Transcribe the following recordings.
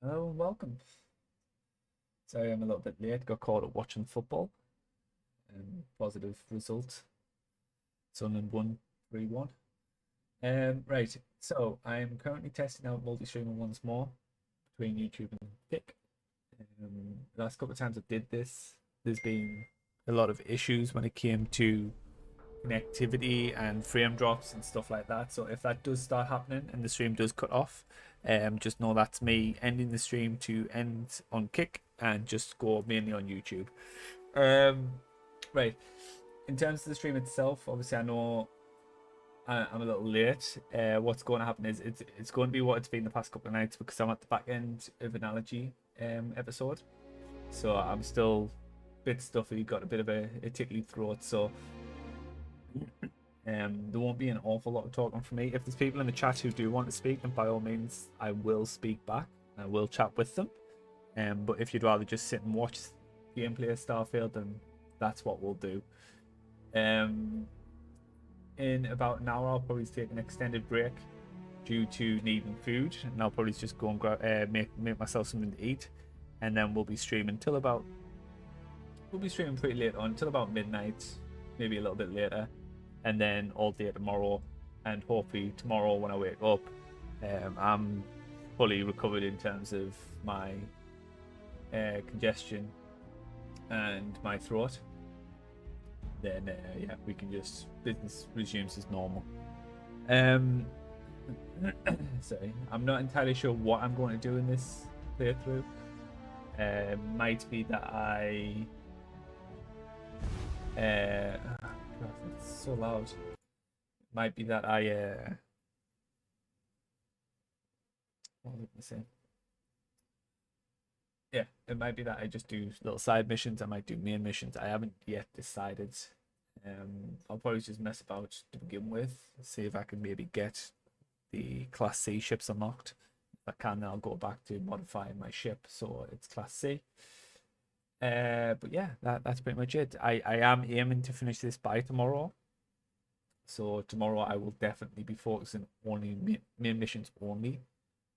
Hello and welcome. Sorry I'm a little bit late. Got caught up watching football. Positive result. Sunderland won 3-1. Right. So I'm currently testing out multi-streaming once more between YouTube and Kick. The last couple of times I did this, there's been a lot of issues when it came to connectivity and frame drops and stuff like that. So if that does start happening and the stream does cut off, just know that's me ending the stream to end on Kick and just go mainly on YouTube. Right. In terms of the stream itself, obviously I know I'm a little late. What's going to happen is it's going to be what it's been the past couple of nights because I'm at the back end of an allergy episode, so I'm still a bit stuffy, got a bit of a tickly throat, so there won't be an awful lot of talking from me. If there's people in the chat who do want to speak, then by all means I will speak back. I will chat with them. But if you'd rather just sit and watch gameplay of Starfield, then that's what we'll do. In about an hour, I'll probably take an extended break due to needing food, and I'll probably just go and make myself something to eat, and then we'll be streaming till about. We'll be streaming pretty late on, till about midnight, maybe a little bit later, and then all day tomorrow, and hopefully tomorrow when I wake up, I'm fully recovered in terms of my congestion and my throat. Then yeah, we can just business resumes as normal. Sorry, I'm not entirely sure what I'm going to do in this playthrough. Might be that I God, it's so loud. Might be that I what was I saying? Yeah, it might be that I just do little side missions. I might do main missions. I haven't yet decided. I'll probably just mess about to begin with, see if I can maybe get the Class C ships unlocked. If I can, then I'll go back to modifying my ship so it's Class C. But yeah, that's pretty much it. I am aiming to finish this by tomorrow. So tomorrow I will definitely be focusing only main missions only,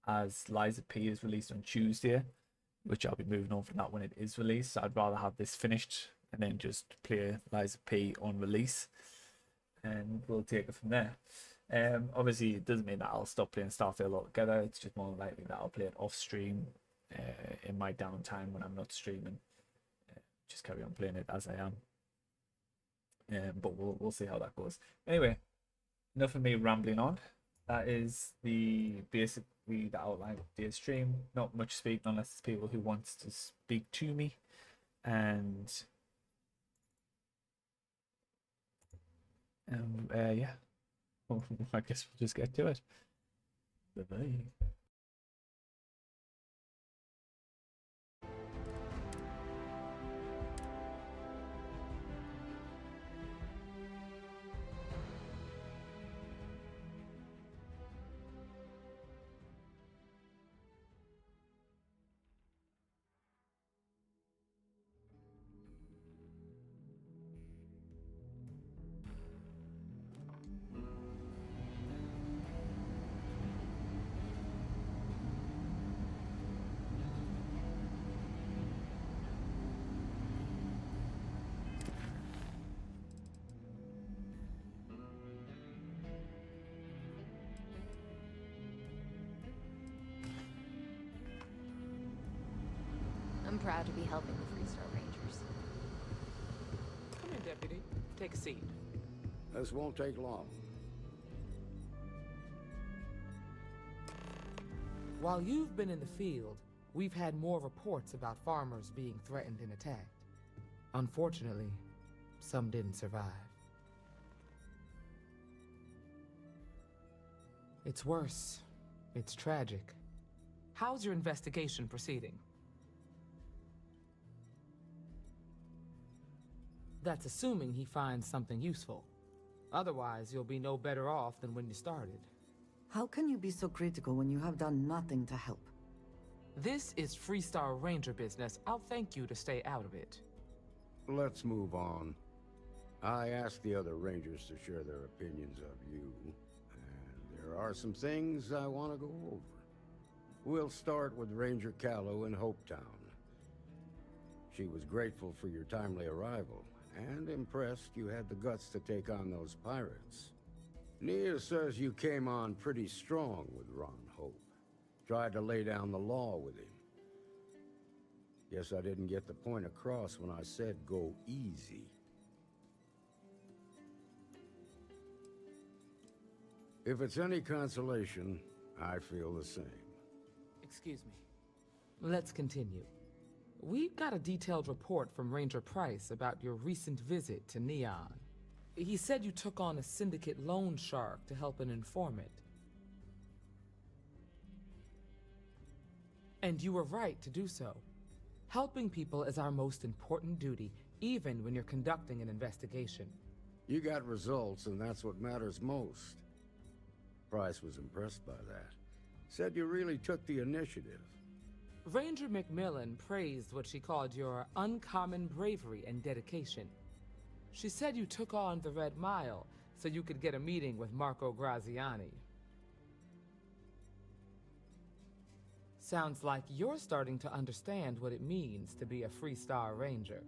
as Liza P is released on Tuesday, which I'll be moving on from that when it is released. So I'd rather have this finished and then just play Liza P on release, and we'll take it from there. Obviously, it doesn't mean that I'll stop playing Starfield altogether. It's just more likely that I'll play it off stream in my downtime when I'm not streaming. Just carry on playing it as I am. But we'll see how that goes. Anyway, enough of me rambling on. That is the basically the outline of today's stream. Not much speaking unless it's people who wants to speak to me, and yeah, well, I guess we'll just get to it. Bye bye. I'm proud to be helping the Freestar Rangers. Come in, Deputy. Take a seat. This won't take long. While you've been in the field, we've had more reports about farmers being threatened and attacked. Unfortunately, some didn't survive. It's worse. It's tragic. How's your investigation proceeding? That's assuming he finds something useful. Otherwise, you'll be no better off than when you started. How can you be so critical when you have done nothing to help? This is Freestar Ranger business. I'll thank you to stay out of it. Let's move on. I asked the other Rangers to share their opinions of you, and there are some things I want to go over. We'll start with Ranger Callow in Hopetown. She was grateful for your timely arrival, and impressed you had the guts to take on those pirates. Nia says you came on pretty strong with Ron Hope. Tried to lay down the law with him. Guess I didn't get the point across when I said go easy. If it's any consolation, I feel the same. Excuse me. Let's continue. We got a detailed report from Ranger Price about your recent visit to Neon. He said you took on a syndicate loan shark to help an informant. And you were right to do so. Helping people is our most important duty, even when you're conducting an investigation. You got results, and that's what matters most. Price was impressed by that. Said you really took the initiative. Ranger Macmillan praised what she called your uncommon bravery and dedication. She said you took on the Red Mile so you could get a meeting with Marco Graziani. Sounds like you're starting to understand what it means to be a Freestar Ranger.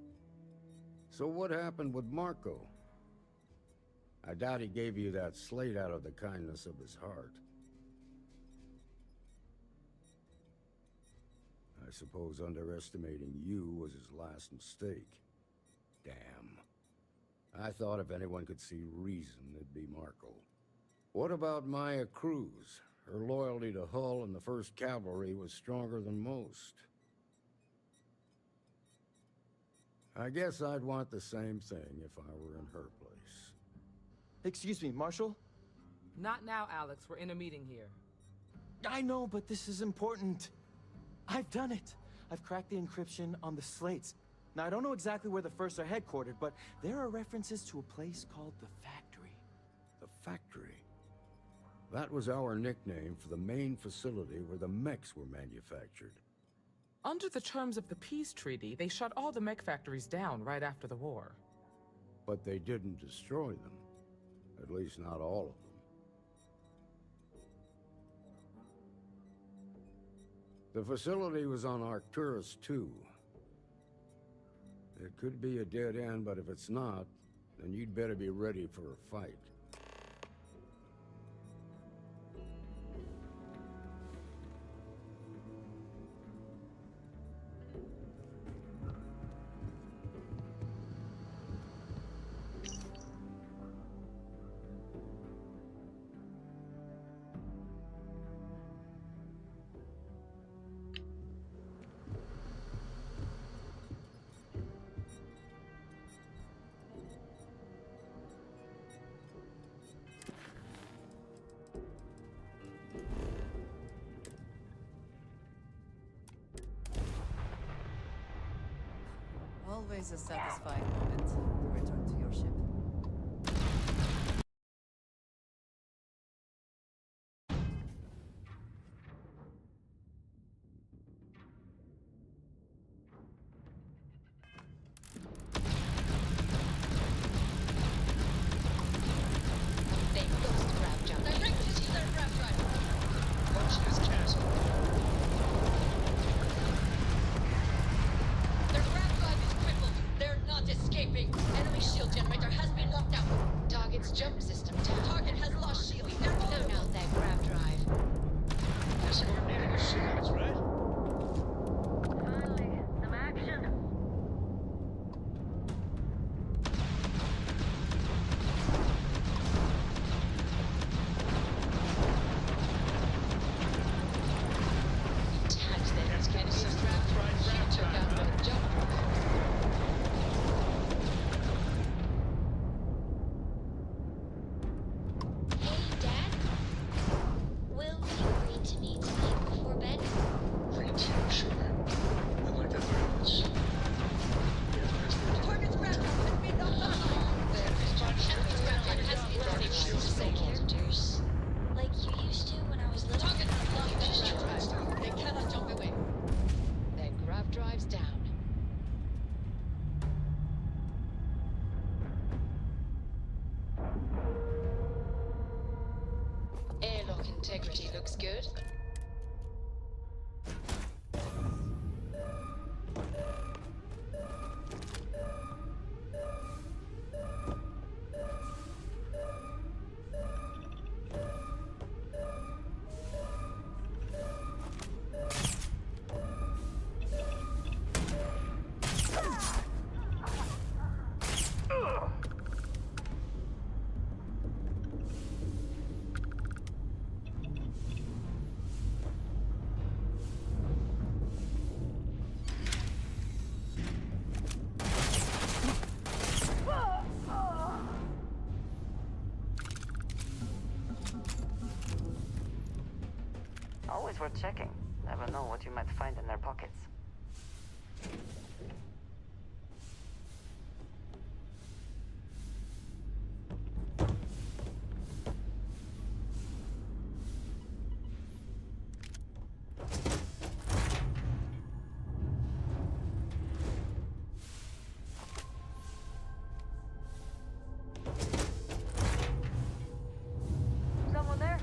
So what happened with Marco? I doubt he gave you that slate out of the kindness of his heart. I suppose underestimating you was his last mistake. Damn. I thought if anyone could see reason, it'd be Marco. What about Maya Cruz? Her loyalty to Hull and the 1st Cavalry was stronger than most. I guess I'd want the same thing if I were in her place. Excuse me, Marshal? Not now, Alex. We're in a meeting here. I know, but this is important. I've done it. I've cracked the encryption on the slates. Now, I don't know exactly where the First are headquartered, but there are references to a place called the Factory. The Factory? That was our nickname for the main facility where the mechs were manufactured. Under the terms of the peace treaty, they shut all the mech factories down right after the war. But they didn't destroy them. At least not all of them. The facility was on Arcturus 2. It could be a dead end, but if it's not, then you'd better be ready for a fight. Always a satisfying moment to return to your ship. They ghost grab jump. Directed to their grab drive. Launch this castle. Their grab drive is crippled. They're not escaping. Enemy shield generator has been knocked out. Target's jump system down. Target has lost shield. They're blown out their grab drive. Guessing we're needing a shields, right? Finally, some action. Tagged them. Enemy's grab drive. Shield took out their jump drive. Hey, Dad? Will you agree to meet tonight before bed? Thank you, sure. I like that very much. Yeah, that's the Target's grab drive has been knocked out. Enemy's grab drive has been Target disabled. shields Say characters. Like you used to when I was little. Target has lost their grab drive. They cannot jump away. Their grab drive's down. Airlock integrity looks good. Always worth checking. Never know what you might find in their pockets. Someone there?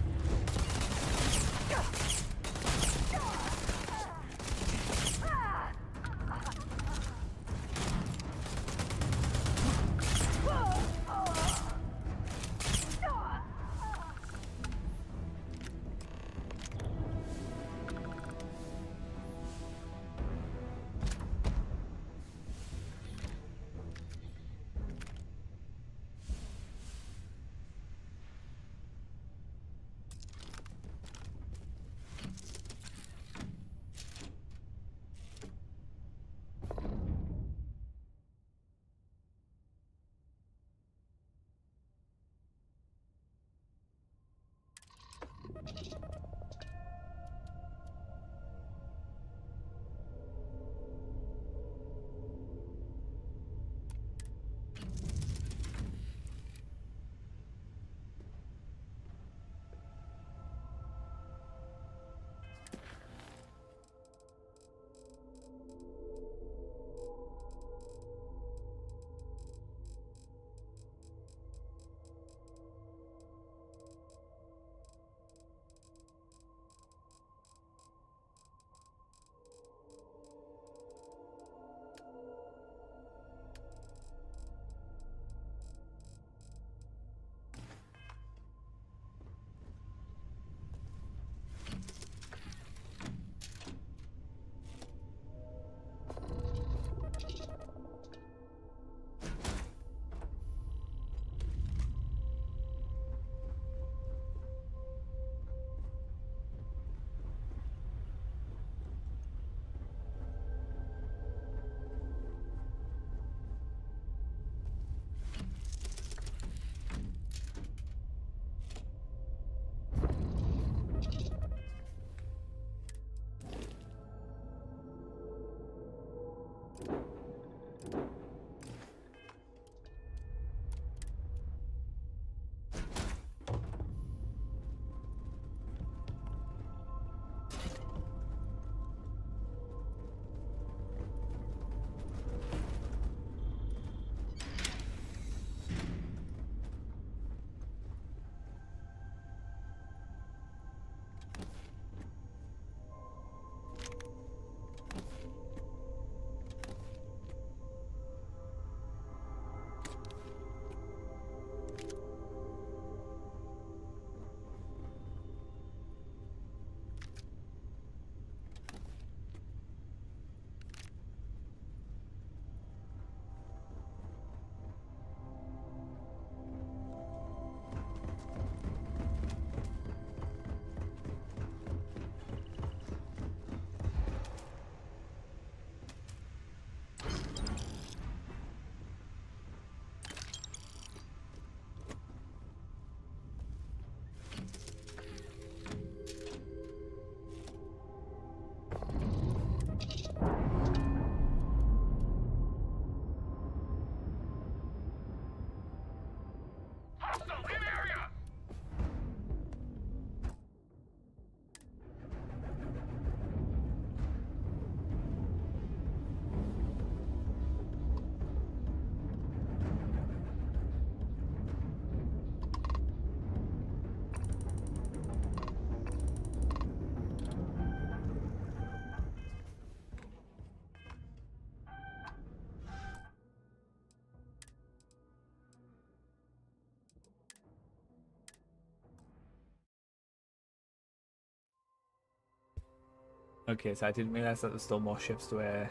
Okay, so I didn't realize that there's still more ships to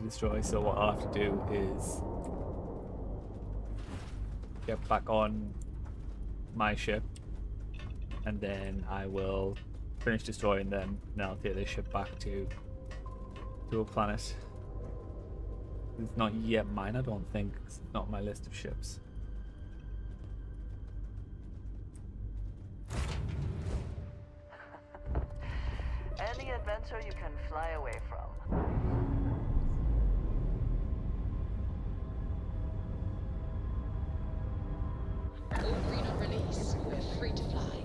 destroy. So what I'll have to do is get back on my ship, and then I will finish destroying them, and I'll take this ship back to a planet. It's not yet mine, I don't think. It's not on my list of ships. Any adventure you can fly away from. All green on release. We're free to fly.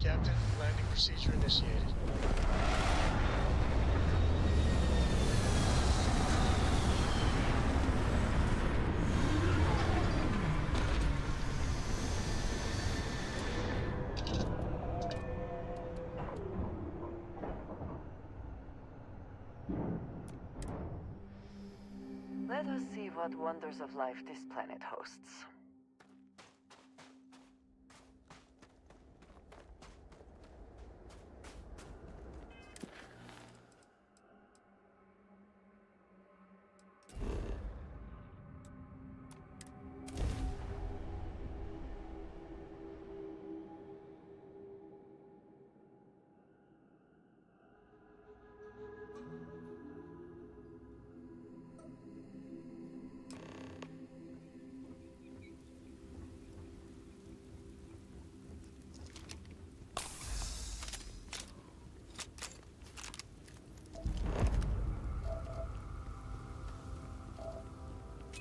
Captain, landing procedure initiated. Let us see what wonders of life this planet hosts.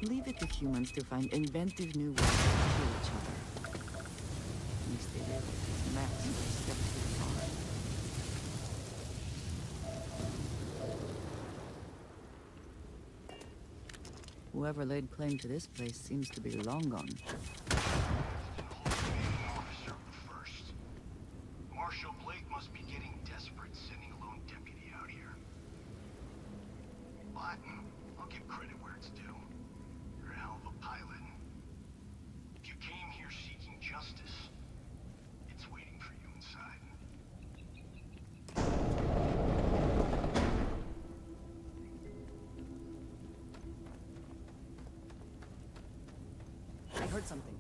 Leave it to humans to find inventive new ways to kill each other. At least they live with maps for 7 feet apart. Whoever laid claim to this place seems to be long gone. Officer first. Marshal Blake must be getting desperate sending a lone deputy out here. But I'll give credit where it's due. You're a hell of a pilot. If you came here seeking justice, it's waiting for you inside. I heard something.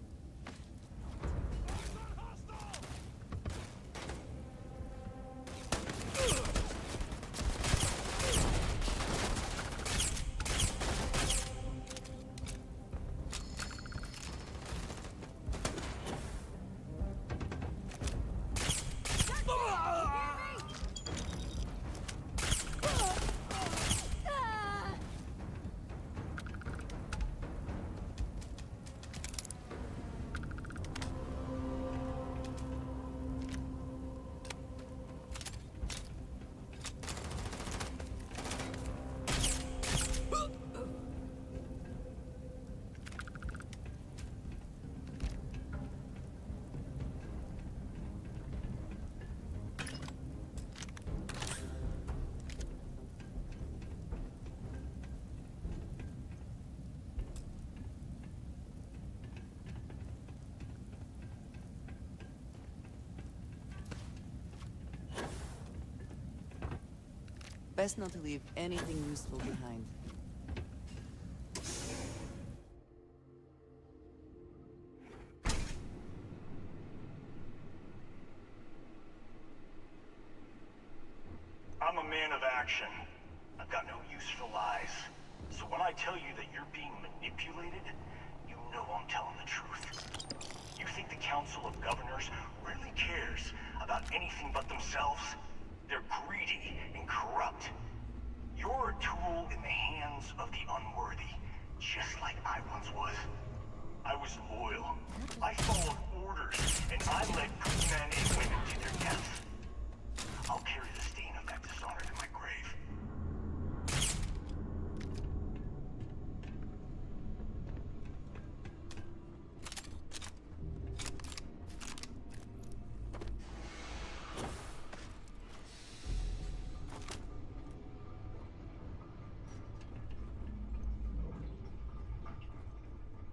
Best not to leave anything useful behind. I'm a man of action. I've got no use for lies. So when I tell you that you're being manipulated, you know I'm telling the truth. You think the Council of Governors really cares about anything but themselves? They're greedy and corrupt. You're a tool in the hands of the unworthy, just like I once was. I was loyal. I followed orders, and I led good men and women to their death. I'll carry the stain of that dishonor to my grave.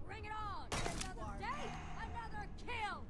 Bring it on! Another day, another kill!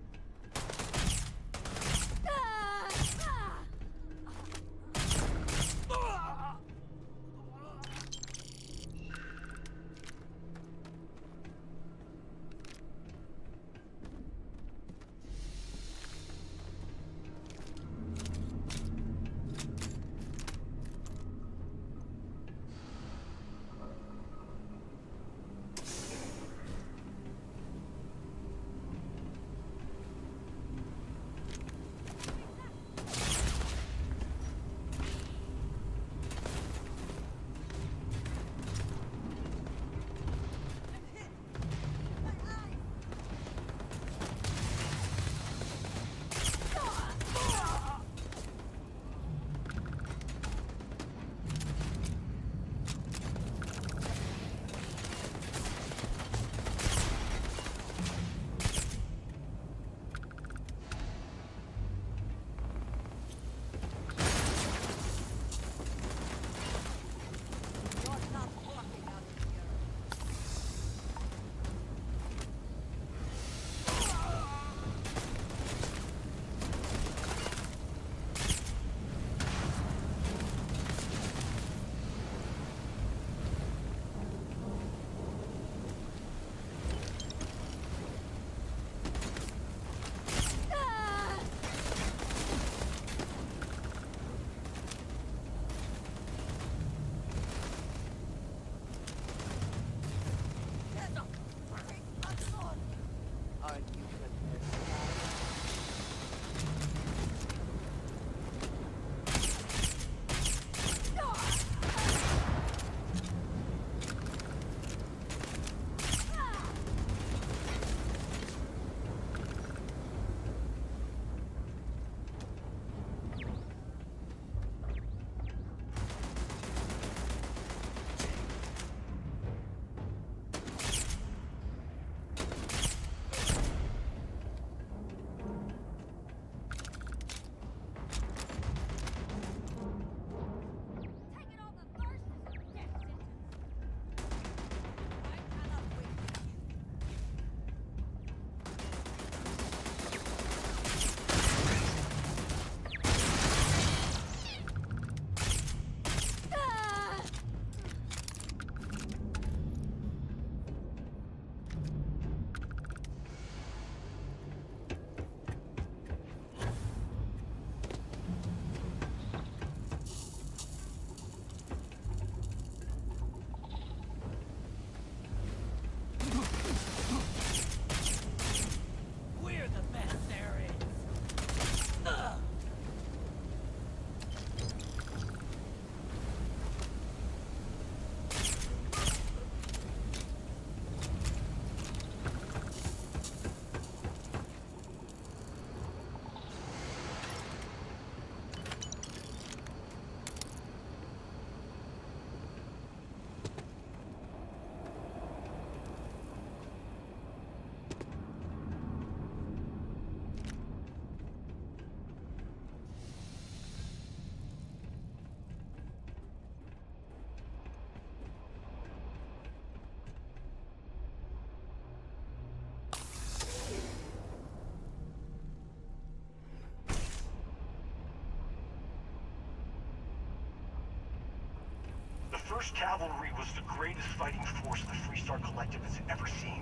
1st Cavalry was the greatest fighting force the Freestar Collective has ever seen.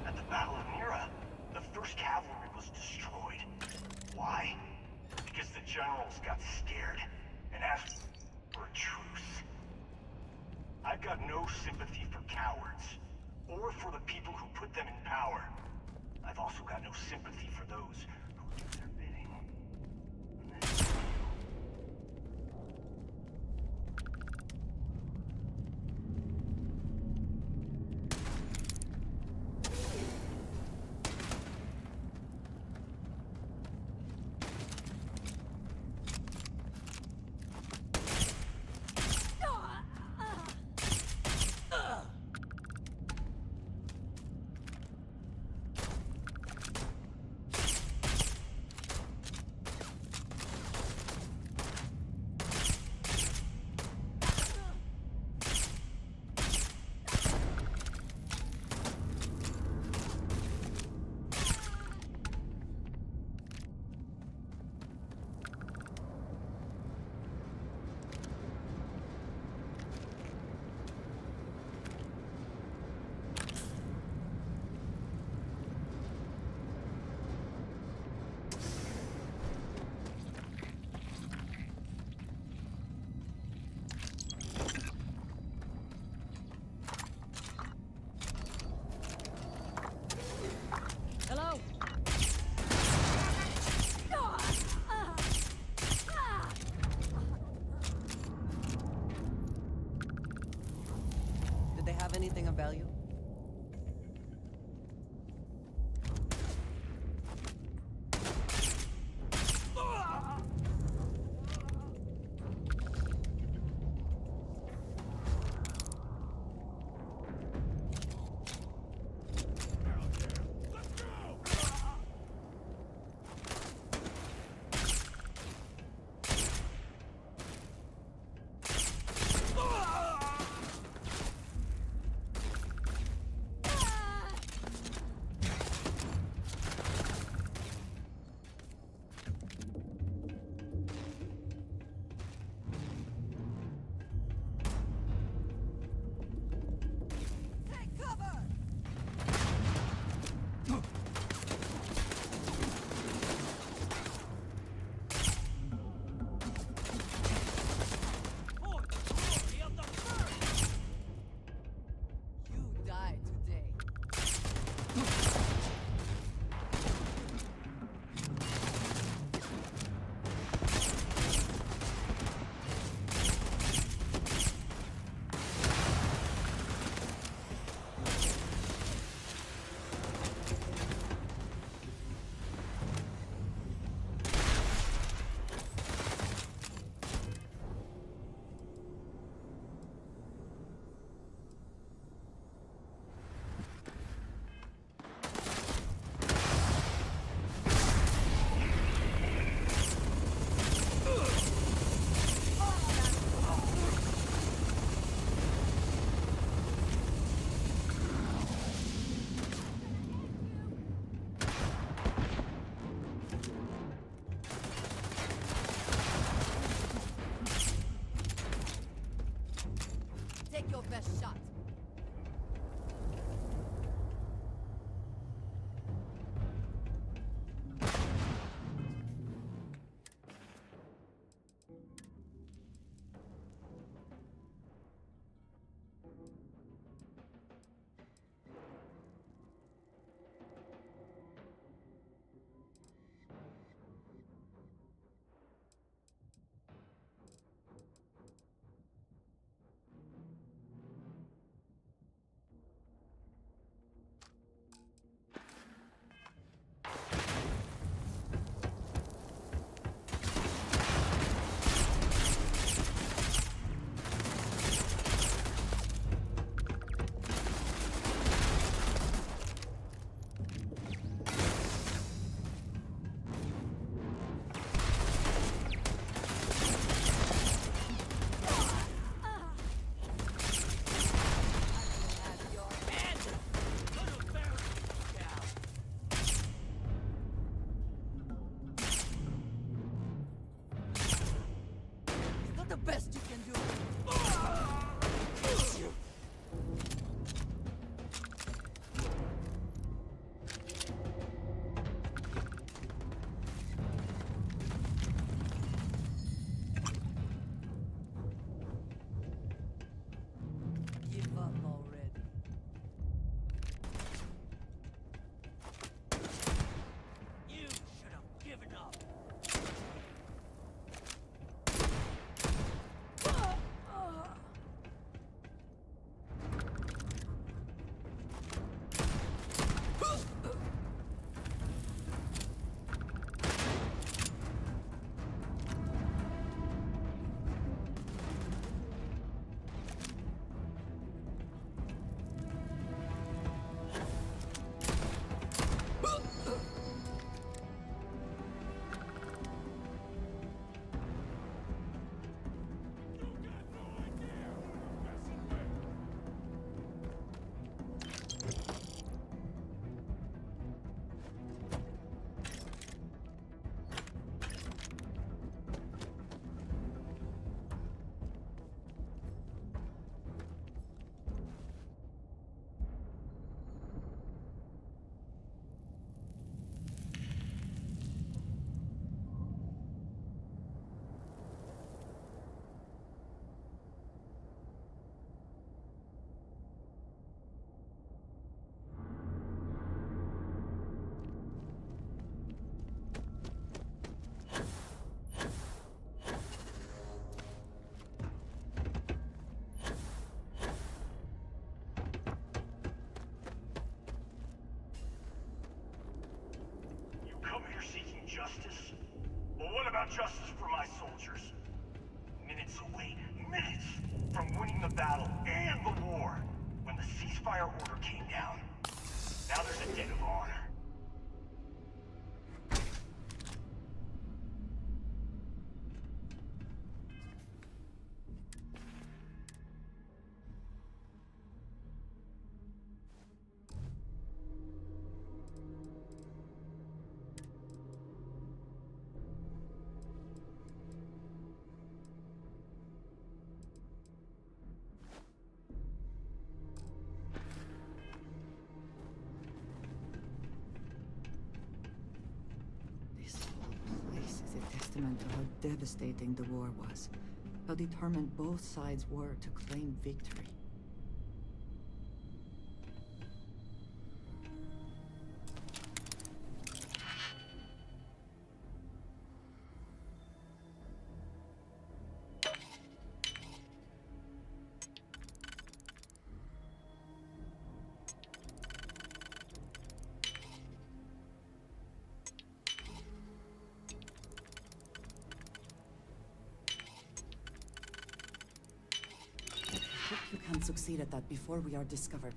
At the Battle of Mira, the 1st Cavalry was destroyed. Why? Because the generals got scared and asked for a truce. I've got no sympathy for cowards, or for the people who put them in power. I've also got no sympathy for those who do their bidding. And that's you. Hello? Did they have anything of value? You died today. Take your best shot. about justice for my soldiers. Minutes away, minutes from winning the battle and the war, when the ceasefire order came down. Now there's a debt of honor. This whole place is a testament to how devastating the war was. How determined both sides were to claim victory. Hope you can succeed at that before we are discovered.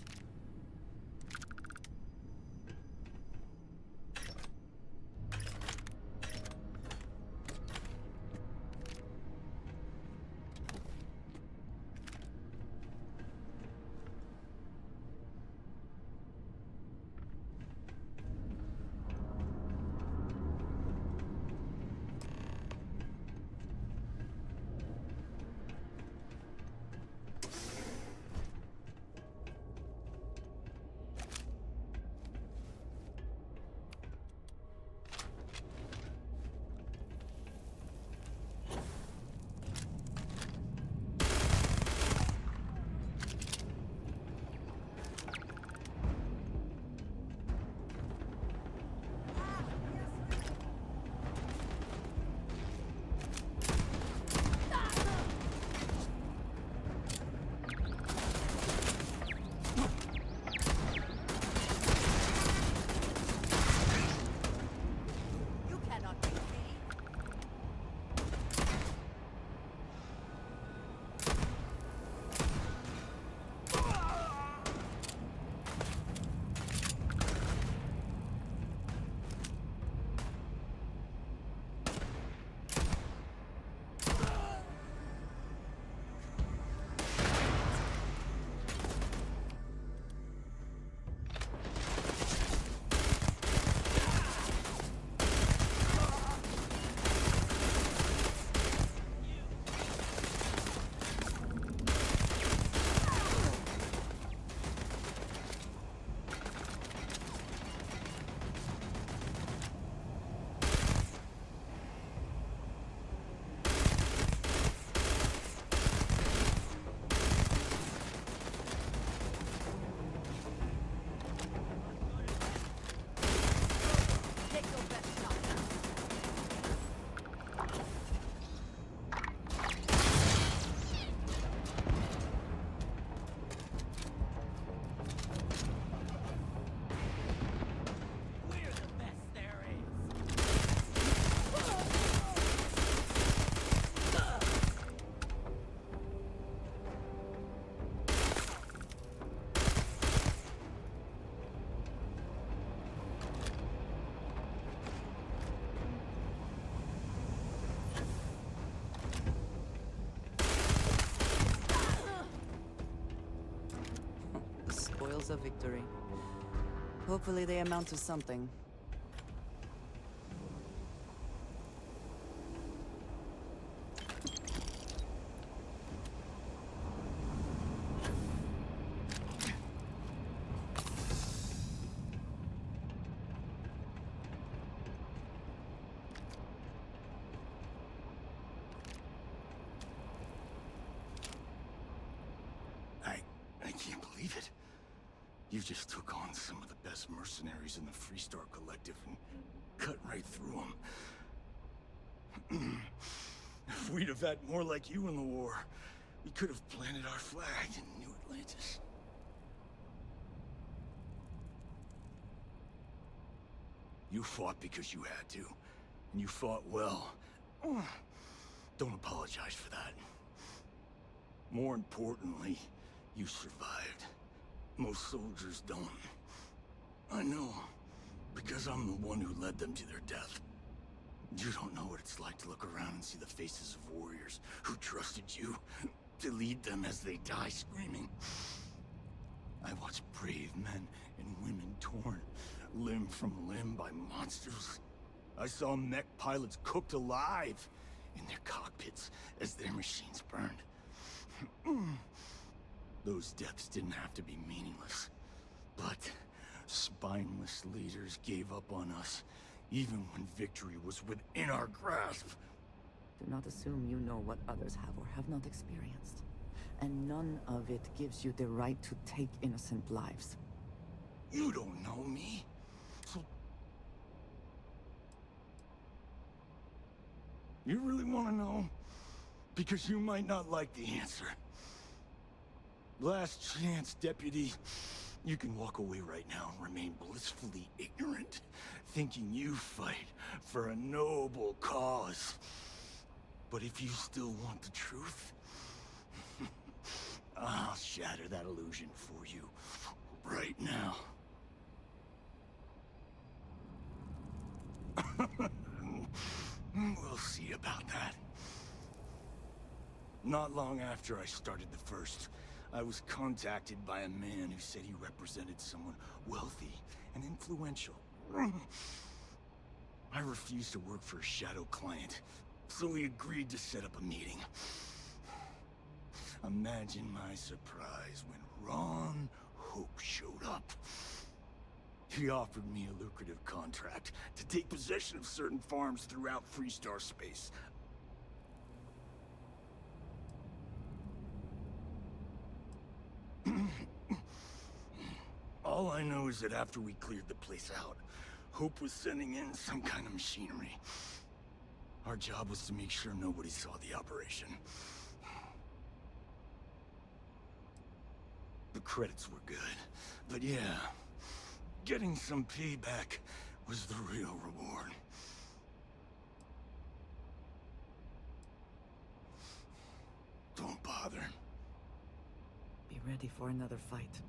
You cannot beat me. Take your best shot. We're the best there is. The spoils of victory. Hopefully they amount to something. I can't believe it. You just took on some of the best mercenaries in the Freestar Collective and cut right through them. If we'd have had more like you in the war, we could have planted our flag in New Atlantis. You fought because you had to, and you fought well. Don't apologize for that. More importantly, you survived. Most soldiers don't. I know, because I'm the one who led them to their death. You don't know what it's like to look around and see the faces of warriors who trusted you to lead them as they die screaming. I watched brave men and women torn limb from limb by monsters. I saw mech pilots cooked alive in their cockpits as their machines burned. Those deaths didn't have to be meaningless, but spineless leaders gave up on us, even when victory was within our grasp. Do not assume you know what others have or have not experienced. And none of it gives you the right to take innocent lives. You don't know me. So... You really want to know? Because you might not like the answer. Last chance, Deputy. You can walk away right now and remain blissfully ignorant, thinking you fight for a noble cause. But if you still want the truth, I'll shatter that illusion for you right now. We'll see about that. Not long after I started the first, I was contacted by a man who said he represented someone wealthy and influential. I refused to work for a shadow client, so he agreed to set up a meeting. Imagine my surprise when Ron Hope showed up. He offered me a lucrative contract to take possession of certain farms throughout Freestar space. All I know is that after we cleared the place out, Hope was sending in some kind of machinery. Our job was to make sure nobody saw the operation. The credits were good, but yeah, getting some payback was the real reward. Don't bother. Be ready for another fight.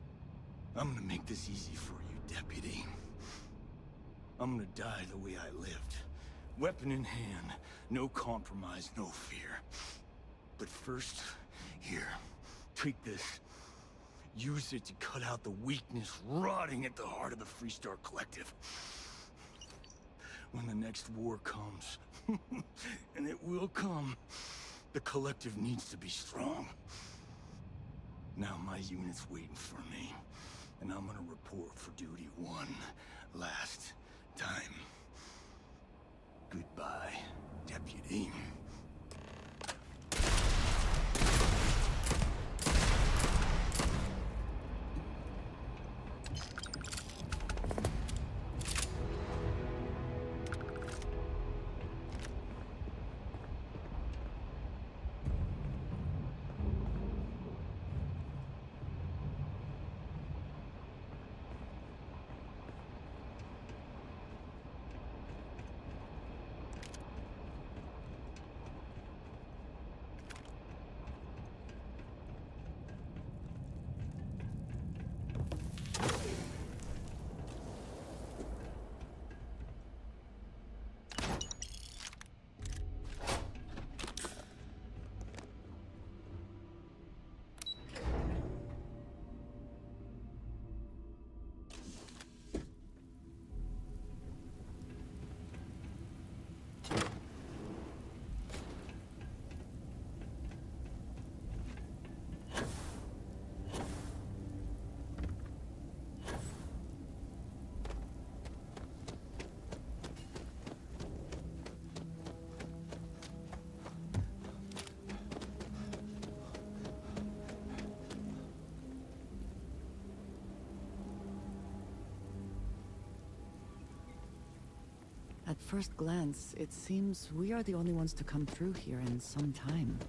I'm gonna make this easy for you, Deputy. I'm gonna die the way I lived. Weapon in hand, no compromise, no fear. But first, here, take this. Use it to cut out the weakness rotting at the heart of the Freestar Collective. When the next war comes, and it will come, the Collective needs to be strong. Now my unit's waiting for me, and I'm gonna report for duty one last time. Goodbye, Deputy. At first glance, it seems we are the only ones to come through here in some time.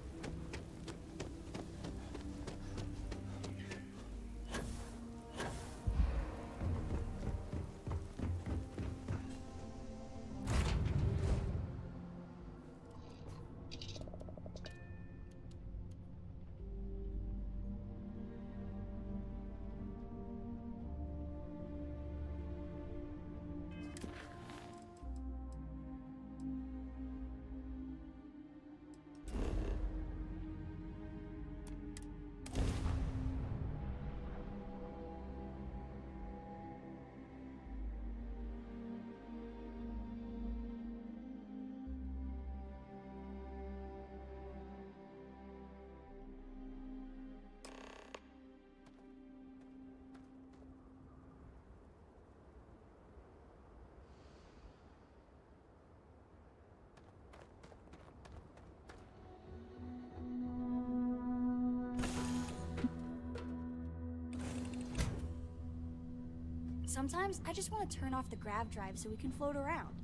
Sometimes I just want to turn off the grav drive so we can float around.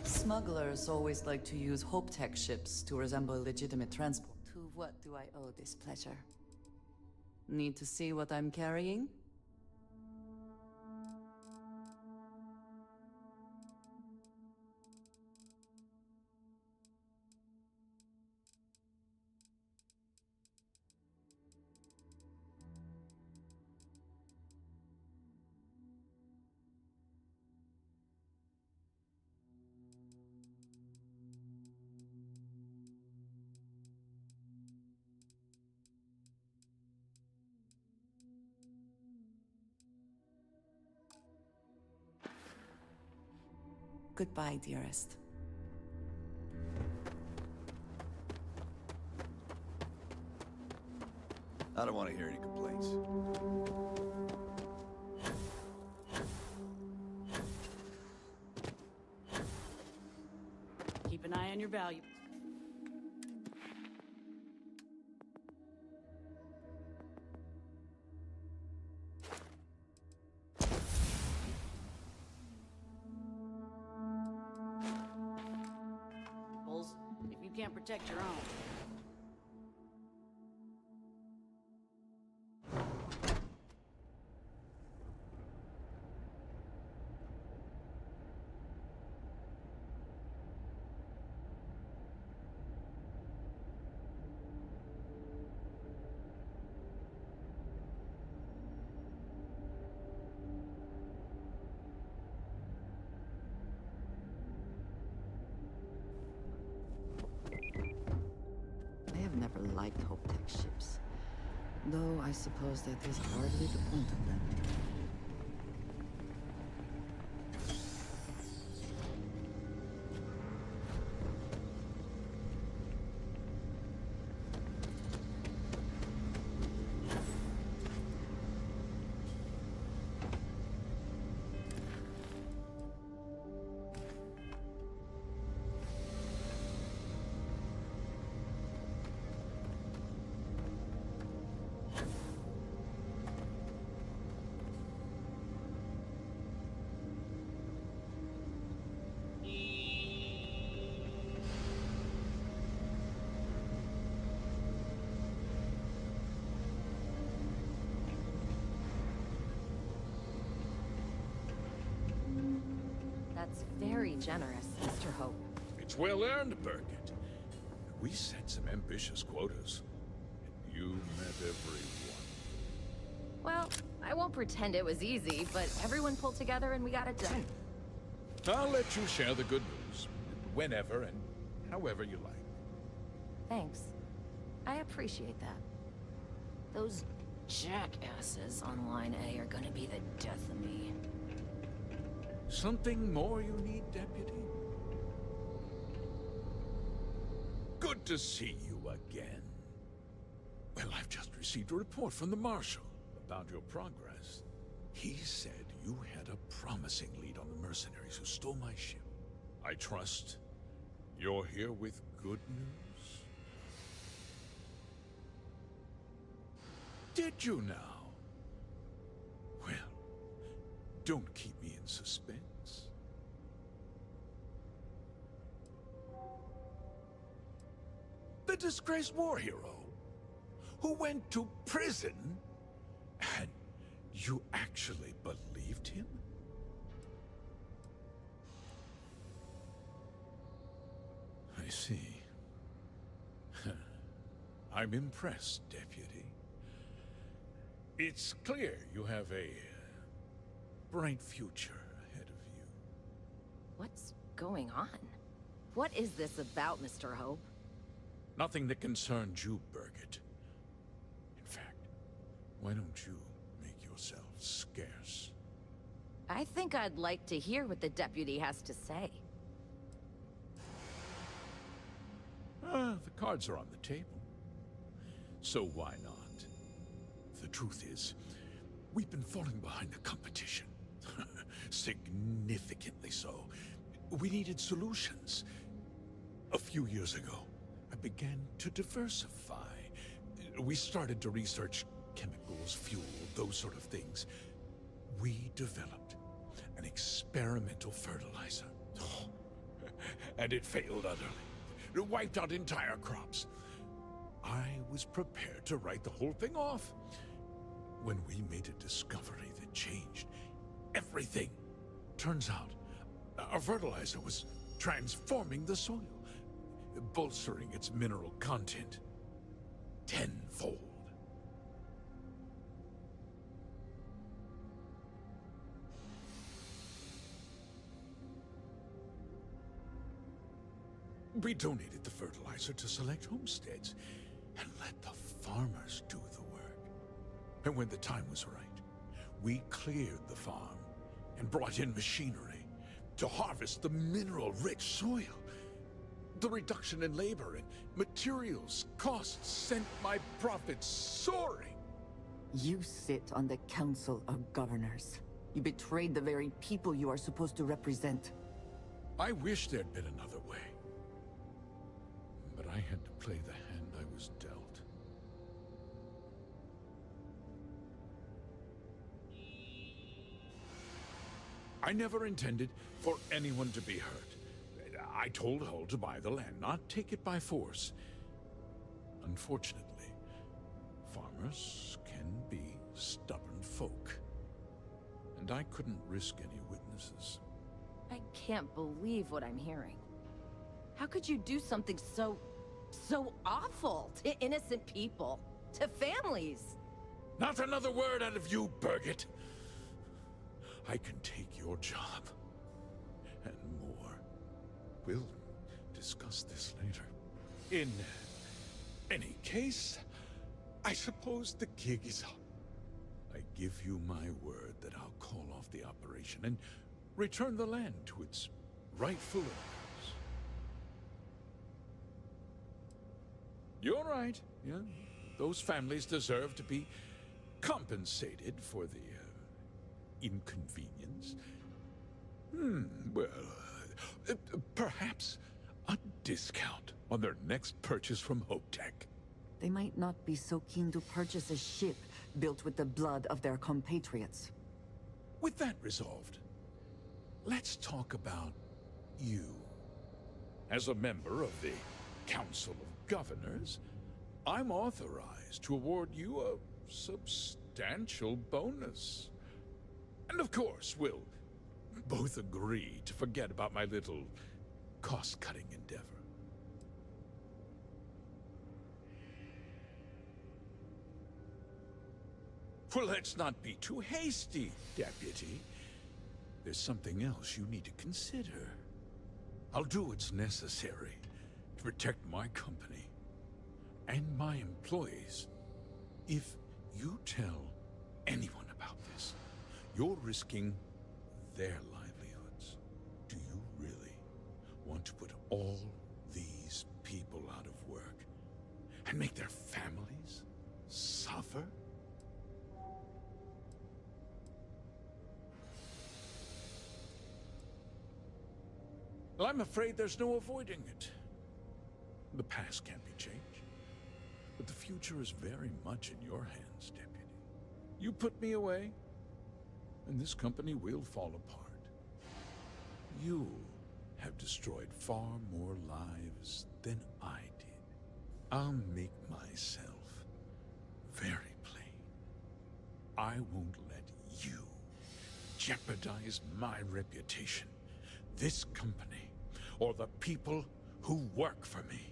Smugglers always like to use Hope Tech ships to resemble legitimate transport. To what do I owe this pleasure? Need to see what I'm carrying? Goodbye, dearest. I don't want to hear any complaints. Keep an eye on your value. If you can't protect your own. I have never liked Hope Tech ships, though I suppose that is hardly the point of them. That's very generous, Mr. Hope. It's well earned, Birgit. We set some ambitious quotas, and you met every one. Well, I won't pretend it was easy, but everyone pulled together and we got it done. I'll let you share the good news, whenever and however you like. Thanks. I appreciate that. Those jackasses on Line A are gonna be the death of me. Something more you need, Deputy? Good to see you again. Well, I've just received a report from the Marshal about your progress. He said you had a promising lead on the mercenaries who stole my ship. I trust you're here with good news? Did you now? Well, don't keep me in suspense. The disgraced war hero who went to prison, and you actually believed him? I see. I'm impressed, Deputy. It's clear you have a bright future ahead of you. What's going on? What is this about, Mr. Hope? Nothing that concerns you, Birgit. In fact, why don't you make yourself scarce? I think I'd like to hear what the deputy has to say. The cards are on the table. So why not? The truth is, we've been falling behind the competition. Significantly so. We needed solutions. A few years ago, I began to diversify. We started to research chemicals, fuel, those sort of things. We developed an experimental fertilizer. And it failed utterly. It wiped out entire crops. I was prepared to write the whole thing off when we made a discovery that changed everything. Turns out, our fertilizer was transforming the soil, bolstering its mineral content tenfold. We donated the fertilizer to select homesteads and let the farmers do the work. And when the time was right, we cleared the farm and brought in machinery to harvest the mineral-rich soil. The reduction in labor and materials costs sent my profits soaring. You sit on the Council of Governors. You betrayed the very people you are supposed to represent. I wish there'd been another way. But I had to play the hand I was dealt. I never intended for anyone to be hurt. I told Hull to buy the land, not take it by force. Unfortunately, farmers can be stubborn folk. And I couldn't risk any witnesses. I can't believe what I'm hearing. How could you do something so awful to innocent people, to families? Not another word out of you, Birgit. I can take your job, and more. We'll discuss this later. In any case, I suppose the gig is up. I give you my word that I'll call off the operation and return the land to its rightful owners. You're right, yeah. Those families deserve to be compensated for the inconvenience. Well, perhaps a discount on their next purchase from HopeTech. They might not be so keen to purchase a ship built with the blood of their compatriots. With that resolved, let's talk about you. As a member of the Council of Governors, I'm authorized to award you a substantial bonus. And of course, we'll both agree to forget about my little cost-cutting endeavor. Well, let's not be too hasty, Deputy. There's something else you need to consider. I'll do what's necessary to protect my company and my employees. If you tell anyone about this, you're risking their livelihoods. Do you really want to put all these people out of work and make their families suffer? Well, I'm afraid there's no avoiding it. The past can't be changed, but the future is very much in your hands, Deputy. You put me away, and this company will fall apart. You have destroyed far more lives than I did. I'll make myself very plain. I won't let you jeopardize my reputation, this company, or the people who work for me.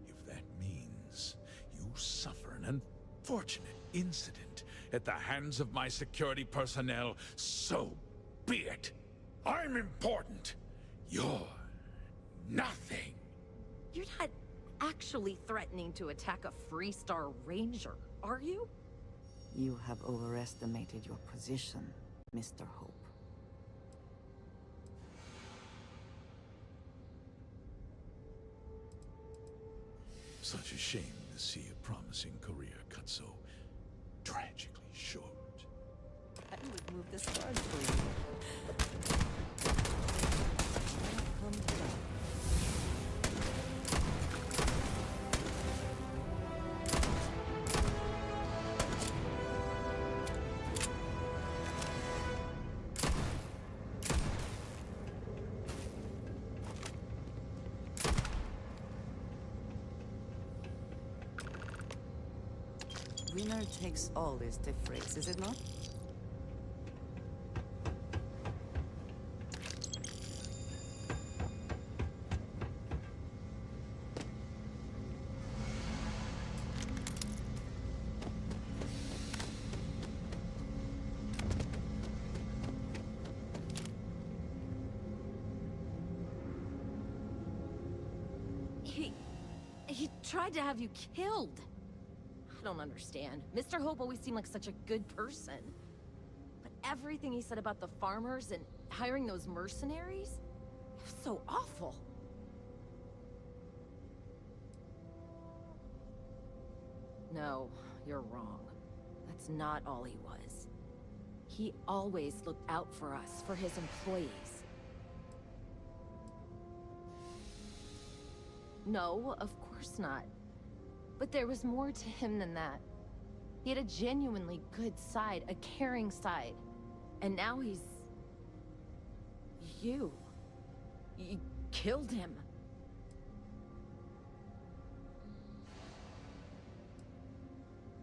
If that means you suffer an unfortunate incident at the hands of my security personnel, so be it. I'm important. You're Nothing. You're not actually threatening to attack a Freestar Ranger, are you? You have overestimated your position, Mr. Hope. Such a shame to see a promising career cut so tragically short. I would move this far for you. Come to that. Winner takes all is the phrase, is it not? He tried to have you killed. I don't understand. Mr. Hope always seemed like such a good person. But everything he said about the farmers and hiring those mercenaries, it was so awful. No, you're wrong. That's not all he was. He always looked out for us, for his employees. No, of course not. But there was more to him than that. He had a genuinely good side, a caring side. And now he's... You killed him.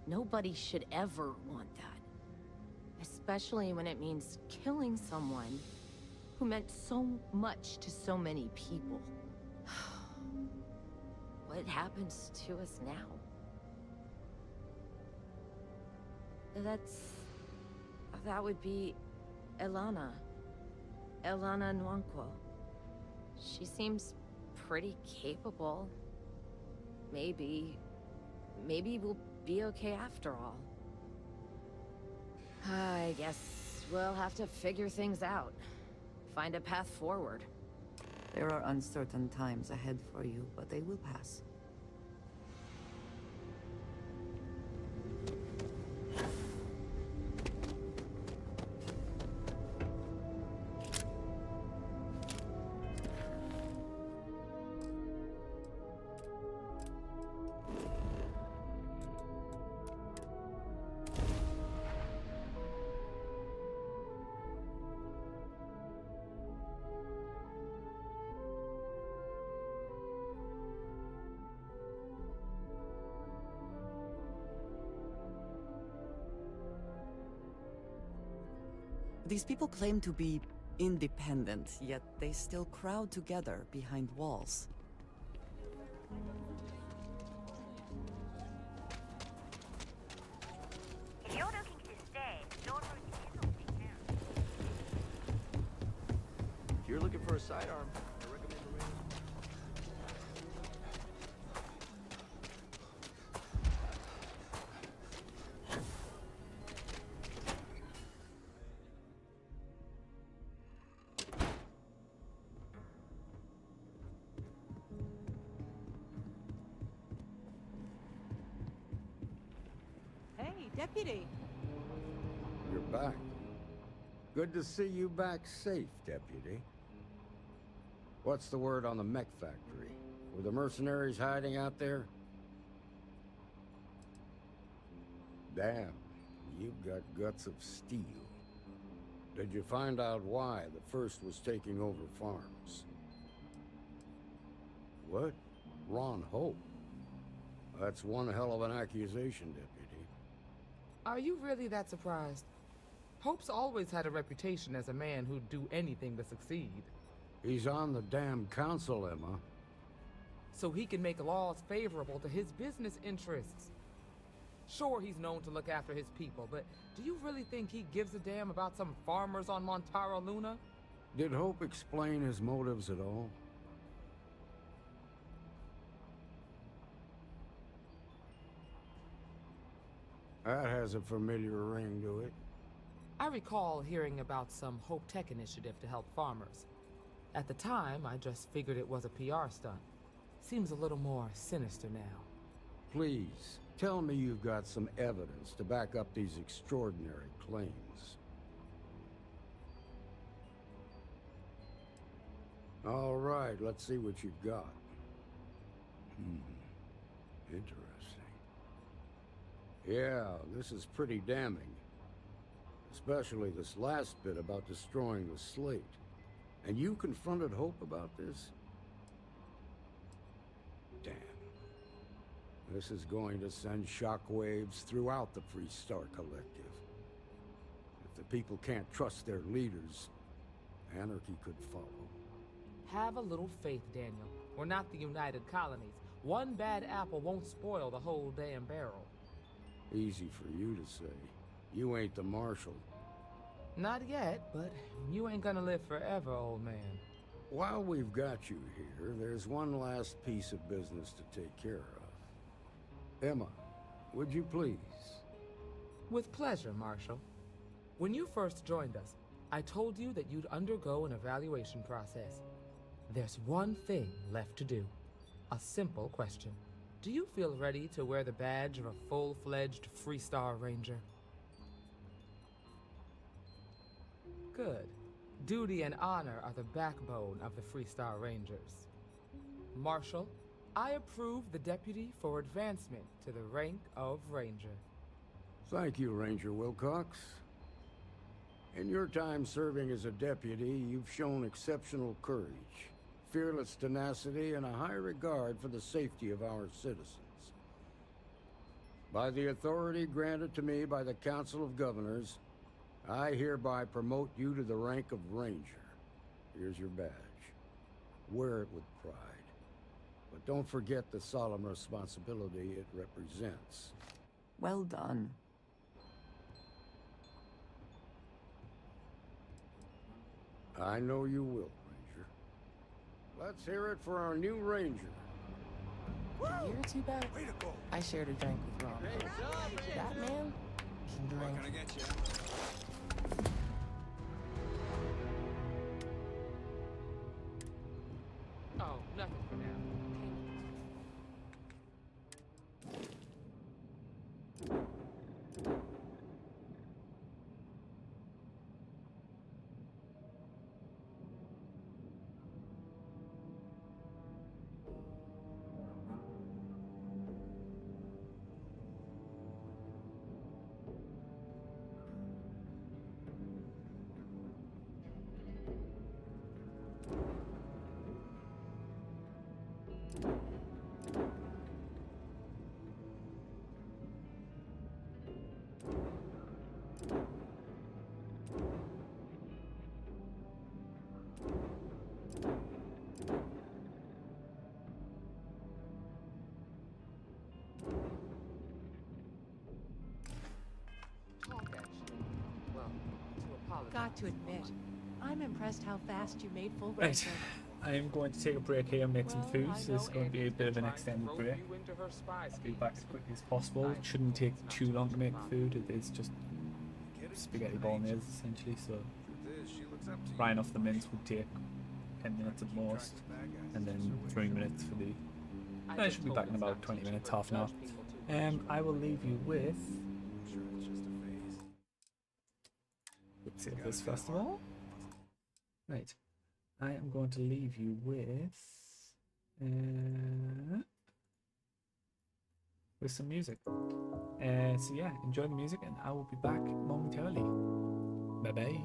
Nobody should ever want that. Especially when it means killing someone who meant so much to so many people. What happens to us now? That would be Elana. Elana Nwankwo. She seems pretty capable. Maybe we'll be okay after all. I guess we'll have to figure things out. Find a path forward. There are uncertain times ahead for you, but they will pass. These people claim to be independent, yet they still crowd together behind walls. If you're looking to stay, your route is on the town. If you're looking for a sidearm, I recommend the ring. Hey, Deputy. You're back. Good to see you back safe, Deputy. What's the word on the mech factory? Were the mercenaries hiding out there? Damn, you've got guts of steel. Did you find out why the first was taking over farms? What? Ron Hope? That's one hell of an accusation, Deputy. Are you really that surprised? Hope's always had a reputation as a man who'd do anything to succeed. He's on the damn council, Emma. So he can make laws favorable to his business interests. Sure, he's known to look after his people, but do you really think he gives a damn about some farmers on Montara Luna? Did Hope explain his motives at all? That has a familiar ring to it. I recall hearing about some Hope Tech initiative to help farmers. At the time, I just figured it was a PR stunt. Seems a little more sinister now. Please, tell me you've got some evidence to back up these extraordinary claims. All right, let's see what you've got. Interesting. Yeah, this is pretty damning. Especially this last bit about destroying the slate. And you confronted Hope about this? Damn. This is going to send shockwaves throughout the Freestar Collective. If the people can't trust their leaders, anarchy could follow. Have a little faith, Daniel. We're not the United Colonies. One bad apple won't spoil the whole damn barrel. Easy for you to say. You ain't the Marshal. Not yet, but you ain't gonna live forever, old man. While we've got you here, there's one last piece of business to take care of. Emma, would you please? With pleasure, Marshal. When you first joined us, I told you that you'd undergo an evaluation process. There's one thing left to do. A simple question. Do you feel ready to wear the badge of a full-fledged Freestar Ranger? Good. Duty and honor are the backbone of the Freestar Rangers. Marshal, I approve the deputy for advancement to the rank of Ranger. Thank you, Ranger Wilcox. In your time serving as a deputy, you've shown exceptional courage, fearless tenacity, and a high regard for the safety of our citizens. By the authority granted to me by the Council of Governors, I hereby promote you to the rank of Ranger. Here's your badge. Wear it with pride. But don't forget the solemn responsibility it represents. Well done. I know you will, Ranger. Let's hear it for our new Ranger. A year or two back, I shared a drink with Rob. That man can drink. What can I get you? Oh, nothing for now. Got to admit, I'm impressed how fast you made full Right, Ranger. I am going to take a break here and make some food, so this is going to be a bit of an extended break. I'll be back as quickly as possible. It shouldn't take too long to make food. It is just spaghetti bolognese essentially, so frying off the mince would take 10 minutes at most, and then 3 minutes for the... I should be back in about 20 minutes, half an hour. I will leave you with... Let's save this first of all. Right. I am going to leave you with some music. So yeah, enjoy the music, and I will be back momentarily. Bye bye.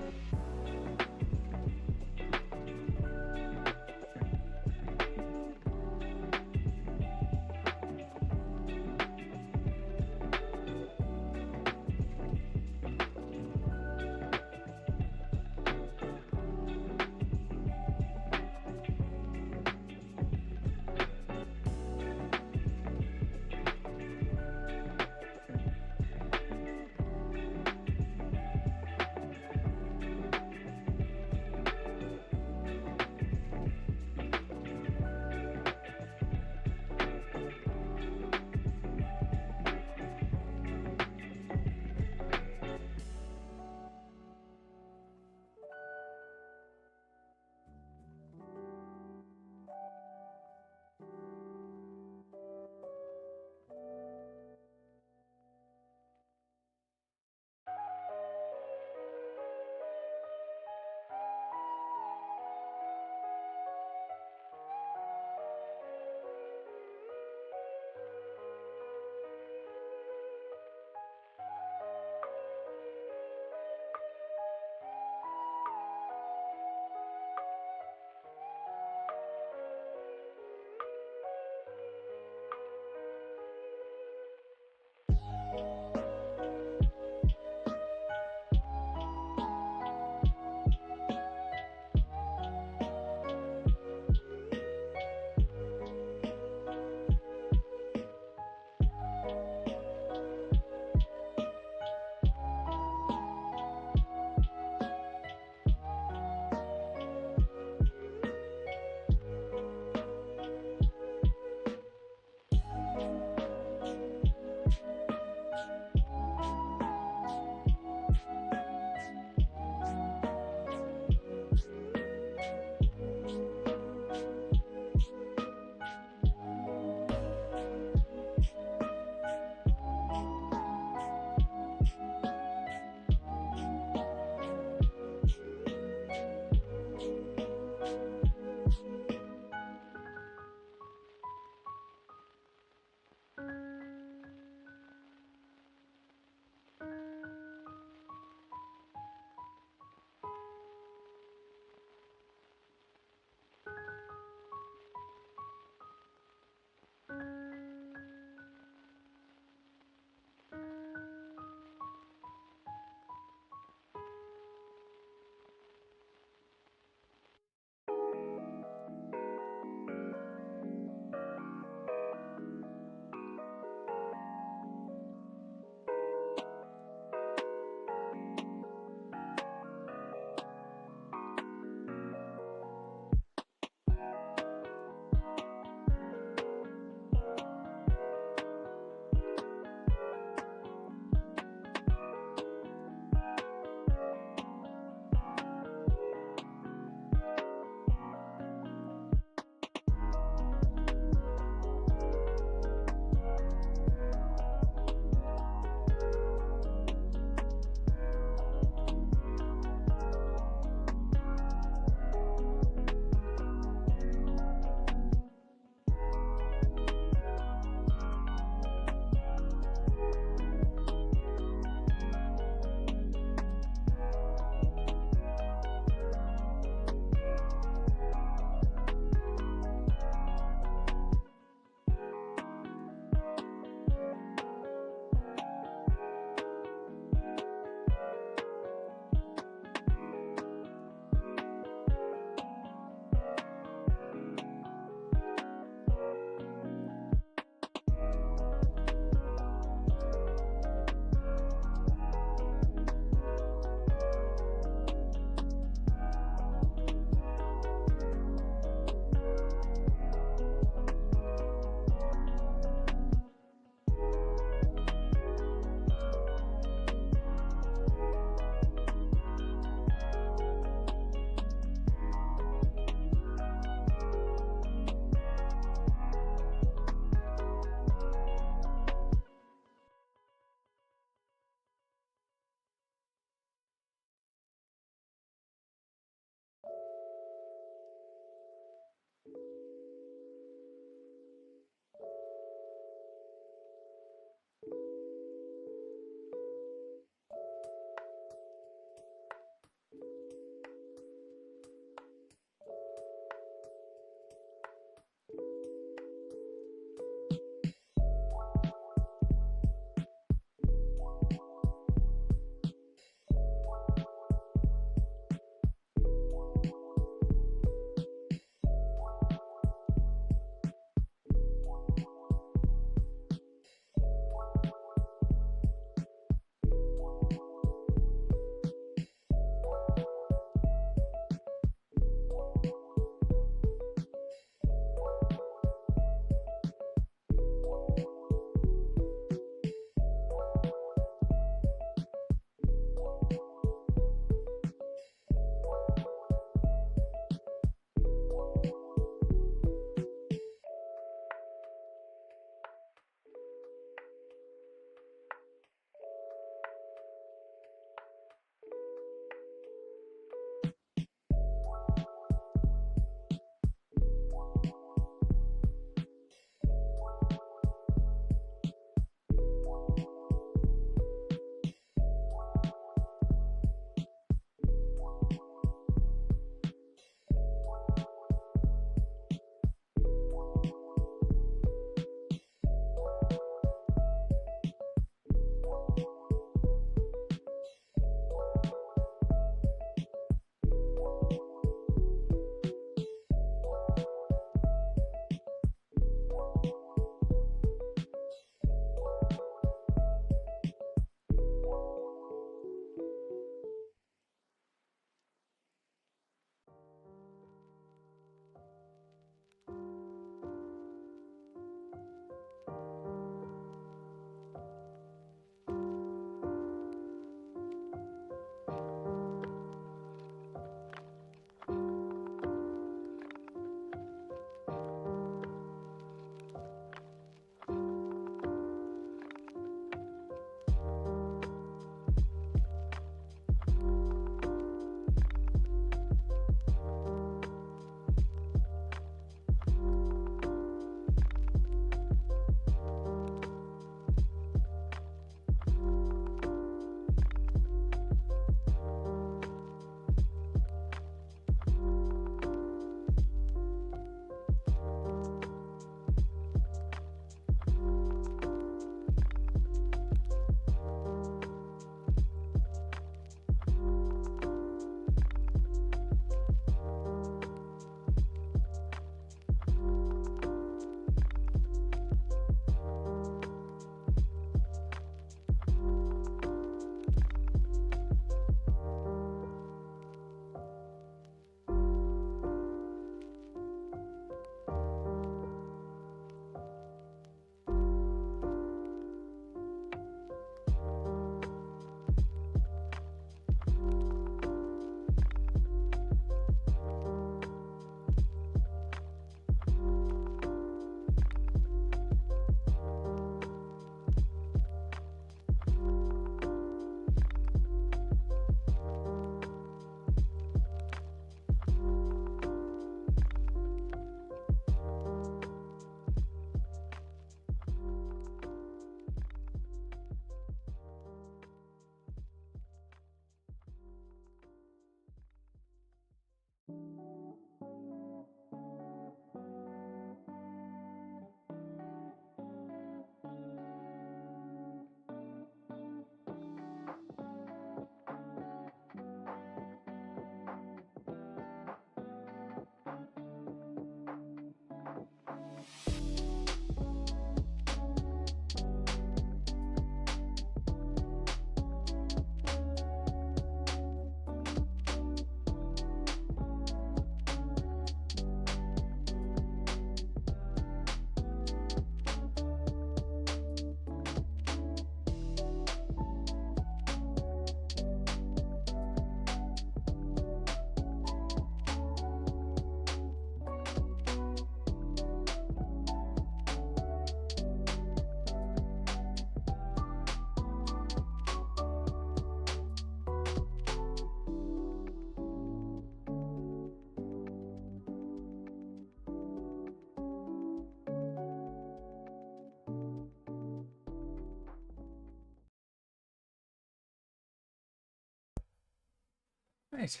Right.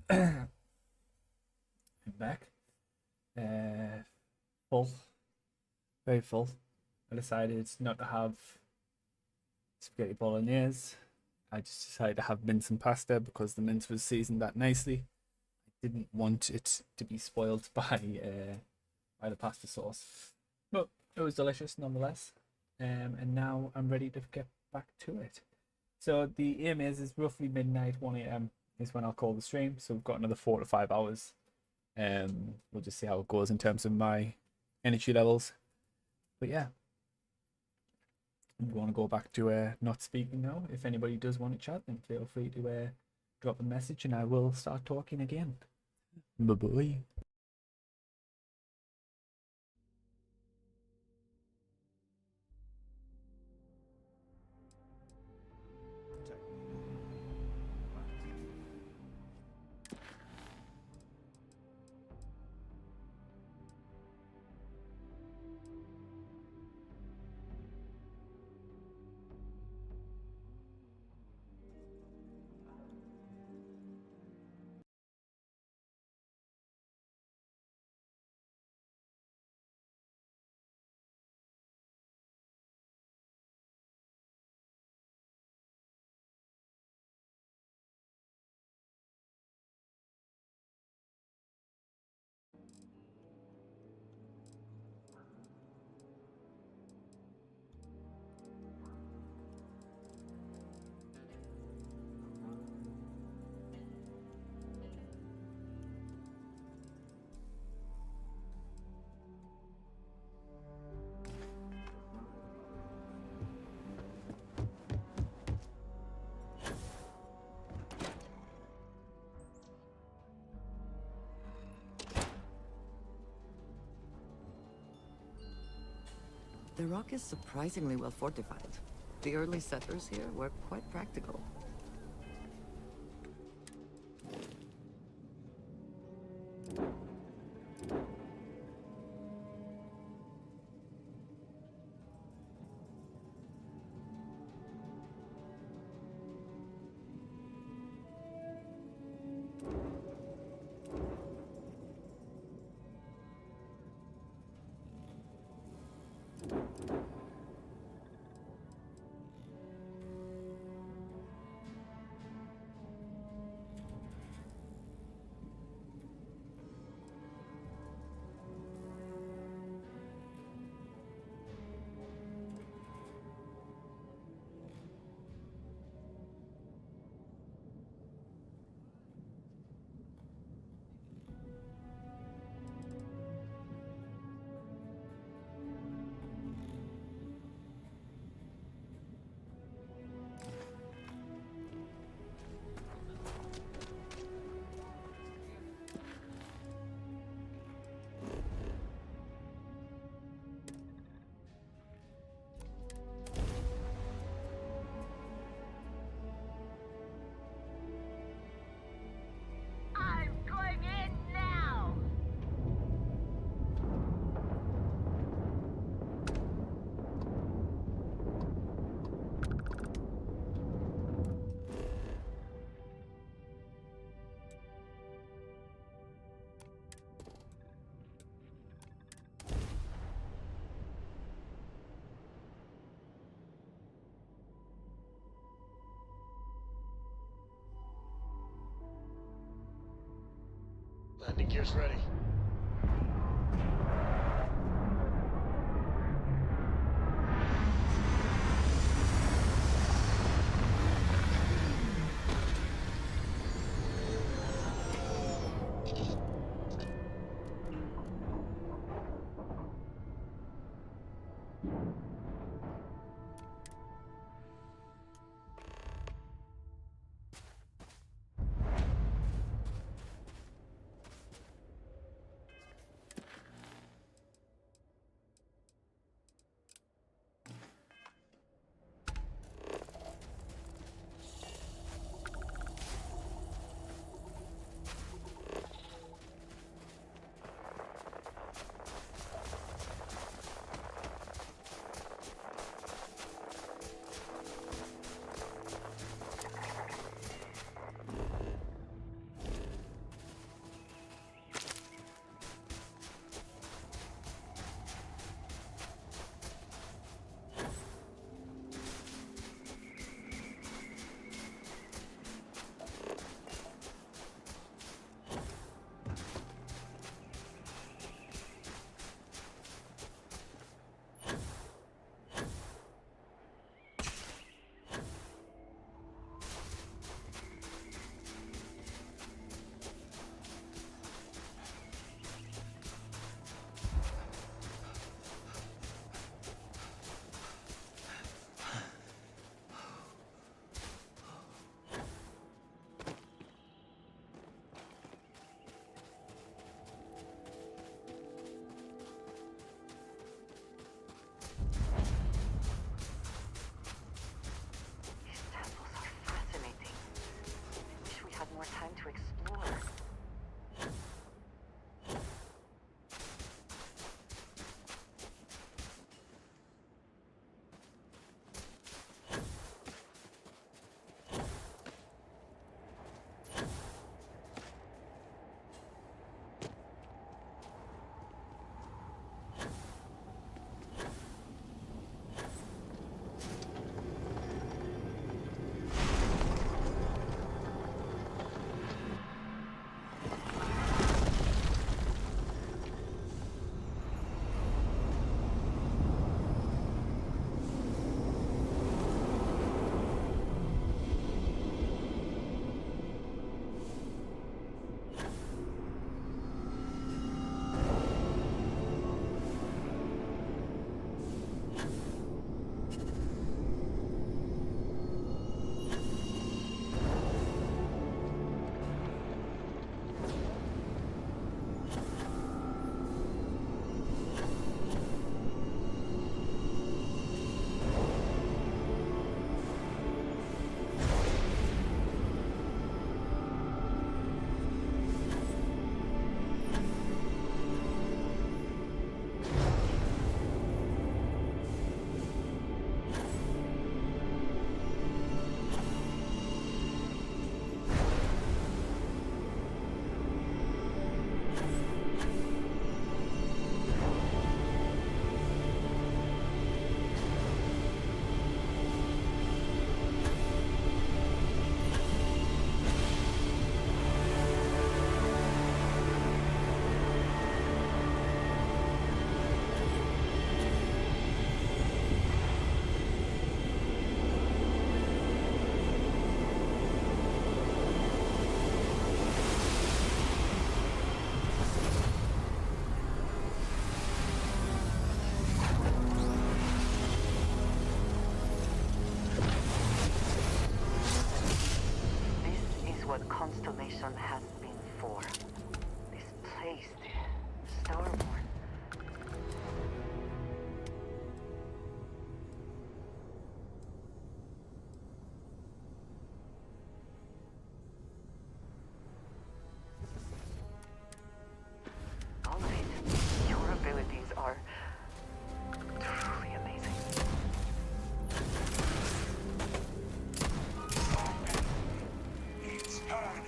I'm back. Full. Very full. I decided not to have spaghetti bolognese. I just decided to have mince and pasta because the mince was seasoned that nicely. I didn't want it to be spoiled by the pasta sauce, but it was delicious nonetheless. And now I'm ready to get back to it. So the aim is roughly midnight, 1 a.m. is when I'll call the stream. So we've got another 4 to 5 hours. We'll just see how it goes in terms of my energy levels. But yeah, I'm going to go back to not speaking now. If anybody does want to chat, then feel free to drop a message and I will start talking again. Bye bye. The rock is surprisingly well fortified. The early settlers here were quite practical. I'm going in now! Landing gear's ready. This is what Constellation has been for. This place, the Starborn. All of it. Your abilities are truly amazing. It's time,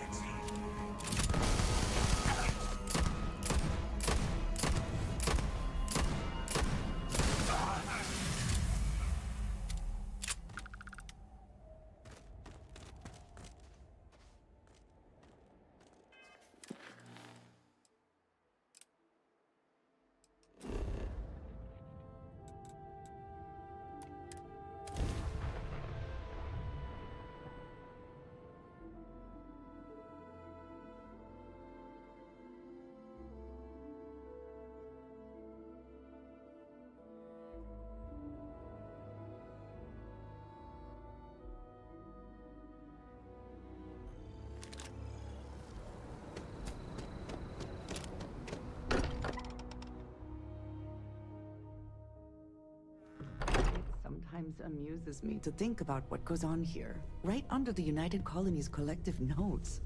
Sometimes amuses me to think about what goes on here, right under the United Colony's collective notes.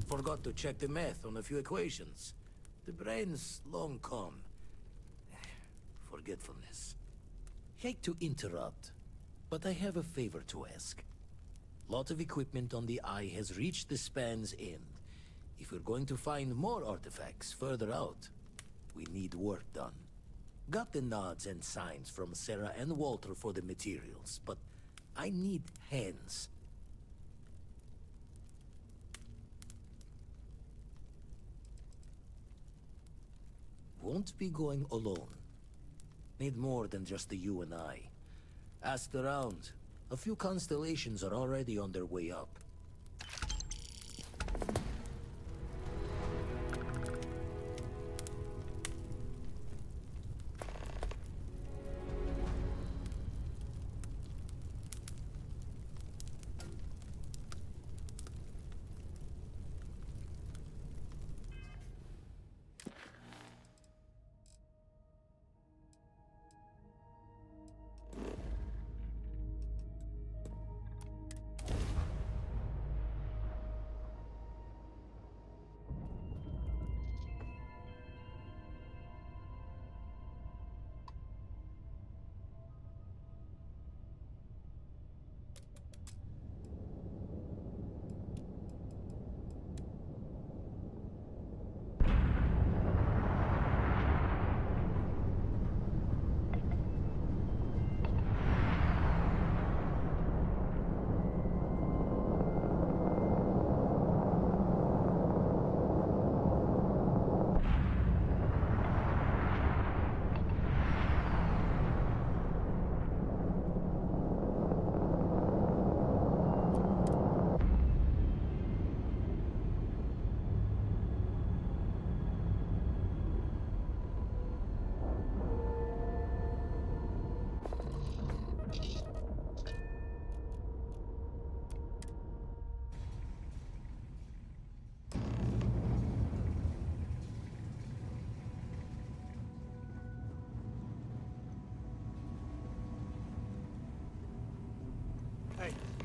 Forgot to check the math on a few equations. The brain's long gone. Forgetfulness. Hate to interrupt, but I have a favor to ask. Lot of equipment on the Eye has reached the span's end. If we're going to find more artifacts further out, we need work done. Got the nods and signs from Sarah and Walter for the materials, but I need hands. Won't be going alone. Need more than just the you and I. Asked around. A few constellations are already on their way up.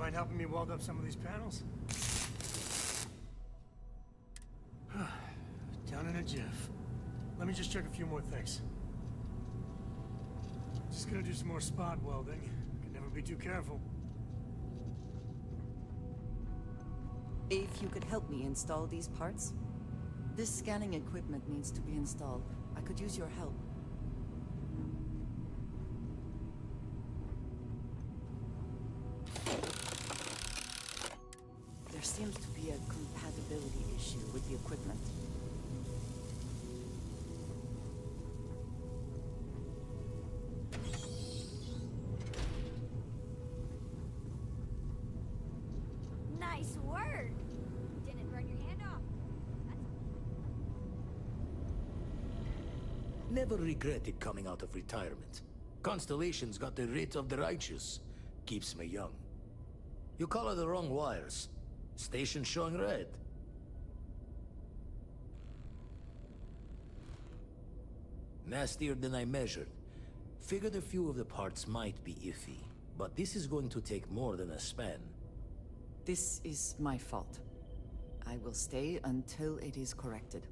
mind helping me weld up some of these panels? Down in a jiff. Let me just check a few more things. Just gonna do some more spot welding. Can never be too careful. If you could help me install these parts? This scanning equipment needs to be installed. I could use your help. There seems to be a compatibility issue with the equipment. Nice work! Didn't burn your hand off. Never regretted coming out of retirement. Constellation's got the writ of the righteous. Keeps me young. You color the wrong wires. Station showing red. Nastier than I measured. Figured a few of the parts might be iffy, but this is going to take more than a span. This is my fault. I will stay until it is corrected.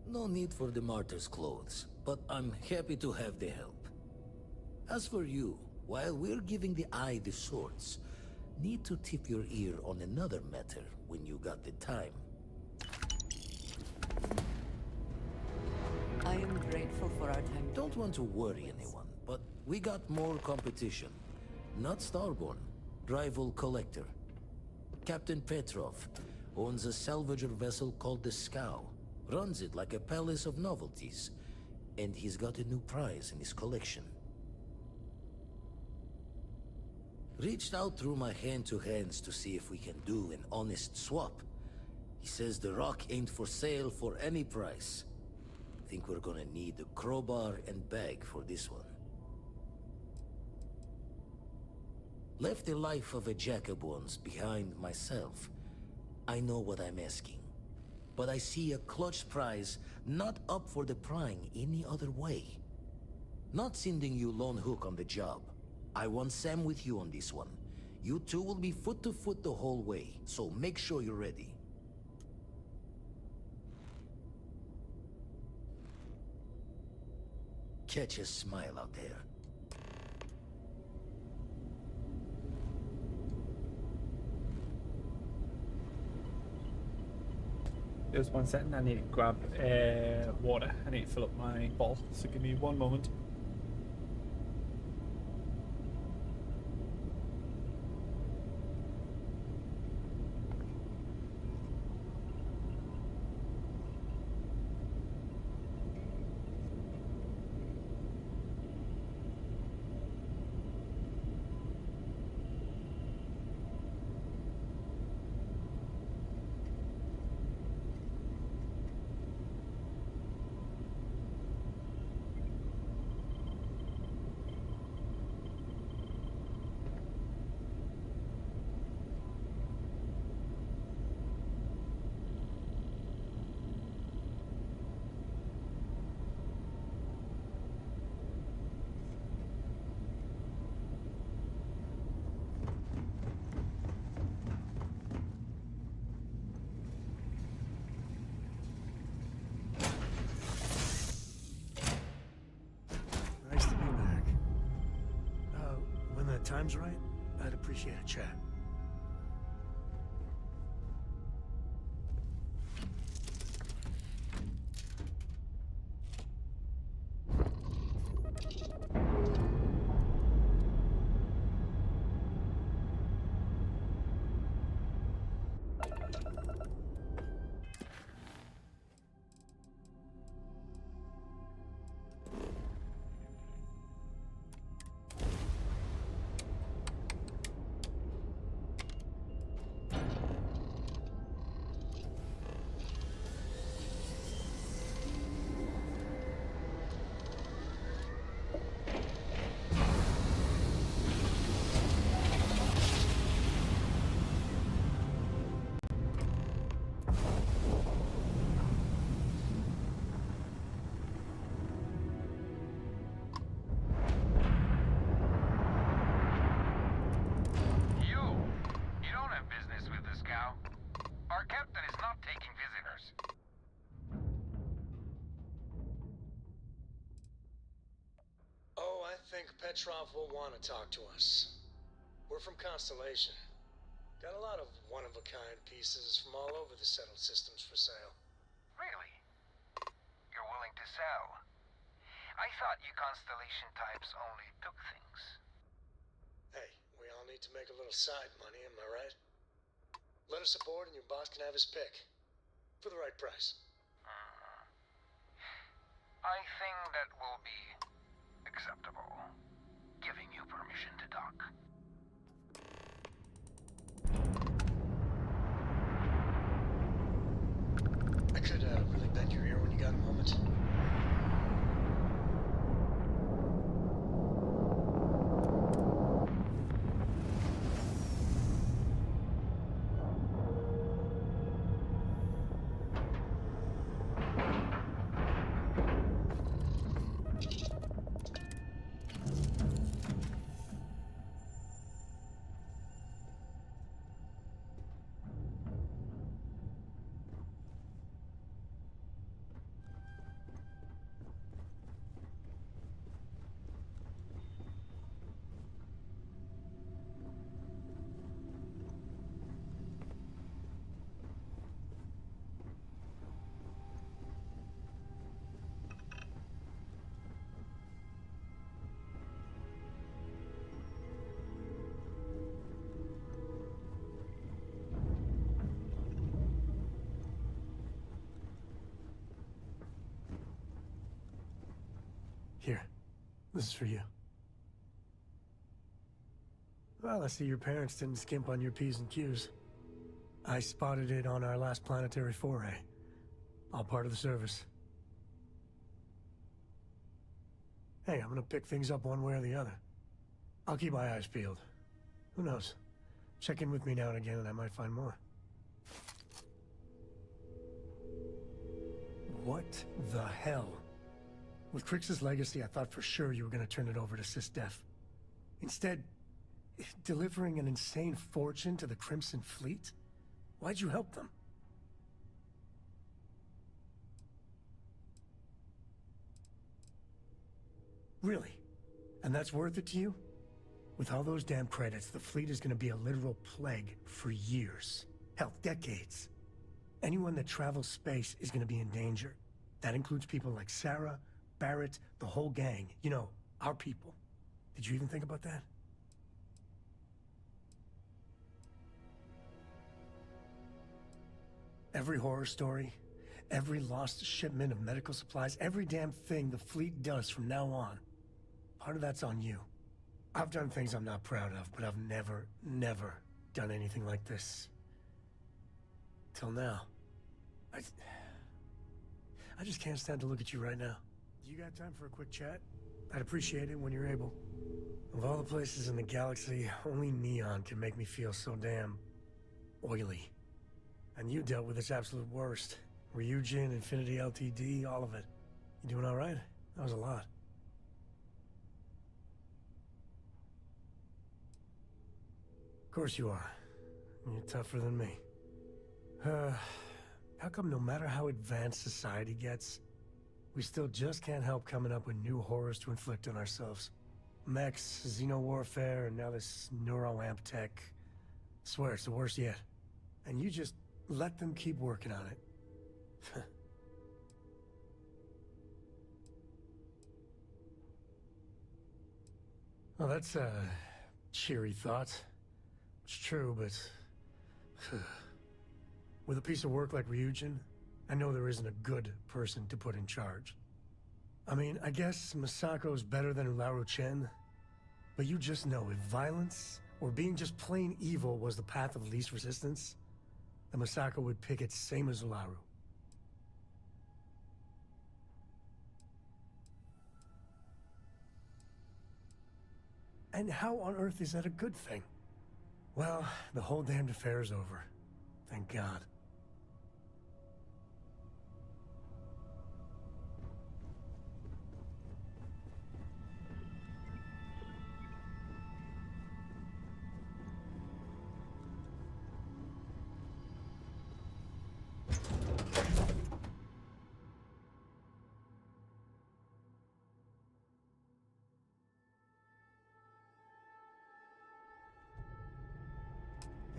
No need for the martyr's clothes, but I'm happy to have the help. As for you, while we're giving the eye the swords, need to tip your ear on another matter when you got the time. I am grateful for our time. Don't want to worry anyone, but we got more competition. Not Starborn, rival collector. Captain Petrov owns a salvager vessel called the Scow. Runs it like a palace of novelties. And he's got a new prize in his collection. Reached out through my hand-to-hands to see if we can do an honest swap. He says the rock ain't for sale for any price. Think we're gonna need a crowbar and bag for this one. Left the life of a Jacobons behind myself. I know what I'm asking. But I see a clutch prize not up for the prying any other way. Not sending you lone hook on the job. I want Sam with you on this one. You two will be foot to foot the whole way, so make sure you're ready. Catch a smile out there. Just 1 second, I need to grab water. I need to fill up my bottle, so give me 1 moment. Nice to be back. When the time's right, I'd appreciate a chat. think Petrov will want to talk to us. We're from Constellation. Got a lot of one-of-a-kind pieces from all over the settled systems for sale. Really? You're willing to sell? I thought you Constellation types only took things. Hey, we all need to make a little side money, am I right? Let us aboard and your boss can have his pick. For the right price. I think that will be acceptable. Giving you permission to dock. I could really bend your ear when you got a moment. Here, this is for you. Well, I see your parents didn't skimp on your P's and Q's. I spotted it on our last planetary foray. All part of the service. Hey, I'm gonna pick things up one way or the other. I'll keep my eyes peeled. Who knows? Check in with me now and again and I might find more. What the hell? With Crix's legacy, I thought for sure you were going to turn it over to SysDef. Instead, delivering an insane fortune to the Crimson Fleet? Why'd you help them? Really? And that's worth it to you? With all those damn credits, the fleet is going to be a literal plague for years. Hell, decades. Anyone that travels space is going to be in danger. That includes people like Sarah, Barrett, the whole gang. You know, our people. Did you even think about that? Every horror story, every lost shipment of medical supplies, every damn thing the fleet does from now on, part of that's on you. I've done things I'm not proud of, but I've never done anything like this. Till now. I just can't stand to look at you right now. You got time for a quick chat? I'd appreciate it when you're able. Of all the places in the galaxy, only Neon can make me feel so damn oily. And you dealt with its absolute worst. Ryujin, Infinity LTD, all of it. You doing all right? That was a lot. Of course you are. You're tougher than me. How come no matter how advanced society gets, we still just can't help coming up with new horrors to inflict on ourselves? Mechs, xeno-warfare, and now this neuroamp tech. I swear, it's the worst yet. And you just let them keep working on it. Well, that's a cheery thought. It's true, but... with a piece of work like Ryujin, I know there isn't a good person to put in charge. I mean, I guess Masako's better than Ularu Chen, but you just know if violence or being just plain evil was the path of least resistance, then Masako would pick it same as Ularu. And how on earth is that a good thing? Well, the whole damned affair is over. Thank God.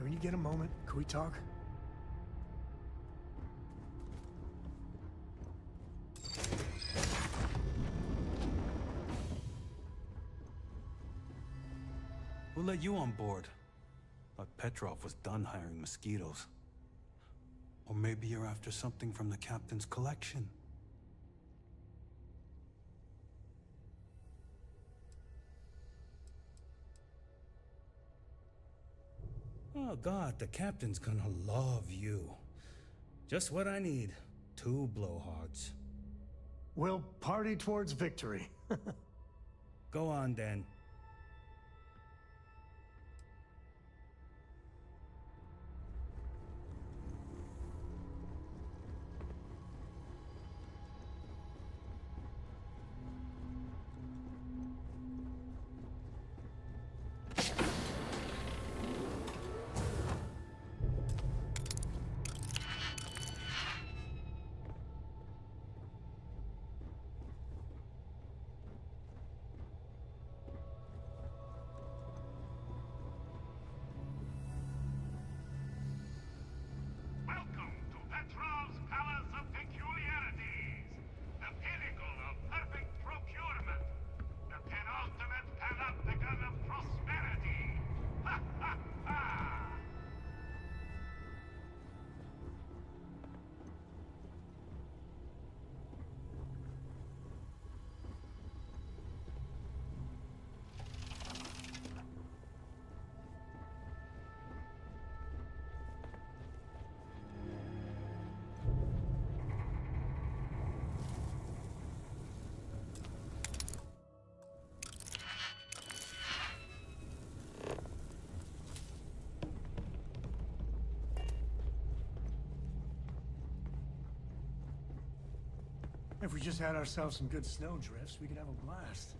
when you get a moment, could we talk? Who let you on board? Thought Petrov was done hiring mosquitoes. Or maybe you're after something from the captain's collection. Oh god, the captain's gonna love you. Just what I need. 2 blowhards. We'll party towards victory. Go on, then. Welcome to Petrov's Palace of Peculiarities, the pinnacle of perfect procurement, the penultimate panopticon of prosperity. Ha ha ha! If we just had ourselves some good snowdrifts, we could have a blast.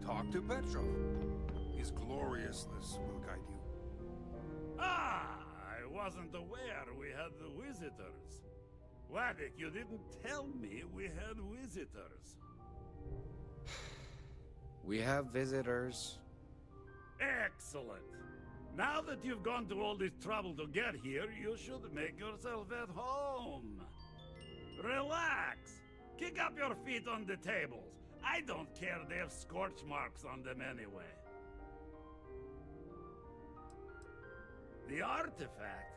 Talk to Petrov. His gloriousness will guide you. Ah! I wasn't aware we had the visitors. Wadik, you didn't tell me we had visitors. We have visitors. Excellent. Now that you've gone to all this trouble to get here, you should make yourself at home. Relax. Kick up your feet on the tables. I don't care they have scorch marks on them anyway. The artifact?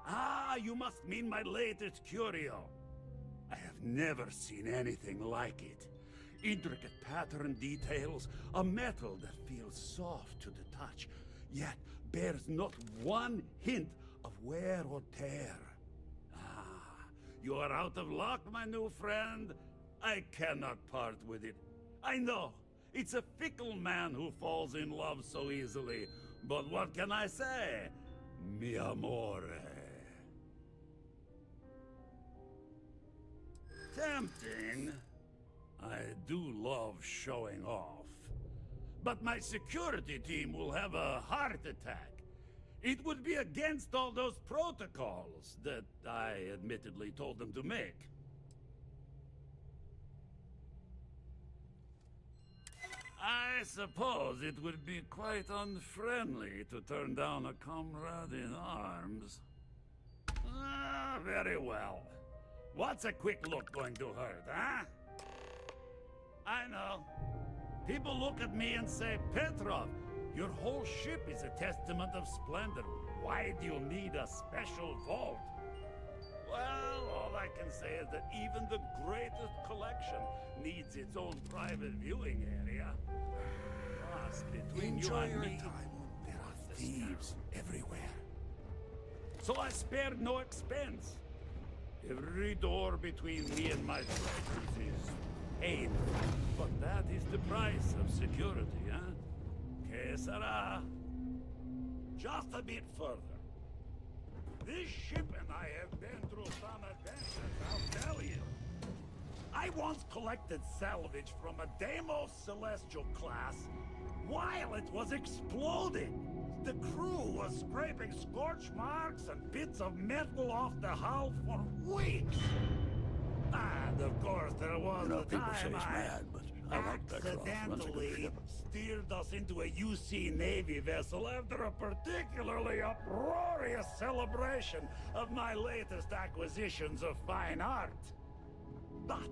Ah, you must mean my latest curio. I have never seen anything like it. Intricate pattern details, a metal that feels soft to the touch, yet bears not one hint of wear or tear. Ah, you are out of luck, my new friend. I cannot part with it. I know, it's a fickle man who falls in love so easily, but what can I say? Mi amore. Tempting. I do love showing off. But my security team will have a heart attack. It would be against all those protocols that I admittedly told them to make. I suppose it would be quite unfriendly to turn down a comrade in arms. Ah, very well. What's a quick look going to hurt, huh? I know. People look at me and say, Petrov, your whole ship is a testament of splendor. Why do you need a special vault? Well, all I can say is that even the greatest collection needs its own private viewing area. Plus, between you and me, there are thieves everywhere. So I spared no expense. Every door between me and my treasures is paid. But that is the price of security, huh? Que sera? Just a bit further. This ship and I have been through some adventures, I'll tell you. I once collected salvage from a Deimos Celestial class while it was exploding. The crew was scraping scorch marks and bits of metal off the hull for weeks. And of course, there was the people say time he's I mad, but I like Petrov. Runs a good accidentally ship. steered us into a UC Navy vessel after a particularly uproarious celebration of my latest acquisitions of fine art. But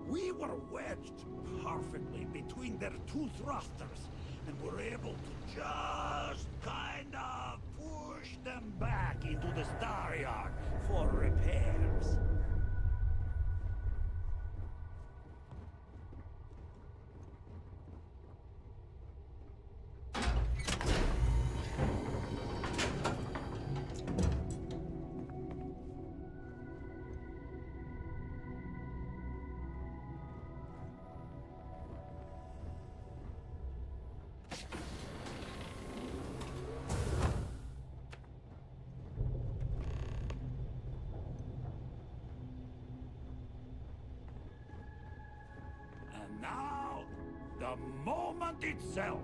we were wedged perfectly between their two thrusters and were able to just kind of push them back into the Star Yard for repairs. And now, the moment itself.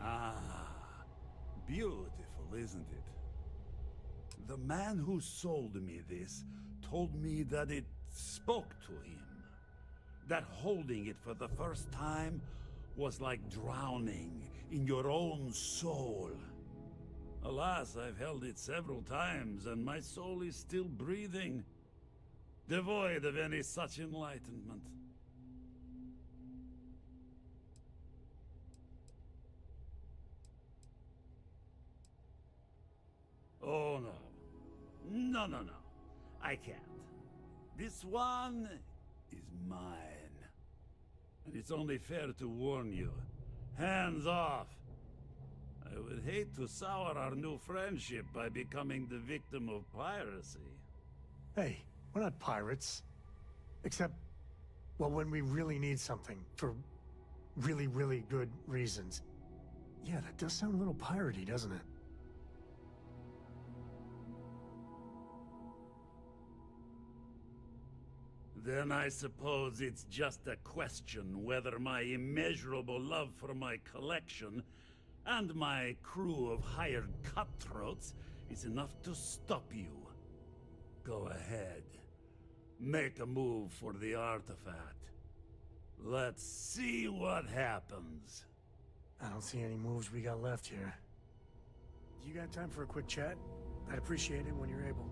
Ah, beautiful, isn't it? The man who sold me this told me that it spoke to him. That holding it for the first time was like drowning in your own soul. Alas, I've held it several times, and my soul is still breathing, devoid of any such enlightenment. Oh no. No, no, no. I can't. This one is mine. And it's only fair to warn you. Hands off. I would hate to sour our new friendship by becoming the victim of piracy. Hey, we're not pirates. Except, well, when we really need something for really, really good reasons. Yeah, that does sound a little piratey, doesn't it? Then I suppose it's just a question whether my immeasurable love for my collection and my crew of hired cutthroats is enough to stop you. Go ahead. Make a move for the artifact. Let's see what happens. I don't see any moves we got left here. You got time for a quick chat? I'd appreciate it when you're able.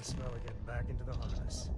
the smell of getting back into the harness.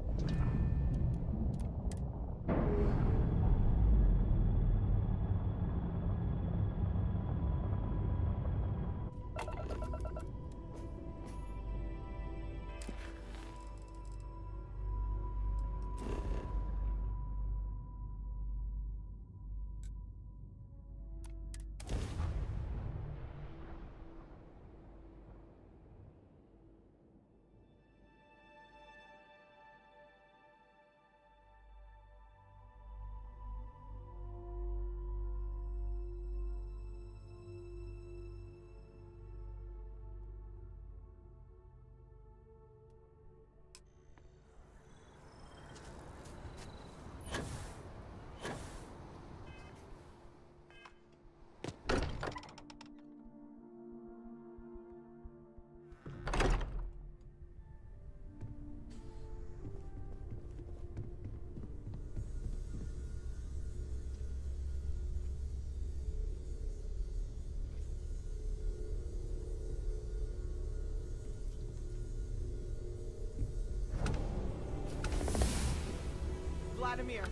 Vladimir.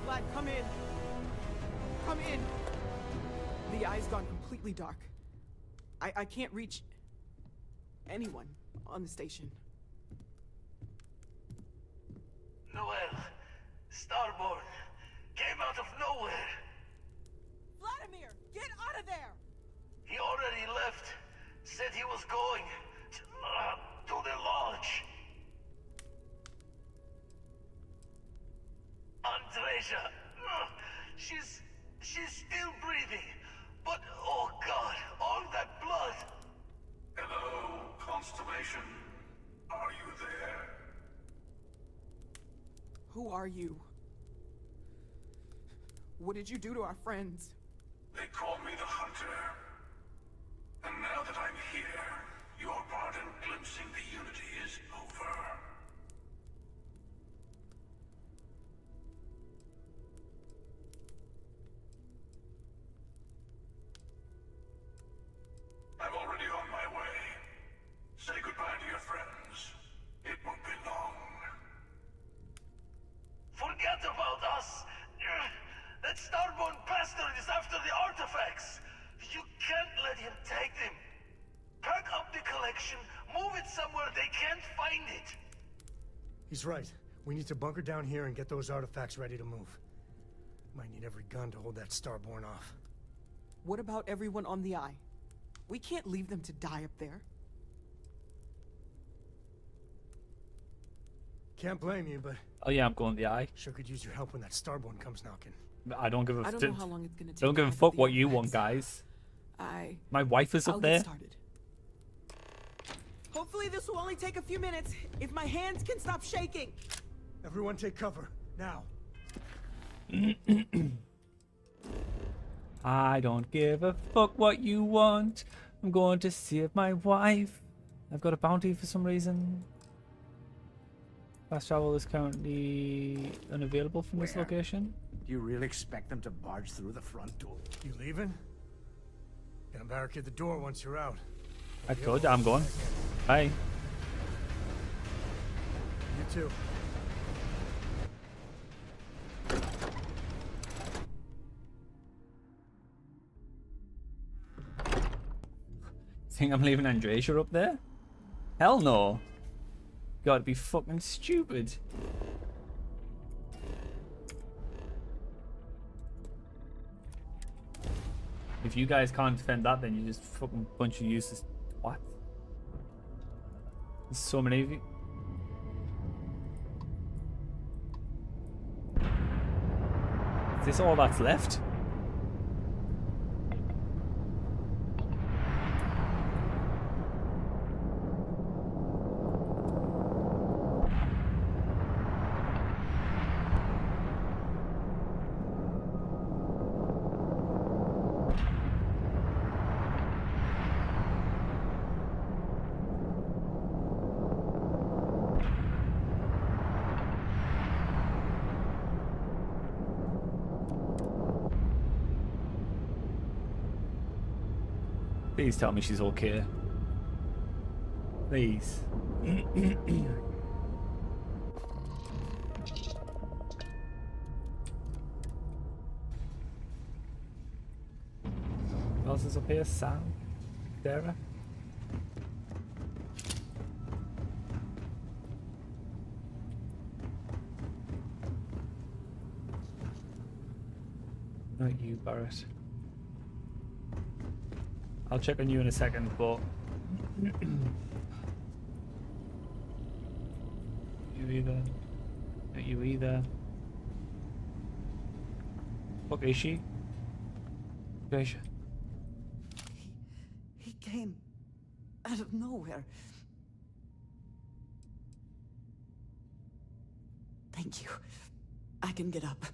Vlad, come in. Come in. The eye's gone completely dark. I can't reach anyone on the station. Noel, Starborn, came out of nowhere. Vladimir, get out of there! He already left. Said he was going to the lodge. Andreja, she's still breathing, but oh God, all that blood. Hello, Constellation. Are you there? Who are you? What did you do to our friends? They call me the Hunter. And now that I'm here, your part in glimpsing the Unity is over. I'm already on my way. Say goodbye to your friends. It won't be long. Forget about us. That Starborn bastard is after the artifacts. You can't let him take them. Pack up the collection, move it somewhere they can't find it. He's right. We need to bunker down here and get those artifacts ready to move. Might need every gun to hold that Starborn off. What about everyone on the Eye? We can't leave them to die up there. Can't blame you, but... Oh yeah, I'm going the eye. Sure could use your help when that Starborn comes knocking. I don't give a I don't know how long it's gonna take. Don't give a fuck what you want, guys. My wife is I'll up get there. started. Hopefully this will only take a few minutes, if my hands can stop shaking. Everyone take cover, now. I don't give a fuck what you want. I'm going to save my wife. I've got a bounty for some reason. Fast travel is currently unavailable from this location. Do you really expect them to barge through the front door? You leaving? Gonna barricade the door once you're out. I could. I'm going. Bye. You too. Think I'm leaving Andreja up there? Hell no. Gotta be fucking stupid. If you guys can't defend that, then you're just fucking bunch of useless. What? There's so many of you. Is this all that's left? Please tell me she's okay. Please. What else is up here? Sam? Sarah? Not you, Barrett. I'll check on you in a second, but you either. Not you either. What is she? Geisha. He came out of nowhere. Thank you. I can get up.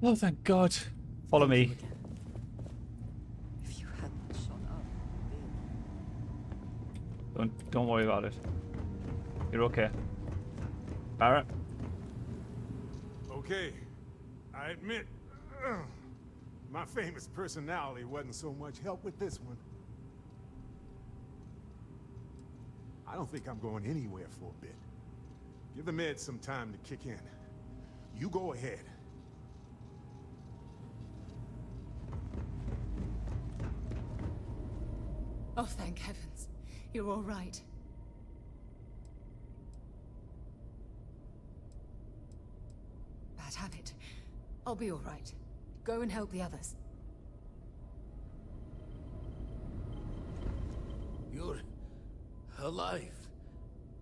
Oh, thank God. Follow me. If you hadn't shown up, Don't worry about it. You're okay. Barrett? Okay. I admit, my famous personality wasn't so much help with this one. I don't think I'm going anywhere for a bit. Give the meds some time to kick in. You go ahead. Oh, thank heavens. You're all right. Bad habit. I'll be all right. Go and help the others. You're alive.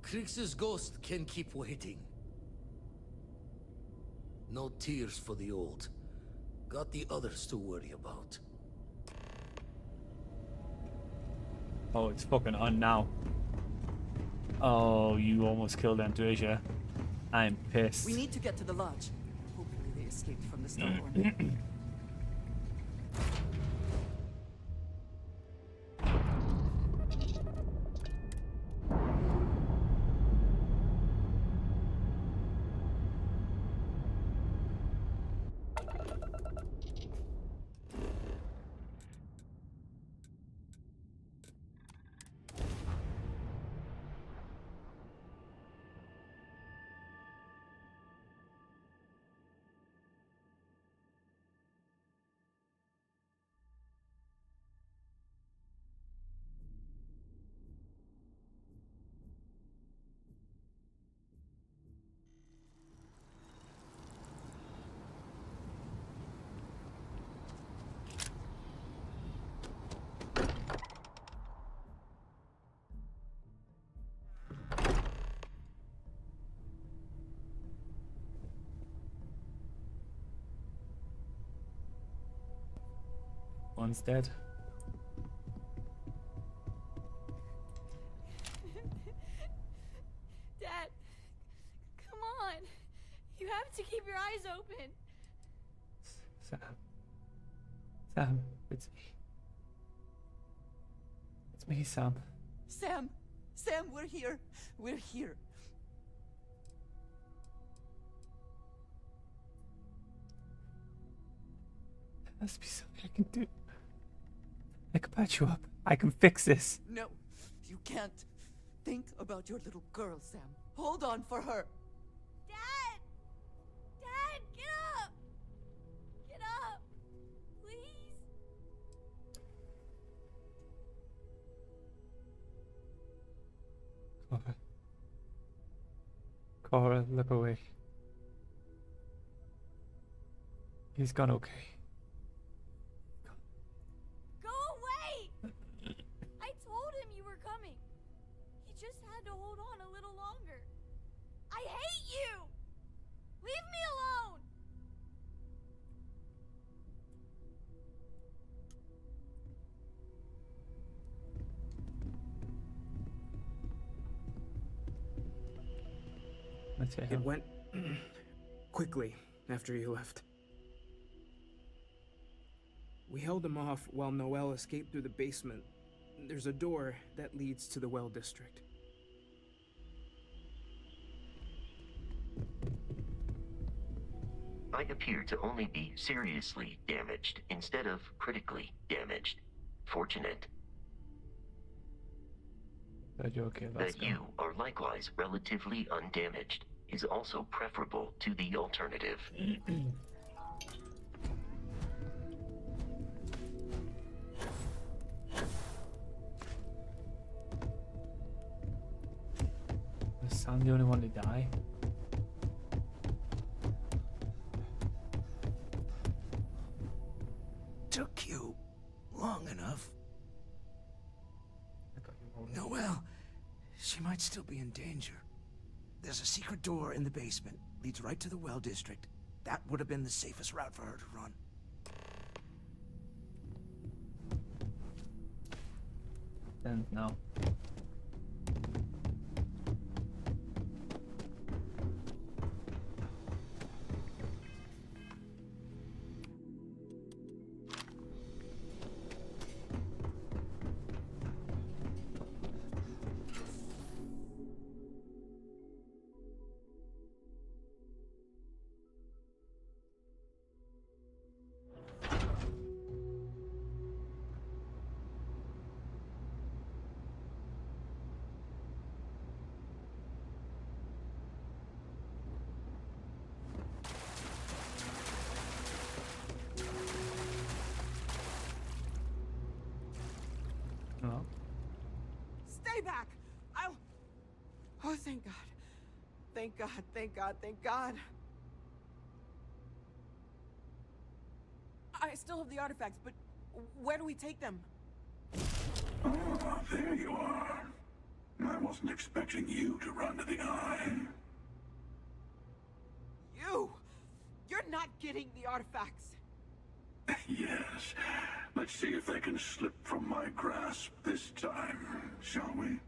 Krix's ghost can keep waiting. No tears for the old. Got the others to worry about. Oh, it's fucking on now. Oh, you almost killed Antasia. I'm pissed. We need to get to the lodge. Hopefully they escaped from the Starborn. One's dead. Dad, come on. You have to keep your eyes open. Sam. Sam, it's me. It's me, Sam. Sam! Sam, we're here. We're here. There must be something I can do. I can patch you up. I can fix this. No, you can't. Think about your little girl, Sam. Hold on for her. Dad! Dad, get up! Get up! Please? Cora. Cora, look away. He's gone okay. Go away! I told him you were coming. He just had to hold on a little longer. I hate you! Leave me alone! It went quickly after you left. We held him off while Noel escaped through the basement. There's a door that leads to the well district. I appear to only be seriously damaged instead of critically damaged. fortunate. But you're okay, let's That go. you are likewise relatively undamaged is also preferable to the alternative. Is Sam the only one to die? Took you long enough. Noelle, she might still be in danger. There's a secret door in the basement, leads right to the well district. That would have been the safest route for her to run. Then no. No. Stay back! I'll... Oh, thank God. Thank God, thank God, thank God. I still have the artifacts, but where do we take them? Ah, there you are. I wasn't expecting you to run to the eye. You! You're not getting the artifacts! Yes. Let's see if they can slip from my grasp this time, shall we?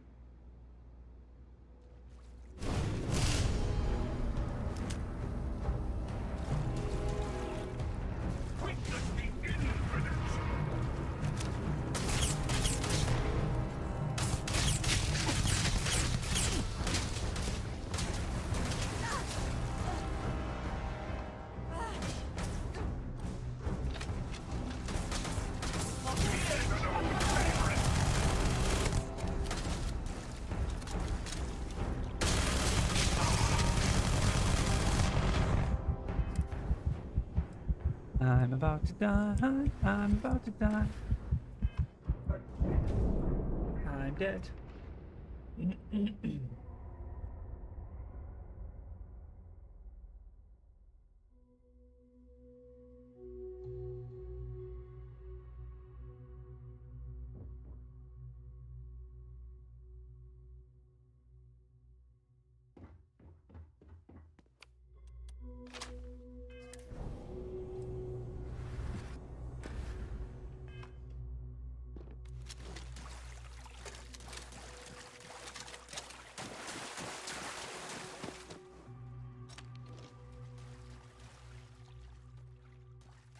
I'm about to die. I'm about to die. I'm dead.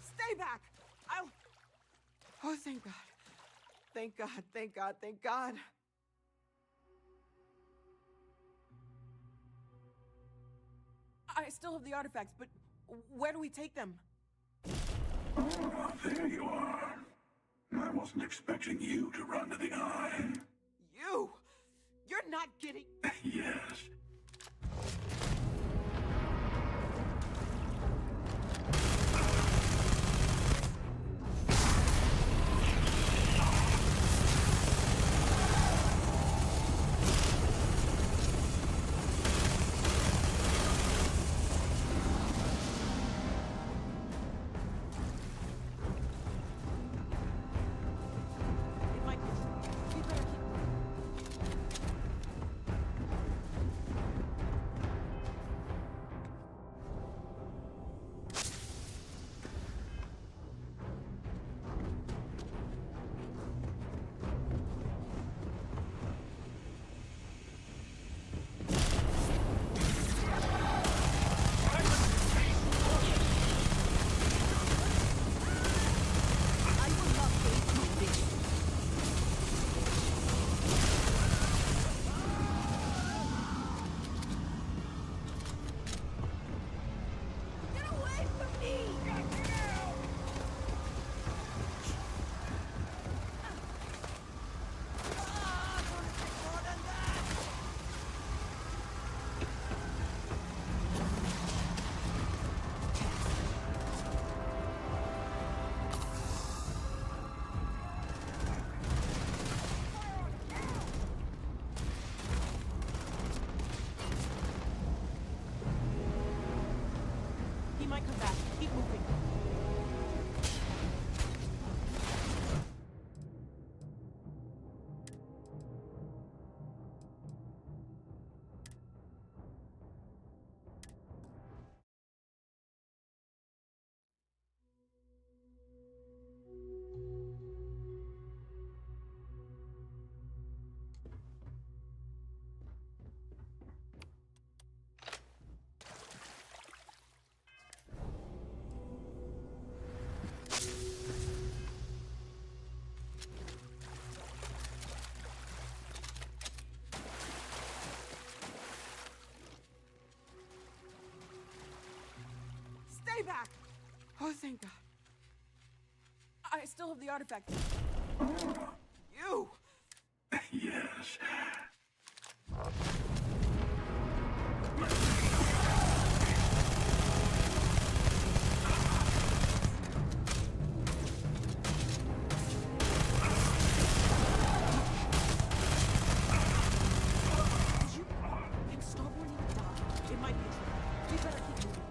Stay back! I'll... Oh, thank God. Thank God, thank God, thank God. I still have the artifacts, but where do we take them? Ah, there you are. I wasn't expecting you to run to the eye. You! You're not getting... Yes. It might be... We better keep... back! Oh, thank God. I still have the artifact. You! Yes. And stop when you die. It might be true. We better keep moving.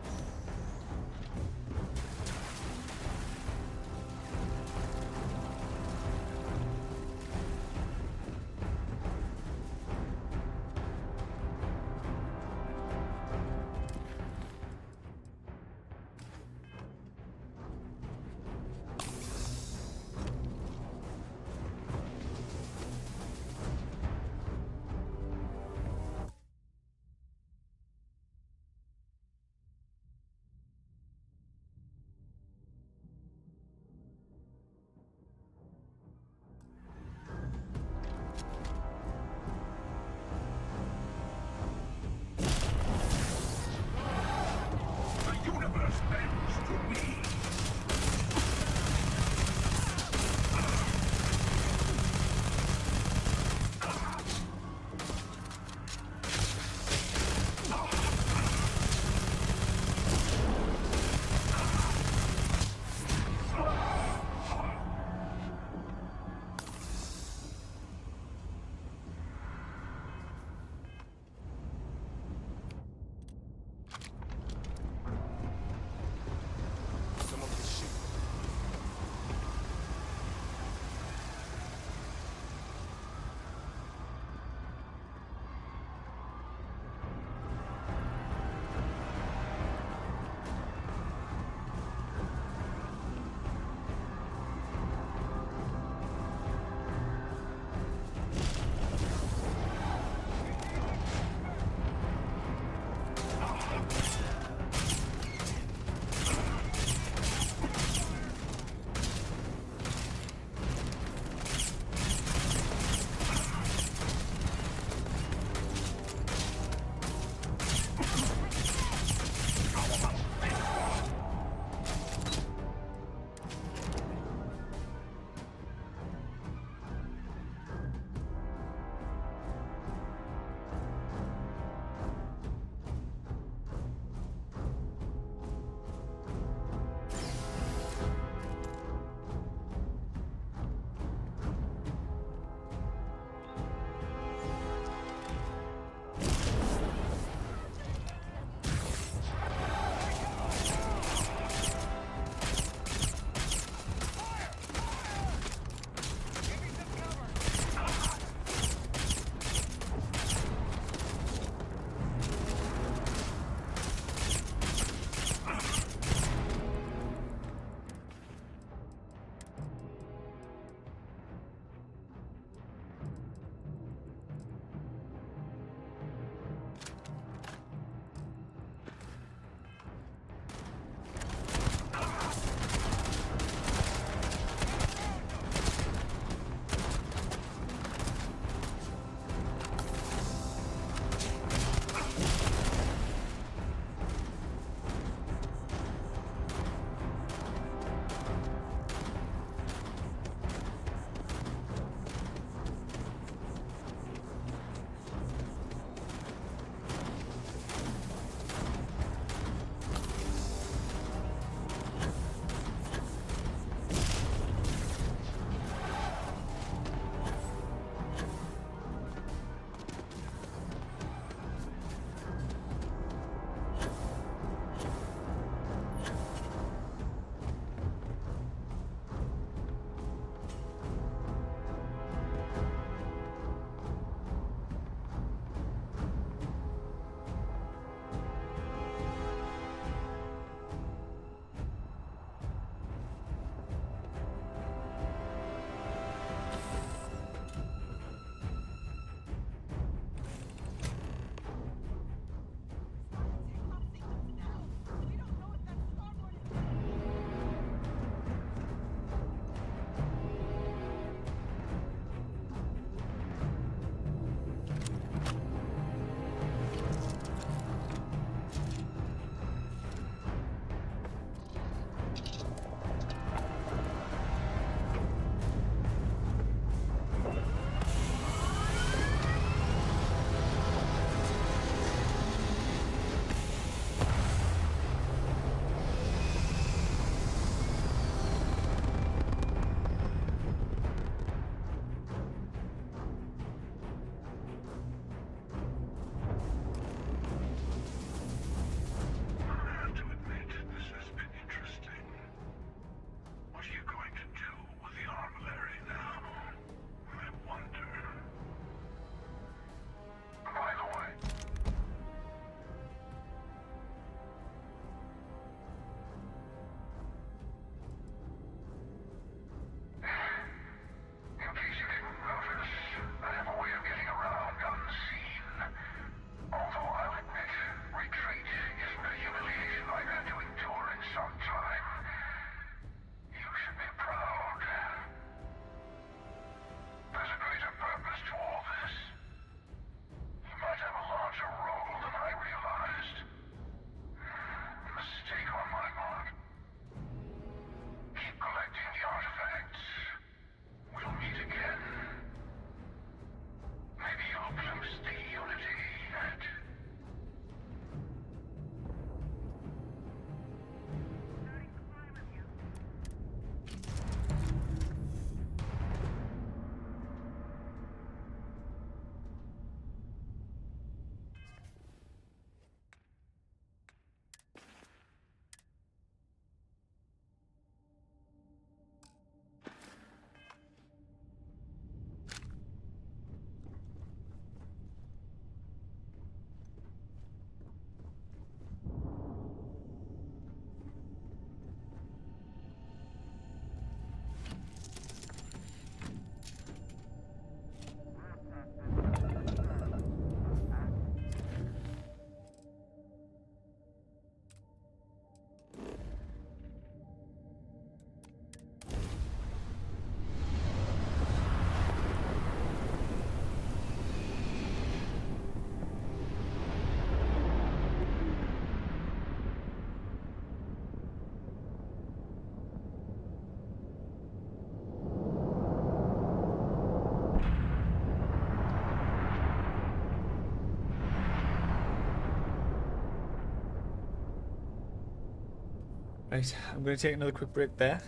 Right, I'm going to take another quick break there.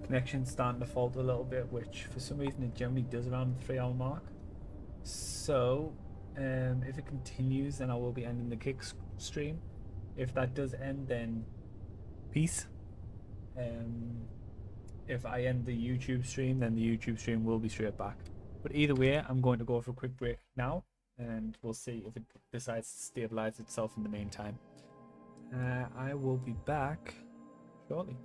Connection's starting to falter a little bit, which for some reason it generally does around the 3 hour mark. So, if it continues, then I will be ending the kick stream. If that does end, then peace. If I end the YouTube stream, then the YouTube stream will be straight back. But either way, I'm going to go for a quick break now, and we'll see if it decides to stabilize itself in the meantime. I will be back shortly.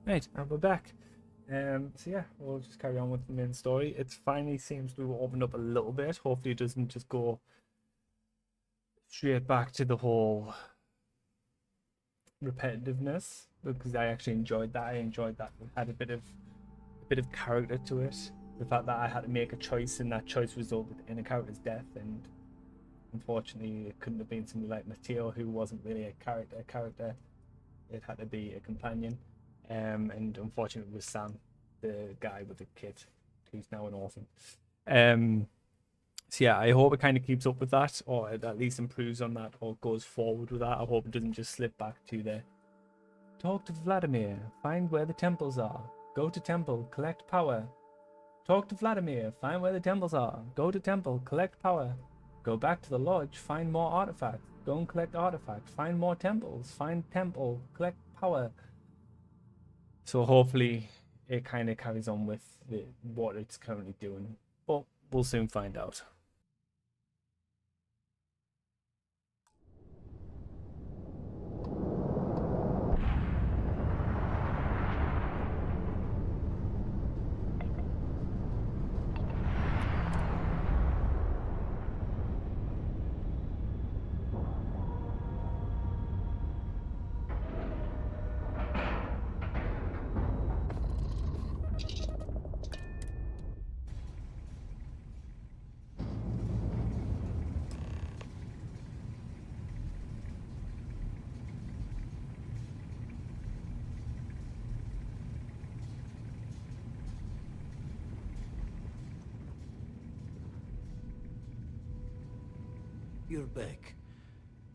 Right, and we're back. So yeah, we'll just carry on with the main story. It finally seems to have opened up a little bit. Hopefully it doesn't just go straight back to the whole repetitiveness, because I actually enjoyed that. I enjoyed that it had a bit of character to it. The fact that I had to make a choice and that choice resulted in a character's death, and unfortunately it couldn't have been somebody like Matteo, who wasn't really a character. It had to be a companion. And unfortunately it was Sam, the guy with the kid, who's now an orphan. So yeah, I hope it kind of keeps up with that, or it at least improves on that, or goes forward with that. I hope it doesn't just slip back to the talk to Vladimir, find where the temples are, go to temple, collect power. Talk to Vladimir, find where the temples are, go to temple, collect power. Go back to the lodge, find more artifacts, go and collect artifacts, find more temples, find temple, collect power. So hopefully it kind of carries on with what it's currently doing, but we'll soon find out. You're back.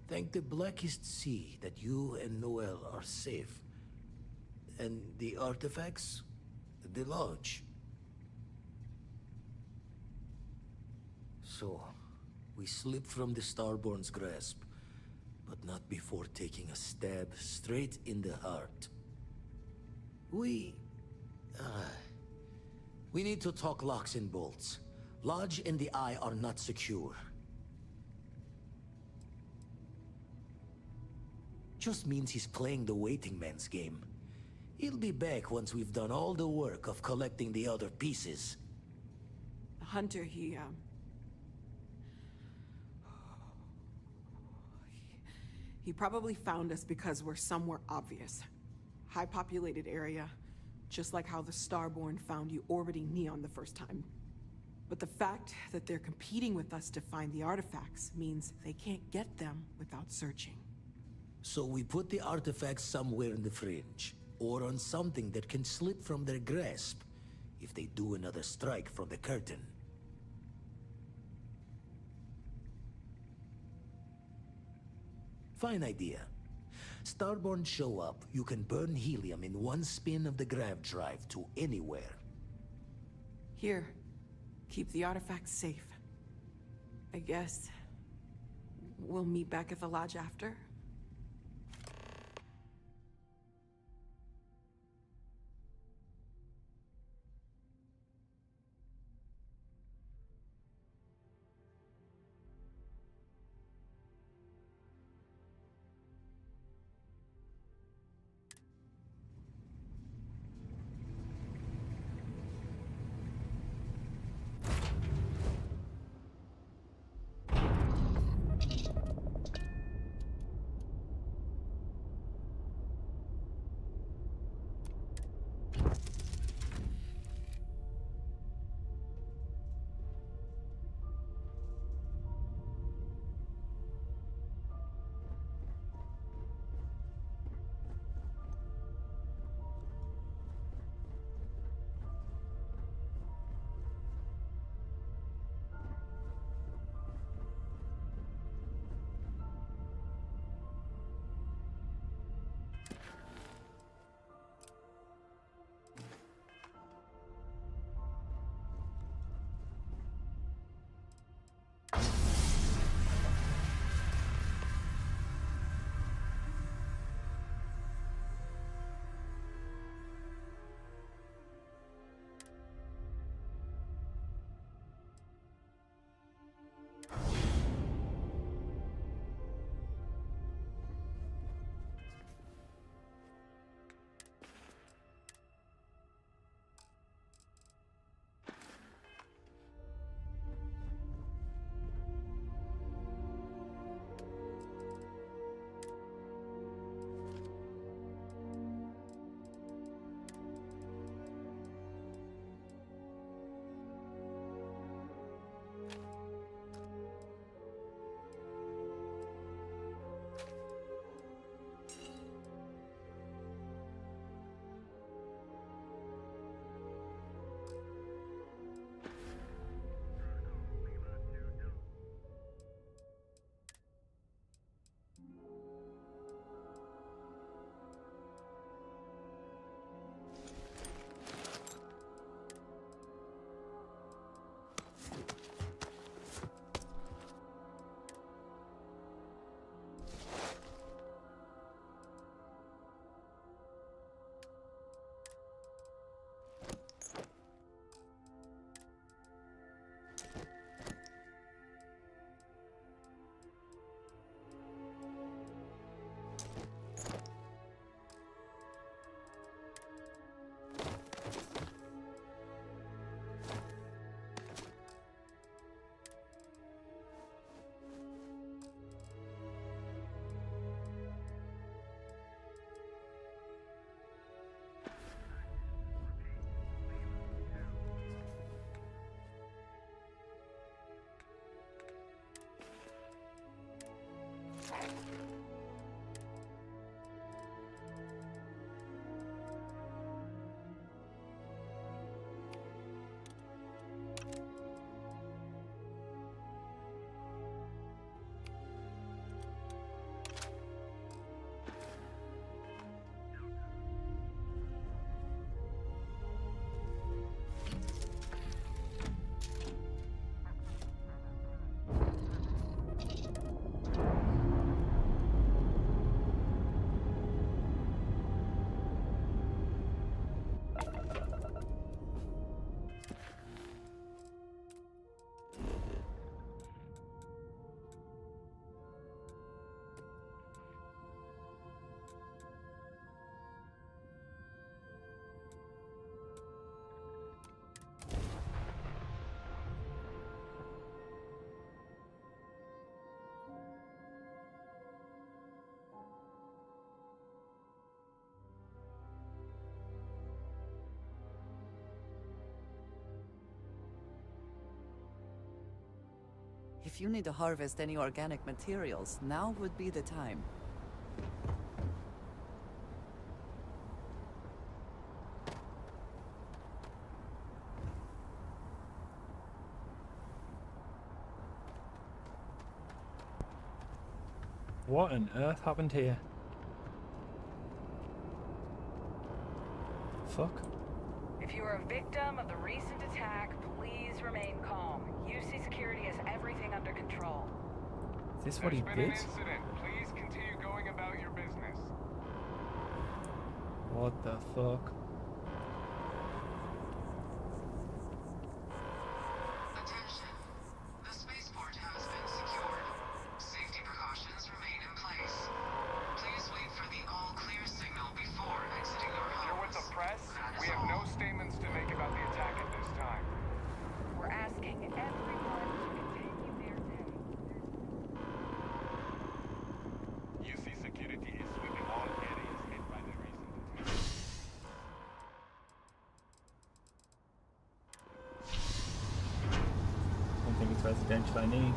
Thank the blackest sea that you and Noel are safe. And the artifacts? The lodge. So, we slipped from the Starborn's grasp, but not before taking a stab straight in the heart. We need to talk locks and bolts. Lodge and the Eye are not secure. Just means he's playing the waiting man's game. He'll be back once we've done all the work of collecting the other pieces. The hunter, he probably found us because we're somewhere obvious. High-populated area, just like how the Starborn found you orbiting Neon the first time. But the fact that they're competing with us to find the artifacts means they can't get them without searching. So we put the artifacts somewhere in the fringe, or on something that can slip from their grasp if they do another strike from the curtain. Fine idea. Starborn show up, you can burn helium in one spin of the grav drive to anywhere. Here, keep the artifacts safe. I guess we'll meet back at the lodge after? If you need to harvest any organic materials, now would be the time. What on earth happened here? Fuck. If you are a victim of the recent attack, please remain calm. UC Security has everything under control. Is this what he There's been did? an incident. Please continue going about your business. What the fuck? Attention. The spaceport has been secured. Safety precautions remain in place. Please wait for the all-clear signal before exiting your homes. You're with the press. We have no statements to make about the attack at this time. We're asking everyone to continue their day. UC Security is sweeping all areas hit by the recent attack. I don't think it's residential I need.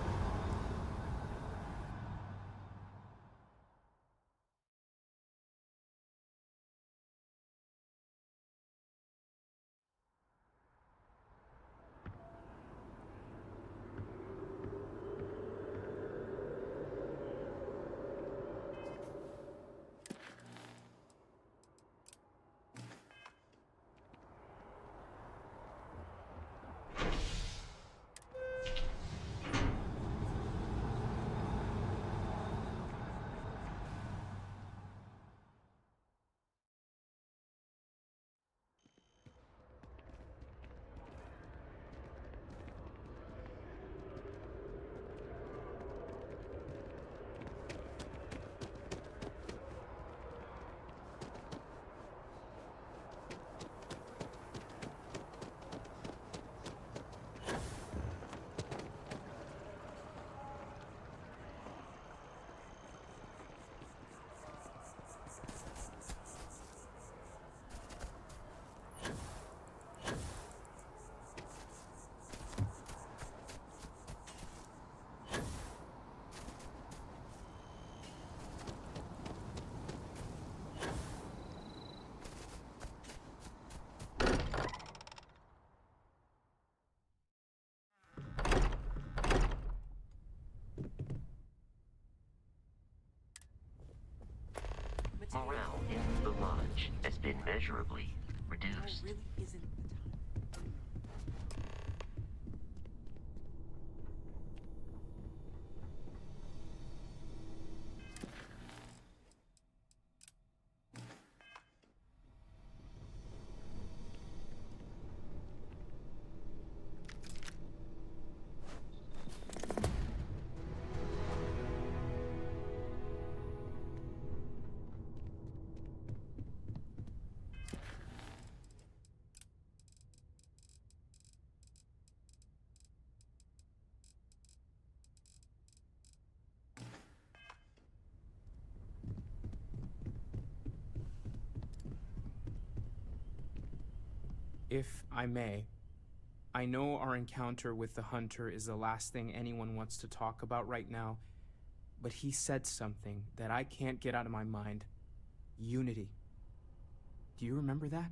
Morale in the lodge has been measurably reduced. Really isn't the time. If I may, I know our encounter with the Hunter is the last thing anyone wants to talk about right now, but he said something that I can't get out of my mind. Unity. Do you remember that?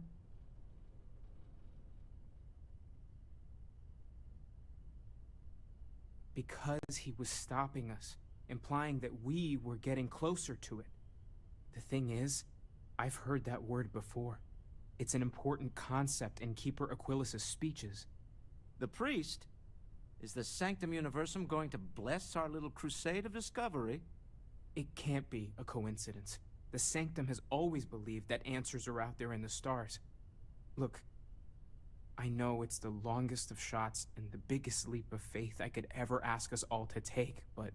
Because he was stopping us, implying that we were getting closer to it. The thing is, I've heard that word before. It's an important concept in Keeper Aquilas's speeches. The priest? Is the Sanctum Universum going to bless our little crusade of discovery? It can't be a coincidence. The Sanctum has always believed that answers are out there in the stars. Look, I know it's the longest of shots and the biggest leap of faith I could ever ask us all to take, but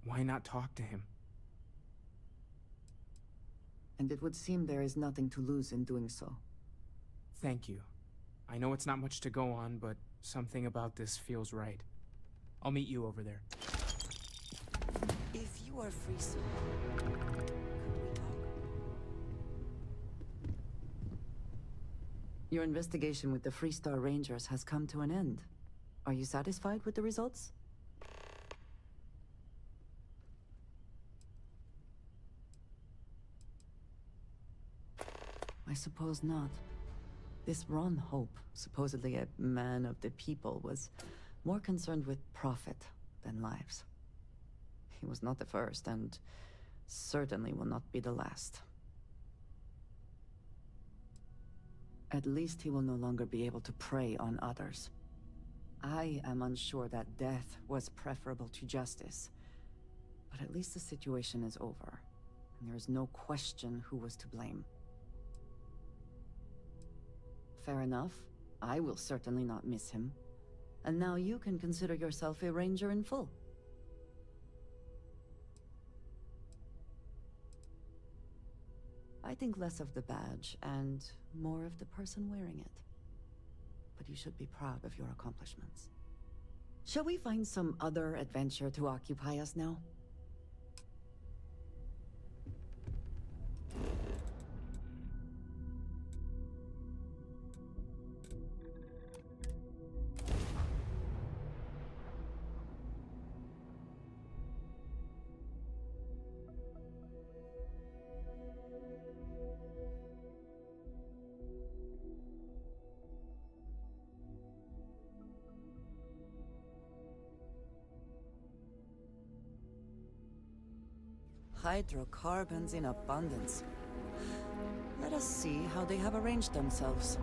why not talk to him? And it would seem there is nothing to lose in doing so. Thank you. I know it's not much to go on, but something about this feels right. I'll meet you over there. If you are free soon, could we talk? Your investigation with the Freestar Rangers has come to an end. Are you satisfied with the results? I suppose not. This Ron Hope, supposedly a man of the people, was more concerned with profit than lives. He was not the first, and certainly will not be the last. At least he will no longer be able to prey on others. I am unsure that death was preferable to justice, but at least the situation is over, and there is no question who was to blame. Fair enough. I will certainly not miss him. And now you can consider yourself a ranger in full. I think less of the badge and more of the person wearing it. But you should be proud of your accomplishments. Shall we find some other adventure to occupy us now? Hydrocarbons in abundance. Let us see how they have arranged themselves.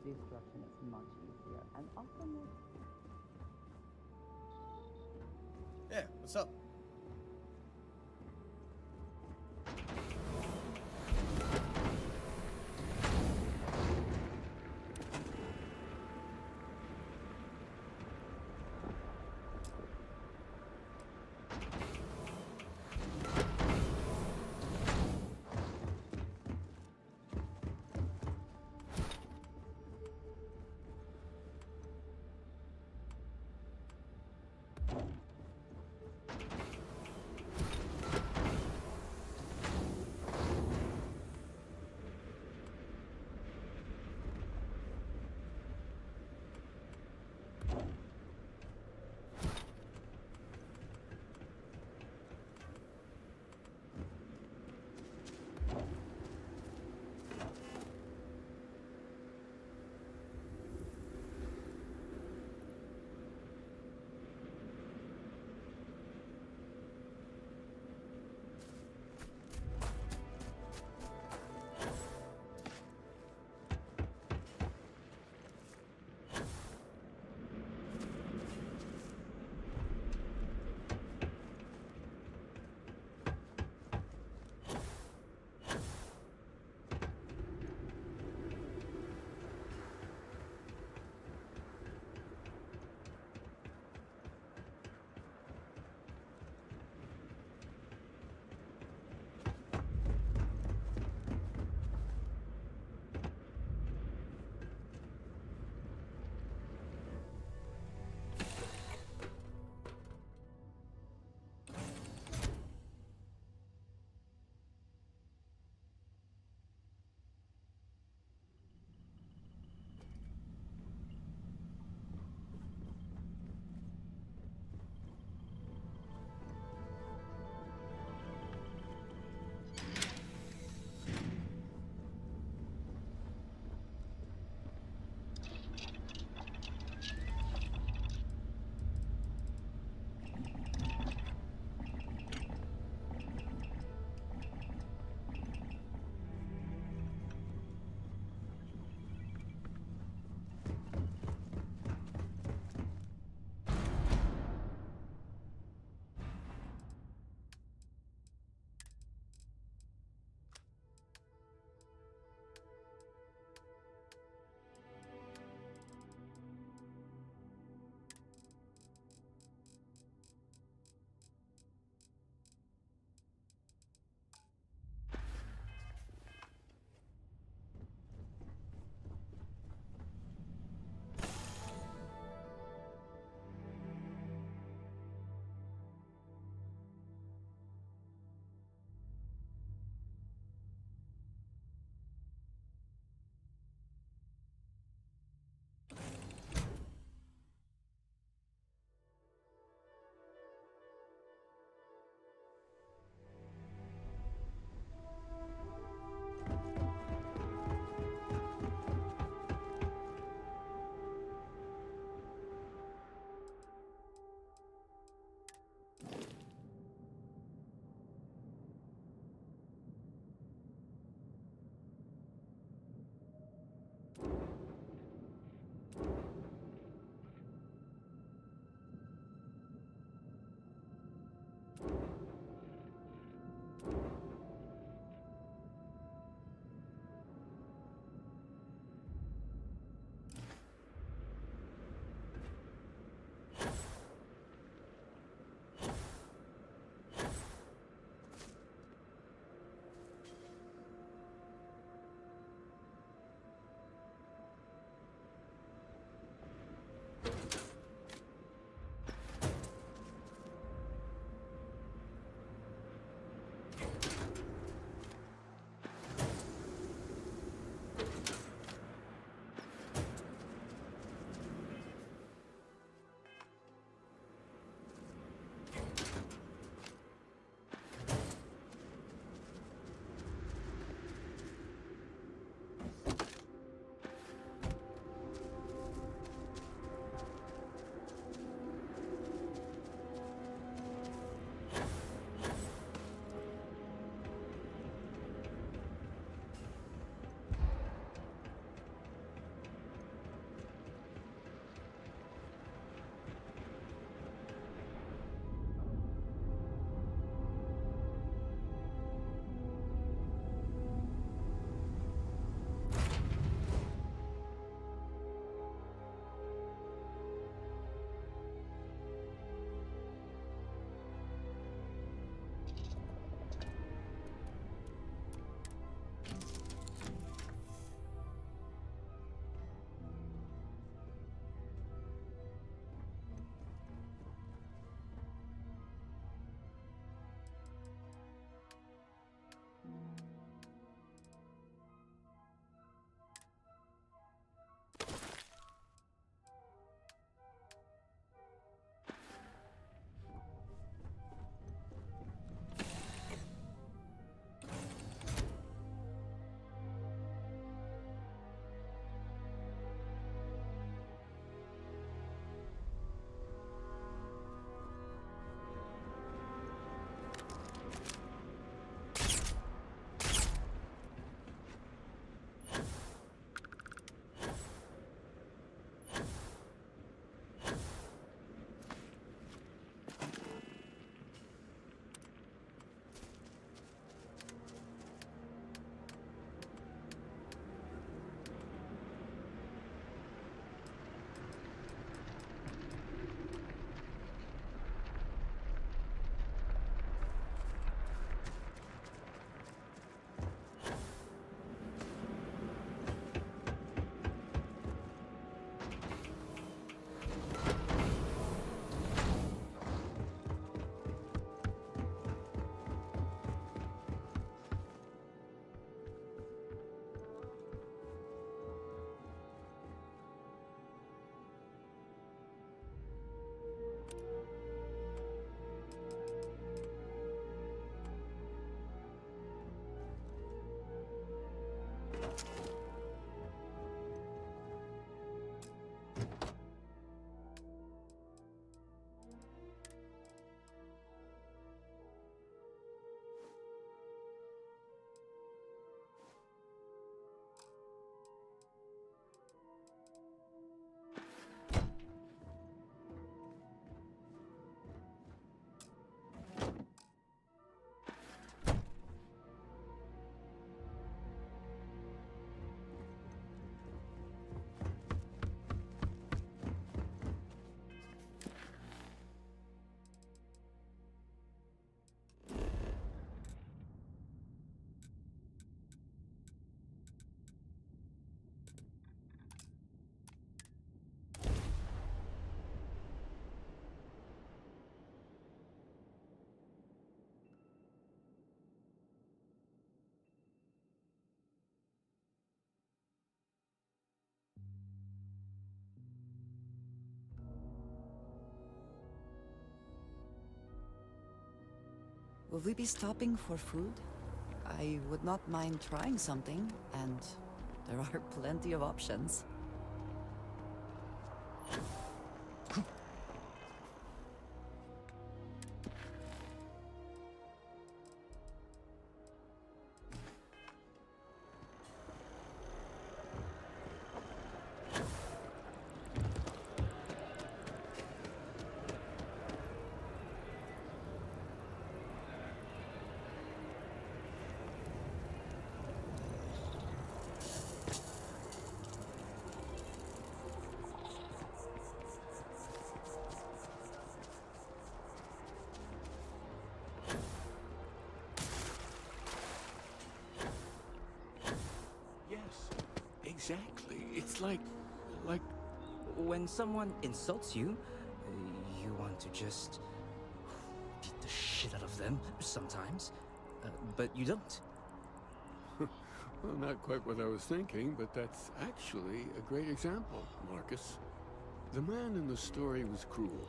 Destruction is much easier and often more Yeah, what's up? Will we be stopping for food? I would not mind trying something, and there are plenty of options. Exactly. It's like... When someone insults you, you want to just beat the shit out of them sometimes, but you don't. Well, not quite what I was thinking, but that's actually a great example, Marcus. The man in the story was cruel.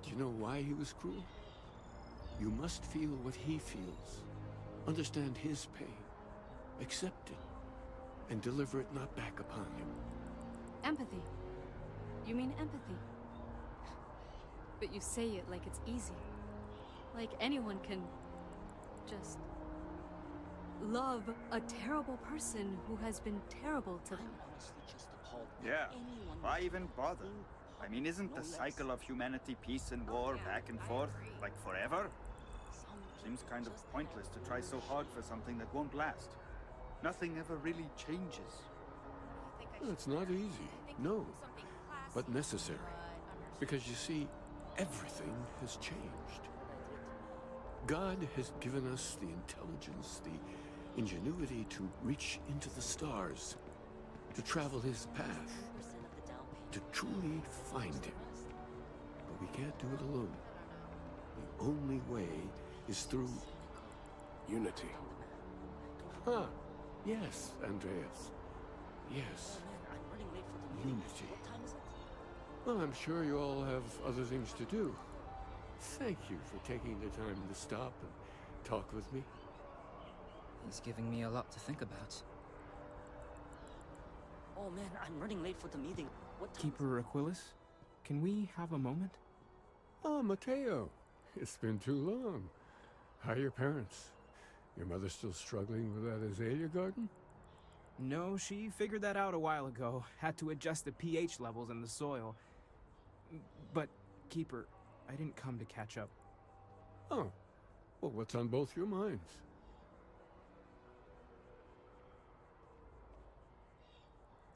Do you know why he was cruel? You must feel what he feels. Understand his pain. Accept it. And deliver it not back upon him. Empathy. You mean empathy? But you say it like it's easy. Like anyone can just love a terrible person who has been terrible to them. Yeah, why even bother? I mean, isn't the cycle of humanity peace and war back and forth, like forever? Seems kind of pointless to try so hard for something that won't last. Nothing ever really changes. It's not easy, no, but necessary. Because you see, everything has changed. God has given us the intelligence, the ingenuity to reach into the stars, to travel his path, to truly find him. But we can't do it alone. The only way is through unity. Huh. Yes, Andreas. Yes. Unity. Well, I'm sure you all have other things to do. Thank you for taking the time to stop and talk with me. He's giving me a lot to think about. Oh man, I'm running late for the meeting. What time? Keeper Aquilus, can we have a moment? Oh, Mateo. It's been too long. How are your parents? Your mother still struggling with that azalea garden? No, she figured that out a while ago. Had to adjust the pH levels in the soil. But, Keeper, I didn't come to catch up. Oh. Well, what's on both your minds?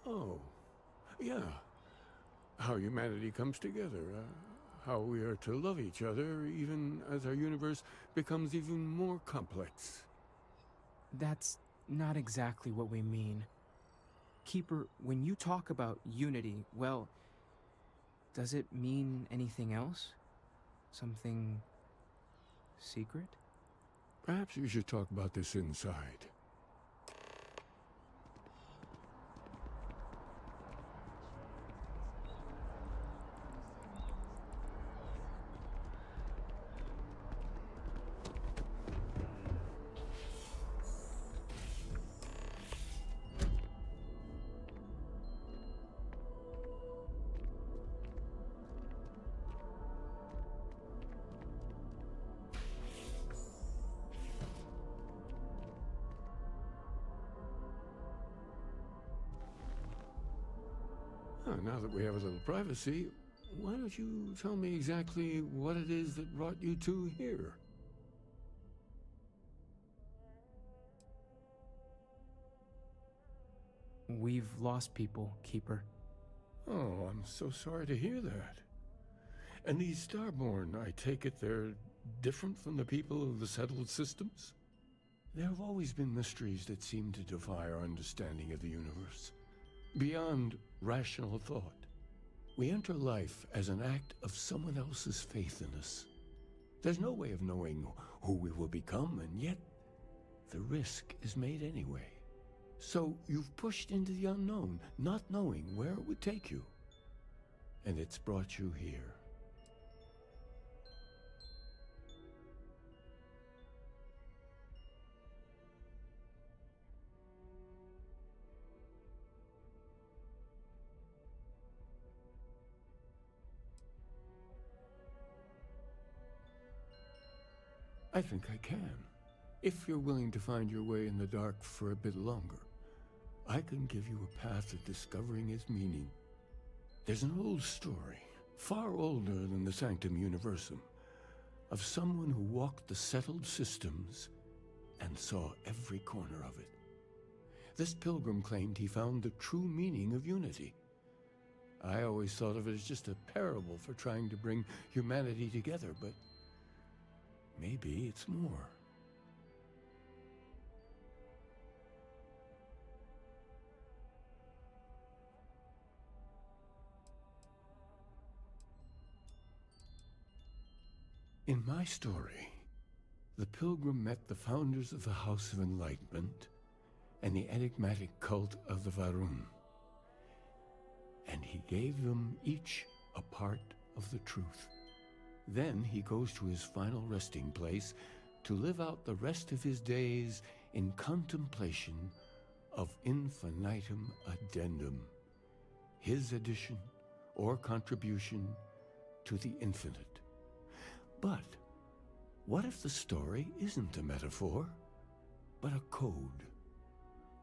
Oh. Yeah. How humanity comes together. How we are to love each other, even as our universe becomes even more complex. That's not exactly what we mean. Keeper, when you talk about unity, well, does it mean anything else? Something secret? Perhaps we should talk about this inside. Now that we have a little privacy, why don't you tell me exactly what it is that brought you two here? We've lost people, Keeper. Oh, I'm so sorry to hear that. And these Starborn, I take it they're different from the people of the settled systems? There have always been mysteries that seem to defy our understanding of the universe. Beyond rational thought. We enter life as an act of someone else's faith in us. There's no way of knowing who we will become, and yet the risk is made anyway. So you've pushed into the unknown, not knowing where it would take you. And it's brought you here. I think I can. If you're willing to find your way in the dark for a bit longer, I can give you a path of discovering its meaning. There's an old story, far older than the Sanctum Universum, of someone who walked the settled systems and saw every corner of it. This pilgrim claimed he found the true meaning of unity. I always thought of it as just a parable for trying to bring humanity together, but maybe it's more. In my story, the pilgrim met the founders of the House of Enlightenment and the enigmatic cult of the Varun, and he gave them each a part of the truth. Then he goes to his final resting place to live out the rest of his days in contemplation of infinitum addendum, his addition or contribution to the infinite. But what if the story isn't a metaphor, but a code?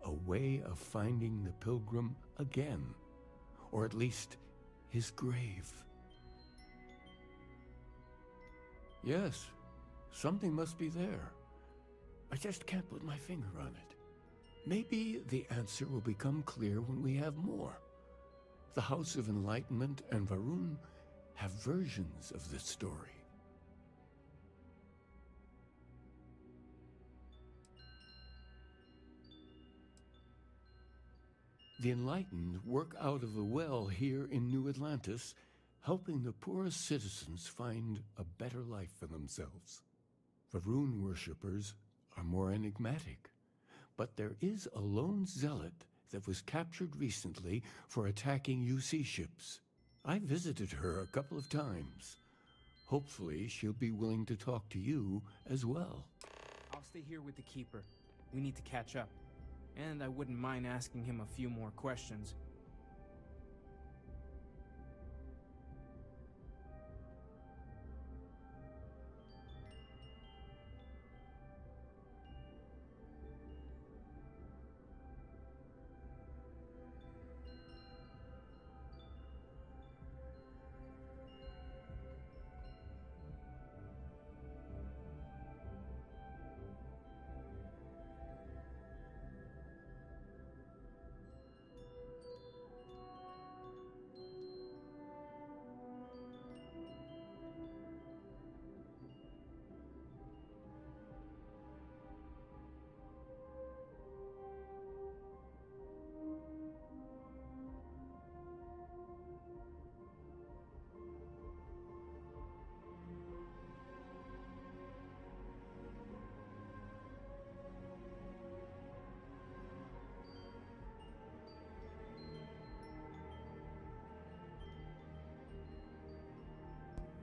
A way of finding the pilgrim again, or at least his grave. Yes, something must be there. I just can't put my finger on it. Maybe the answer will become clear when we have more. The House of Enlightenment and Varun have versions of this story. The Enlightened work out of the well here in New Atlantis, helping the poorest citizens find a better life for themselves. Varun worshippers are more enigmatic, but there is a lone zealot that was captured recently for attacking UC ships. I visited her a couple of times. Hopefully she'll be willing to talk to you as well. I'll stay here with the Keeper. We need to catch up. And I wouldn't mind asking him a few more questions.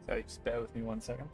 Sorry, just bear with me 1 second.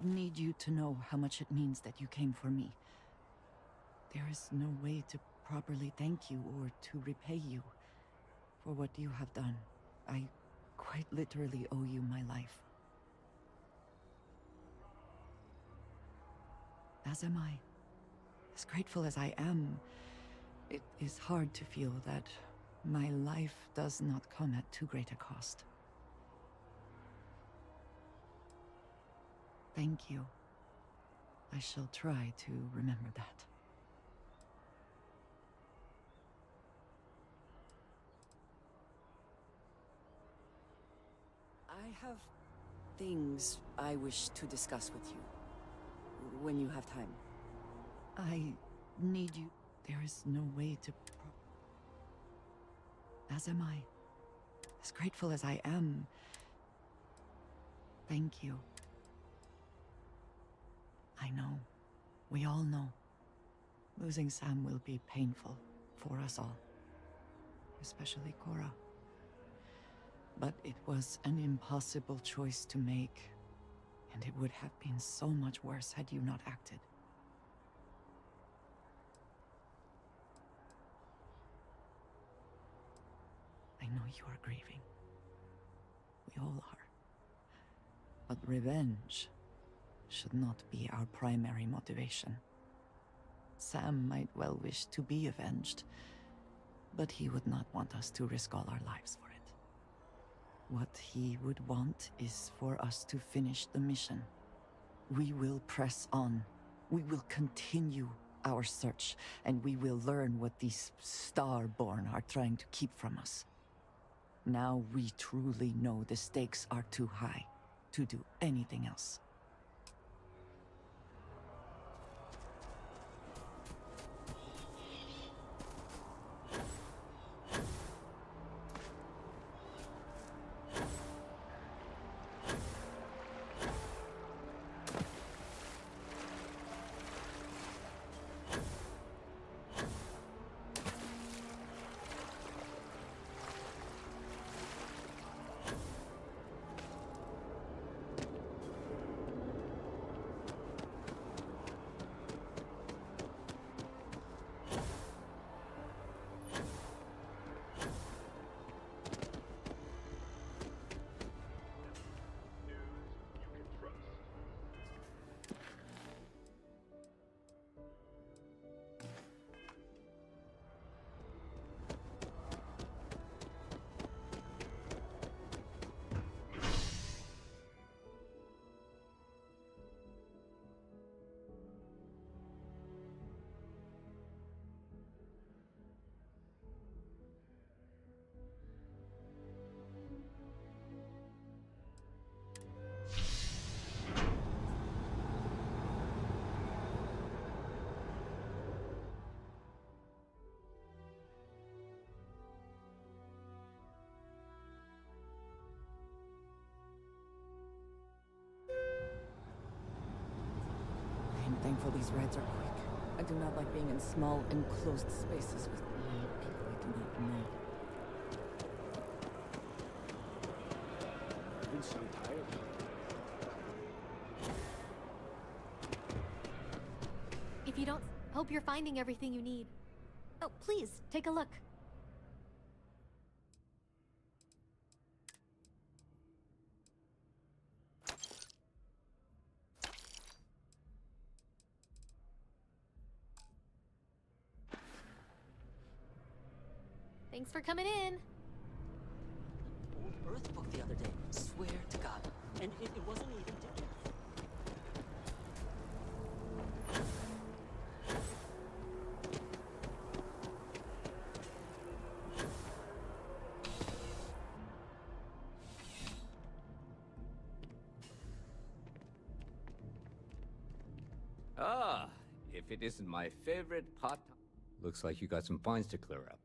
need you to know how much it means that you came for me. There is no way to properly thank you or to repay you for what you have done. I quite literally owe you my life. As am I. As grateful as I am, it is hard to feel that my life does not come at too great a cost. Thank you. I shall try to remember that. I have things I wish to discuss with you. When you have time. I need you. There is no way to... As am I. As grateful as I am. Thank you. I know. We all know. Losing Sam will be painful for us all. Especially Cora. But it was an impossible choice to make. And it would have been so much worse had you not acted. I know you are grieving. We all are. But revenge should not be our primary motivation. Sam might well wish to be avenged, but he would not want us to risk all our lives for it. What he would want is for us to finish the mission. We will press on. We will continue our search, and we will learn what these Starborn are trying to keep from us. Now we truly know the stakes are too high to do anything else. I'm thankful these rides are quick. I do not like being in small, enclosed spaces with many people I do not know. I've been so tired. If you don't, hope you're finding everything you need. Oh, please, take a look. Thanks for coming in. Old Earth book the other day. Swear to God. And it wasn't even different. Ah, if it isn't my favorite pot. Looks like you got some fines to clear up.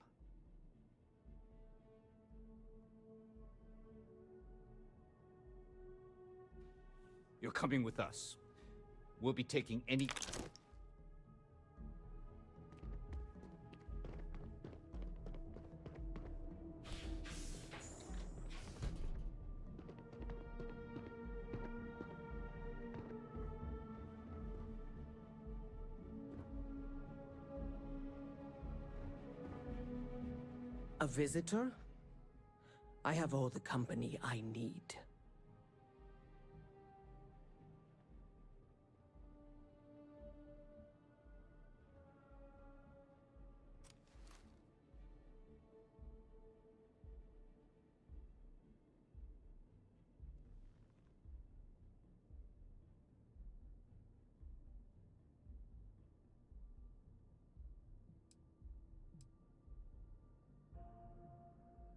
You're coming with us. We'll be taking any... A visitor? I have all the company I need.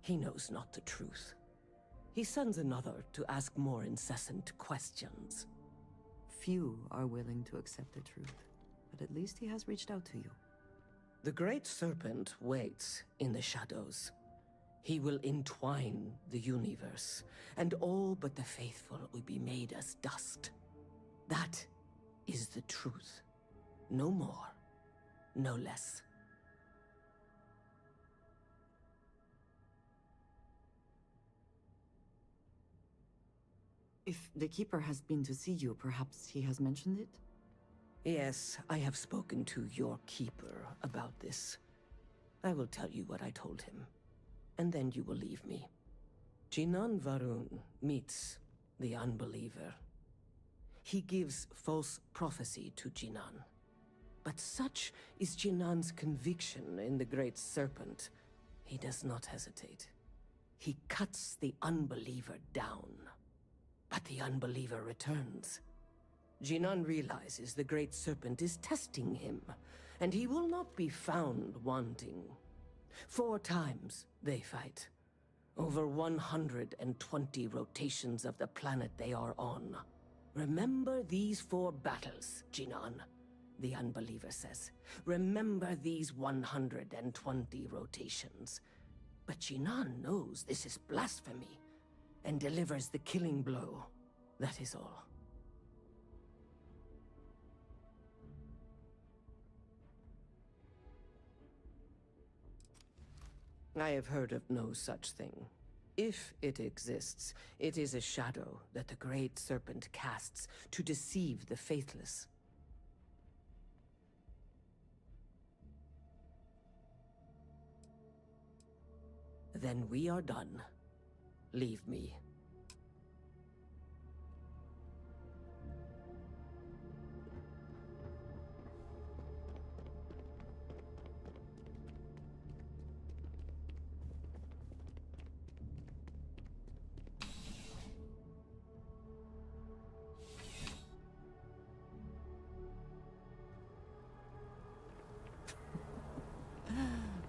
He knows not the truth. He sends another to ask more incessant questions. Few are willing to accept the truth, but at least he has reached out to you. The Great Serpent waits in the shadows. He will entwine the universe, and all but the faithful will be made as dust. That is the truth. No more, no less. If the Keeper has been to see you, perhaps he has mentioned it? Yes, I have spoken to your Keeper about this. I will tell you what I told him, and then you will leave me. Jinan Varun meets the Unbeliever. He gives false prophecy to Jinan. But such is Jinan's conviction in the Great Serpent, he does not hesitate. He cuts the Unbeliever down. But the Unbeliever returns. Jinan realizes the Great Serpent is testing him, and he will not be found wanting. 4 times they fight. Over 120 rotations of the planet they are on. Remember these 4 battles, Jinan, the Unbeliever says. Remember these 120 rotations. But Jinan knows this is blasphemy, and delivers the killing blow. That is all. I have heard of no such thing. If it exists, it is a shadow that the Great Serpent casts to deceive the faithless. Then we are done. Leave me.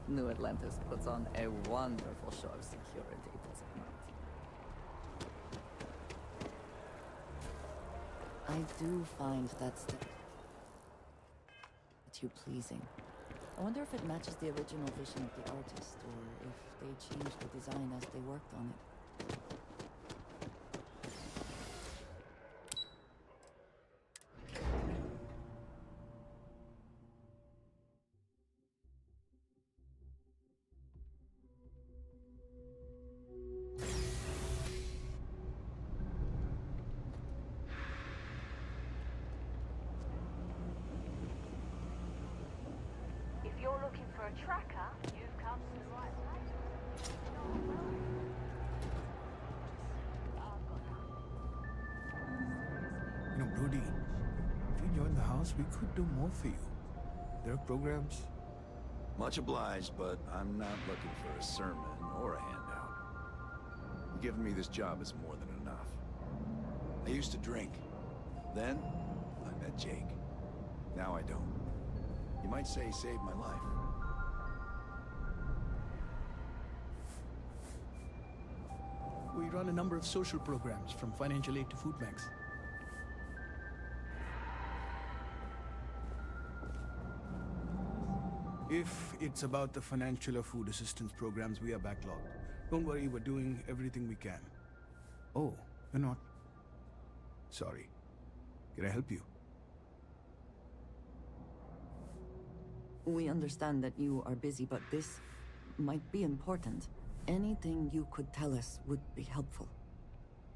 New Atlantis puts on a wonderful show of security, does it not? I do find that's too pleasing. I wonder if it matches the original vision of the artist, or if they changed the design as they worked on it. If you're looking for a tracker, you've come to the right place. You know, Brody, if you join the house, we could do more for you. There are programs. Much obliged, but I'm not looking for a sermon or a handout. Giving me this job is more than enough. I used to drink. Then, I met Jake. Now I don't. You might say he saved my life. We run a number of social programs, from financial aid to food banks. If it's about the financial or food assistance programs, we are backlogged. Don't worry, we're doing everything we can. Oh, you're not? Sorry. Can I help you? We understand that you are busy, but this might be important. Anything you could tell us would be helpful.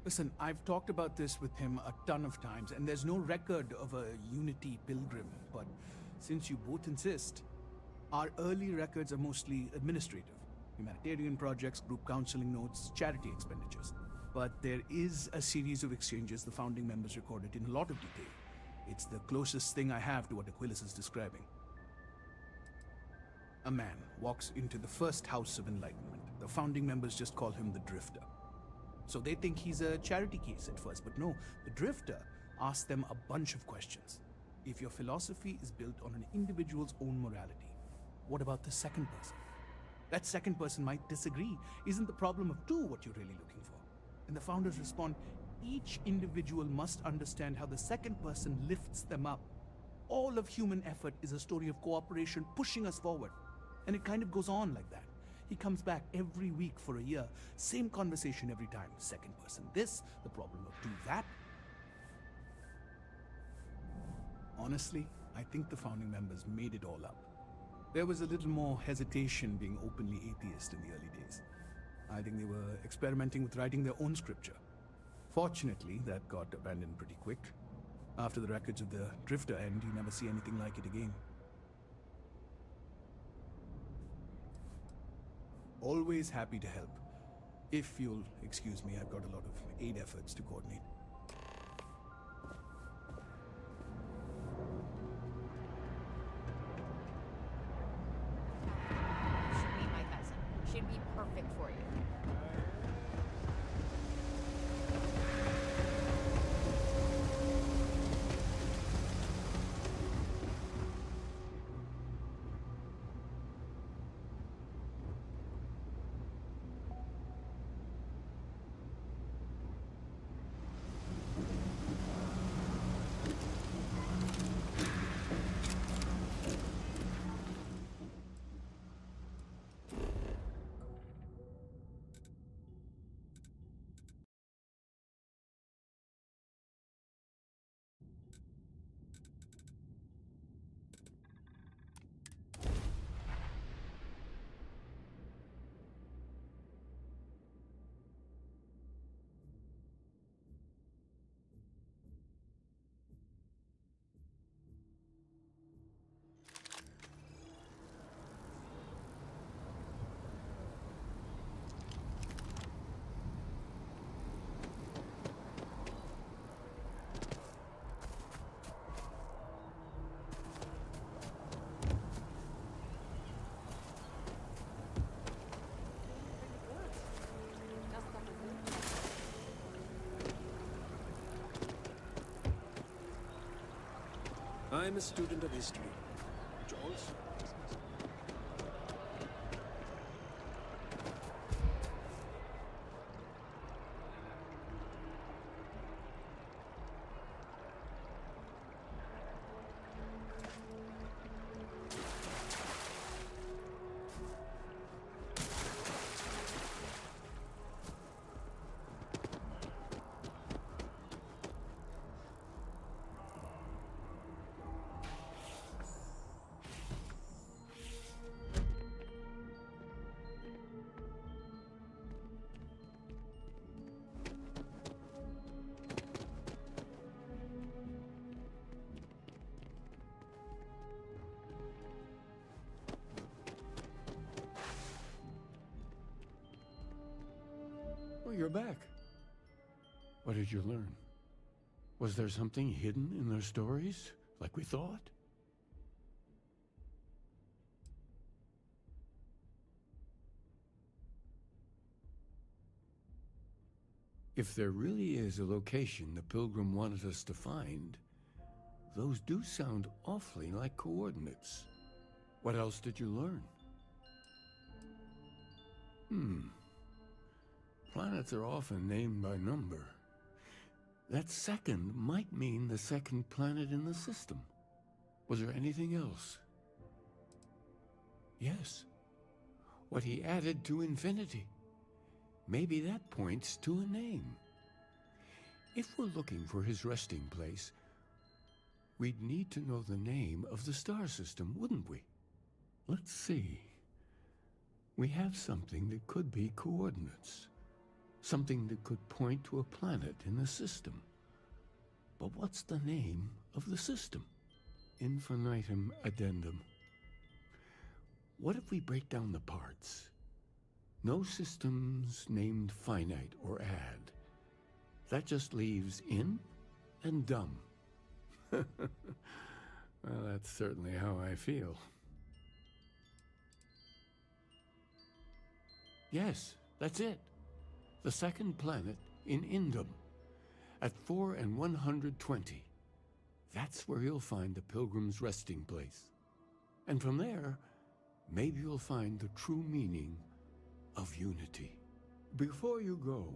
Listen, I've talked about this with him a ton of times, and there's no record of a Unity pilgrim, but since you both insist, our early records are mostly administrative. humanitarian projects, group counseling notes, charity expenditures. But there is a series of exchanges the founding members recorded in a lot of detail. It's the closest thing I have to what Aquilus is describing. A man walks into the first house of enlightenment. The founding members just call him the Drifter. So they think he's a charity case at first, but no, the Drifter asks them a bunch of questions. If your philosophy is built on an individual's own morality, what about the second person? That second person might disagree. Isn't the problem of two what you're really looking for? And the founders respond, each individual must understand how the second person lifts them up. All of human effort is a story of cooperation pushing us forward. And it kind of goes on like that. He comes back every week for a year. Same conversation every time. Second person this, the problem of two that. Honestly, I think the founding members made it all up. There was a little more hesitation being openly atheist in the early days. I think they were experimenting with writing their own scripture. Fortunately, that got abandoned pretty quick. After the records of the Drifter end, you never see anything like it again. Always happy to help. If you'll excuse me, I've got a lot of aid efforts to coordinate. Should meet my cousin. She'd be perfect for you. I'm a student of history. Jules? Oh, you're back. What did you learn? Was there something hidden in their stories, like we thought? If there really is a location the Pilgrim wanted us to find, those do sound awfully like coordinates. What else did you learn? Planets are often named by number. That second might mean the second planet in the system. Was there anything else? Yes. What he added to infinity. Maybe that points to a name. If we're looking for his resting place, we'd need to know the name of the star system, wouldn't we? Let's see. We have something that could be coordinates. Something that could point to a planet in the system. But what's the name of the system? Infinitum addendum. What if we break down the parts? No systems named finite or add. That just leaves in and dumb. Well, that's certainly how I feel. Yes, that's it. The second planet in Indum, at 4 and 120. That's where you'll find the Pilgrim's resting place. And from there, maybe you'll find the true meaning of unity. Before you go,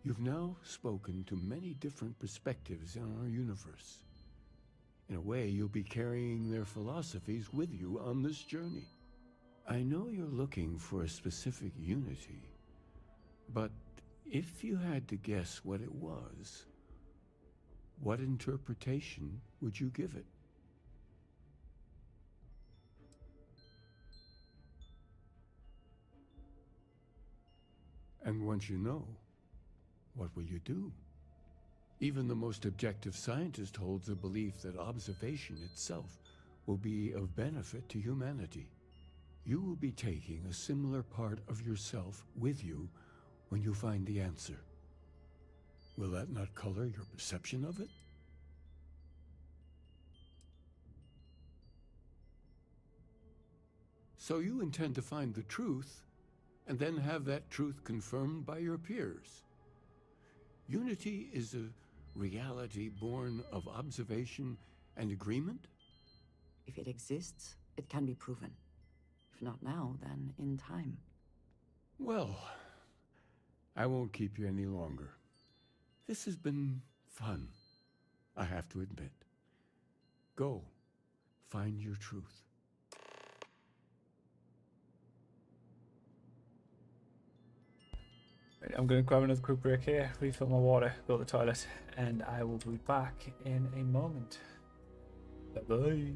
you've now spoken to many different perspectives in our universe. In a way, you'll be carrying their philosophies with you on this journey. I know you're looking for a specific unity, but if you had to guess what it was, what interpretation would you give it? And once you know, what will you do? Even the most objective scientist holds a belief that observation itself will be of benefit to humanity. You will be taking a similar part of yourself with you when you find the answer. Will that not color your perception of it? So you intend to find the truth, and then have that truth confirmed by your peers. Unity is a reality born of observation and agreement? If it exists, it can be proven. If not now, then in time. Well, I won't keep you any longer. This has been fun, I have to admit. Go, find your truth. Right, I'm going to grab another quick break here, refill my water, go to the toilet, and I will be back in a moment. Bye-bye.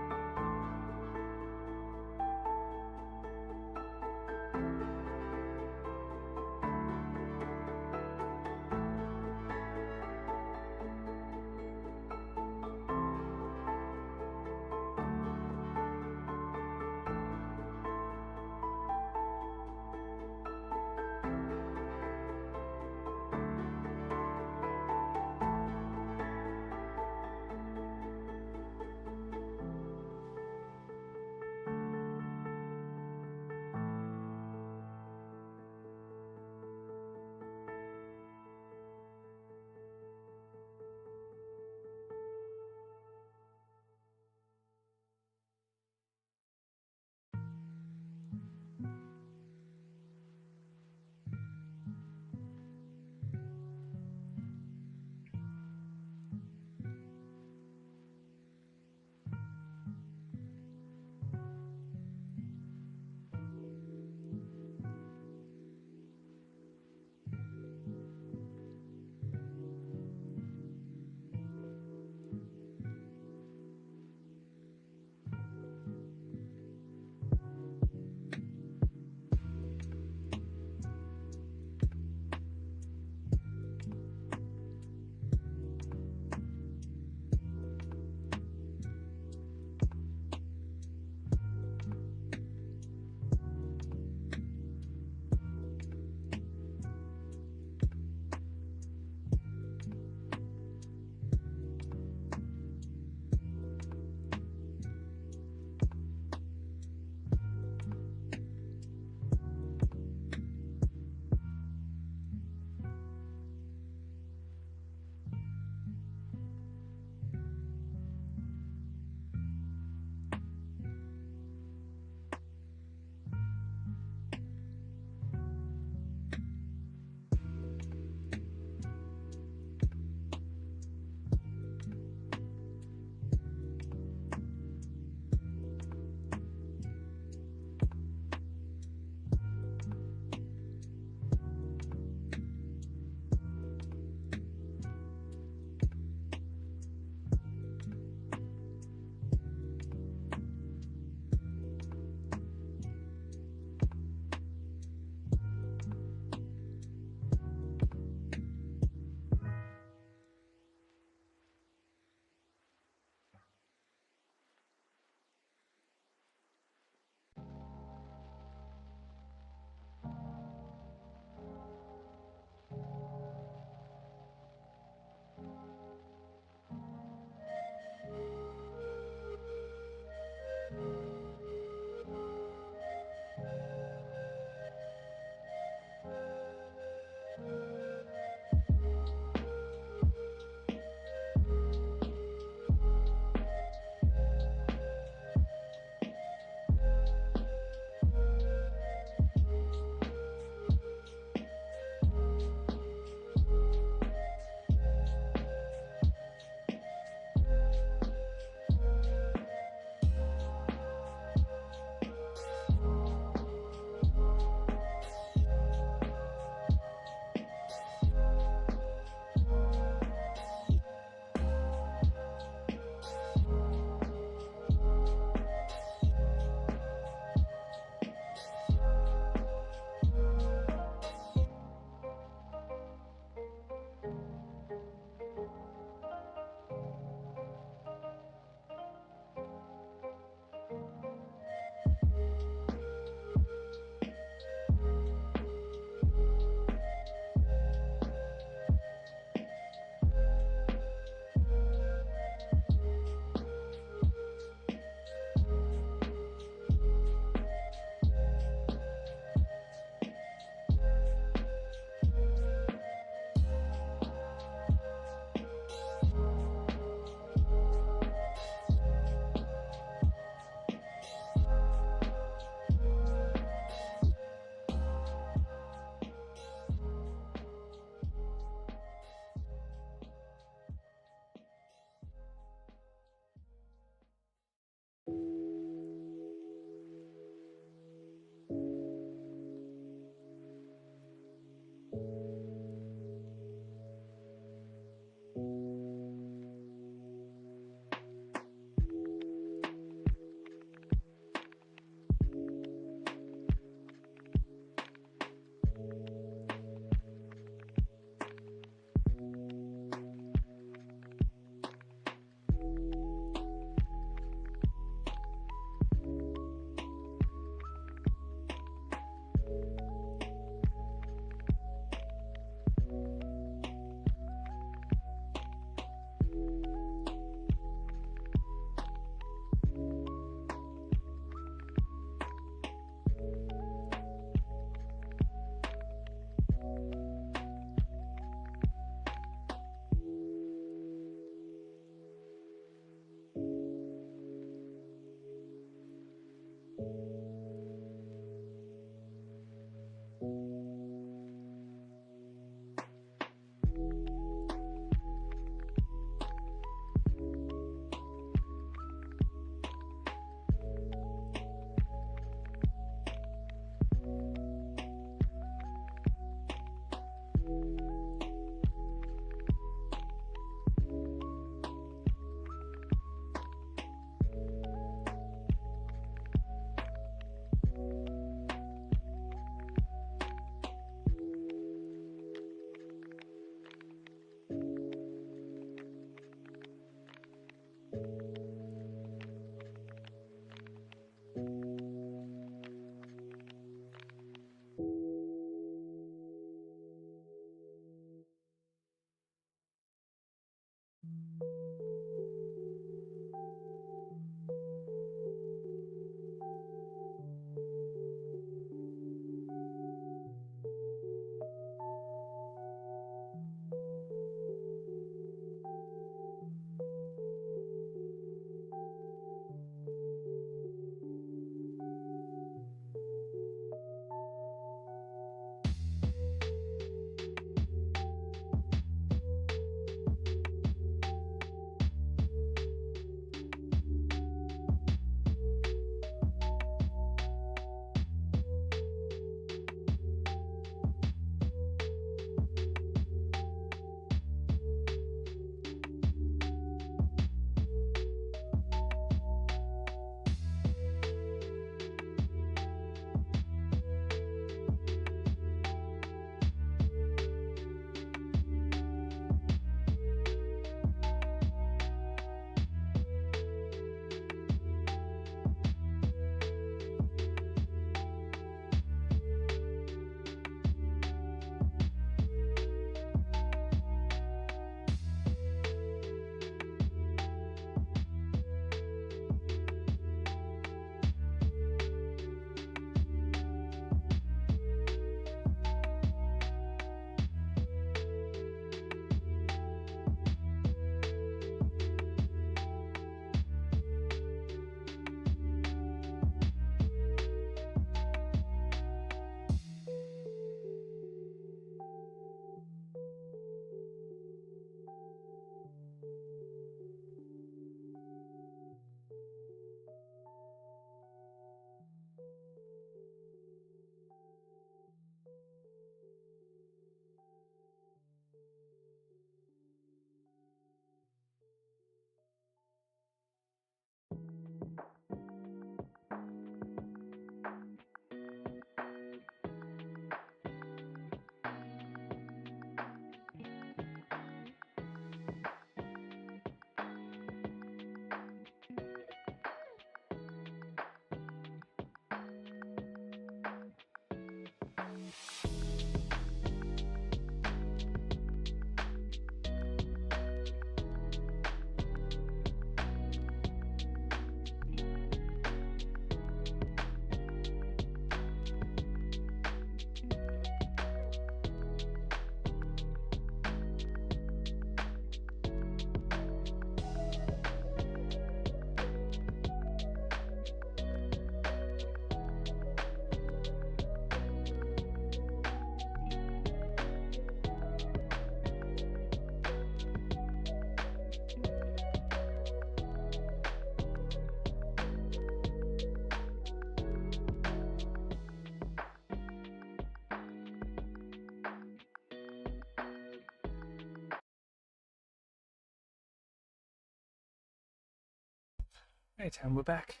Right, and we're back.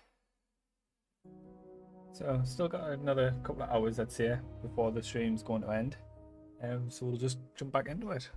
So, still got another couple of hours, I'd say, before the stream's going to end. So we'll just jump back into it.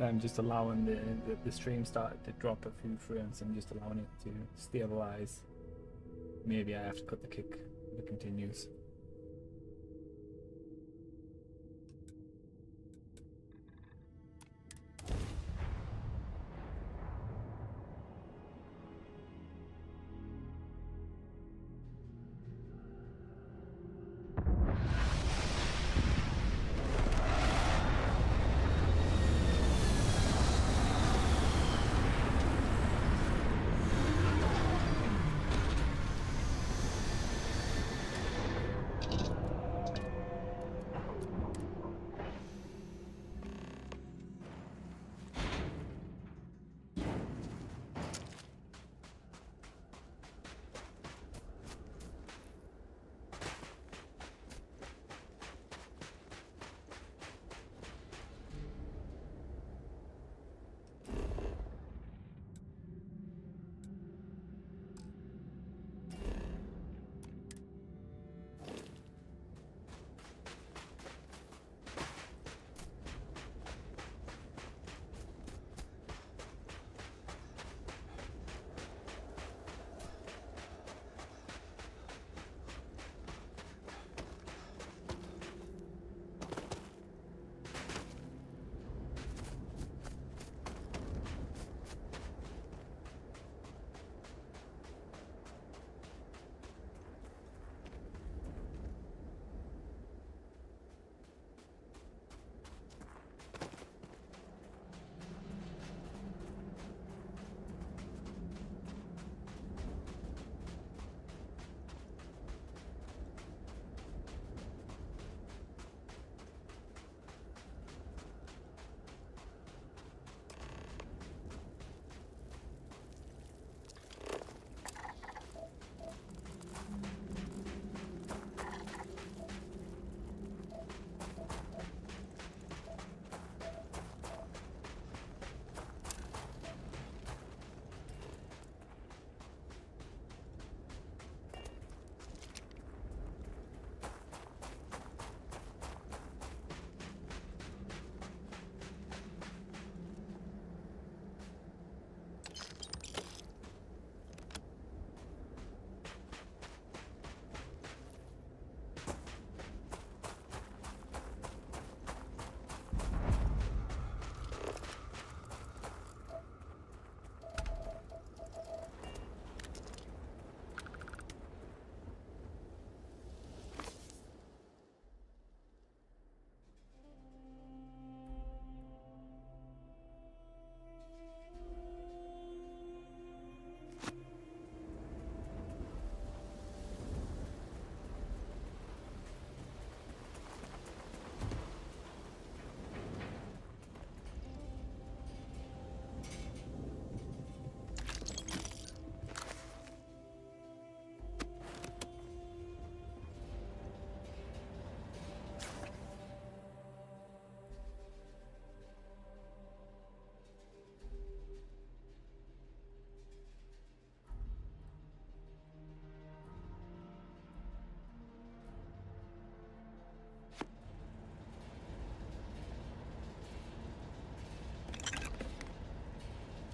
I'm just allowing the stream start to drop a few frames. I'm just allowing it to stabilize. Maybe I have to cut the kick if it continues.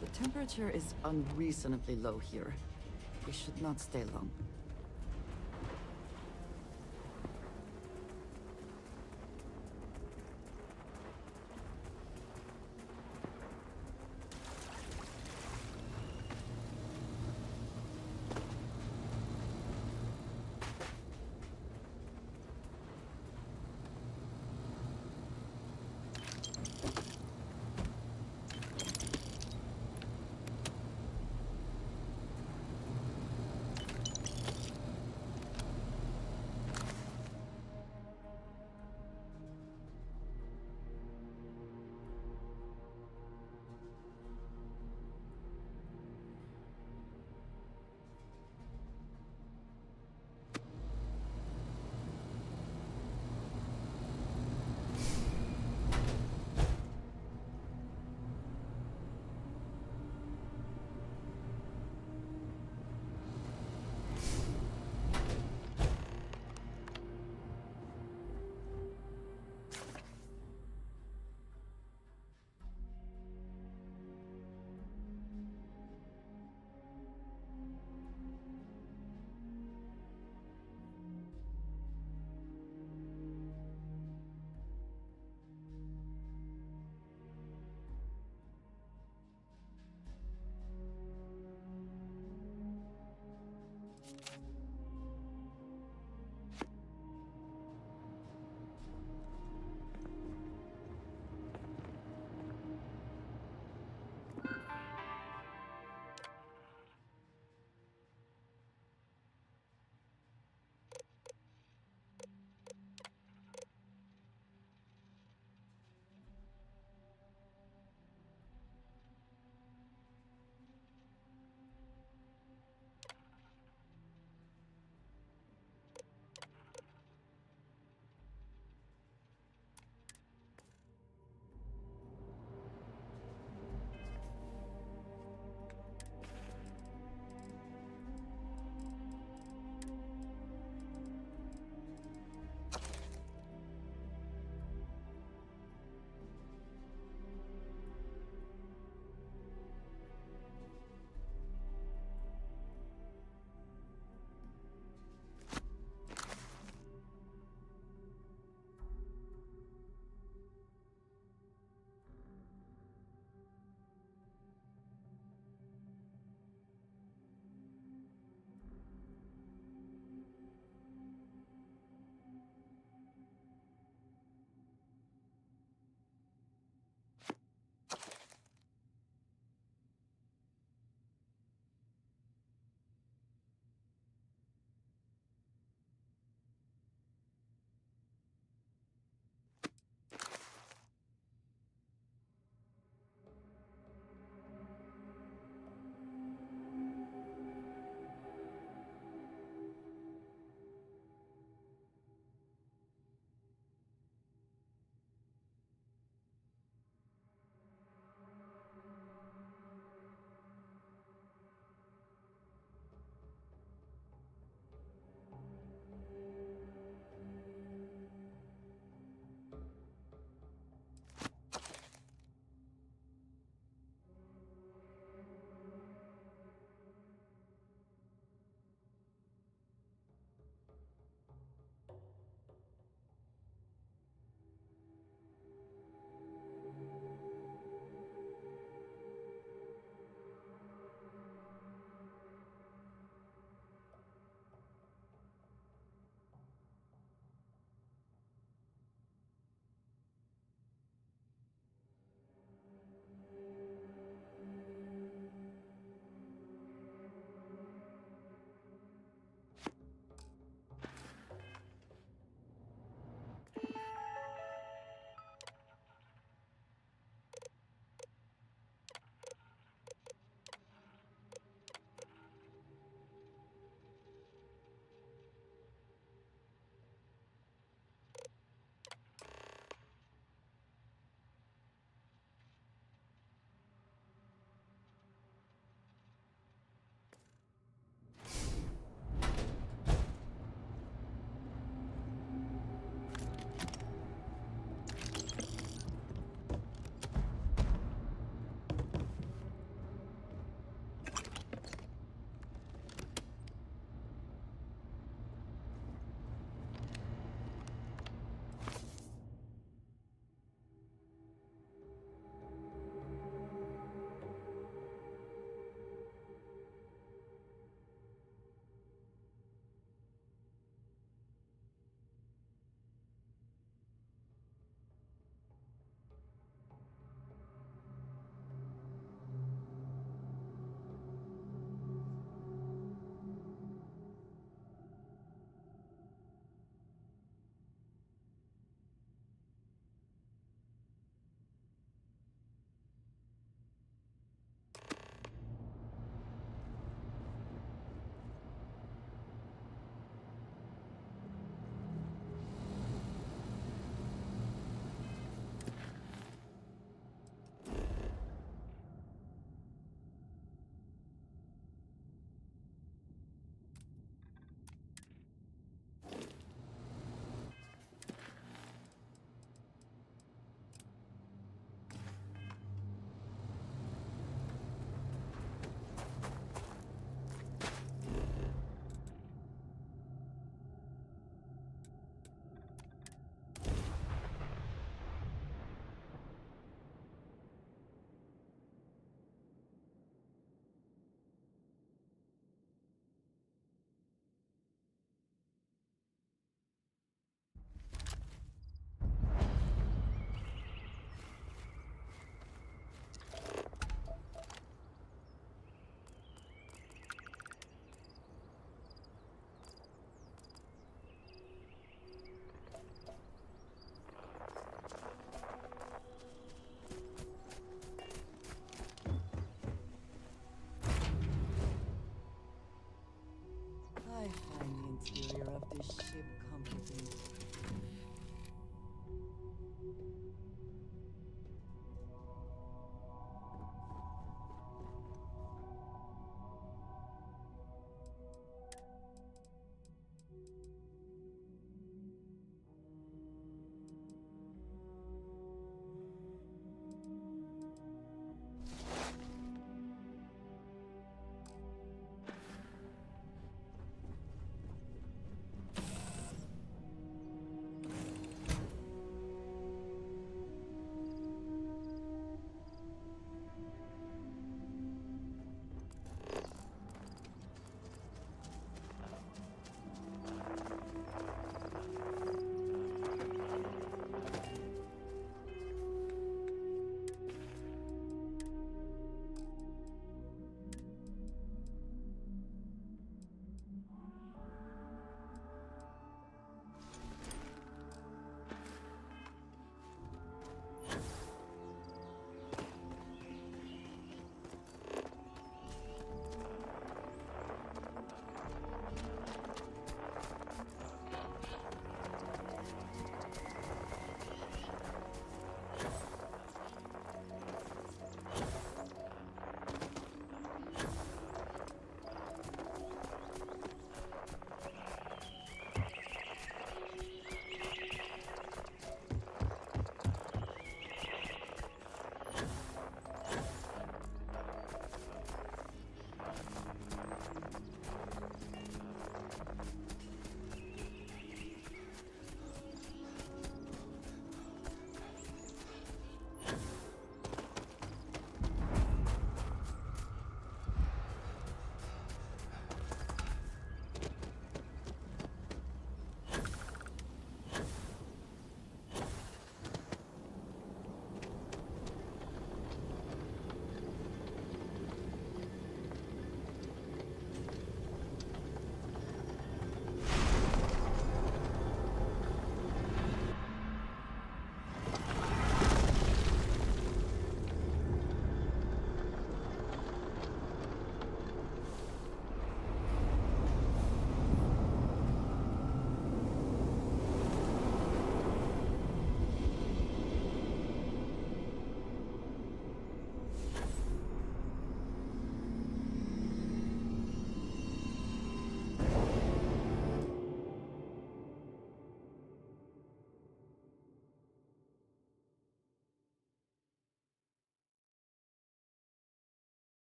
The temperature is unreasonably low here. We should not stay long.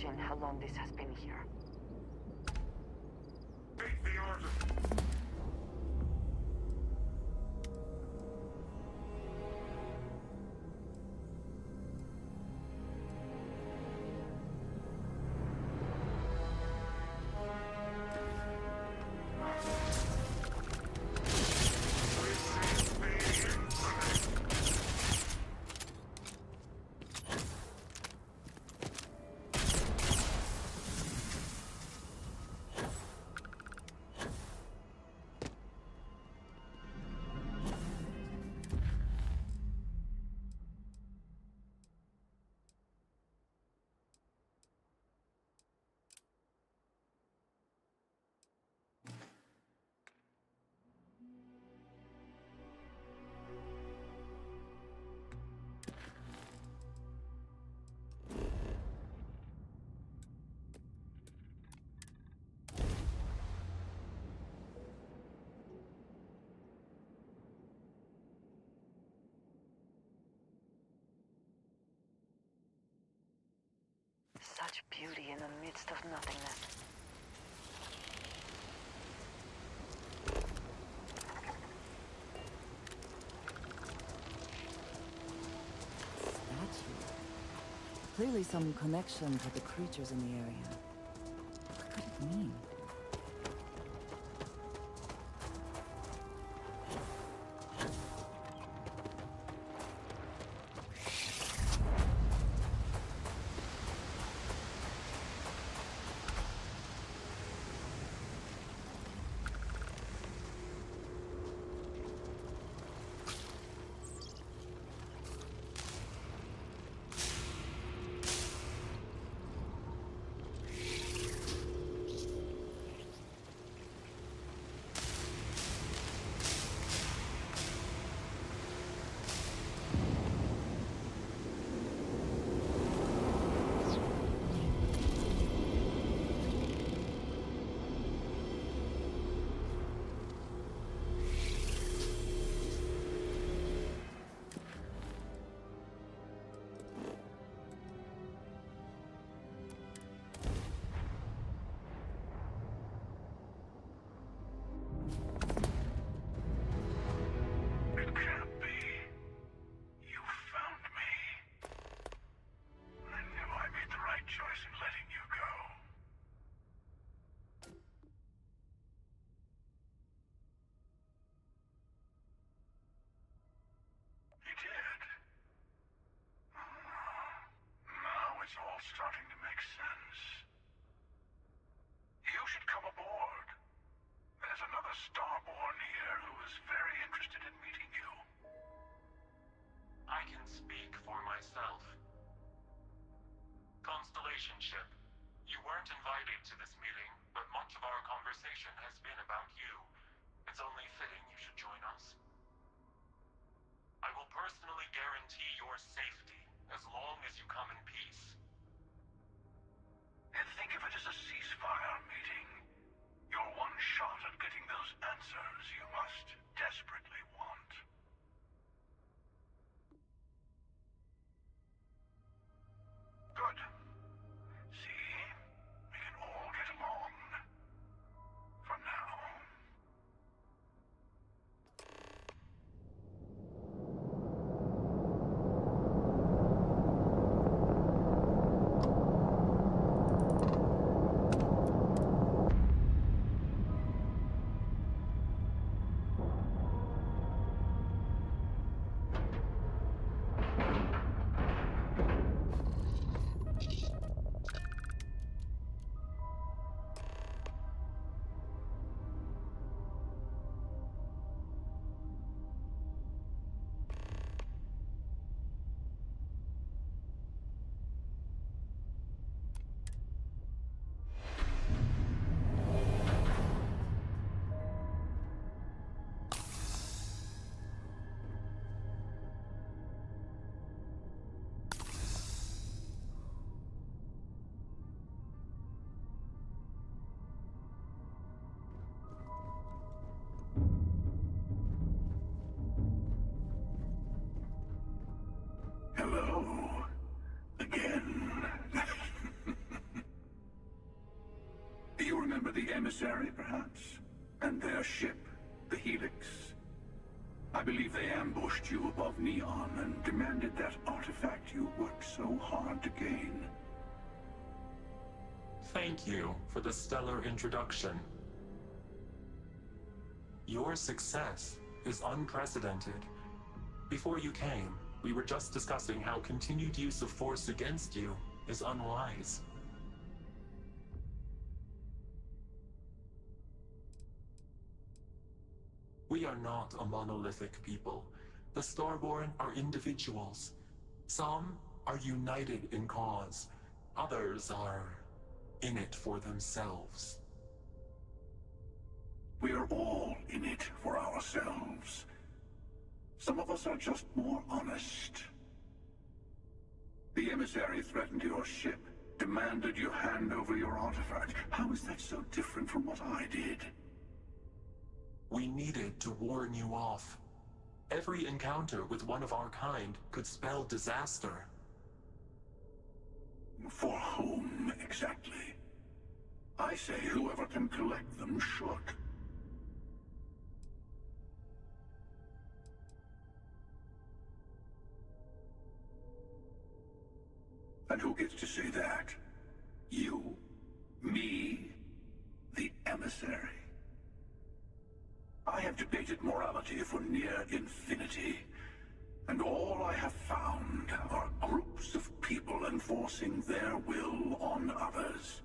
imagine how long this has been here. Take the order. Such beauty in the midst of nothingness. Statue. Clearly some connection to the creatures in the area. What could it mean? It's all starting to make sense. You should come aboard. There's another Starborn here who is very interested in meeting you. I can speak for myself. Constellation ship, you weren't invited to this meeting, but much of our conversation has been about you. It's only fitting you should join us. I will personally guarantee your safety as long as you come in peace. And think of it as a ceasefire meeting. Your one shot at getting those answers you must desperately want. Good. See? We can all get along. For now. emissary, perhaps? And their ship, the Helix. I believe they ambushed you above Neon and demanded that artifact you worked so hard to gain. Thank you for the stellar introduction. Your success is unprecedented. Before you came, we were just discussing how continued use of force against you is unwise. We are not a monolithic people. The Starborn are individuals. Some are united in cause. Others are in it for themselves. We are all in it for ourselves. Some of us are just more honest. The emissary threatened your ship, demanded you hand over your artifact. How is that so different from what I did? We needed to warn you off. Every encounter with one of our kind could spell disaster. For whom, exactly? I say whoever can collect them should. And who gets to say that? You? Me? The emissary? I have debated morality for near infinity, and all I have found are groups of people enforcing their will on others.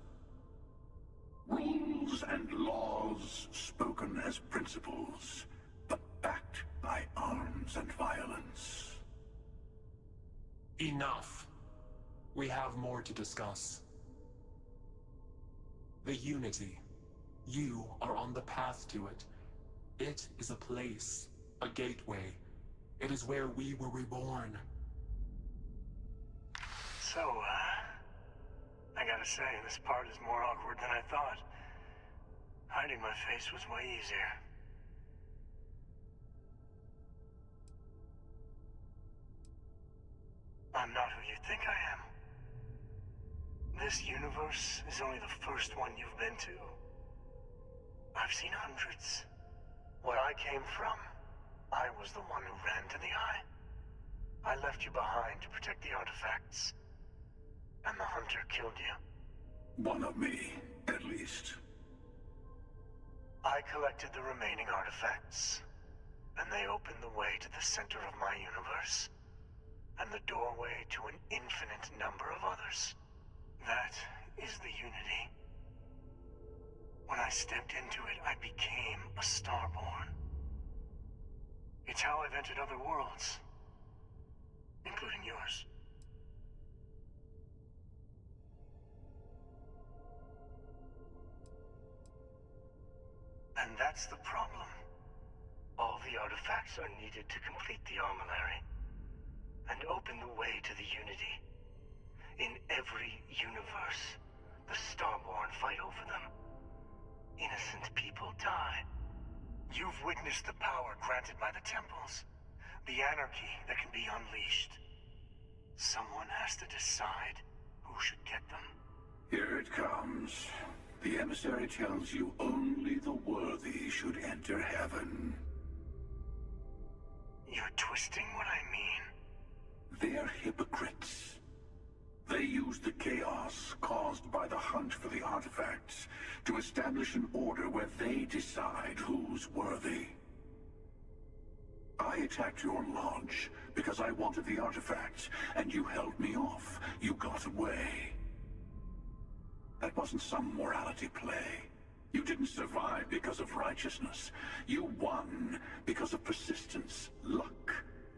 Rules and laws spoken as principles, but backed by arms and violence. Enough. We have more to discuss. The Unity. You are on the path to it. It is a place, a gateway. It is where we were reborn. So, I gotta say, this part is more awkward than I thought. Hiding my face was way easier. I'm not who you think I am. This universe is only the first one you've been to. I've seen hundreds. Where I came from, I was the one who ran to the Eye. I left you behind to protect the artifacts. And the Hunter killed you. One of me, at least. I collected the remaining artifacts, and they opened the way to the center of my universe, and the doorway to an infinite number of others. That is the Unity. When I stepped into it, I became a Starborn. It's how I've entered other worlds, including yours. And that's the problem. All the artifacts are needed to complete the armillary and open the way to the Unity. In every universe, the Starborn fight over them. Innocent people die. You've witnessed the power granted by the temples, the anarchy that can be unleashed. Someone has to decide who should get them. Here it comes. The emissary tells you only the worthy should enter heaven. You're twisting what I mean. They're hypocrites. They use the chaos caused by the hunt for the artifacts to establish an order where they decide who's worthy. I attacked your lodge because I wanted the artifacts, and you held me off. You got away. That wasn't some morality play. You didn't survive because of righteousness. You won because of persistence, luck,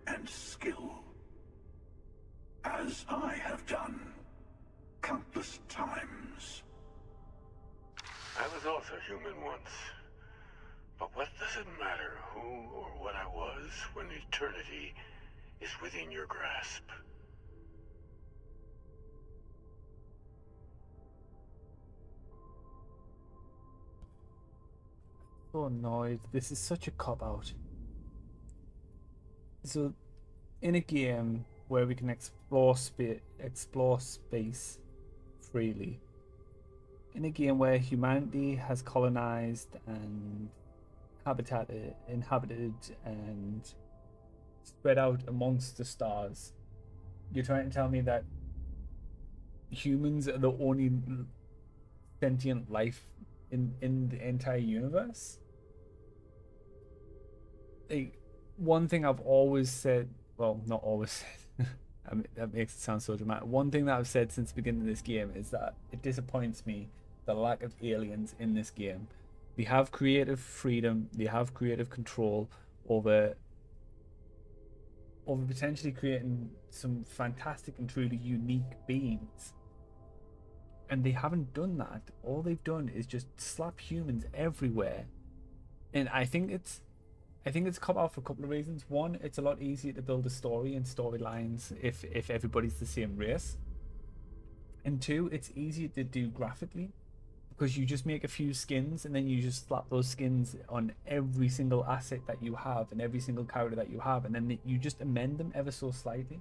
and skill. As I have done countless times. I was also human once. But what does it matter who or what I was when eternity is within your grasp? So annoyed. This is such a cop-out. So, in a game where we can explore space freely, in a game where humanity has colonized and inhabited and spread out amongst the stars, you're trying to tell me that humans are the only sentient life in the entire universe? Like, one thing I've always said, well, not always said, I mean, that makes it sound so dramatic. One thing that I've said since the beginning of this game is that it disappoints me the lack of aliens in this game. They have creative freedom, they have creative control over potentially creating some fantastic and truly unique beings. And they haven't done that. All they've done is just slap humans everywhere. And I think it's a cop out for a couple of reasons. One, it's a lot easier to build a story and storylines if everybody's the same race. And two, it's easier to do graphically because you just make a few skins and then you just slap those skins on every single asset that you have and every single character that you have, and then you just amend them ever so slightly.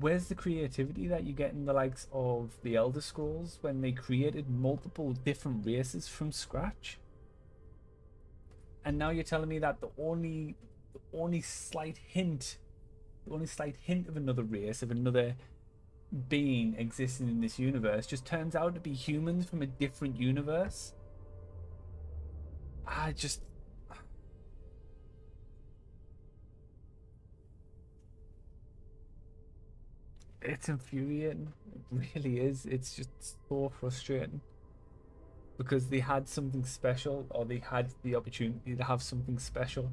Where's the creativity that you get in the likes of the Elder Scrolls when they created multiple different races from scratch? And now you're telling me that the only slight hint of another race, of another being existing in this universe, just turns out to be humans from a different universe. It's infuriating. It really is. It's just so frustrating because they had something special, or they had the opportunity to have something special,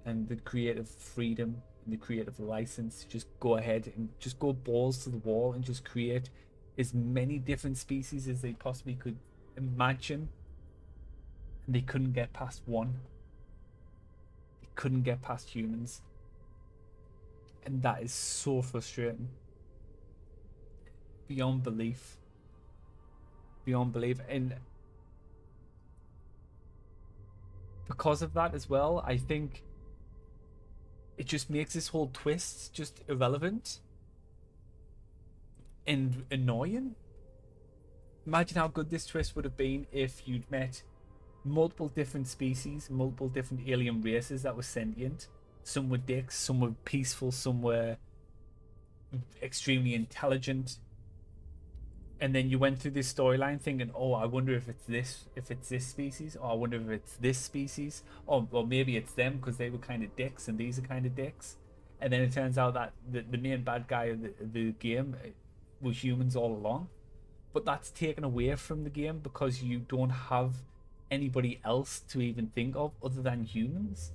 and the creative freedom and the creative license to just go ahead and just go balls to the wall and just create as many different species as they possibly could imagine, and they couldn't get past one. They couldn't get past humans, and that is so frustrating beyond belief. And because of that as well, I think it just makes this whole twist just irrelevant and annoying. Imagine how good this twist would have been if you'd met multiple different species, multiple different alien races that were sentient. Some were dicks, some were peaceful, some were extremely intelligent. And then you went through this storyline thinking, oh, I wonder if it's this species, or I wonder if it's this species, or maybe it's them because they were kind of dicks and these are kind of dicks. And then it turns out that the main bad guy of the game was humans all along. But that's taken away from the game because you don't have anybody else to even think of other than humans.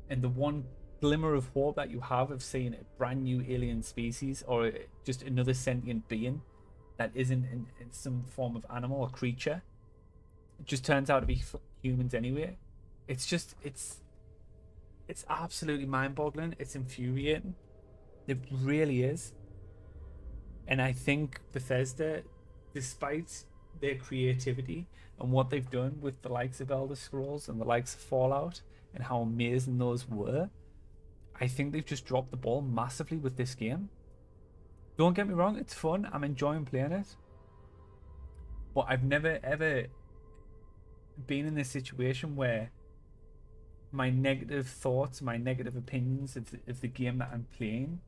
And the one glimmer of hope that you have of seeing a brand new alien species or just another sentient being that isn't in some form of animal or creature, it just turns out to be humans anyway. It's absolutely mind-boggling. It's infuriating. It really is. And I think Bethesda, despite their creativity and what they've done with the likes of Elder Scrolls and the likes of Fallout and how amazing those were, I think they've just dropped the ball massively with this game. Don't get me wrong, it's fun. I'm enjoying playing it. But I've never ever been in this situation where my negative thoughts, my negative opinions of the game that I'm playing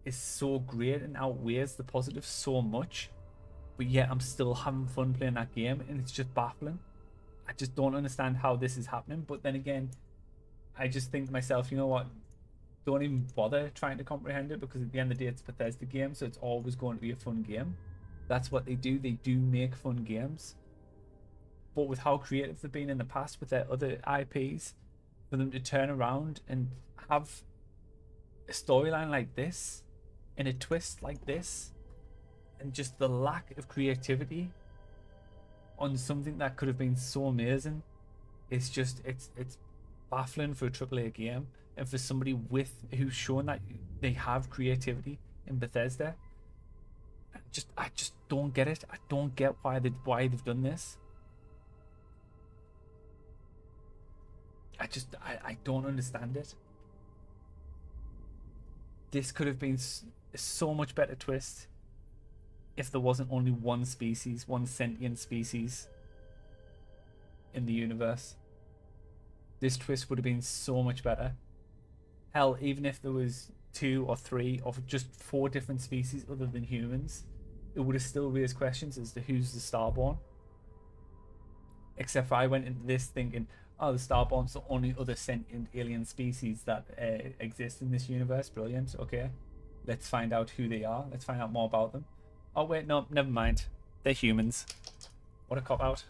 is so great and outweighs the positive so much. But yet I'm still having fun playing that game, and it's just baffling. I just don't understand how this is happening. But then again, I just think to myself, you know what? Don't even bother trying to comprehend it, because at the end of the day, it's a Bethesda game, so it's always going to be a fun game. That's what they do. They do make fun games. But with how creative they've been in the past with their other IPs, for them to turn around and have a storyline like this and a twist like this, and just the lack of creativity on something that could have been so amazing, it's baffling for a AAA game. And for somebody who's shown that they have creativity in Bethesda, I just don't get it. I don't get why they've done this. I don't understand it. This could have been so much better twist if there wasn't only one species, one sentient species in the universe. This twist would have been so much better. Hell, even if there was 2 or 3 or just 4 different species other than humans, it would have still raised questions as to who's the Starborn. Except for I went into this thinking, oh, the Starborn's the only other sentient alien species that exist in this universe. Brilliant. Okay, let's find out who they are. Let's find out more about them. Oh wait, no, never mind. They're humans. What a cop-out.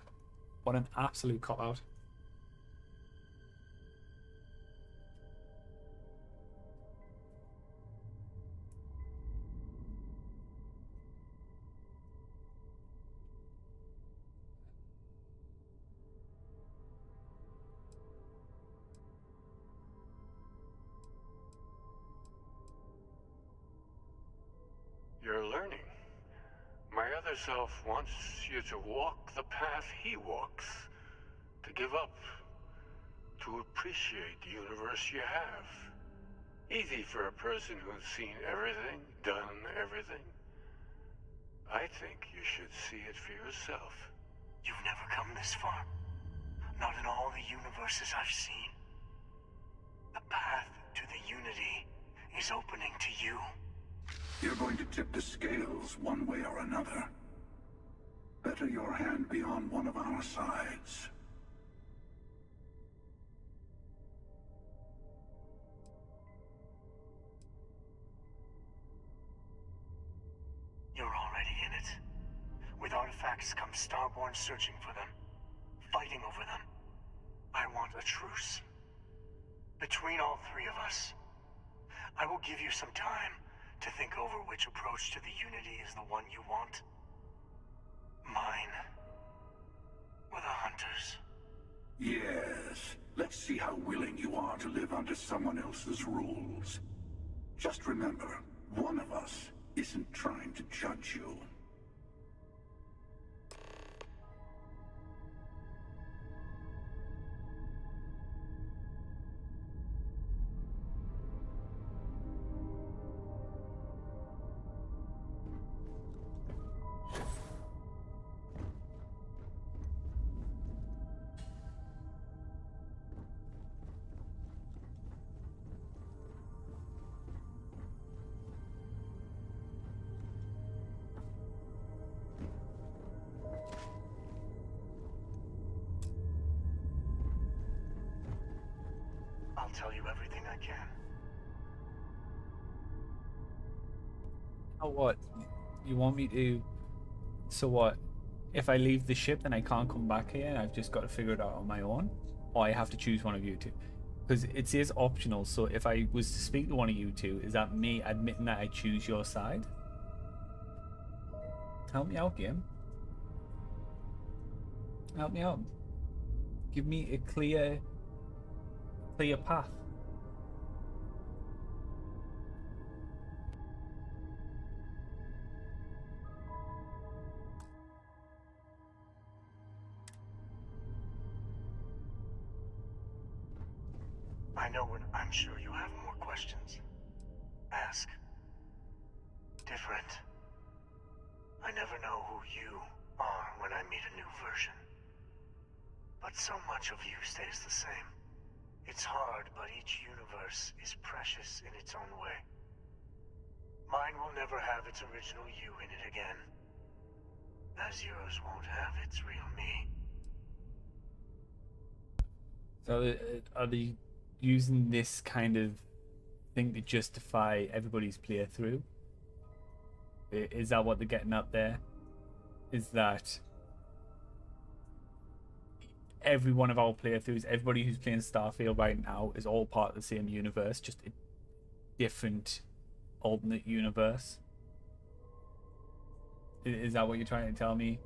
What an absolute cop-out. You're learning. My other self wants you to walk the path he walks. To give up. To appreciate the universe you have. Easy for a person who's seen everything, done everything. I think you should see it for yourself. You've never come this far. Not in all the universes I've seen. The path to the Unity is opening to you. You're going to tip the scales one way or another. Better your hand be on one of our sides. You're already in it. With artifacts comes Starborn searching for them, fighting over them. I want a truce. Between all 3 of us. I will give you some time to think over which approach to the Unity is the one you want. Mine. Or the Hunters. Yes. Let's see how willing you are to live under someone else's rules. Just remember, one of us isn't trying to judge you. I'll tell you everything I can. Oh, what? You want me to... So what? If I leave the ship, then I can't come back here and I've just got to figure it out on my own? Or I have to choose one of you two? Because it says optional, so if I was to speak to one of you two, is that me admitting that I choose your side? Help me out, game. Help me out. Give me a clear path. I know when I'm sure you have more questions. Ask. Different. I never know who you are when I meet a new version. But so much of you stays the same. It's hard, but each universe is precious in its own way. Mine will never have its original you in it again. As yours won't have its real me. So are they using this kind of thing to justify everybody's playthrough? Is that what they're getting at there? Is that every one of our playthroughs, everybody who's playing Starfield right now is all part of the same universe, just a different alternate universe? Is that what you're trying to tell me?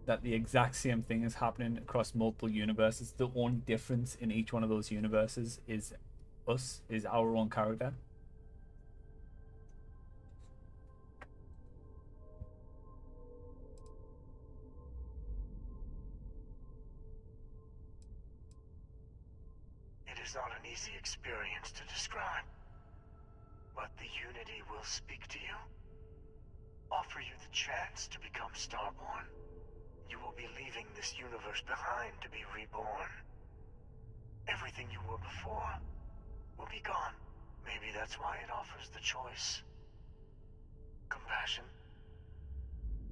That the exact same thing is happening across multiple universes? The only difference in each one of those universes is us, is our own character? It is not an easy experience to describe. But the Unity will speak to you. offer you the chance to become Starborn, you will be leaving this universe behind to be reborn. Everything you were before will be gone. Maybe that's why it offers the choice. Compassion?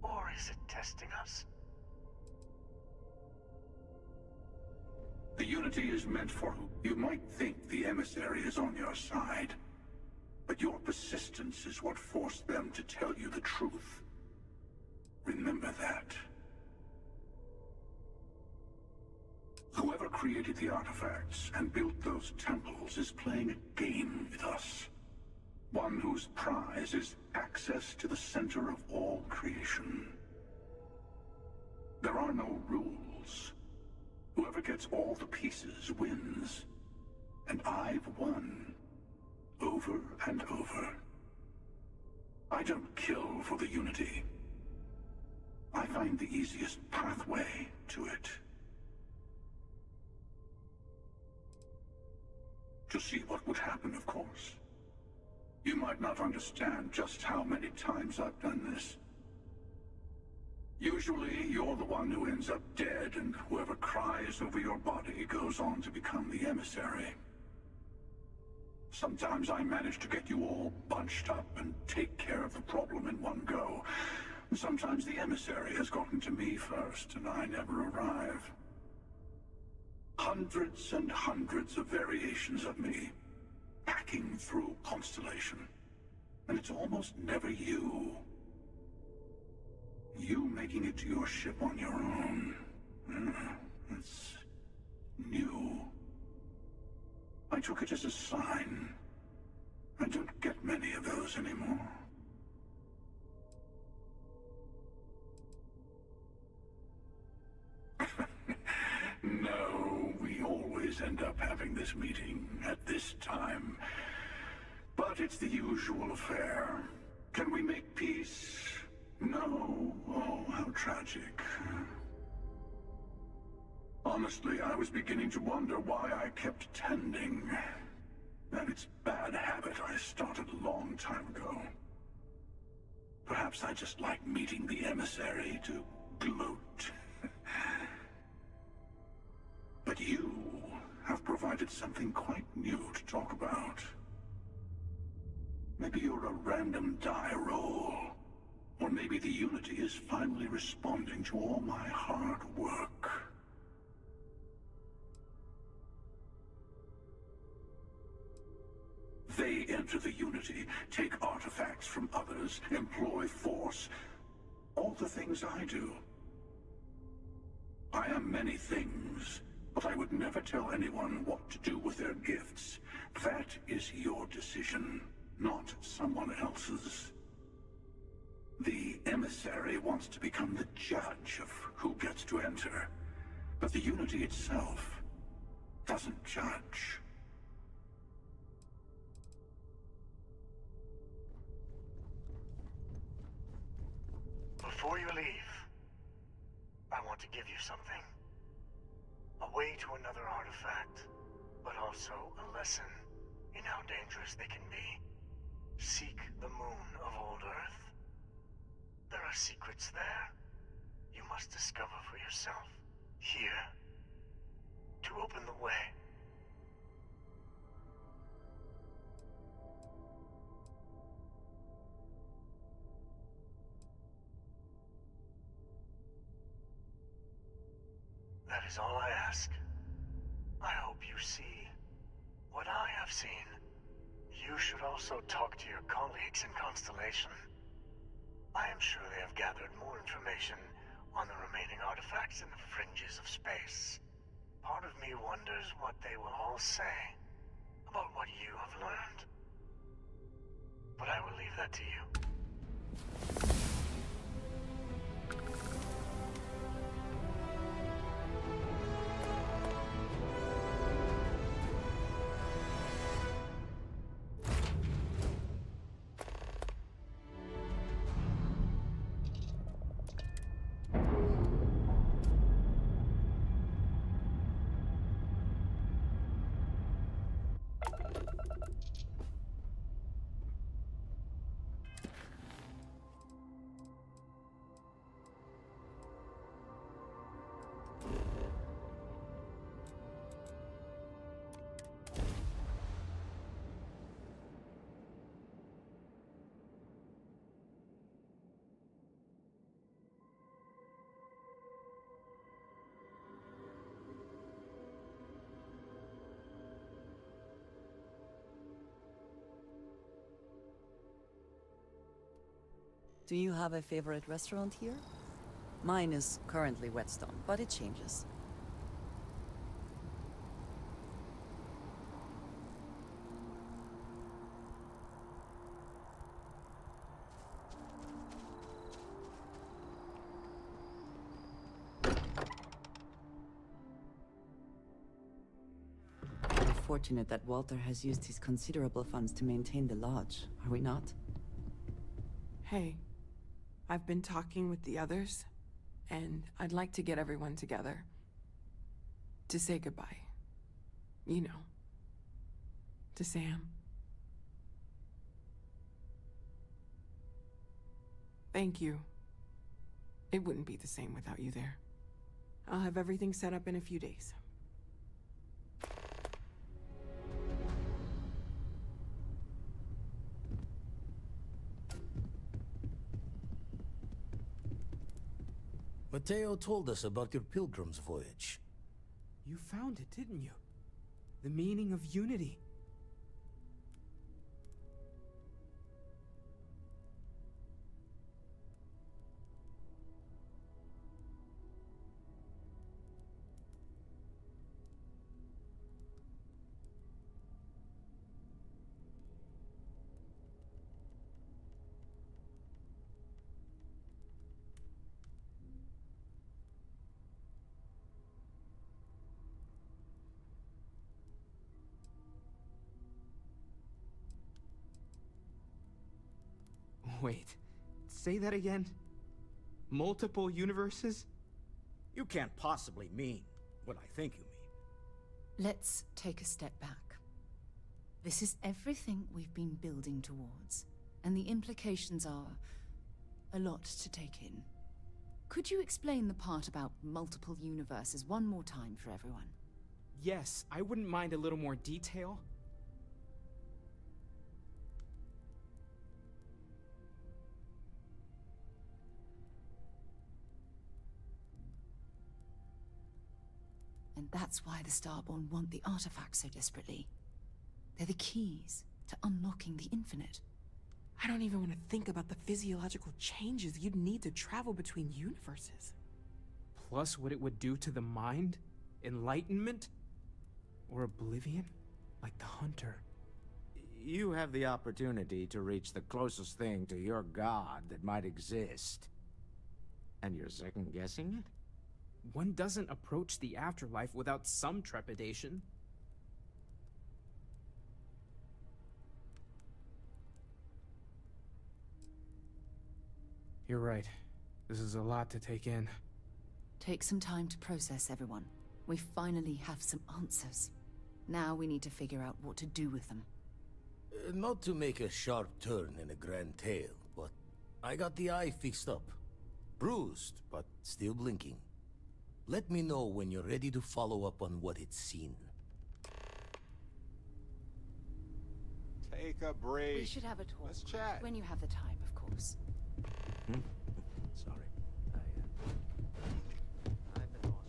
Or is it testing us? The Unity is meant for who? You might think the emissary is on your side, but your persistence is what forced them to tell you the truth. Remember that. Whoever created the artifacts and built those temples is playing a game with us. One whose prize is access to the center of all creation. There are no rules. Whoever gets all the pieces wins. And I've won. Over and over. I don't kill for the Unity. I find the easiest pathway to it. To see what would happen, of course. You might not understand just how many times I've done this. Usually, you're the one who ends up dead, and whoever cries over your body goes on to become the emissary. Sometimes I manage to get you all bunched up and take care of the problem in one go. Sometimes the emissary has gotten to me first, and I never arrive. Hundreds and hundreds of variations of me, hacking through Constellation. And it's almost never you. You making it to your ship on your own. It's new. I took it as a sign. I don't get many of those anymore. No, we always end up having this meeting at this time. But it's the usual affair. Can we make peace? No. Oh, how tragic. Honestly, I was beginning to wonder why I kept tending. And it's a bad habit I started a long time ago. Perhaps I just like meeting the emissary to gloat. But you have provided something quite new to talk about. Maybe you're a random die roll. Or maybe the Unity is finally responding to all my hard work. They enter the Unity, take artifacts from others, employ force. All the things I do. I am many things, but I would never tell anyone what to do with their gifts. That is your decision, not someone else's. The emissary wants to become the judge of who gets to enter, but the Unity itself doesn't judge. Before you leave, I want to give you something. A way to another artifact, but also a lesson in how dangerous they can be. Seek the moon of old Earth. There are secrets there you must discover for yourself. Here, to open the way. That is all I ask. I hope you see what I have seen. You should also talk to your colleagues in Constellation. I am sure they have gathered more information on the remaining artifacts in the fringes of space. Part of me wonders what they will all say about what you have learned. But I will leave that to you. Do you have a favorite restaurant here? Mine is currently Whetstone, but it changes. We're fortunate that Walter has used his considerable funds to maintain the lodge, are we not? Hey, I've been talking with the others, and I'd like to get everyone together. To say goodbye. You know. To Sam. Thank you. It wouldn't be the same without you there. I'll have everything set up in a few days. Mateo told us about your pilgrim's voyage. You found it, didn't you? The meaning of unity. Wait, say that again? Multiple universes? You can't possibly mean what I think you mean. Let's take a step back. This is everything we've been building towards, and the implications are a lot to take in. Could you explain the part about multiple universes one more time for everyone? Yes, I wouldn't mind a little more detail. And that's why the Starborn want the artifacts so desperately. They're the keys to unlocking the infinite. I don't even want to think about the physiological changes you'd need to travel between universes. Plus what it would do to the mind? Enlightenment? Or oblivion? Like the Hunter. You have the opportunity to reach the closest thing to your god that might exist. And you're second-guessing it? One doesn't approach the afterlife without some trepidation. You're right. This is a lot to take in. Take some time to process, everyone. We finally have some answers. Now we need to figure out what to do with them. Not to make a sharp turn in a grand tale, but I got the eye fixed up. Bruised, but still blinking. Let me know when you're ready to follow up on what it's seen. Take a break. We should have a talk. Let's chat. When you have the time, of course. Sorry. I've been lost.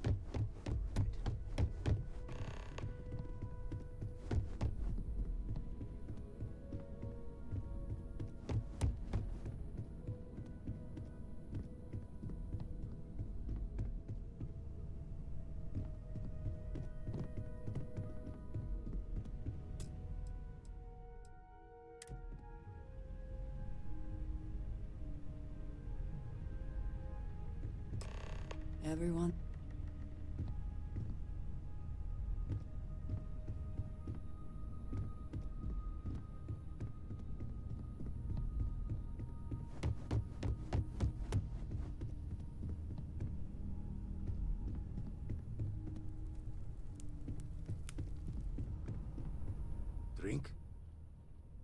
Everyone? Drink?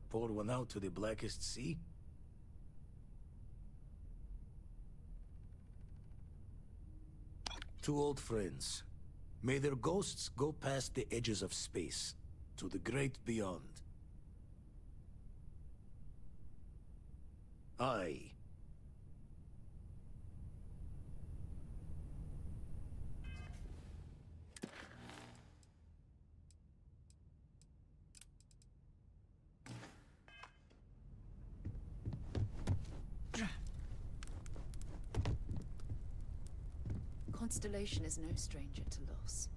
Pour one out to the blackest sea? Two old friends. May their ghosts go past the edges of space, to the great beyond. I... constellation is no stranger to loss.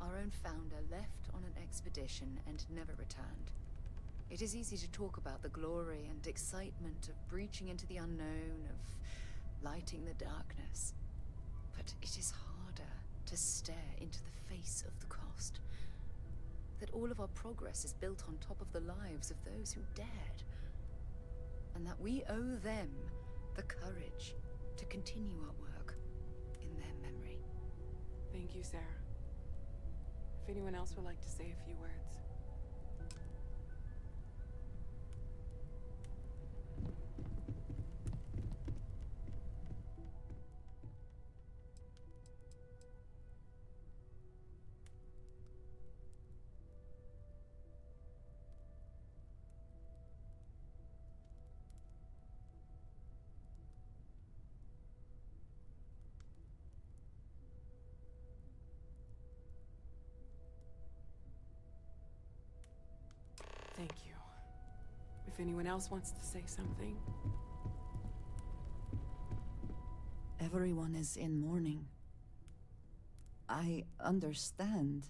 Our own founder left on an expedition and never returned. It is easy to talk about the glory and excitement of breaching into the unknown, of lighting the darkness. But it is harder to stare into the face of the cost. That all of our progress is built on top of the lives of those who dared. And that we owe them the courage to continue our work in their memory. Thank you, Sarah. If anyone else would like to say a few words. Thank you. If anyone else wants to say something. Everyone is in mourning. I understand,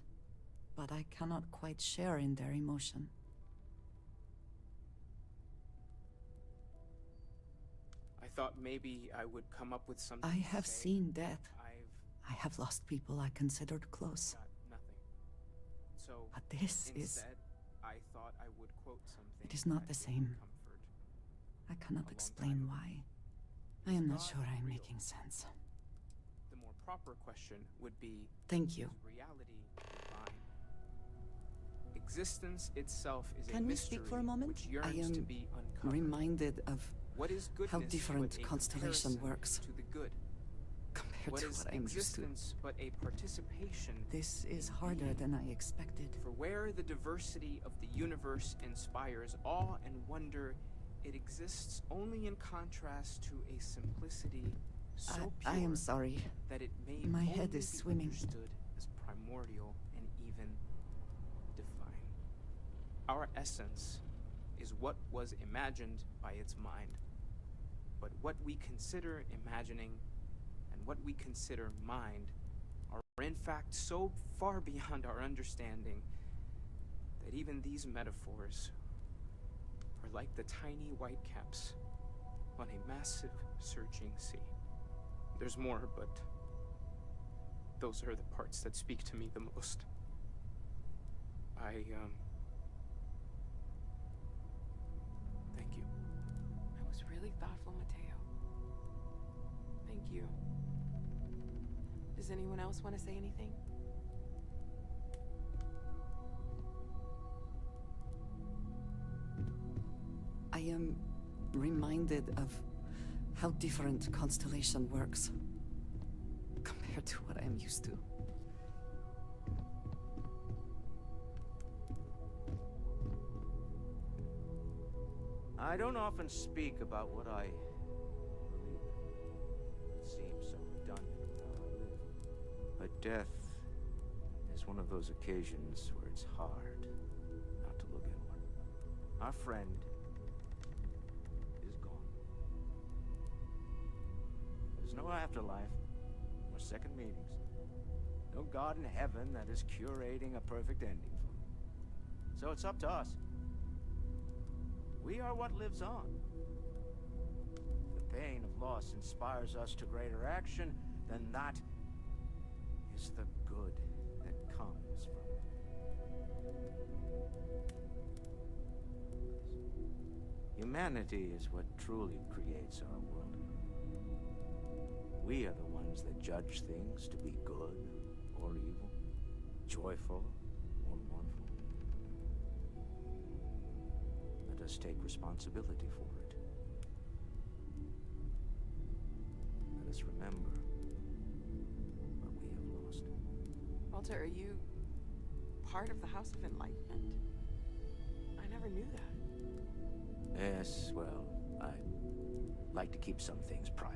but I cannot quite share in their emotion. I thought maybe I would come up with something. I to have say. seen death. I have lost people I considered close. Got nothing. So But this is... instead, I thought I would quote something. It is not that the would same. comfort. I cannot explain why. I am not sure I'm making sense. The more proper question would be, Thank you. is reality divine? Existence itself is a Can we mystery speak for a moment? which I yearns to am be uncovered. reminded of What is goodness how but different a Constellation comparison works to the good? compared What to is what I'm used to. existence but a participation? This is harder than I expected. For where the diversity of the universe inspires awe and wonder, it exists only in contrast to a simplicity so pure I am sorry. that it may My only head is be swimming. understood as primordial and even divine. Our essence is what was imagined by its mind. But what we consider imagining and what we consider mind are in fact so far beyond our understanding that even these metaphors are like the tiny white caps on a massive surging sea. There's more, but those are the parts that speak to me the most. Thank you. That was really thoughtful, Mateo. Thank you. Does anyone else want to say anything? I am reminded of how different Constellation works compared to what I'm used to. I don't often speak about what I believe. It seems so redundant with how I live. But death is one of those occasions where it's hard not to look inward. Our friend is gone. There's no afterlife, or second meetings. No God in heaven that is curating a perfect ending for me. So it's up to us. We are what lives on. The pain of loss inspires us to greater action, then that is the good that comes from it. Humanity is what truly creates our world. We are the ones that judge things to be good or evil, joyful or mournful. Let us take responsibility for it. Let us remember what we have lost. Walter, are you part of the House of Enlightenment? I never knew that. Yes, well, I like to keep some things private.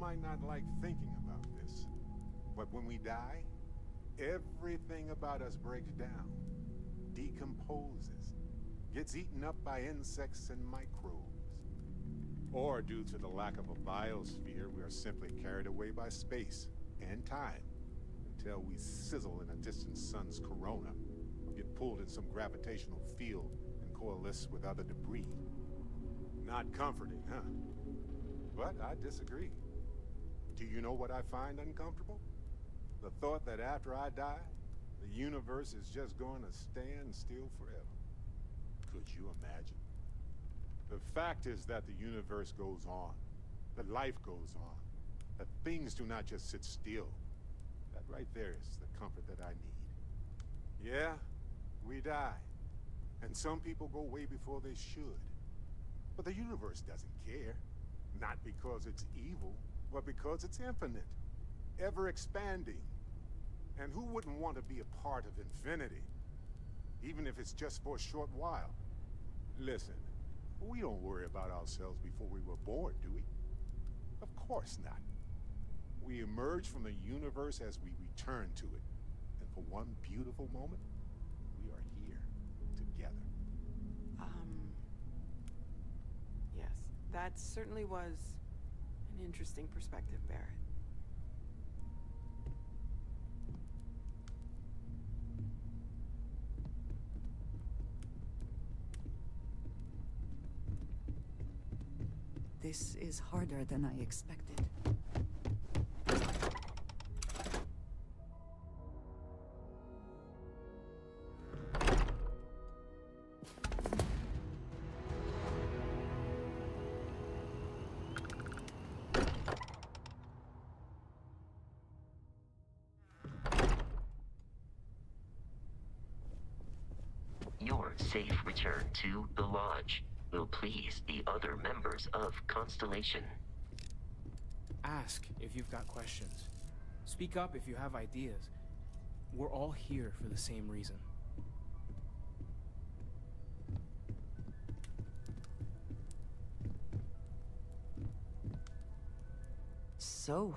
might not like thinking about this, but when we die, everything about us breaks down, decomposes, gets eaten up by insects and microbes. Or due to the lack of a biosphere, we are simply carried away by space and time until we sizzle in a distant sun's corona, or get pulled in some gravitational field and coalesce with other debris. Not comforting, huh? But I disagree. Do you know what I find uncomfortable? The thought that after I die, the universe is just going to stand still forever. Could you imagine? The fact is that the universe goes on, that life goes on, that things do not just sit still. That right there is the comfort that I need. Yeah, we die, and some people go way before they should. But the universe doesn't care, not because it's evil, but because it's infinite, ever expanding. And who wouldn't want to be a part of infinity, even if it's just for a short while? Listen, we don't worry about ourselves before we were born, do we? Of course not. We emerge from the universe as we return to it. And for one beautiful moment, we are here, together. Yes, that certainly was an interesting perspective, Barrett. This is harder than I expected. Your safe return to the Lodge will please the other members of Constellation. Ask if you've got questions. Speak up if you have ideas. We're all here for the same reason. So,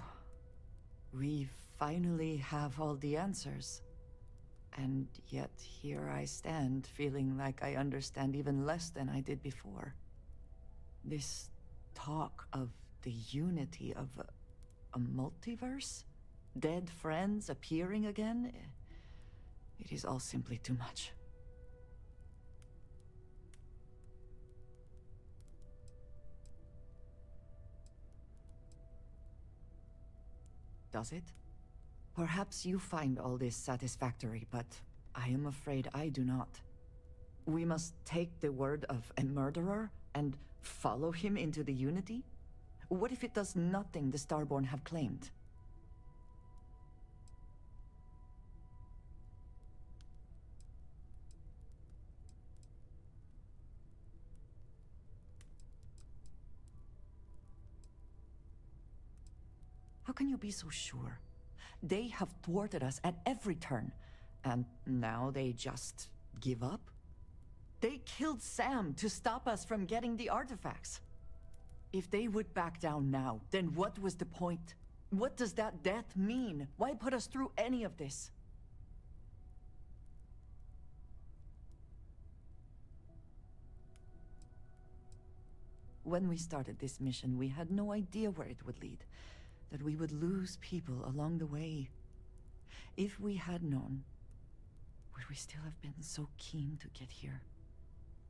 we finally have all the answers. And yet here I stand, feeling like I understand even less than I did before. This talk of the unity of a multiverse? Dead friends appearing again? It is all simply too much. Does it? Perhaps you find all this satisfactory, but I am afraid I do not. We must take the word of a murderer and follow him into the Unity? What if it does nothing the Starborn have claimed? How can you be so sure? They have thwarted us at every turn, and now they just give up? They killed Sam to stop us from getting the artifacts. If they would back down now, then what was the point? What does that death mean? Why put us through any of this? When we started this mission, we had no idea where it would lead. That we would lose people along the way. If we had known, would we still have been so keen to get here?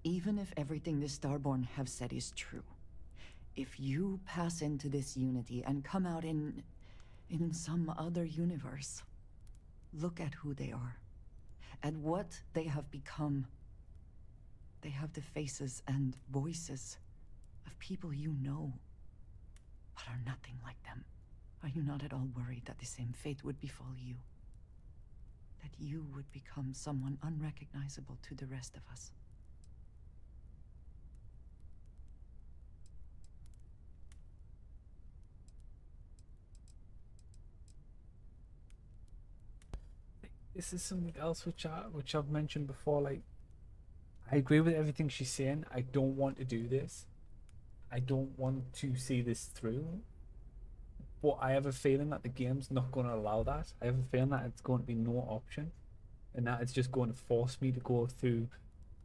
Even if everything the Starborn have said is true, if you pass into this Unity and come out in some other universe, look at who they are, at what they have become. They have the faces and voices of people you know, but are nothing like them. Are you not at all worried that the same fate would befall you? That you would become someone unrecognizable to the rest of us? This is something else which I've mentioned before. Like, I agree with everything she's saying. I don't want to do this. I don't want to see this through. But I have a feeling that the game's not going to allow that. I have a feeling that it's going to be no option, and that it's just going to force me to go through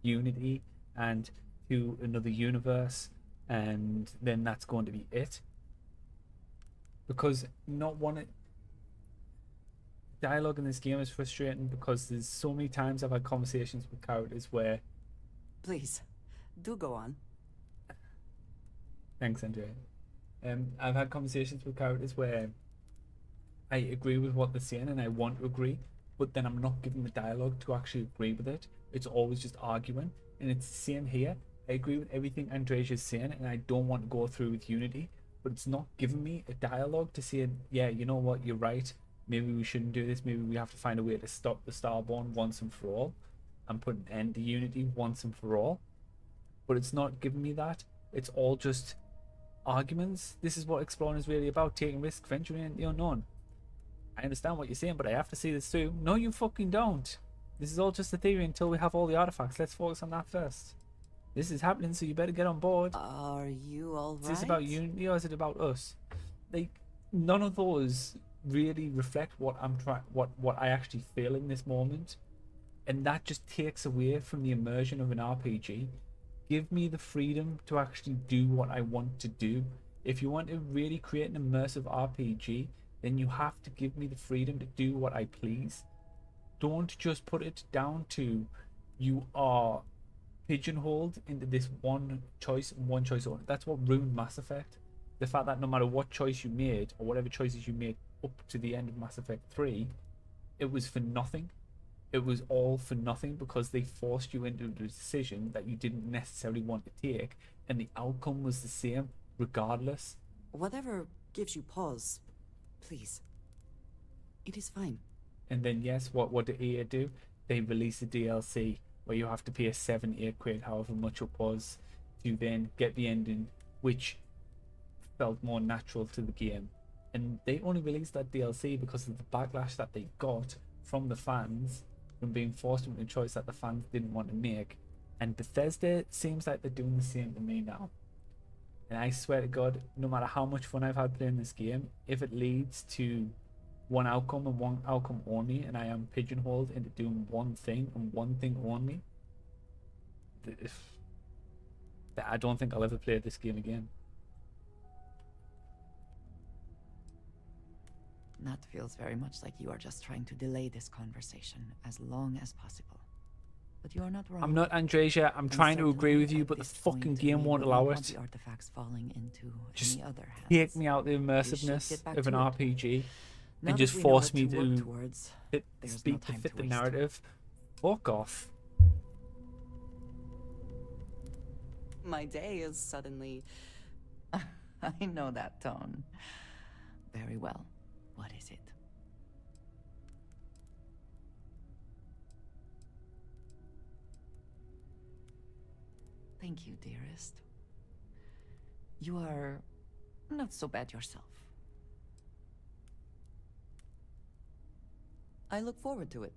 Unity and to another universe, and then that's going to be it. Because not one dialogue in this game is frustrating, because there's so many times I've had conversations with characters where... Please, do go on. Thanks, Andrea. I've had conversations with characters where I agree with what they're saying and I want to agree, but then I'm not given the dialogue to actually agree with it. It's always just arguing, and it's the same here. I agree with everything Andrea's saying, and I don't want to go through with Unity, but it's not giving me a dialogue to say, yeah, you know what, you're right. Maybe we shouldn't do this. Maybe we have to find a way to stop the Starborn once and for all, and put an end to Unity once and for all. But it's not giving me that. It's all just arguments. This is what exploring is really about: taking risks, venturing into the unknown. I understand what you're saying, but I have to see this through. No, you fucking don't. This is all just a theory until we have all the artifacts. Let's focus on that first. This is happening, so you better get on board. Are you all right? Is this about Unity or is it about us? Like, none of those really reflect what I'm trying, what I actually feel in this moment, and that just takes away from the immersion of an RPG. Give me the freedom to actually do what I want to do. If you want to really create an immersive RPG, then you have to give me the freedom to do what I please. Don't just put it down to you are pigeonholed into this one choice and one choice only. That's what ruined Mass Effect. The fact that no matter what choice you made, or whatever choices you made up to the end of Mass Effect 3, it was for nothing. It was all for nothing, because they forced you into a decision that you didn't necessarily want to take, and the outcome was the same regardless. Whatever gives you pause, please. It is fine. And then yes, what did EA do? They released a DLC where you have to pay 7-8 quid, however much it was, to then get the ending, which felt more natural to the game. And they only released that DLC because of the backlash that they got from the fans, from being forced into a choice that the fans didn't want to make. And Bethesda seems like they're doing the same to me now. And I swear to God, no matter how much fun I've had playing this game, if it leads to one outcome and one outcome only, and I am pigeonholed into doing one thing and one thing only, I don't think I'll ever play this game again. That feels very much like you are just trying to delay this conversation as long as possible. But you are not wrong. I'm not, Andresia. I'm trying to agree with you, but the fucking game won't allow it. The artifacts falling into just any other hands. take me out the immersiveness of an RPG and just we force me to to towards, speak to fit the narrative. Fuck off. My day is suddenly... I know that tone. Very well. What is it? Thank you, dearest. You are not so bad yourself. I look forward to it.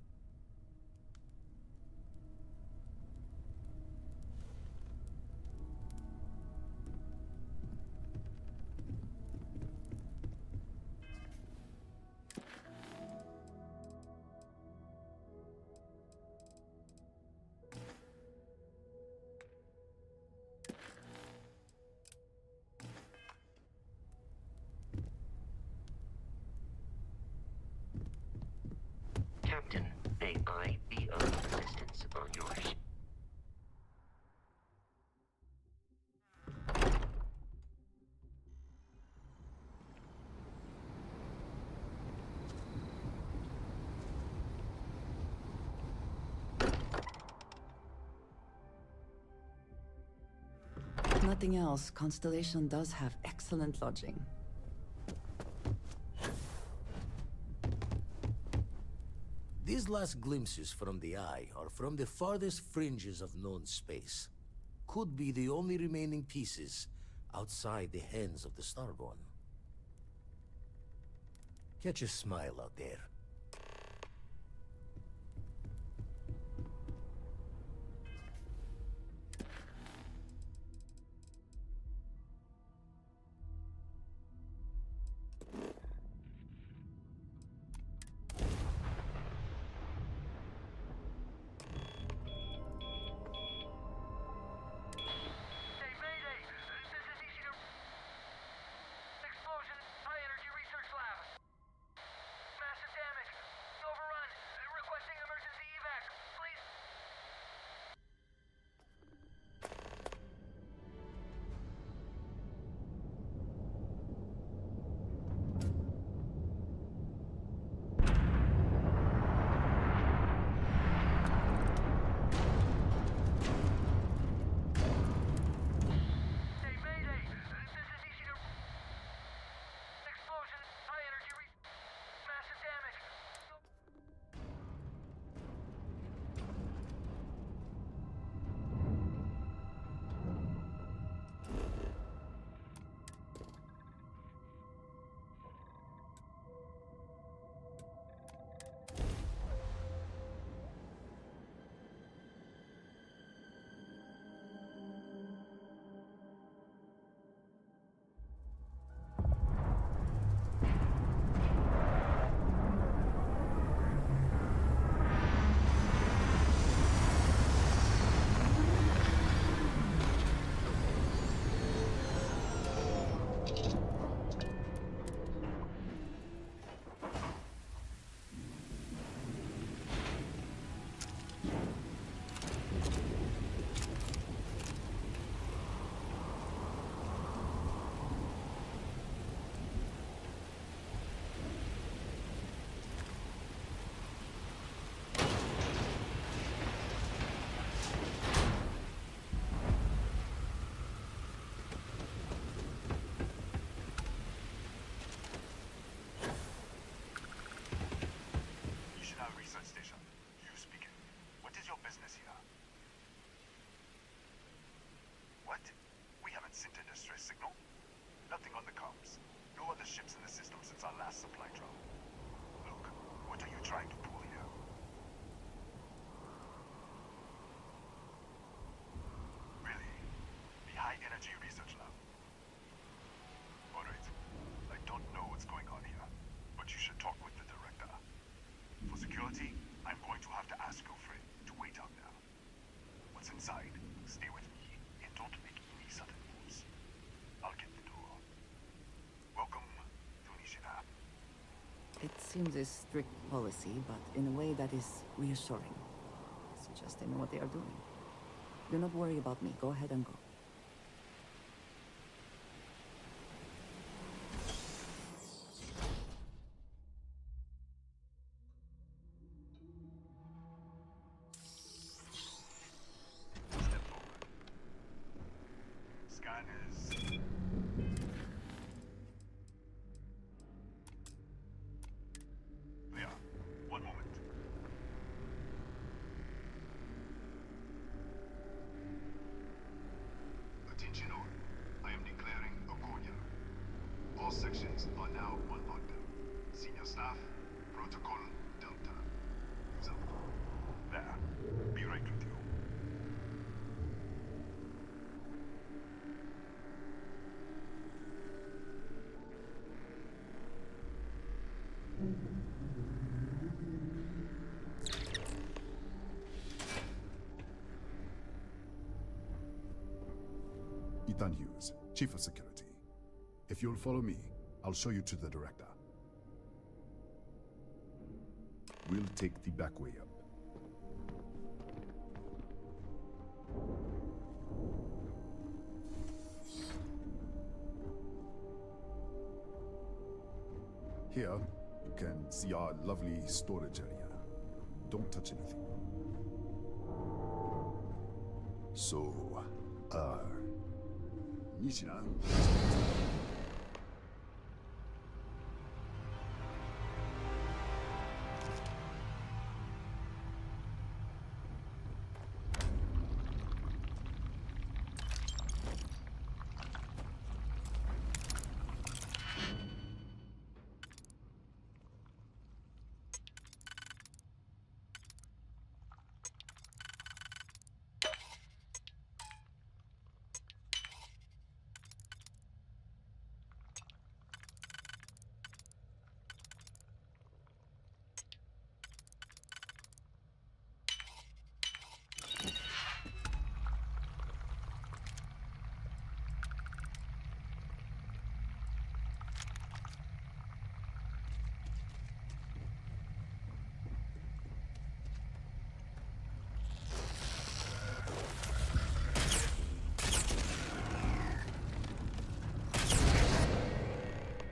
Captain, may I be of assistance on your ship? Nothing else. Constellation does have excellent lodging. These last glimpses from the Eye are from the farthest fringes of known space. Could be the only remaining pieces outside the hands of the Starborn. Catch a smile out there. Nothing on the comms. No other ships in the system since our last supply drop. Look, what are you trying to pull here? Really? The High Energy Research Lab? Alright. I don't know what's going on here, but you should talk with the director. For security, I'm going to have to ask your friend to wait out there. What's inside, stay with me, and don't make any sudden moves. I'll get the door. Welcome to Nishina. It seems a strict policy, but in a way that is reassuring. Suggest they know what they are doing. Do not worry about me. Go ahead and go. Step forward. Scanners. Clear. One moment. Attention all. I am declaring a Konya. All sections are now on lockdown. Senior staff, protocol Delta. Use up. There. Be right with you. Ethan Hughes, Chief of Security. If you'll follow me, I'll show you to the director. We'll take the back way up. Here, you can see our lovely storage area. Don't touch anything. So, Nishina.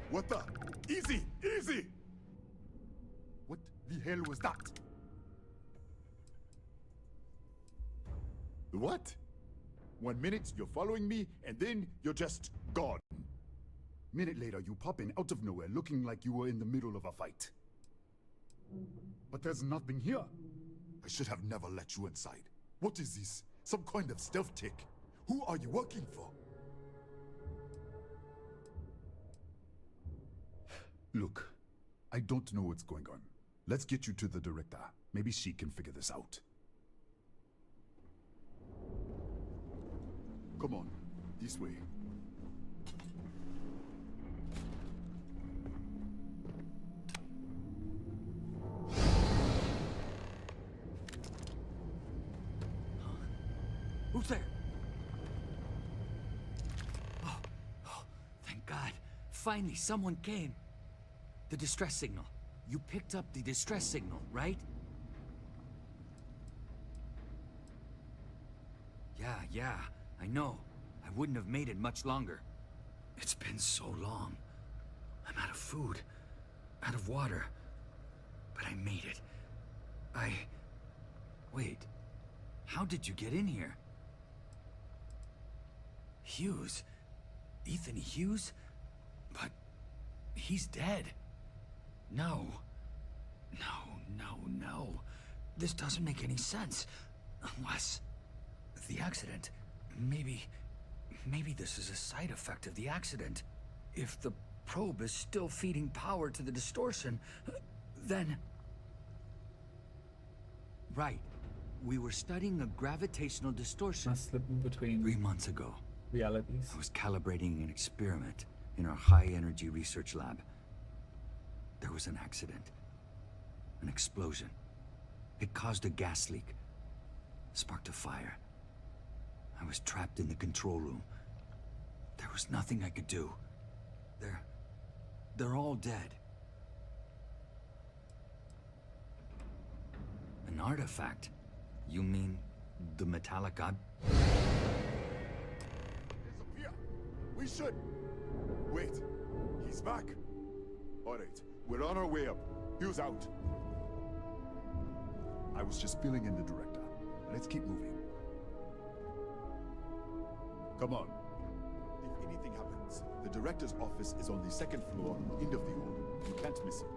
What the? Easy! Easy! What the hell was that? What? 1 minute you're following me, and then you're just gone. Minute later, you pop in out of nowhere looking like you were in the middle of a fight. But there's nothing here. I should have never let you inside. What is this? Some kind of stealth tick? Who are you working for? Look, I don't know what's going on. Let's get you to the director. Maybe she can figure this out. Come on, this way. Who's there? Oh, thank God. Finally, someone came. The distress signal. You picked up the distress signal, right? Yeah, I know. I wouldn't have made it much longer. It's been so long. I'm out of food, out of water. But I made it. Wait. How did you get in here? Hughes? Ethan Hughes? But he's dead. No. No. This doesn't make any sense. Unless... the accident. Maybe this is a side effect of the accident. If the probe is still feeding power to the distortion, then... Right. We were studying a gravitational distortion slipping between 3 months ago. Realities. I was calibrating an experiment in our high-energy research lab. There was an accident. An explosion. It caused a gas leak. Sparked a fire. I was trapped in the control room. There was nothing I could do. They're all dead. An artifact? You mean the metallic god? Disappear! We should... Wait. He's back. Alright, we're on our way up. Hugh's out. I was just filling in the director. Let's keep moving. Come on. If anything happens, the director's office is on the second floor, end of the hall. You can't miss it.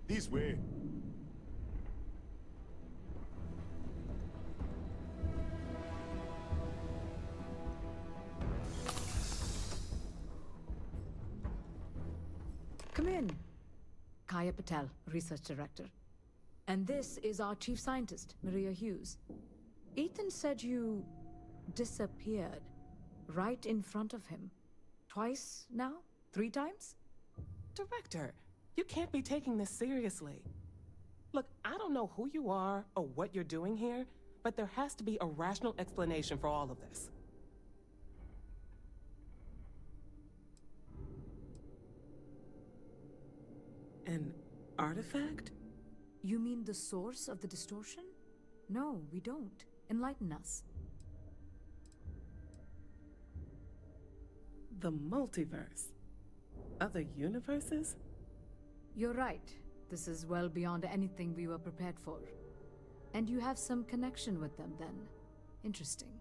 This way. Come in. Kaya Patel, Research Director. And this is our Chief Scientist, Maria Hughes. Ethan said you disappeared right in front of him. Twice now? 3 times? Director, you can't be taking this seriously. Look, I don't know who you are or what you're doing here, but there has to be a rational explanation for all of this. An artifact? You mean the source of the distortion? No, we don't. Enlighten us. The multiverse? Other universes? You're right. This is well beyond anything we were prepared for. And you have some connection with them then. Interesting.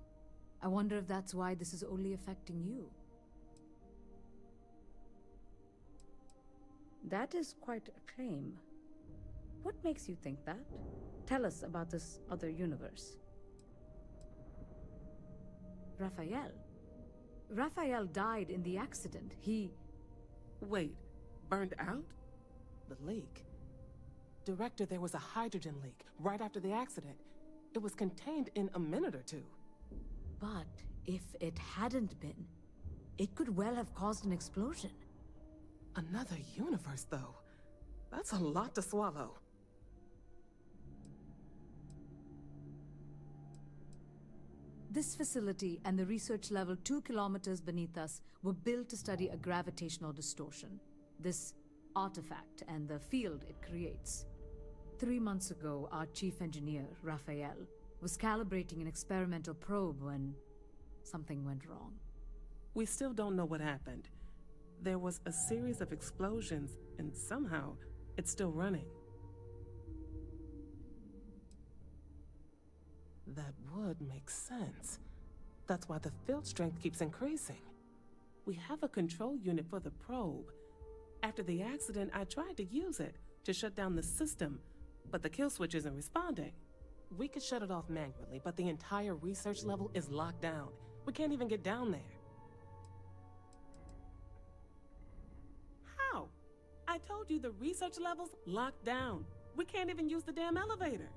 I wonder if that's why this is only affecting you. That is quite a claim. What makes you think that? Tell us about this other universe. Raphael. Raphael died in the accident. He... Wait, burned out? The leak. Director, there was a hydrogen leak right after the accident. It was contained in a minute or 2. But if it hadn't been, it could well have caused an explosion. Another universe, though. That's a lot to swallow. This facility and the research level 2 kilometers beneath us were built to study a gravitational distortion. This artifact and the field it creates. 3 months ago, our chief engineer, Raphael, was calibrating an experimental probe when something went wrong. We still don't know what happened. There was a series of explosions, and somehow it's still running. That would make sense. That's why the field strength keeps increasing. We have a control unit for the probe. After the accident, I tried to use it to shut down the system, but the kill switch isn't responding. We could shut it off manually, but the entire research level is locked down. We can't even get down there. How? I told you the research level's locked down. We can't even use the damn elevator.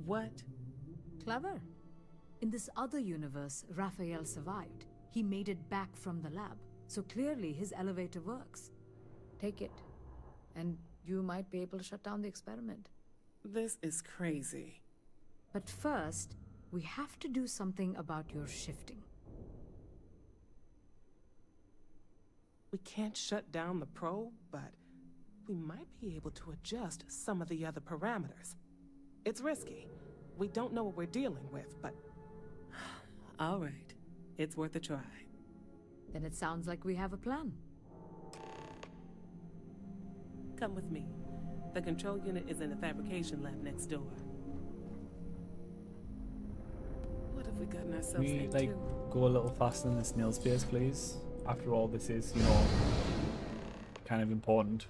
What? Clever. In this other universe, Raphael survived. He made it back from the lab, so clearly his elevator works. Take it, and you might be able to shut down the experiment. This is crazy. But first, we have to do something about your shifting. We can't shut down the probe, but we might be able to adjust some of the other parameters. It's risky. We don't know what we're dealing with, but... All right. It's worth a try. Then it sounds like we have a plan. Come with me. The control unit is in the fabrication lab next door. What have we gotten ourselves We into? like go a little faster than the snail's pace, please. After all, this is, you know, kind of important.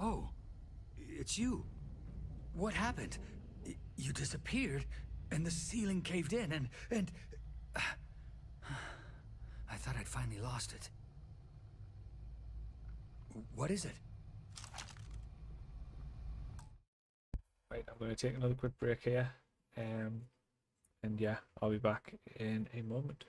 Oh, it's you. What happened? You disappeared, and the ceiling caved in, and... I thought I'd finally lost it. What is it? Right, I'm going to take another quick break here. And yeah, I'll be back in a moment.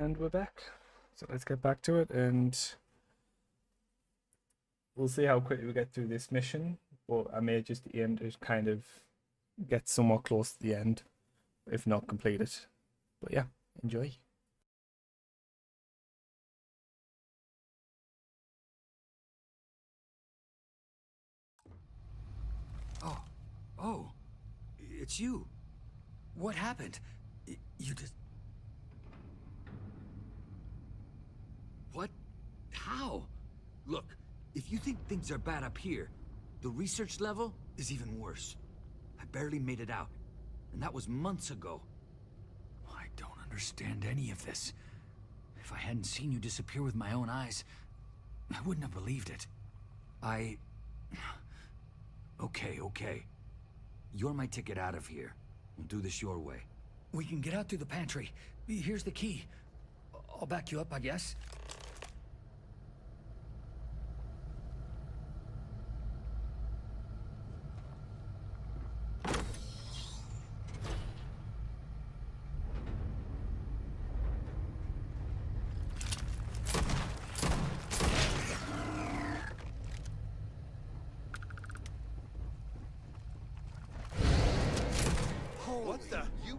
And we're back. So let's get back to it, and we'll see how quickly we get through this mission. But I may just aim to kind of get somewhat close to the end, if not complete it. But yeah, enjoy. Oh, it's you. What happened? You just... What? How? Look, if you think things are bad up here, the research level is even worse. I barely made it out, and that was months ago. I don't understand any of this. If I hadn't seen you disappear with my own eyes, I wouldn't have believed it. Okay. You're my ticket out of here. We'll do this your way. We can get out through the pantry. Here's the key. I'll back you up, I guess. What the? You...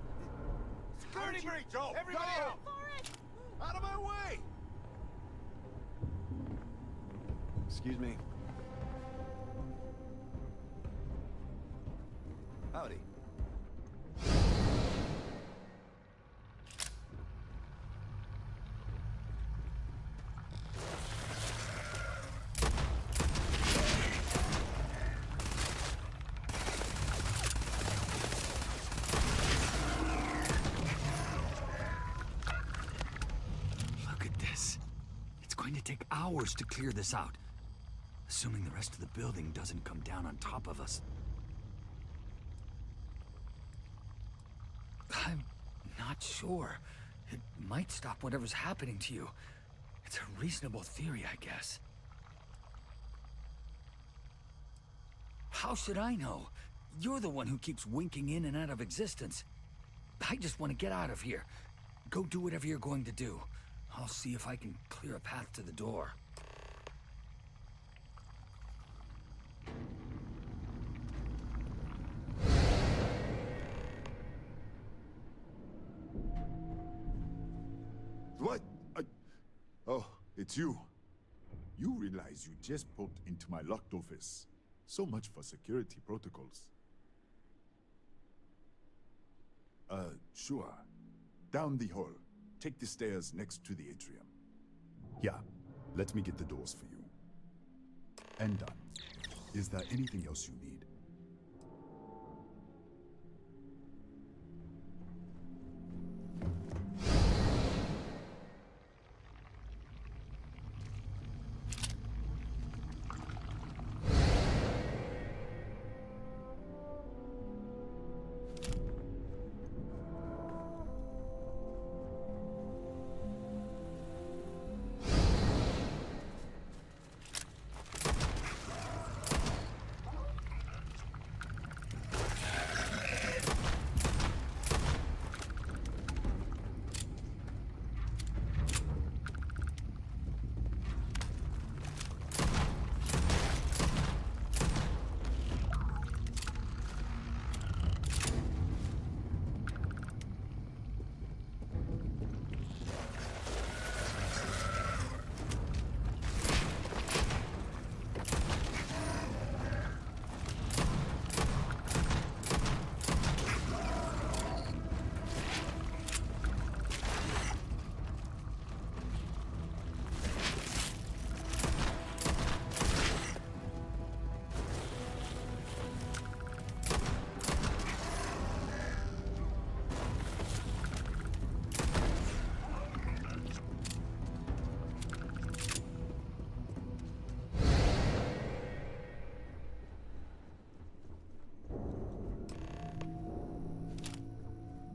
Security breach! Joe! Everybody out! Out of my way! Excuse me. Howdy. Look at this. It's going to take hours to clear this out. Assuming the rest of the building doesn't come down on top of us. I'm not sure. It might stop whatever's happening to you. It's a reasonable theory, I guess. How should I know? You're the one who keeps winking in and out of existence. I just want to get out of here. Go do whatever you're going to do. I'll see if I can clear a path to the door. What? Oh, it's you. You realize you just poked into my locked office. So much for security protocols. Sure. Down the hall. Take the stairs next to the atrium. Yeah, let me get the doors for you. And done. Is there anything else you need?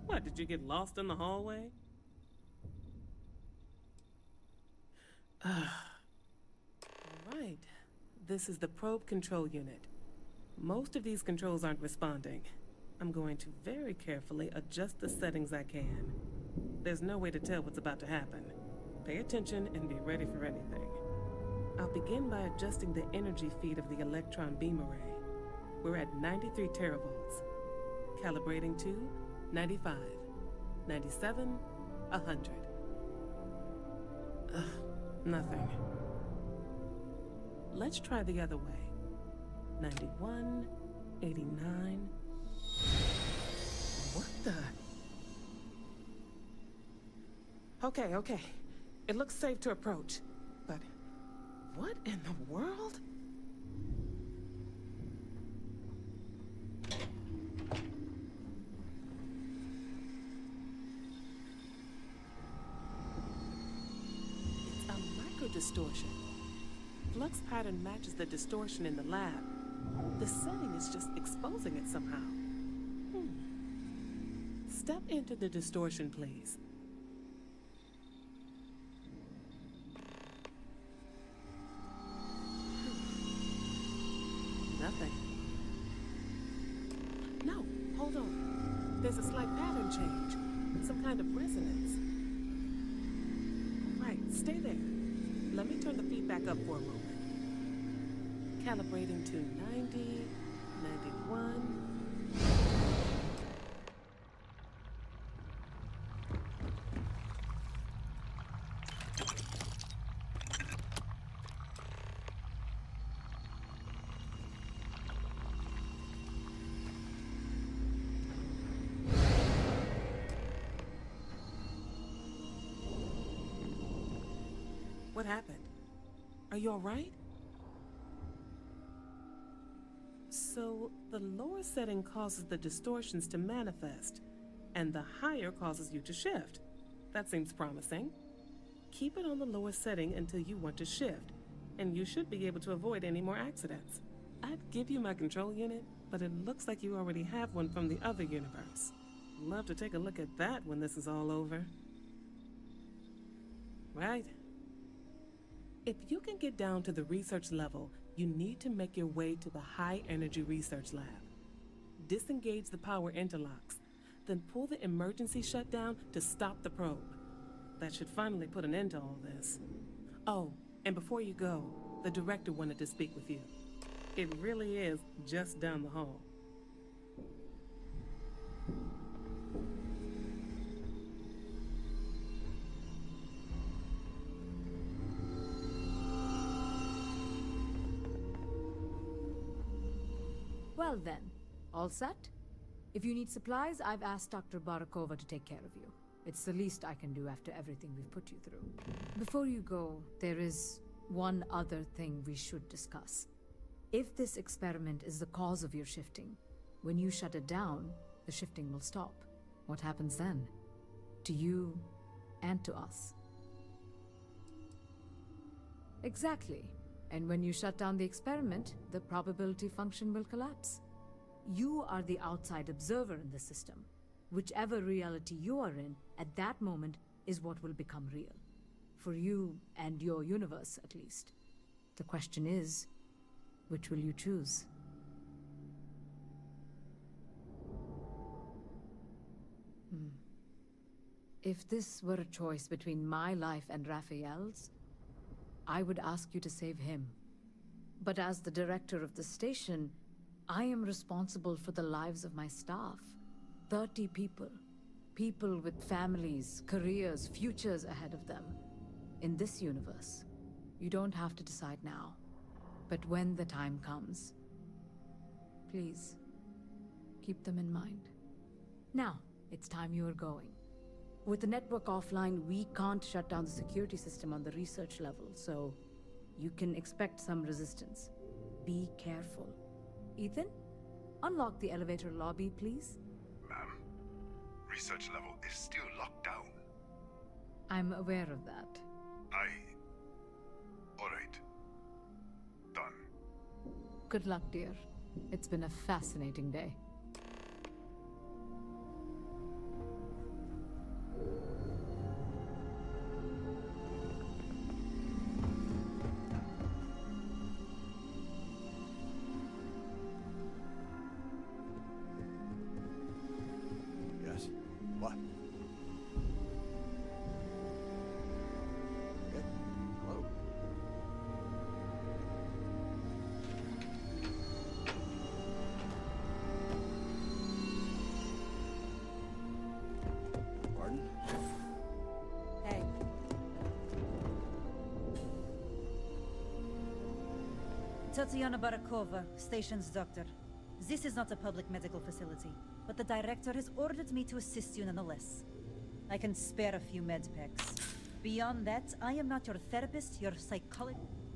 What, did you get lost in the hallway? Alright. This is the probe control unit. Most of these controls aren't responding. I'm going to very carefully adjust the settings I can. There's no way to tell what's about to happen. Pay attention and be ready for anything. I'll begin by adjusting the energy feed of the electron beam array. We're at 93 teravolts. Calibrating to 95, 97, 100. Ugh, nothing. Let's try the other way. 91, 89. What the? Okay. It looks safe to approach. But what in the world? It's a micro-distortion. Flux pattern matches the distortion in the lab. The setting is just exposing it somehow. Step into the distortion, please. Nothing. No, hold on. There's a slight pattern change. Some kind of resonance. Right, stay there. Let me turn the feedback up for a moment. Calibrating to 90, 91. What happened? Are you all right? So, the lower setting causes the distortions to manifest, and the higher causes you to shift. That seems promising. Keep it on the lower setting until you want to shift, and you should be able to avoid any more accidents. I'd give you my control unit, but it looks like you already have one from the other universe. Love to take a look at that when this is all over. Right? If you can get down to the research level, you need to make your way to the high energy research lab. Disengage the power interlocks, then pull the emergency shutdown to stop the probe. That should finally put an end to all this. Oh, and before you go, the director wanted to speak with you. It really is just down the hall. Well then, all set? If you need supplies, I've asked Dr. Barakova to take care of you. It's the least I can do after everything we've put you through. Before you go, there is one other thing we should discuss. If this experiment is the cause of your shifting, when you shut it down, the shifting will stop. What happens then? To you and to us. Exactly. And when you shut down the experiment, the probability function will collapse. You are the outside observer in the system. Whichever reality you are in, at that moment, is what will become real. For you and your universe, at least. The question is, which will you choose? If this were a choice between my life and Raphael's, I would ask you to save him. But as the director of the station, I am responsible for the lives of my staff. 30 people. People with families, careers, futures ahead of them. In this universe, you don't have to decide now. But when the time comes, please, keep them in mind. Now, it's time you are going. With the network offline, we can't shut down the security system on the research level, so you can expect some resistance. Be careful. Ethan, unlock the elevator lobby, please. Ma'am, research level is still locked down. I'm aware of that. All right. Done. Good luck, dear. It's been a fascinating day. Yes? What? Tatiana Barakova, station's doctor. This is not a public medical facility, but the director has ordered me to assist you nonetheless. I can spare a few med packs. Beyond that, I am not your therapist, your psychologist.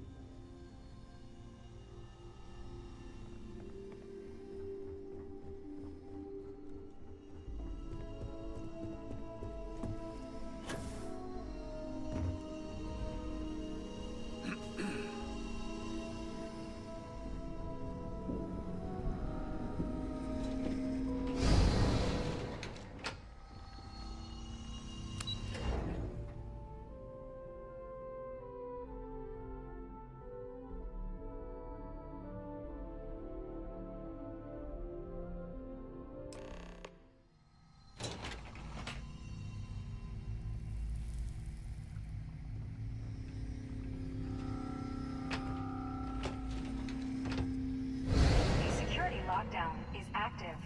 Lockdown is active.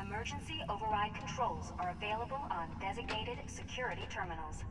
Emergency override controls are available on designated security terminals.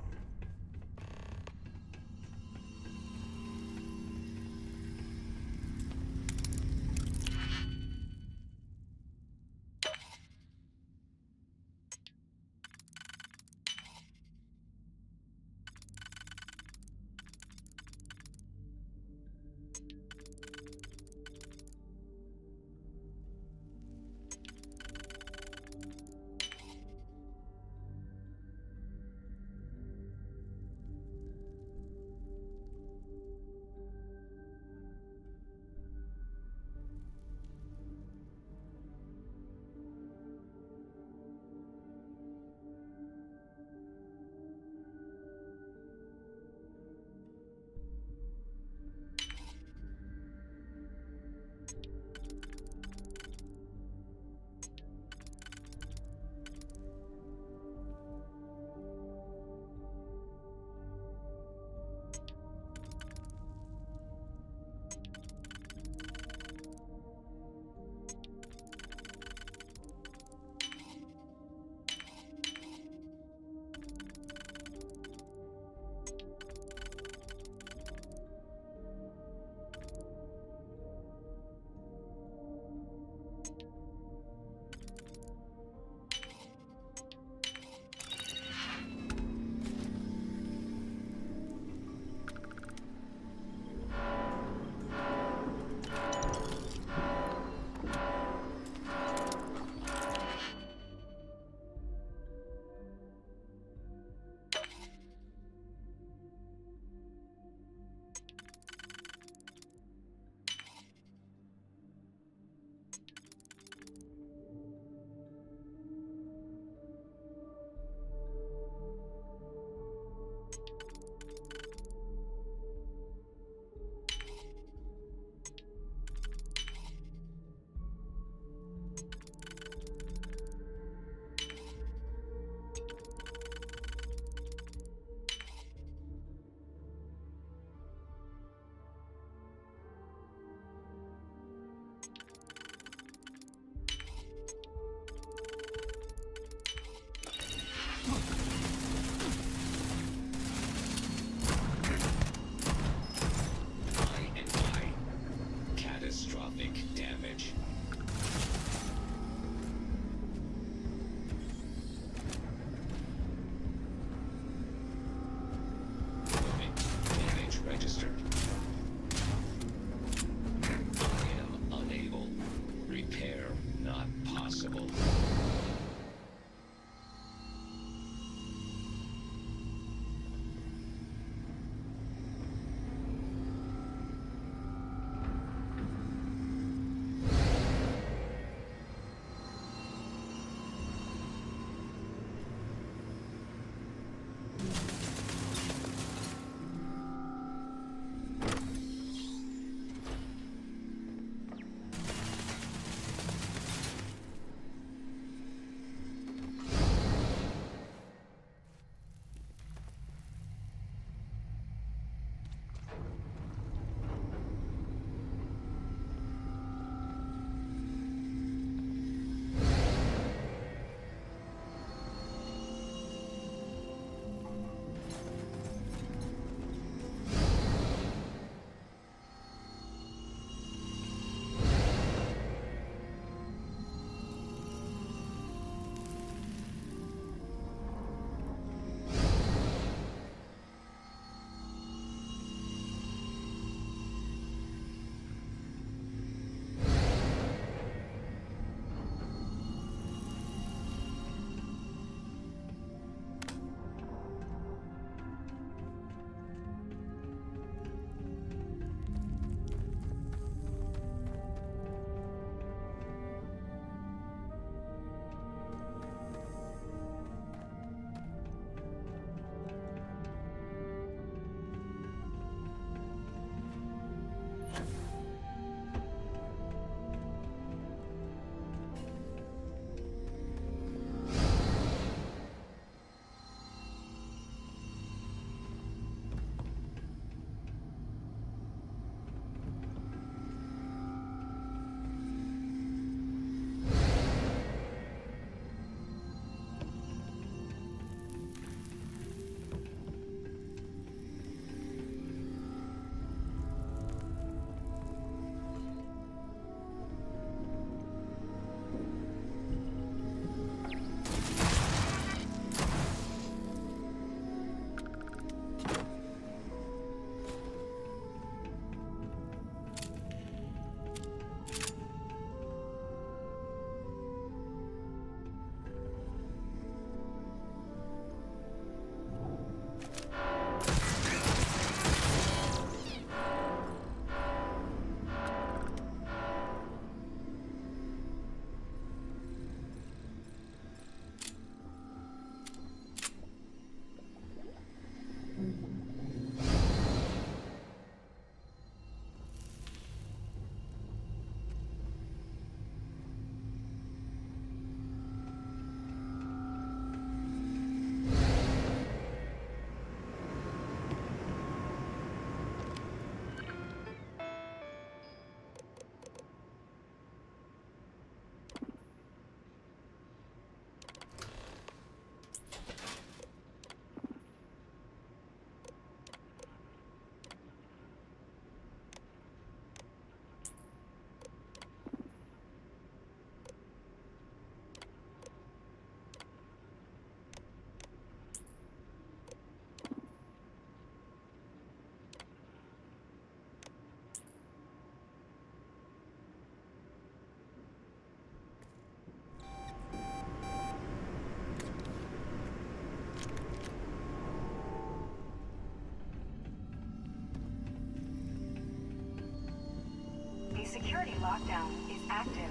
security lockdown is active.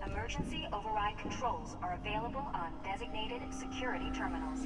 Emergency override controls are available on designated security terminals.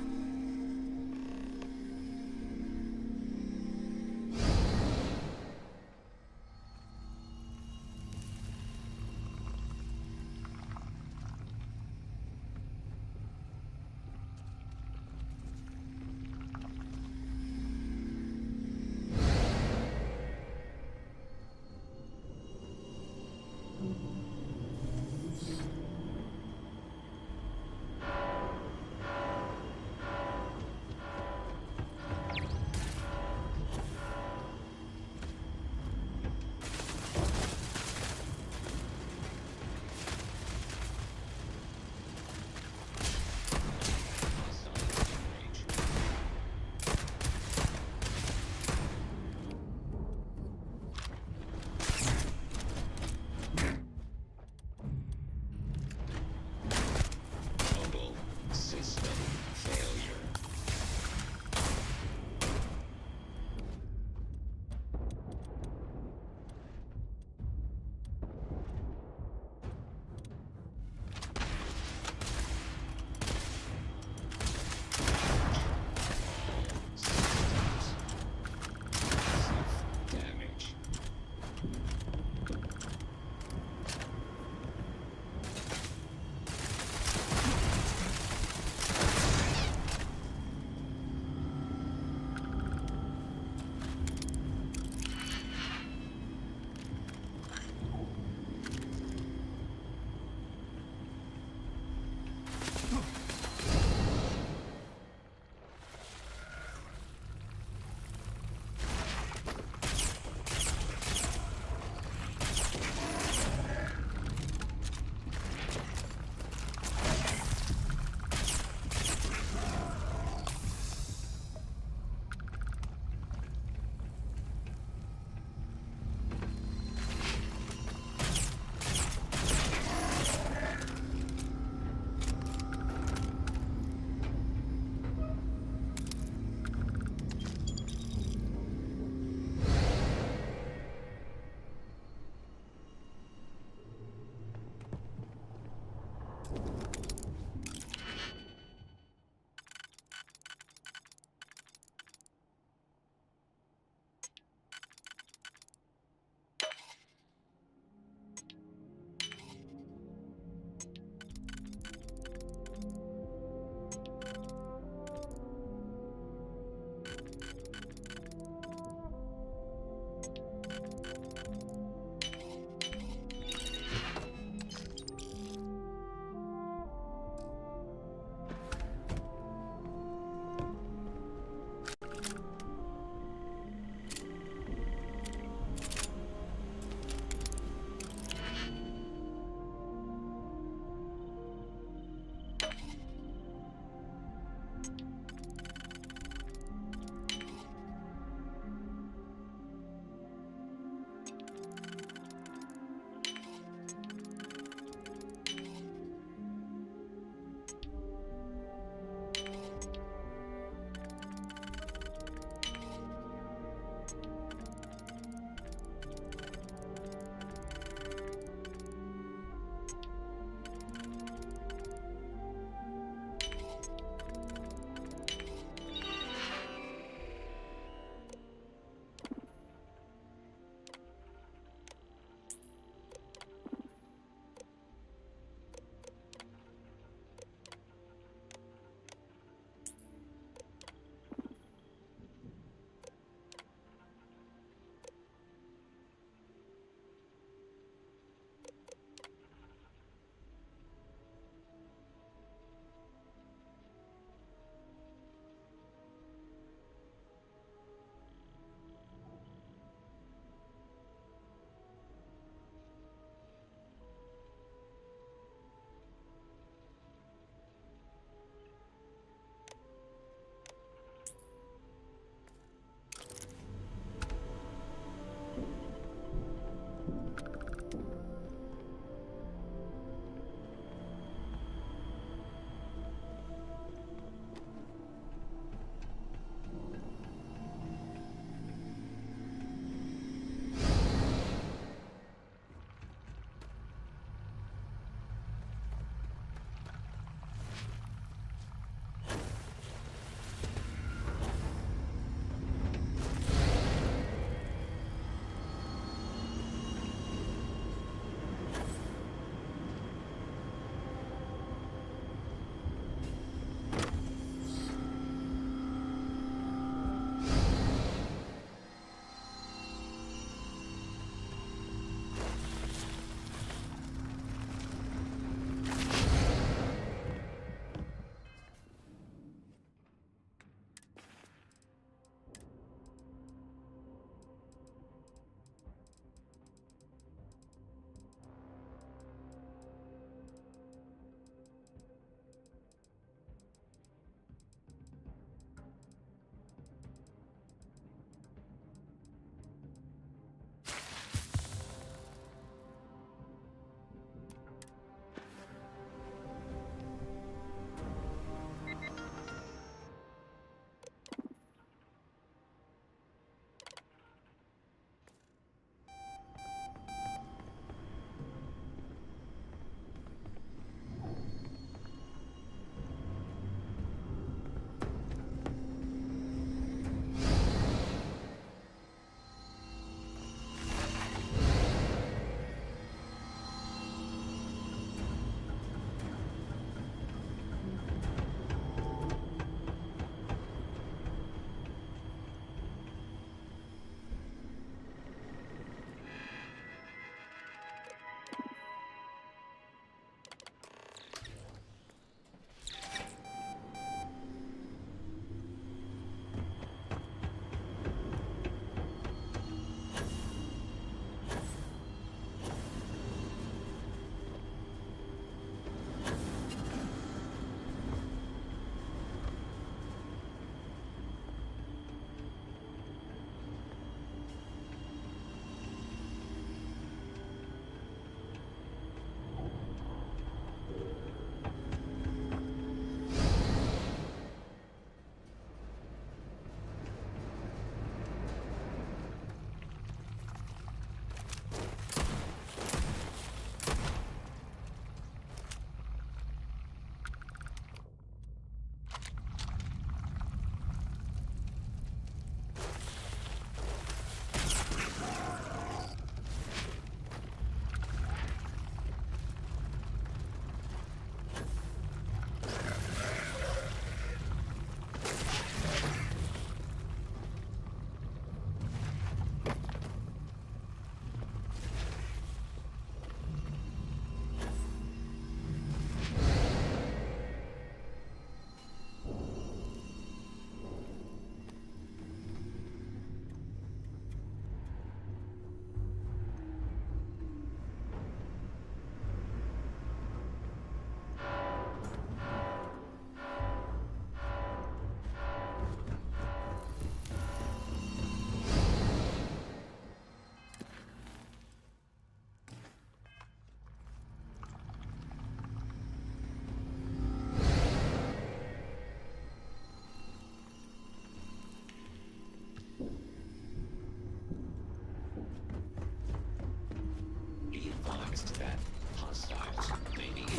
boxed that hostiles may be injured.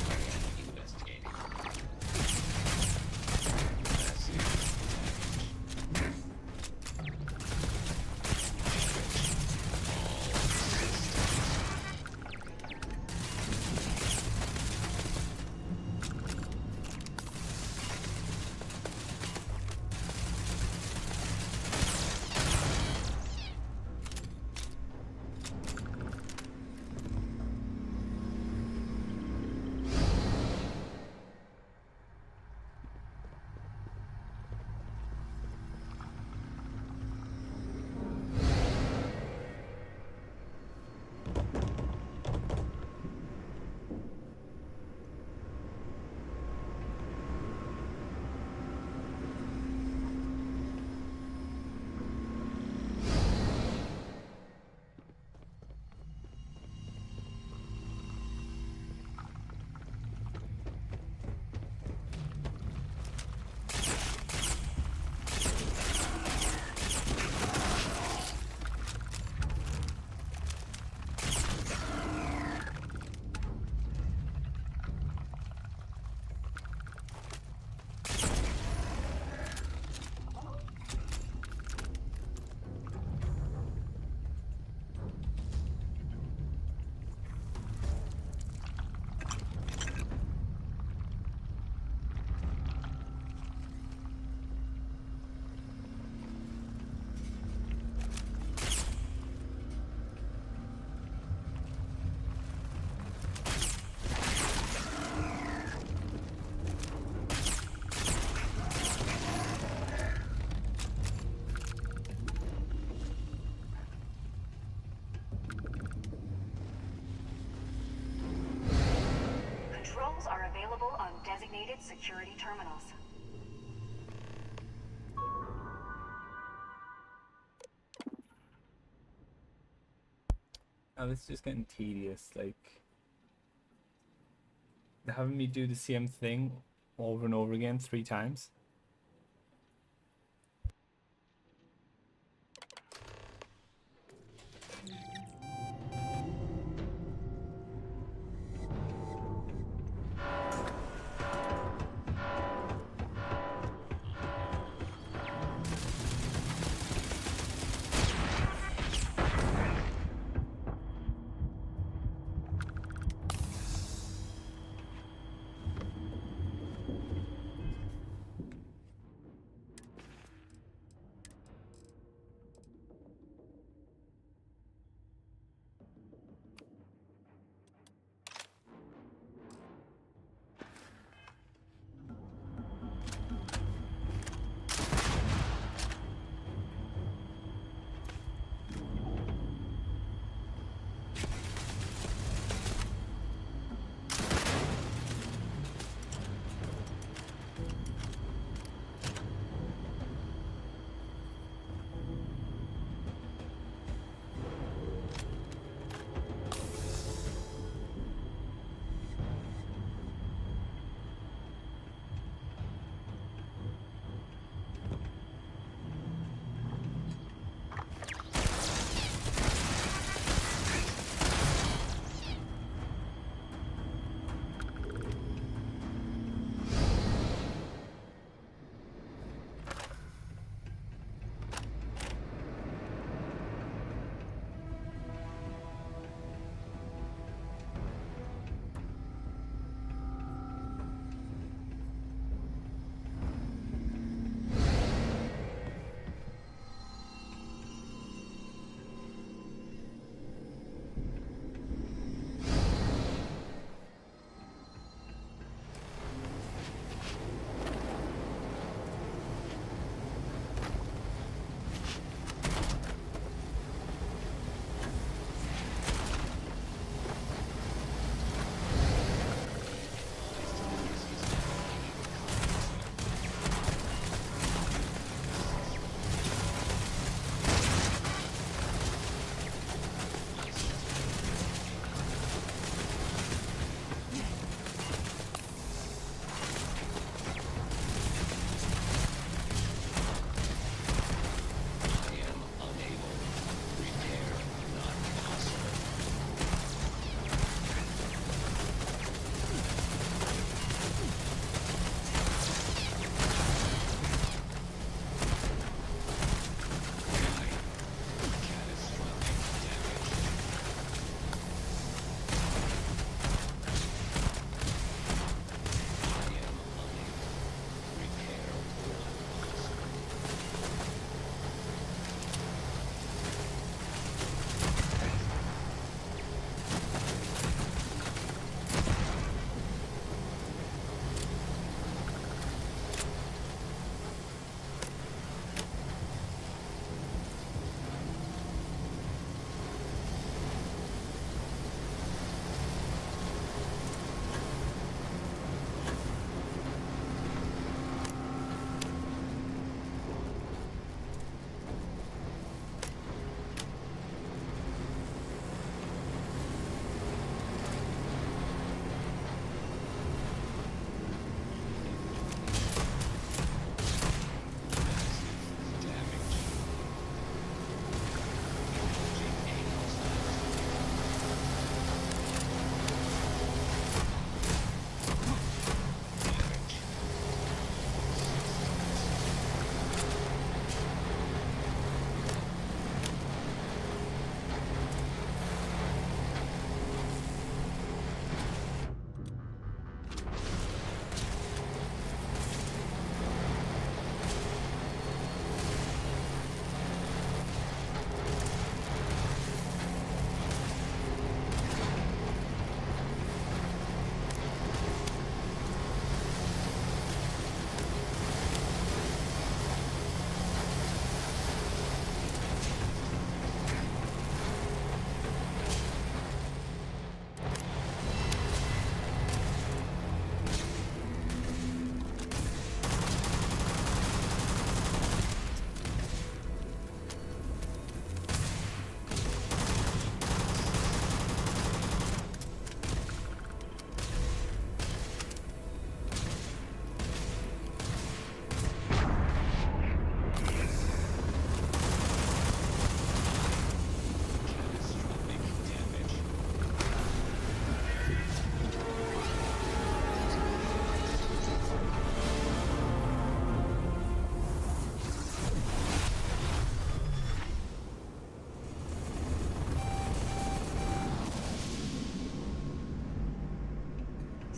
I am investigating. Controls are available on designated security terminals. Now this is just getting tedious. Like, they're having me do the same thing over and over again 3 times.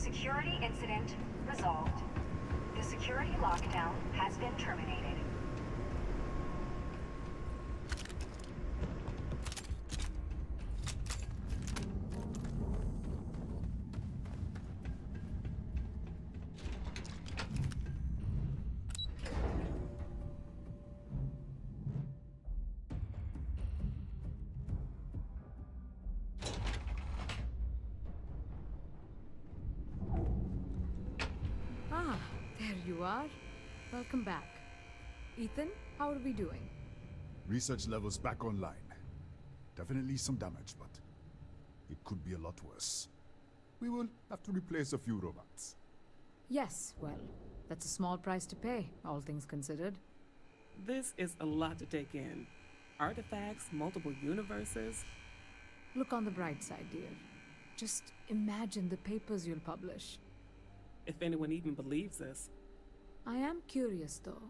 Security incident resolved. The security lockdown has been terminated. Ah, there you are. Welcome back. Ethan, how are we doing? Research levels back online. Definitely some damage, but it could be a lot worse. We will have to replace a few robots. Yes, well, that's a small price to pay, all things considered. This is a lot to take in. Artifacts, multiple universes. Look on the bright side, dear. Just imagine the papers you'll publish. If anyone even believes this. I am curious, though.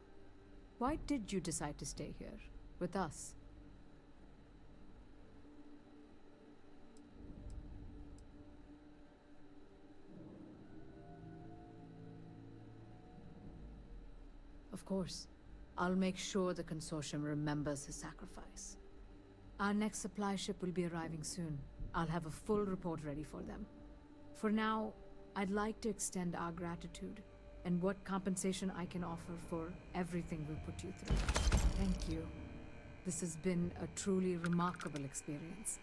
Why did you decide to stay here, with us? Of course. I'll make sure the consortium remembers his sacrifice. Our next supply ship will be arriving soon. I'll have a full report ready for them. For now, I'd like to extend our gratitude and what compensation I can offer for everything we put you through. Thank you. This has been a truly remarkable experience.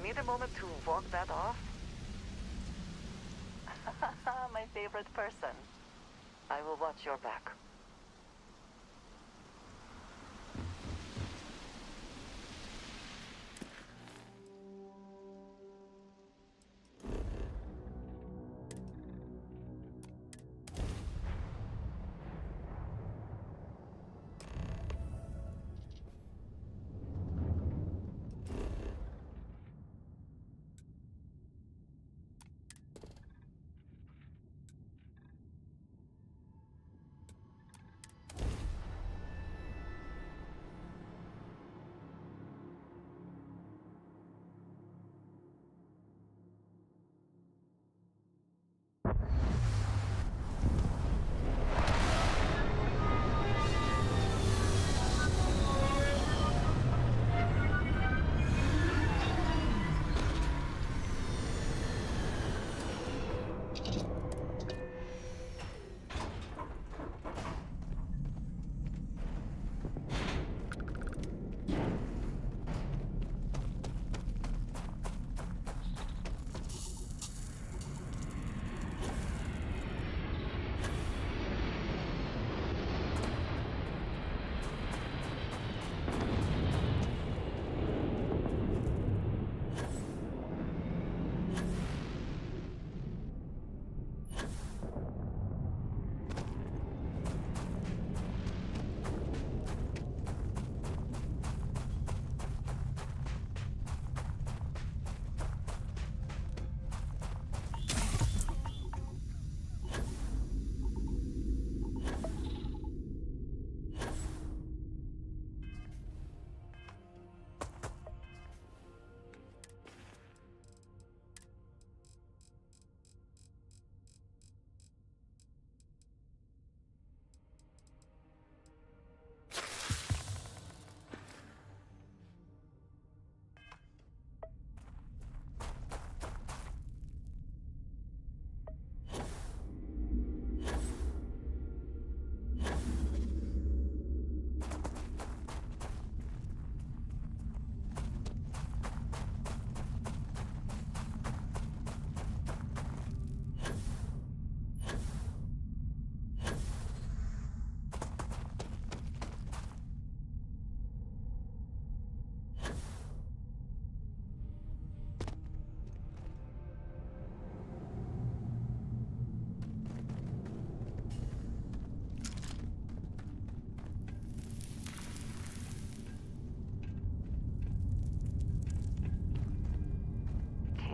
Need a moment to walk that off? My favorite person. I will watch your back.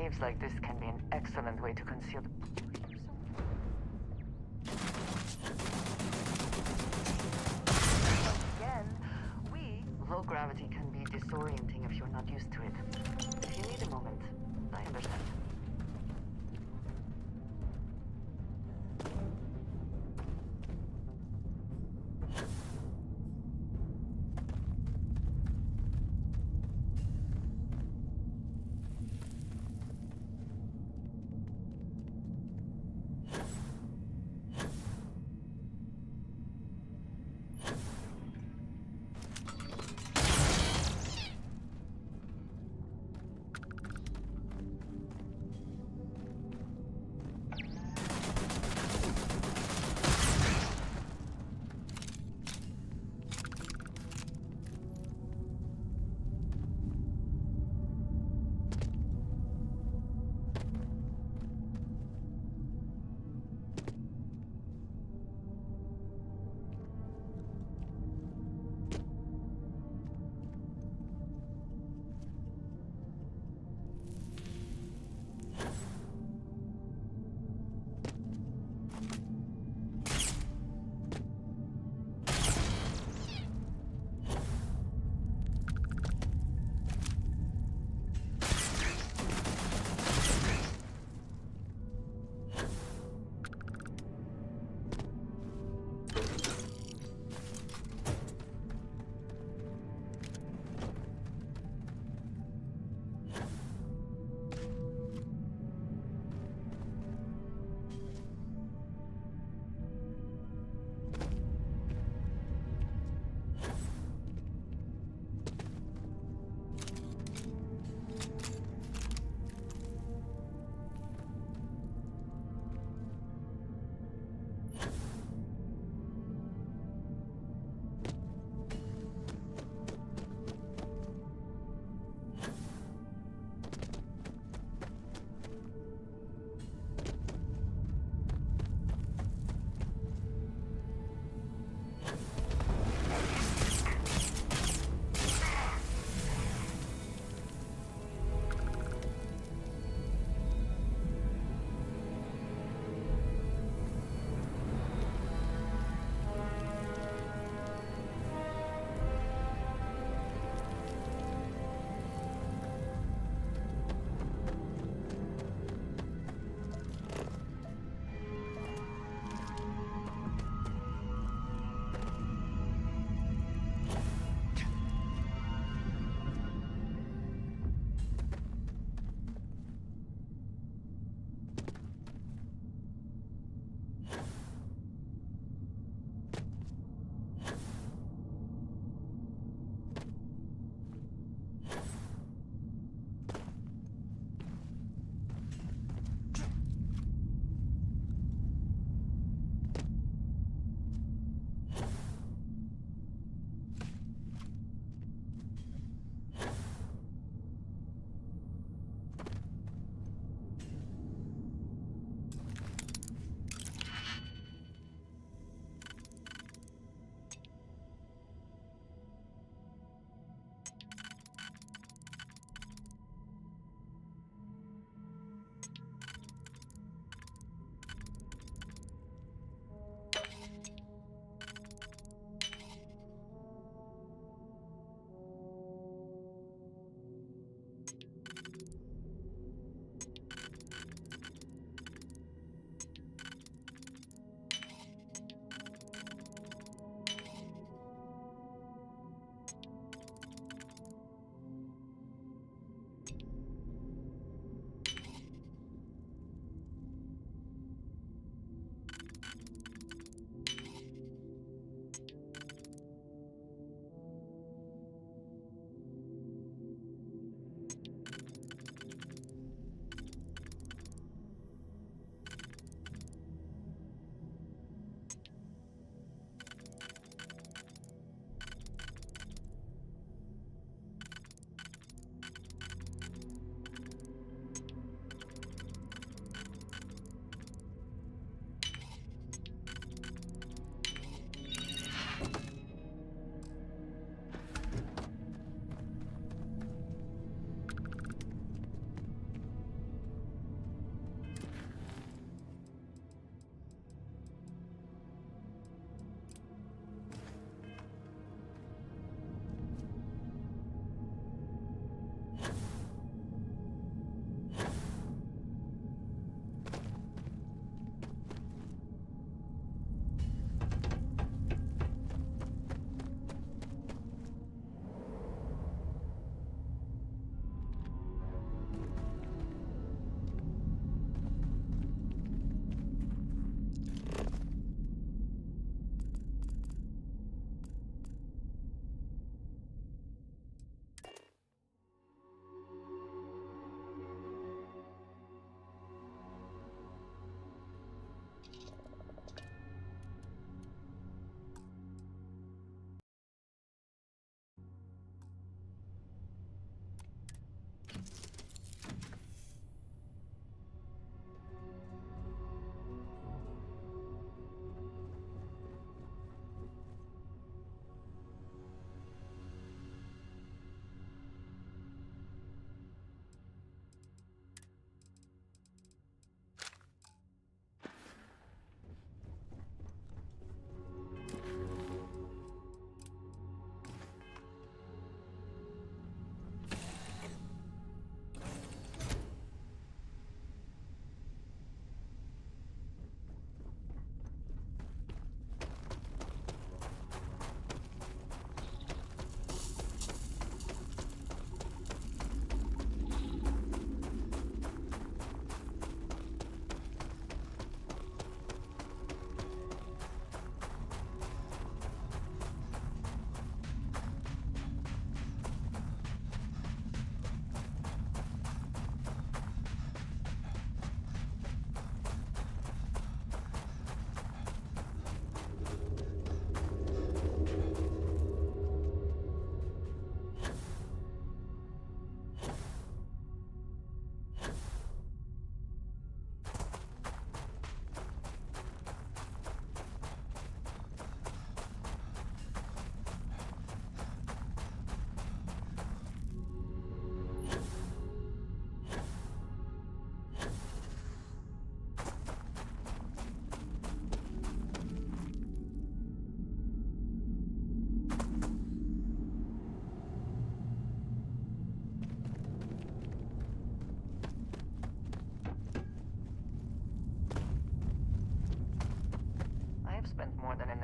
Caves like this can be an excellent way to conceal the... Again, low gravity can be disorienting if you're not used to it. If you need a moment, I understand.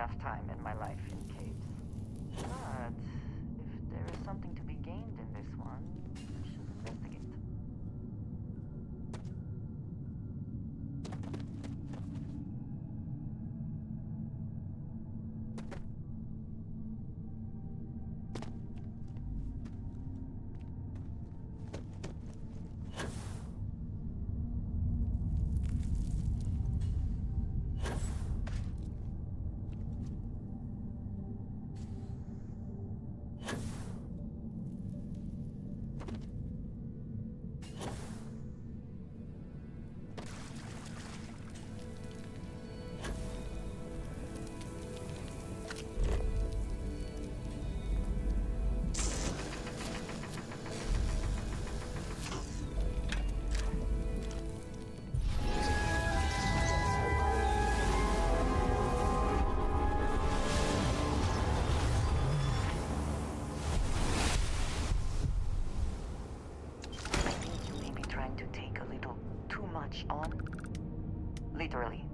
enough time in my life in caves. But if there is something to be gained in this one, I should investigate. On? Literally.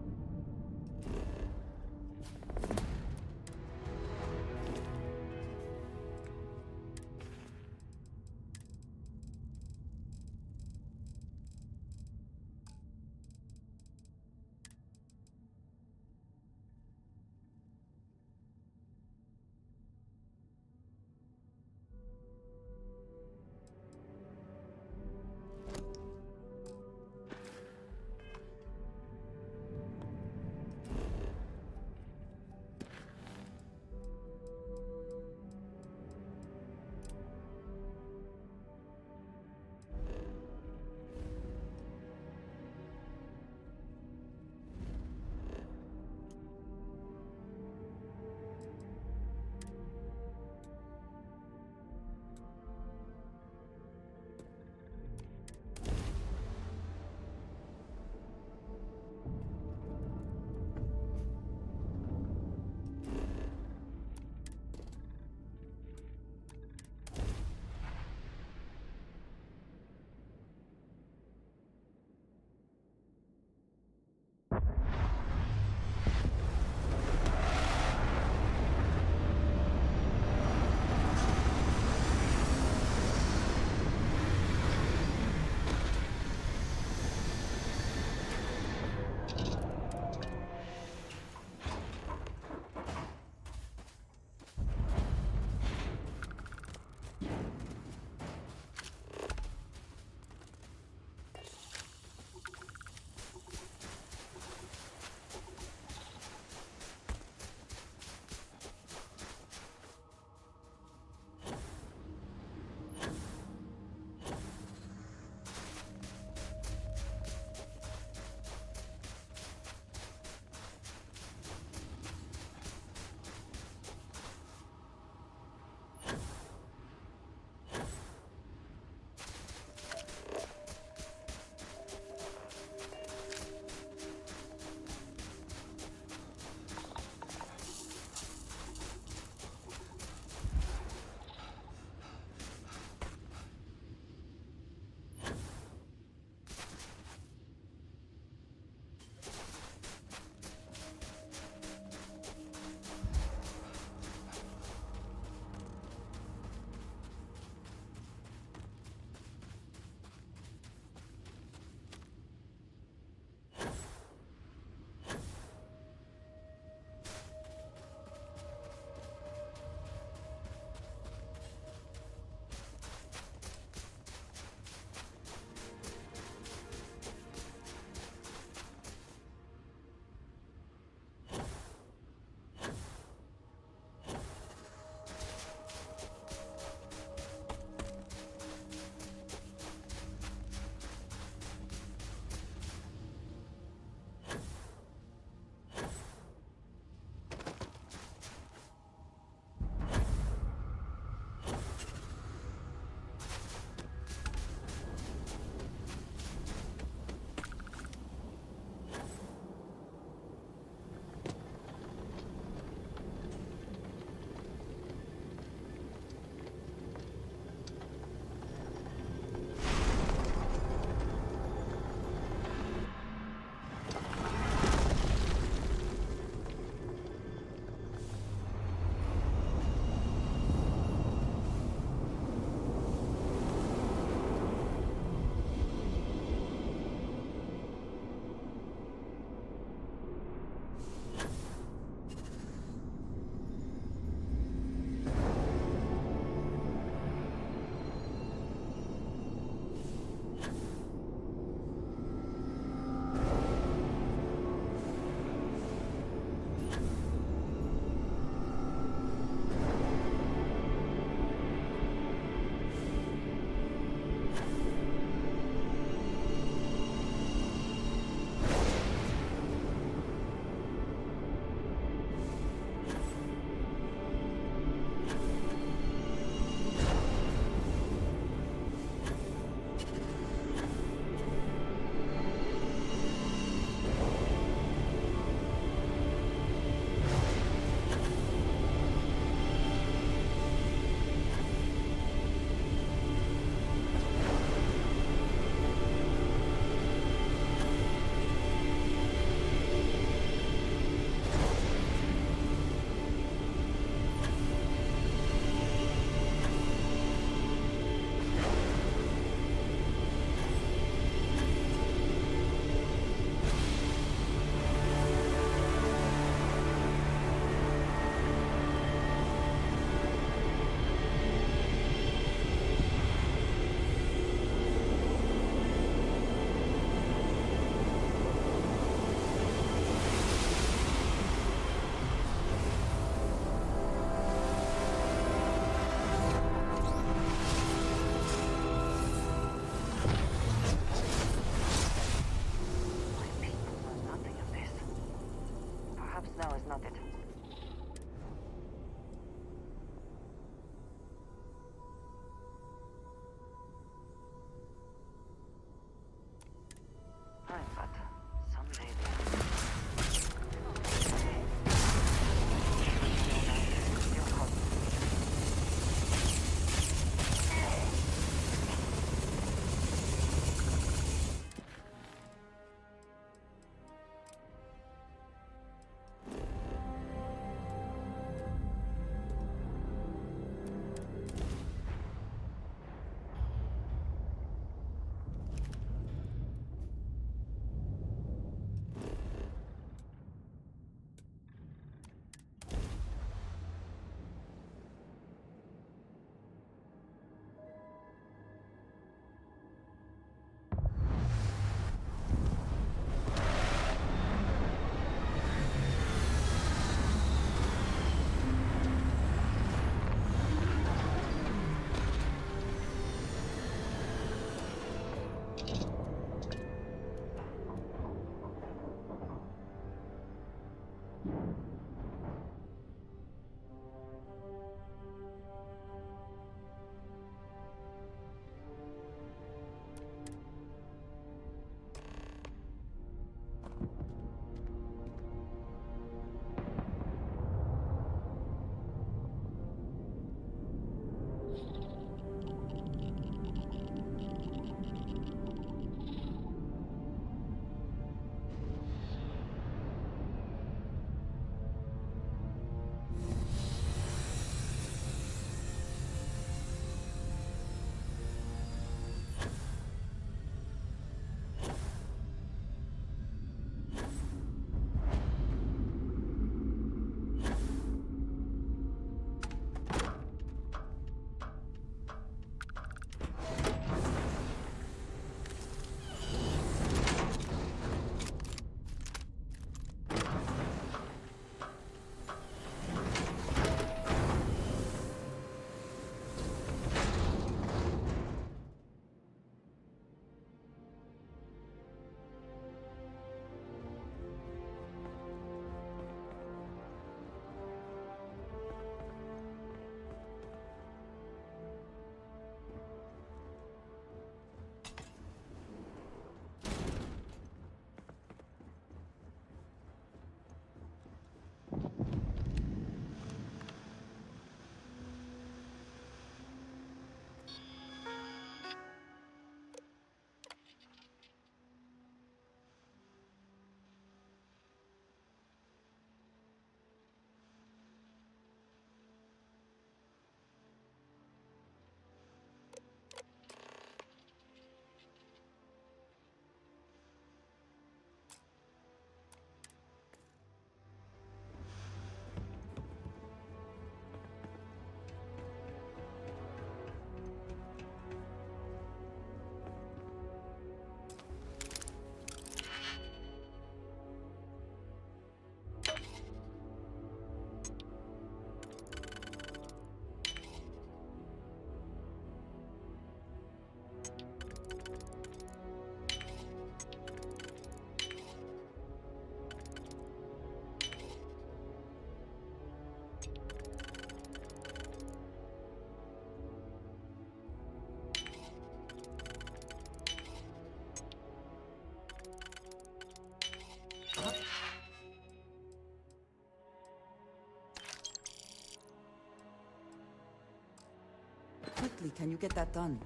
exactly can you get that done?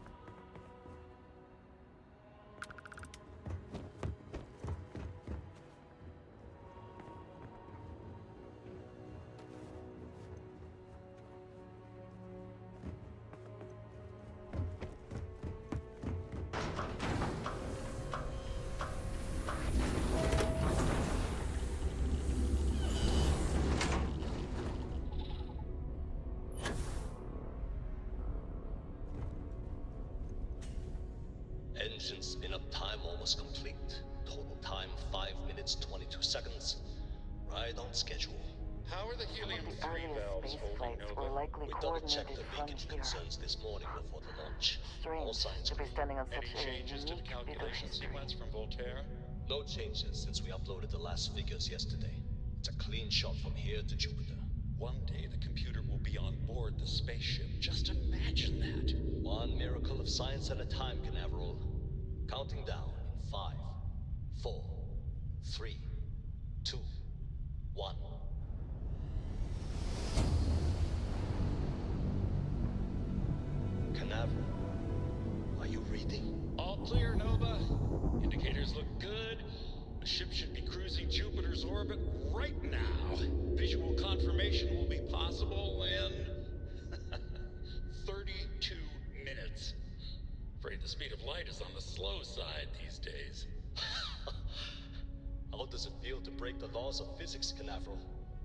Engine spin-up time almost complete. Total time 5 minutes 22 seconds. Right on schedule. How are the helium-3 valves holding, Nova? We double-checked the leakage concerns this morning before the launch. All signs to be green. standing on such Any changes to the calculation sequence from Voltaire? No changes since we uploaded the last figures yesterday. It's a clean shot from here to Jupiter. One day the computer will be on board the spaceship. Just imagine that. One miracle of science at a time, Canaveral. Counting down in 5, 4, 3, 2, 1. Canaveral, are you reading? All clear, Nova. Indicators look good. The ship should be cruising Jupiter's orbit right now. Visual confirmation will be possible in 32 minutes. Afraid the speed of light is on the slow side these days. How does it feel to break the laws of physics, Canaveral?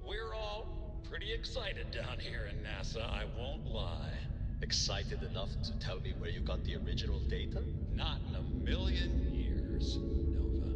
We're all pretty excited down here in NASA, I won't lie. Excited enough to tell me where you got the original data? Not in a million years, Nova.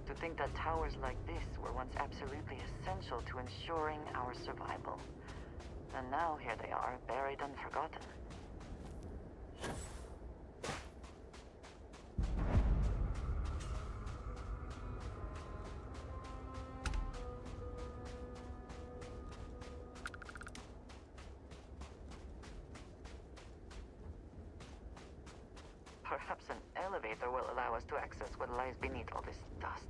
To think that towers like this were once absolutely essential to ensuring our survival. And now here they are, buried and forgotten. Perhaps an elevator will allow us to access what lies beneath all this dust.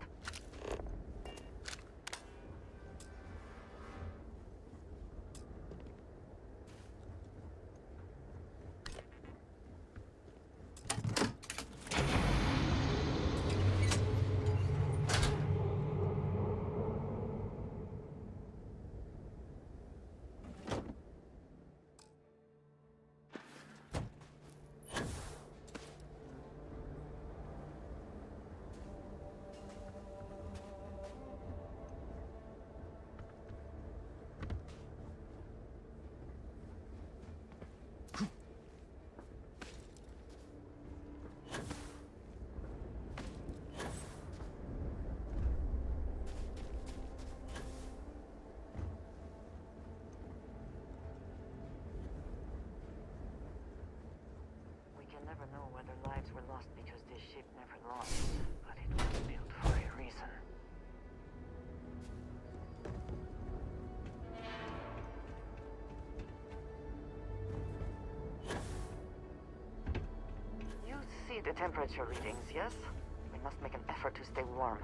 never launched, but it was built for a reason. You see the temperature readings, yes? We must make an effort to stay warm.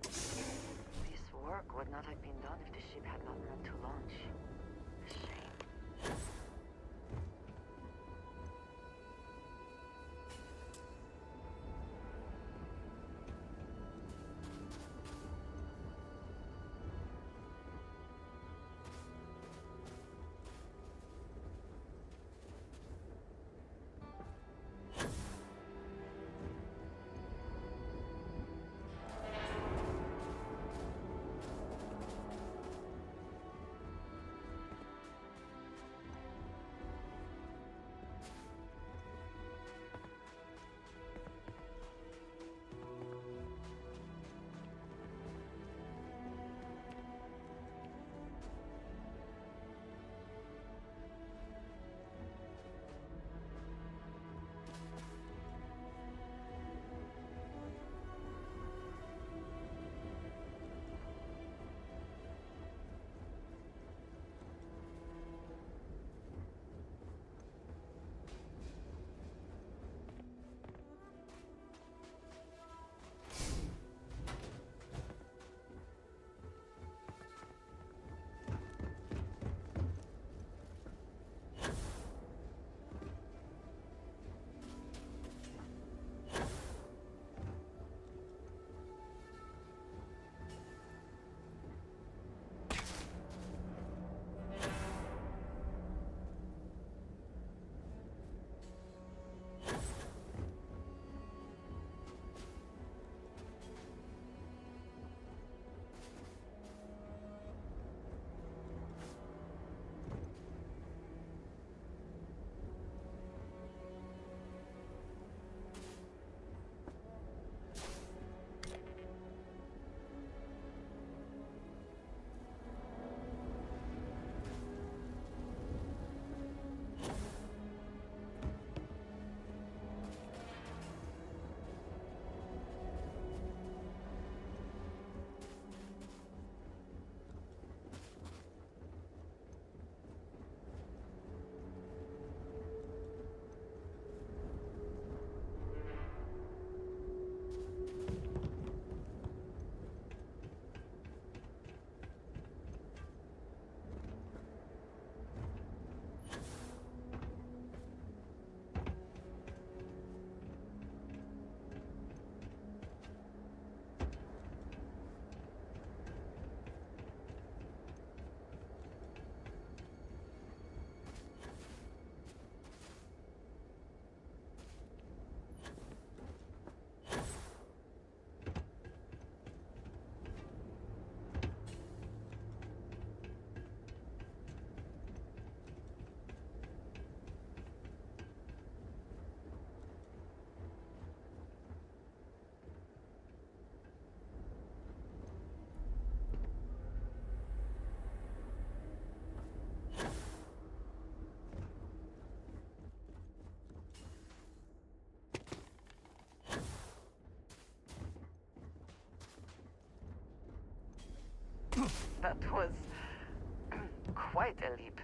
This work would not have been done if the ship had not moved to launch. A shame. That was quite a leap.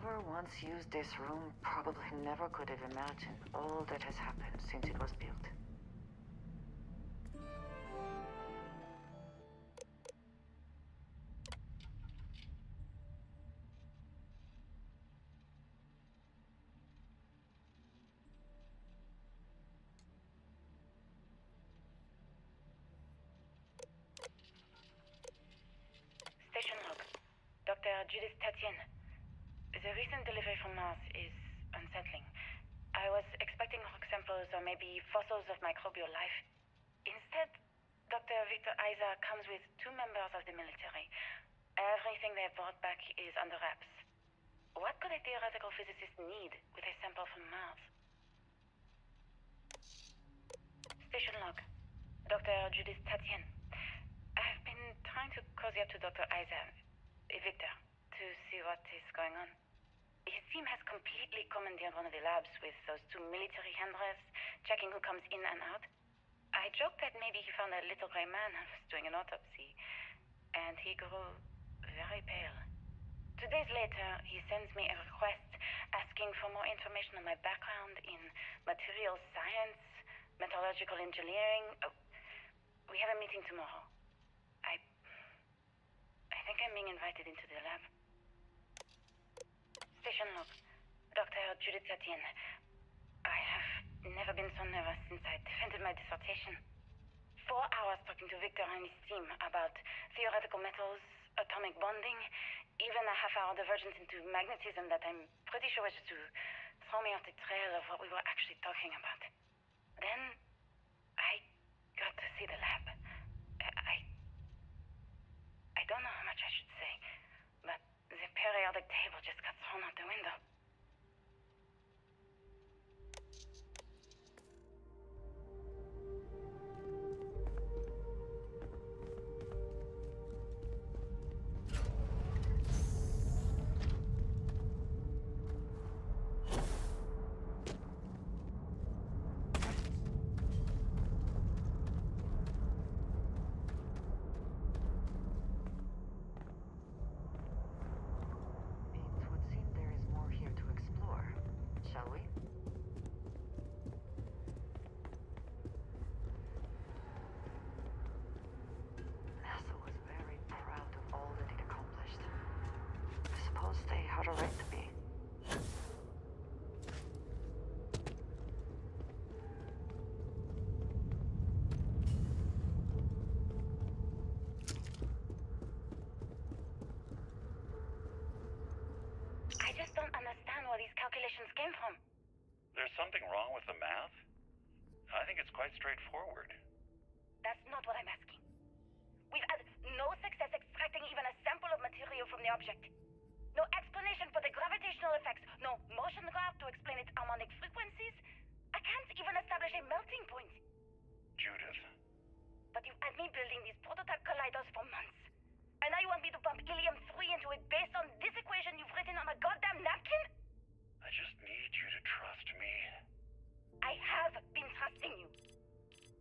Whoever once used this room probably never could have imagined all that has happened since it was built. Station log. Dr. Judith Tatien. The recent delivery from Mars is unsettling. I was expecting rock samples or maybe fossils of microbial life. Instead, Dr. Victor Isa comes with two members of the military. Everything they've brought back is under wraps. What could a theoretical physicist need with a sample from Mars? Station log. Dr. Judith Tatien. I've been trying to cozy up to Dr. Isa, Victor, to see what is going on. His team has completely commandeered one of the labs with those two military handlers, checking who comes in and out. I joked that maybe he found a little gray man and was doing an autopsy, and he grew very pale. 2 days later, he sends me a request asking for more information on my background in material science, metallurgical engineering. Oh, we have a meeting tomorrow. I think I'm being invited into the lab. Station log. Dr. Judith Tatien. I have never been so nervous since I defended my dissertation. 4 hours talking to Victor and his team about theoretical metals, atomic bonding, even a half-hour divergence into magnetism that I'm pretty sure was just to throw me off the trail of what we were actually talking about. Then, I got to see the lab. I don't know how much I should say, but the periodic table just got thrown out the window. It would seem there is more here to explore. Shall we? NASA was very proud of all that it accomplished. I suppose they had a right to be. I just don't understand where these calculations came from. There's something wrong with the math? I think it's quite straightforward. That's not what I'm asking. We've had no success extracting even a sample of material from the object. No explanation for the gravitational effects. No motion graph to explain its harmonic frequencies. I can't even establish a melting point. Judith. But you've had me building these prototype colliders for months. And now you want me to pump helium-3 into it based on this equation you've written on a goddamn napkin? I just need you to trust me. I have been trusting you.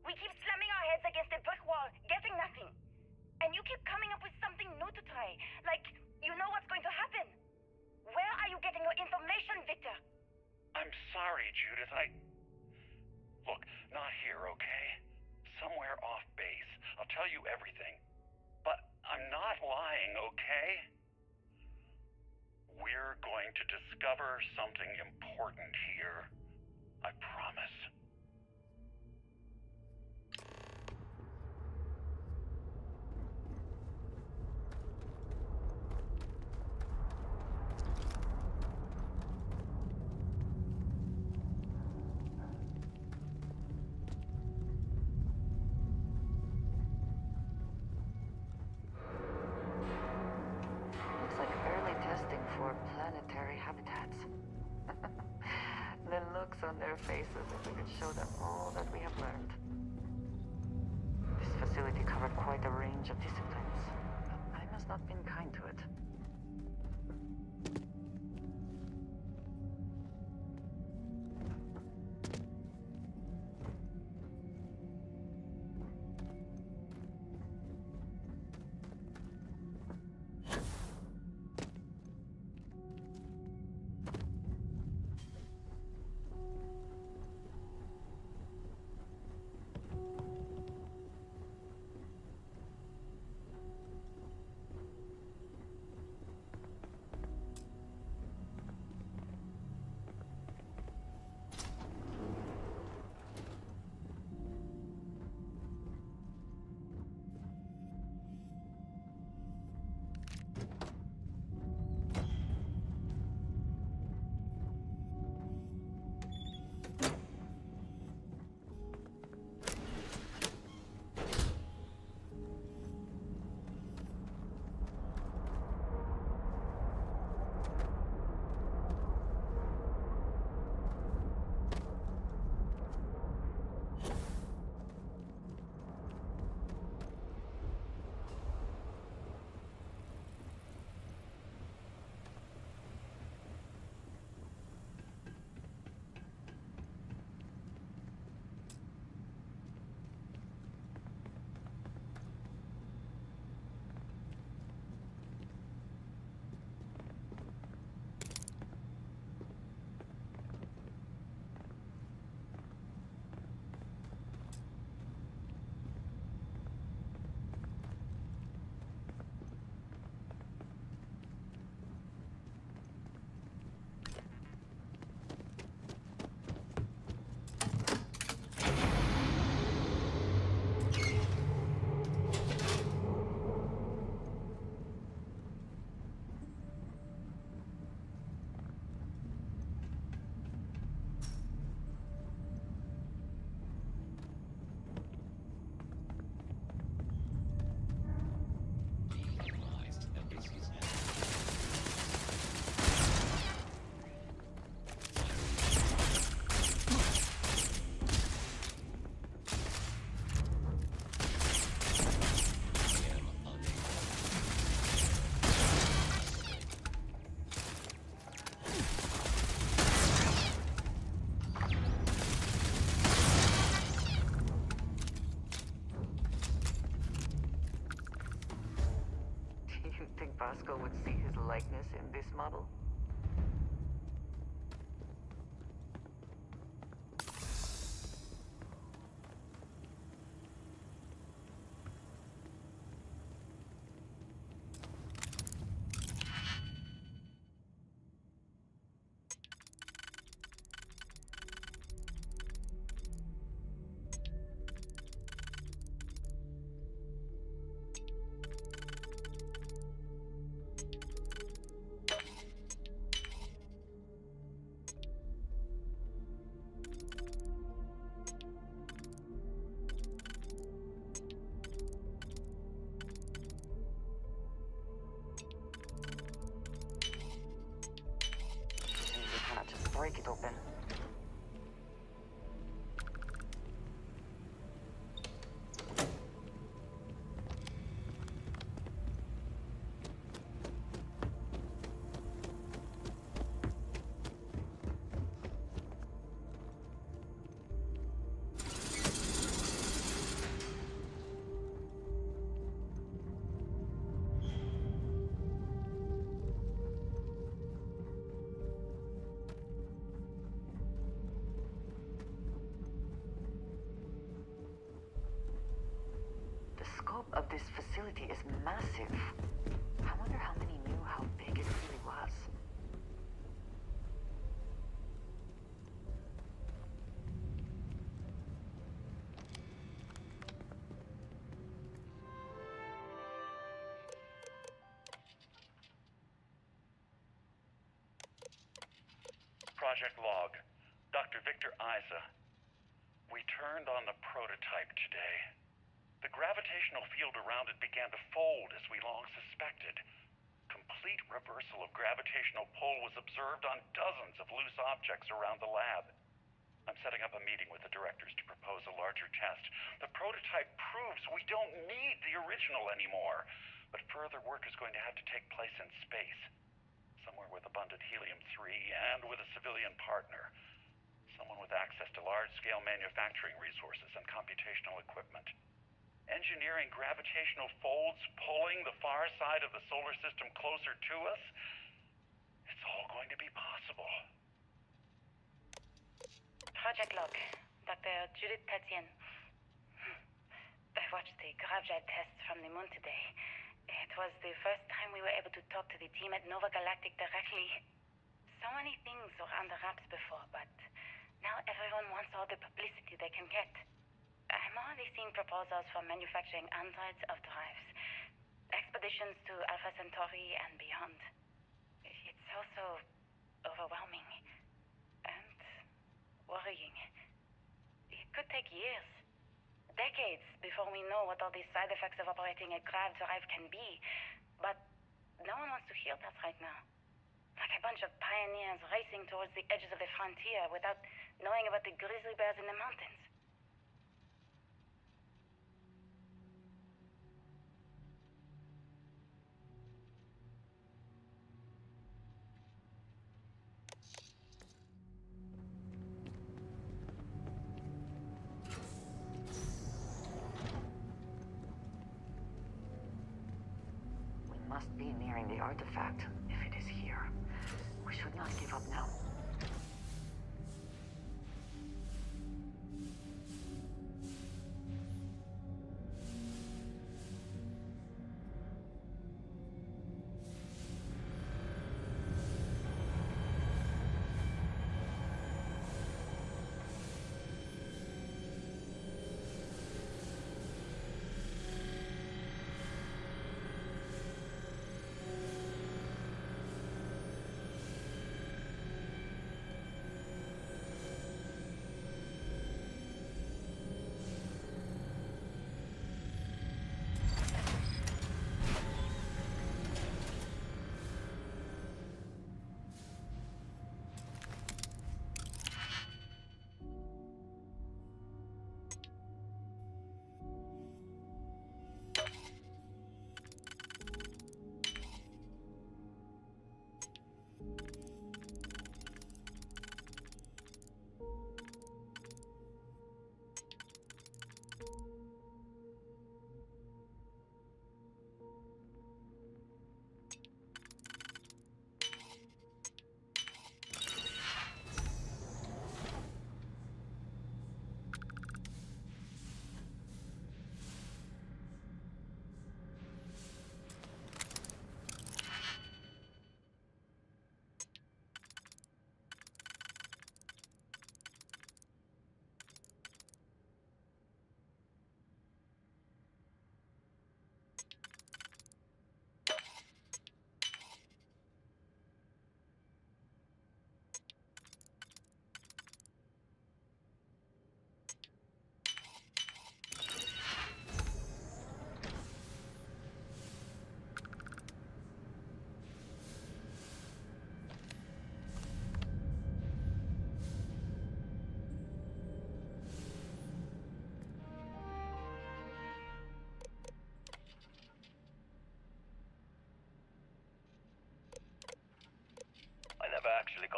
We keep slamming our heads against a brick wall, getting nothing. And you keep coming up with something new to try. Like, you know what's going to happen. Where are you getting your information, Victor? I'm sorry, Judith. Look, not here, okay? Somewhere off base. I'll tell you everything. But I'm not lying, okay? We're going to discover something important here. I promise. Looks like early testing for planetary habitats. The looks on their faces if we could show them all that we have learned. This facility covered quite a range of disciplines, but I must not been kind to it. Vasco would see his likeness in this model? We cannot just break it open. The scope of this facility is massive. I wonder how many knew how big it really was. Project log. Dr. Victor Isa. We turned on the prototype today. The gravitational field around it began to fold as we long suspected. Complete reversal of gravitational pull was observed on dozens of loose objects around the lab. I'm setting up a meeting with the directors to propose a larger test. The prototype proves we don't need the original anymore, but further work is going to have to take place in space. Somewhere with abundant helium-3 and with a civilian partner. Someone with access to large-scale manufacturing resources and computational equipment. Engineering gravitational folds pulling the far side of the solar system closer to us? It's all going to be possible. Project log. Dr. Judith Tatien. I watched the gravjet tests from the moon today. It was the first time we were able to talk to the team at Nova Galactic directly. So many things were under wraps before, but now everyone wants all the publicity they can get. I'm already seeing proposals for manufacturing androids of drives, expeditions to Alpha Centauri and beyond. It's also overwhelming and worrying. It could take years, decades, before we know what all these side effects of operating a grav drive can be. But no one wants to hear that right now. Like a bunch of pioneers racing towards the edges of the frontier without knowing about the grizzly bears in the mountains. We must be nearing the artifact, if it is here. We should not give up now.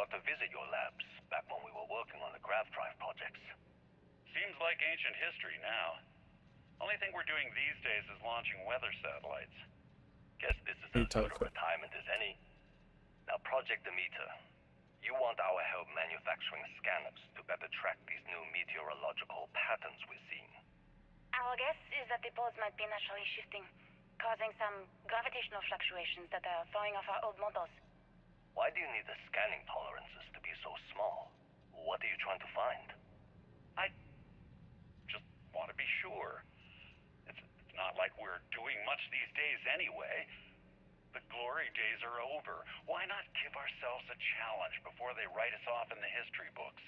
got to visit your labs back when we were working on the grav drive projects. Seems like ancient history now. Only thing we're doing these days is launching weather satellites. Guess this is You as tell good a quick. retirement as any. Now, Project Demeter. You want our help manufacturing scanners to better track these new meteorological patterns we're seeing. Our guess is that the poles might be naturally shifting, causing some gravitational fluctuations that are throwing off our old models. Why do you need the scanning tolerances to be so small? What are you trying to find? I just want to be sure. It's not like we're doing much these days anyway. The glory days are over. Why not give ourselves a challenge before they write us off in the history books?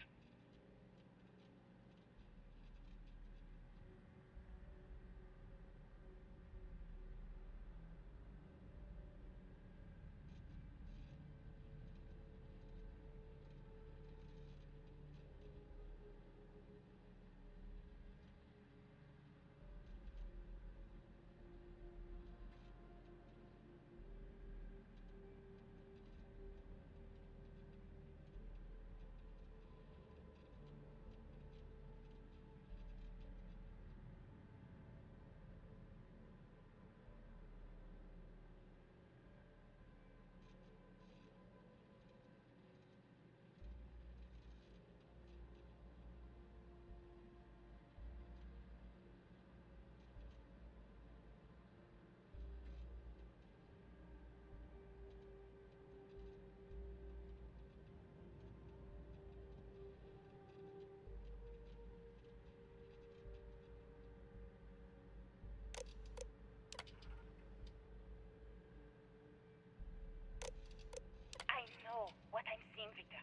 I know what I'm seeing, Victor.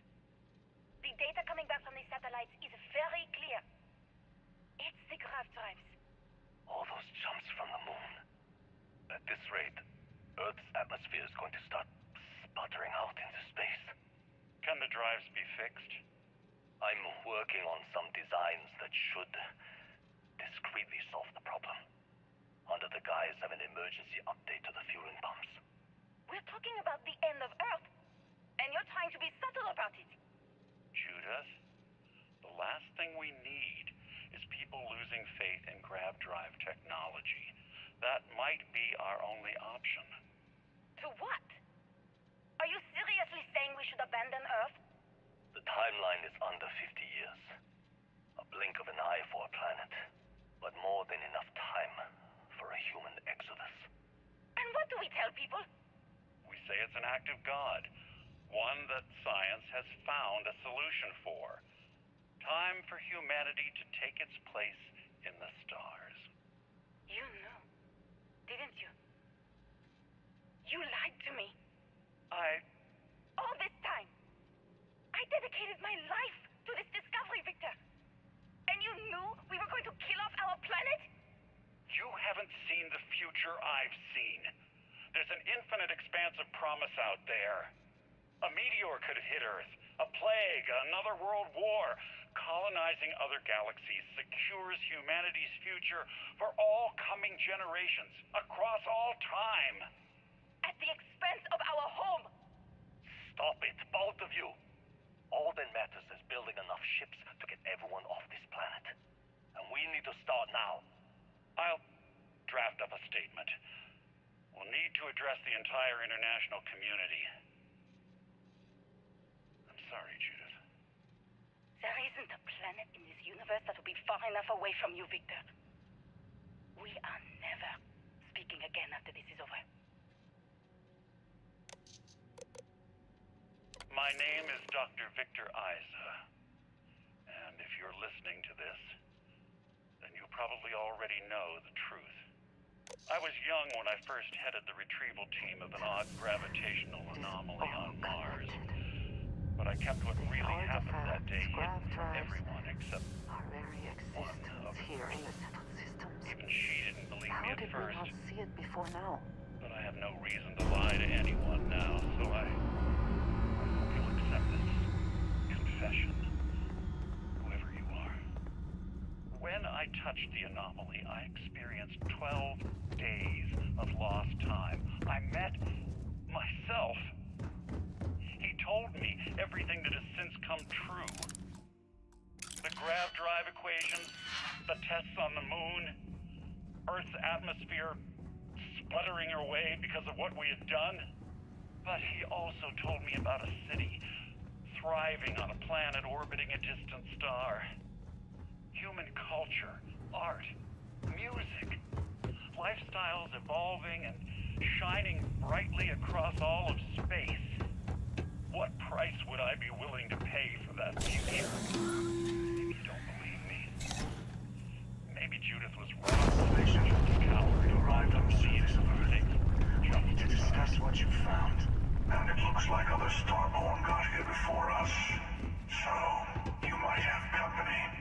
The data coming back from the satellites is very clear. It's the grav drives. All those jumps from the moon. At this rate, Earth's atmosphere is going to start sputtering out into space. Can the drives be fixed? I'm working on some designs that should discreetly solve the problem, under the guise of an emergency update to the fueling pumps. We're talking about the end of Earth, and you're trying to be subtle about it. Judith, the last thing we need is people losing faith in grav drive technology. That might be our only option. To what? Are you seriously saying we should abandon Earth? The timeline is under 50 years. A blink of an eye for a planet, but more than enough time for a human exodus. And what do we tell people? We say it's an act of God, one that science has found a solution for. Time for humanity to take its place in the stars. You knew, didn't you? You lied to me. All this time, I dedicated my life to this discovery, Victor. And you knew we were going to kill off our planet? You haven't seen the future I've seen. There's an infinite expanse of promise out there. A meteor could hit Earth, a plague, another world war. Colonizing other galaxies secures humanity's future for all coming generations, across all time. At the expense of our home. Stop it, both of you. All that matters is building enough ships to get everyone off this planet. And we need to start now. I'll draft up a statement. We'll need to address the entire international community. I'm sorry, Judith. There isn't a planet in this universe that will be far enough away from you, Victor. We are never speaking again after this is over. My name is Dr. Victor Isa. And if you're listening to this, then you probably already know the truth. I was young when I first headed the retrieval team of an odd gravitational anomaly on Mars. But I kept what really happened that day hidden from everyone except Our very one of existence here in the settled systems. Even she didn't believe How me at did we first. not see it before now? But I have no reason to lie to anyone now, so I hope you'll accept this confession, whoever you are. When I touched the anomaly, I experienced 12 days of lost time. I met myself. He told me everything come true. The grav drive equations, the tests on the moon, Earth's atmosphere sputtering away because of what we had done. But he also told me about a city thriving on a planet orbiting a distant star. Human culture, art, music, lifestyles evolving and shining brightly across all of space. What price would I be willing to pay for that future? Maybe you don't believe me. Maybe Judith was wrong. Station, coward, you arrived on the scene of Earth. You need to discuss what you found. And it looks like other Starborn got here before us. So, you might have company.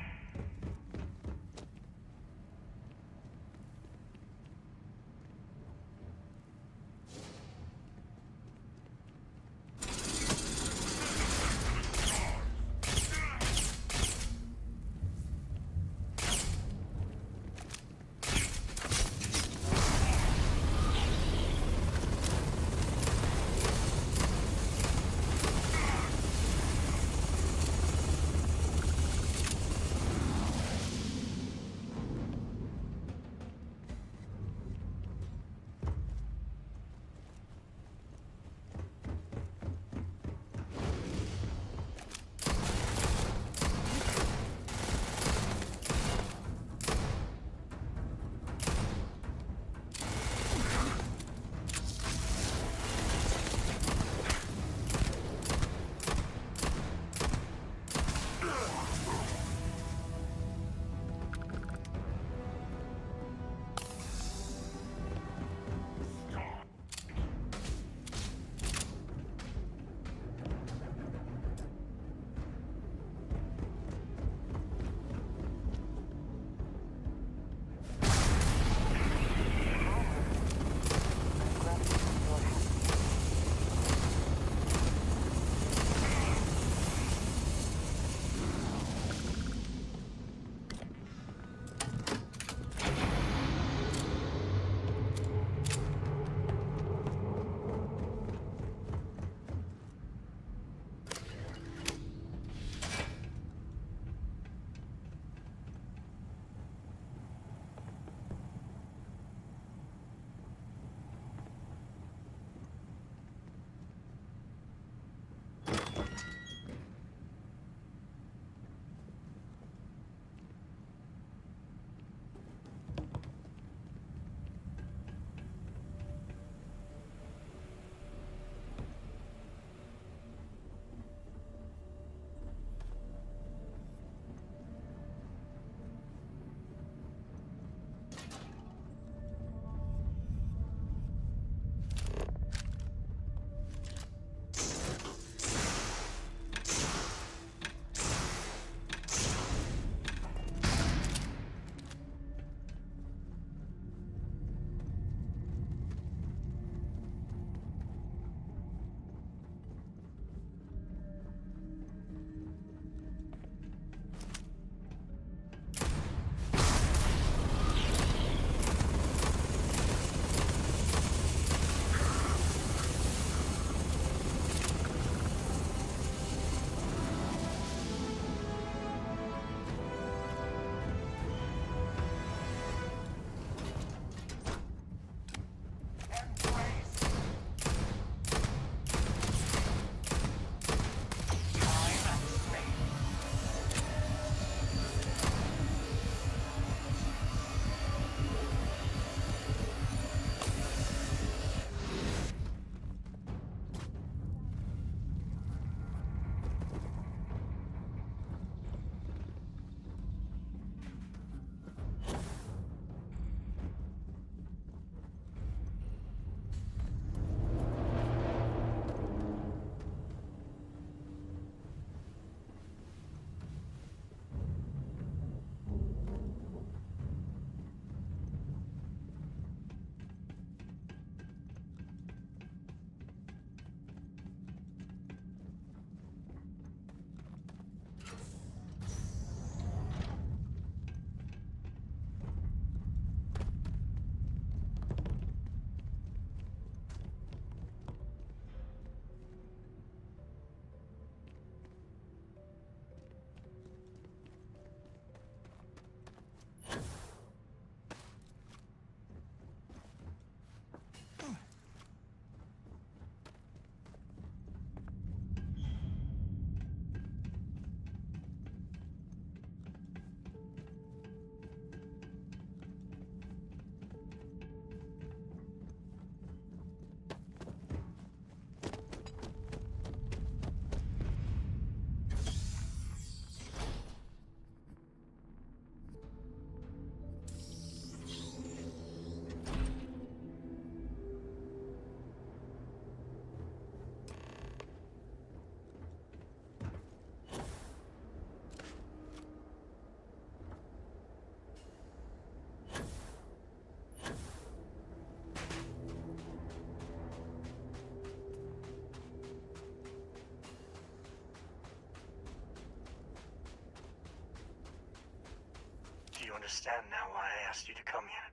understand now why I asked you to come here.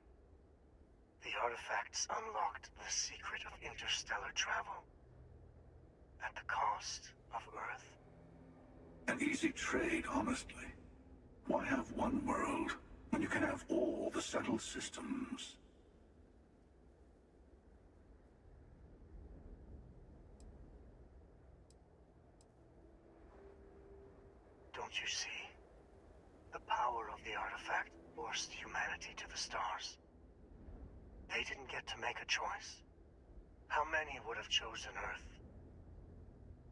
The artifacts unlocked the secret of interstellar travel. At the cost of Earth. An easy trade, honestly. Why have one world when you can have all the settled systems? Don't you see? The power of the artifact forced humanity to the stars. They didn't get to make a choice. How many would have chosen Earth?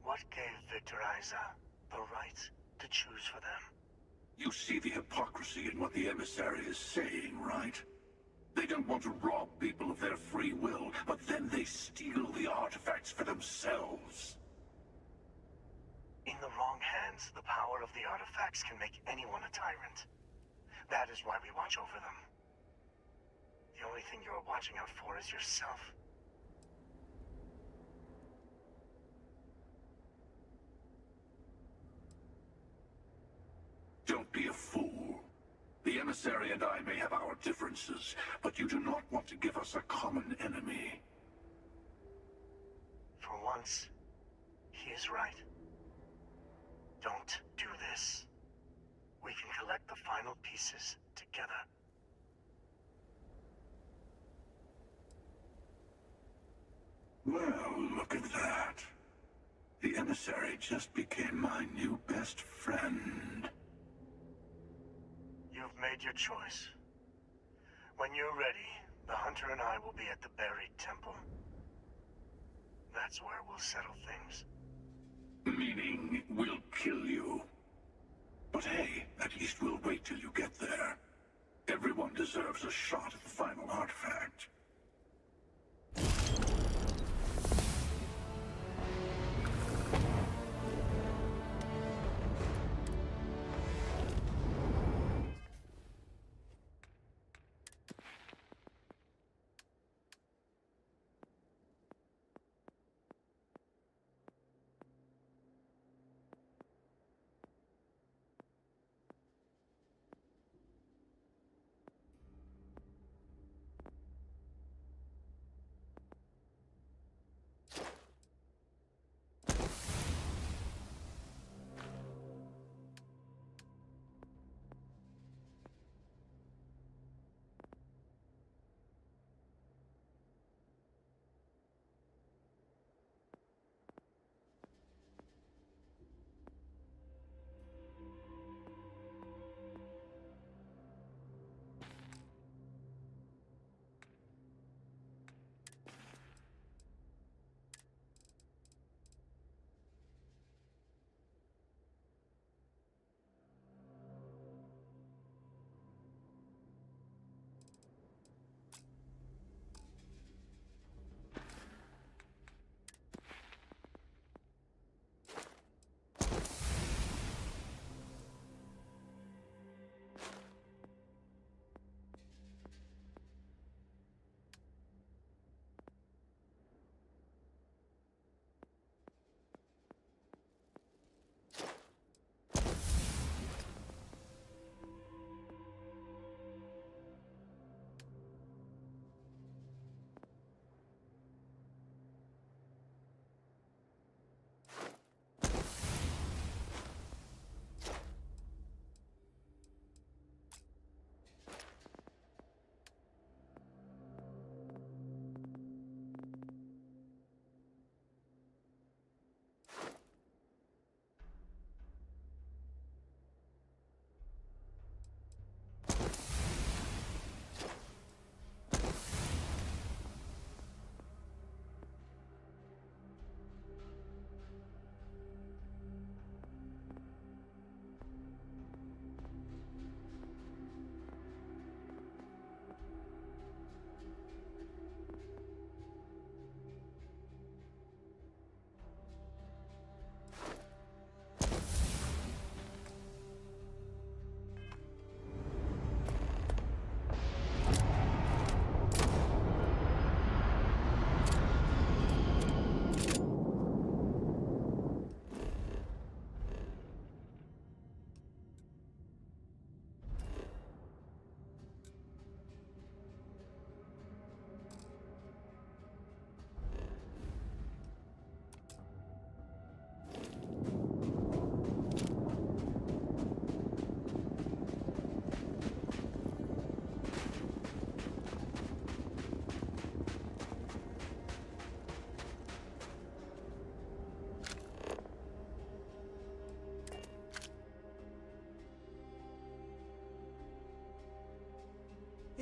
What gave Victor Isa the right to choose for them? You see the hypocrisy in what the emissary is saying, right? They don't want to rob people of their free will, but then they steal the artifacts for themselves. In the wrong hands, the power of the artifacts can make anyone a tyrant. That is why we watch over them. The only thing you're watching out for is yourself. Don't be a fool. The emissary and I may have our differences, but you do not want to give us a common enemy. For once, he is right. Don't do this. We can collect the final pieces together. Well, look at that. The emissary just became my new best friend. You've made your choice. When you're ready, the hunter and I will be at the buried temple. That's where we'll settle things. Meaning, we'll kill you. But hey, at least we'll wait till you get there. Everyone deserves a shot at the final artifact.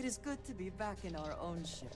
It is good to be back in our own ship.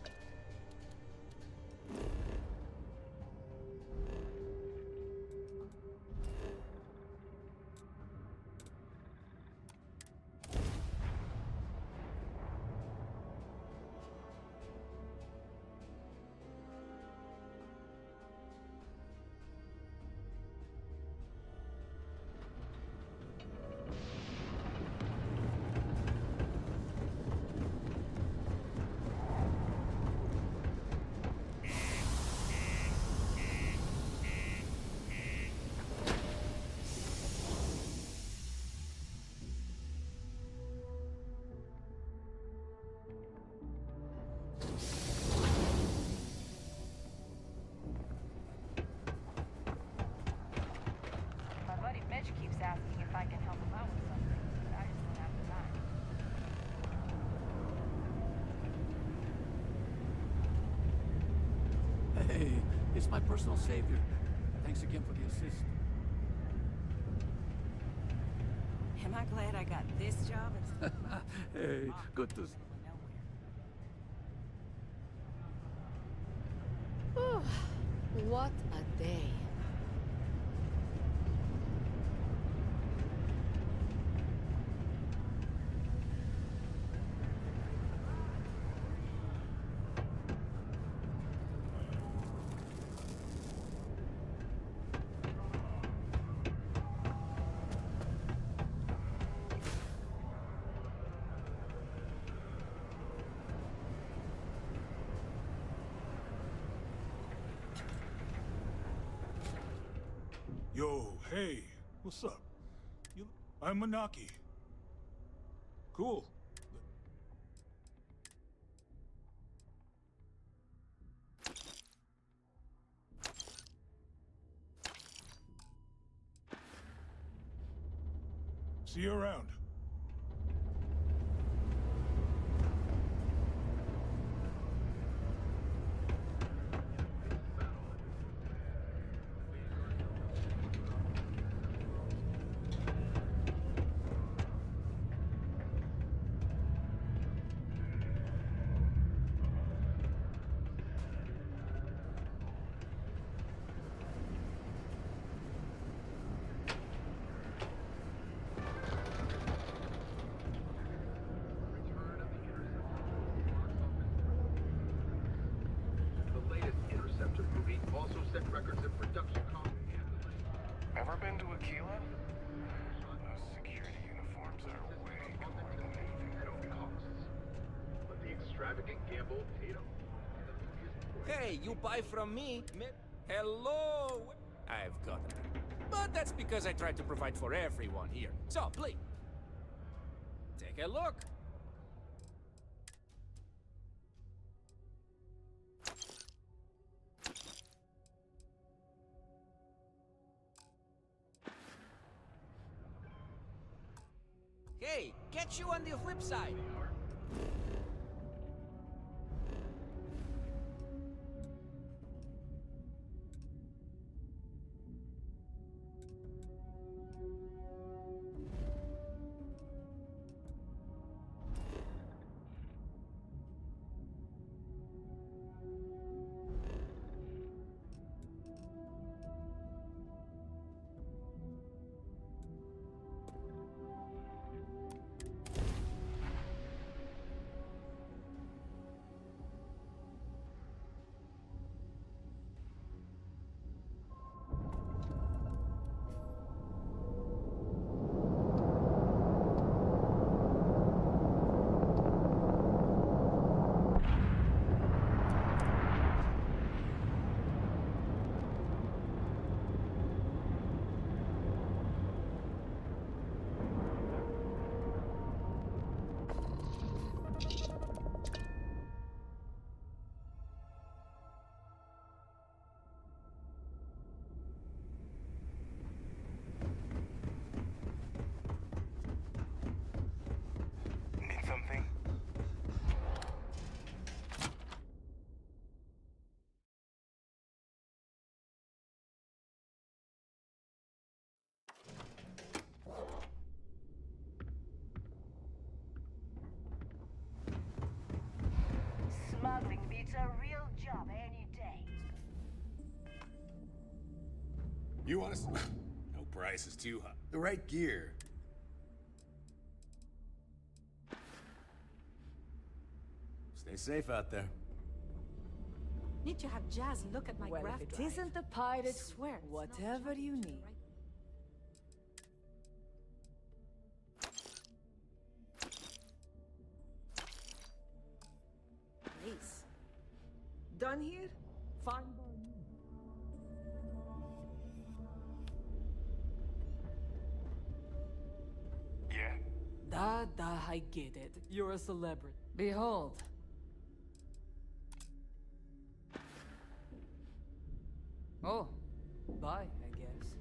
My buddy Mitch keeps asking if I can help him out with something, but I just don't have the time. Hey, it's my personal savior. Thanks again for the assist. Am I glad I got this job? Hey, good to Whew, what a day. Yo, hey, what's up? I'm Manaki. Cool. See you around. Ever been to Aquila? Those security uniforms are way cooler than anything that costs. But the extravagant gamble paid off. Hey, you buy from me? Hello? I've got it. But that's because I try to provide for everyone here. So, please, take a look. Hey, catch you on the flip side. You want us? No price is too high. The right gear. Stay safe out there. Need to have Jazz look at my Well, graph if it drive. isn't the pirate, Swear, it's not whatever you need. Nice. Done here? Fine by me. Yeah? I get it. You're a celebrity. Behold. Oh, bye, I guess.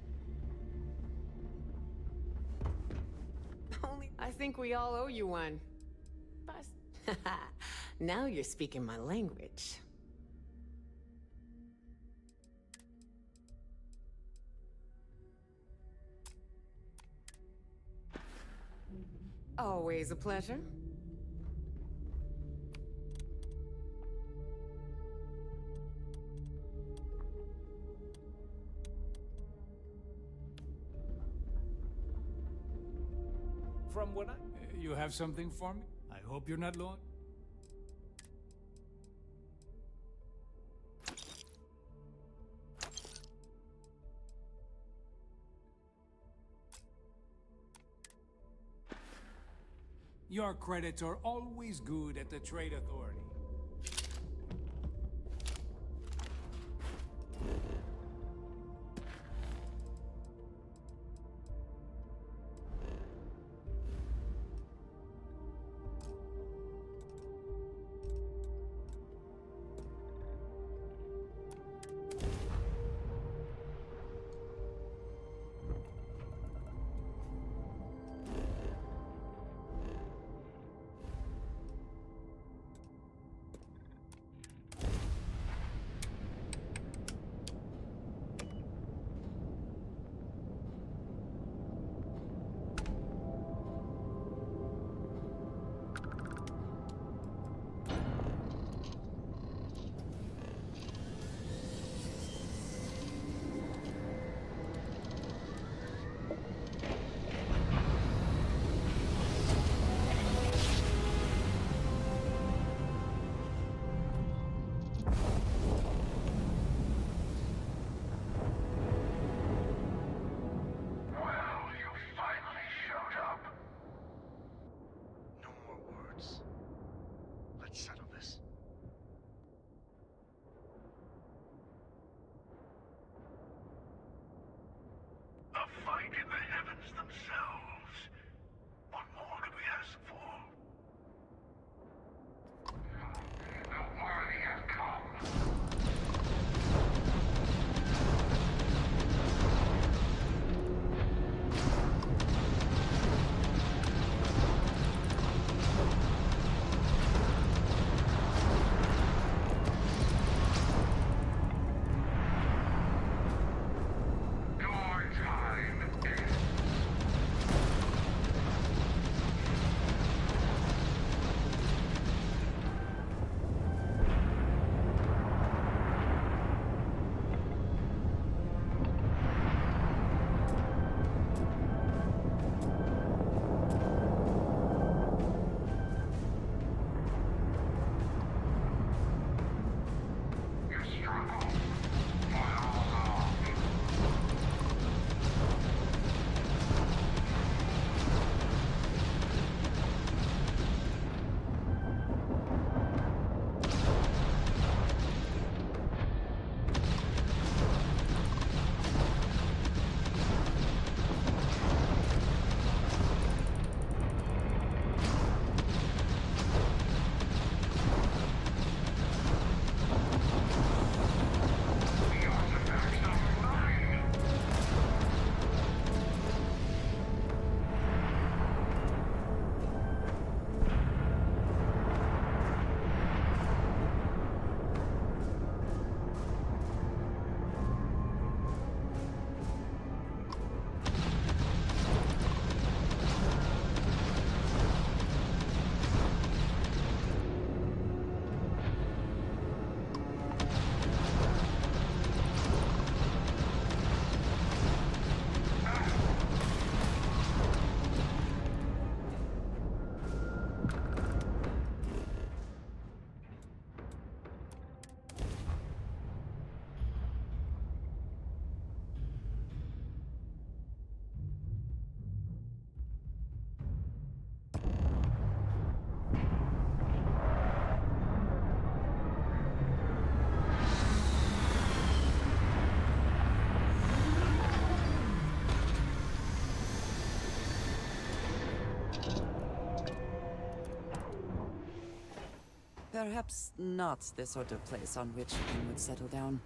Only I think we all owe you one. But now you're speaking my language. Always a pleasure. From what I... You have something for me? I hope you're not lost. Your credits are always good at the Trade Authority. Perhaps not the sort of place on which one would settle down.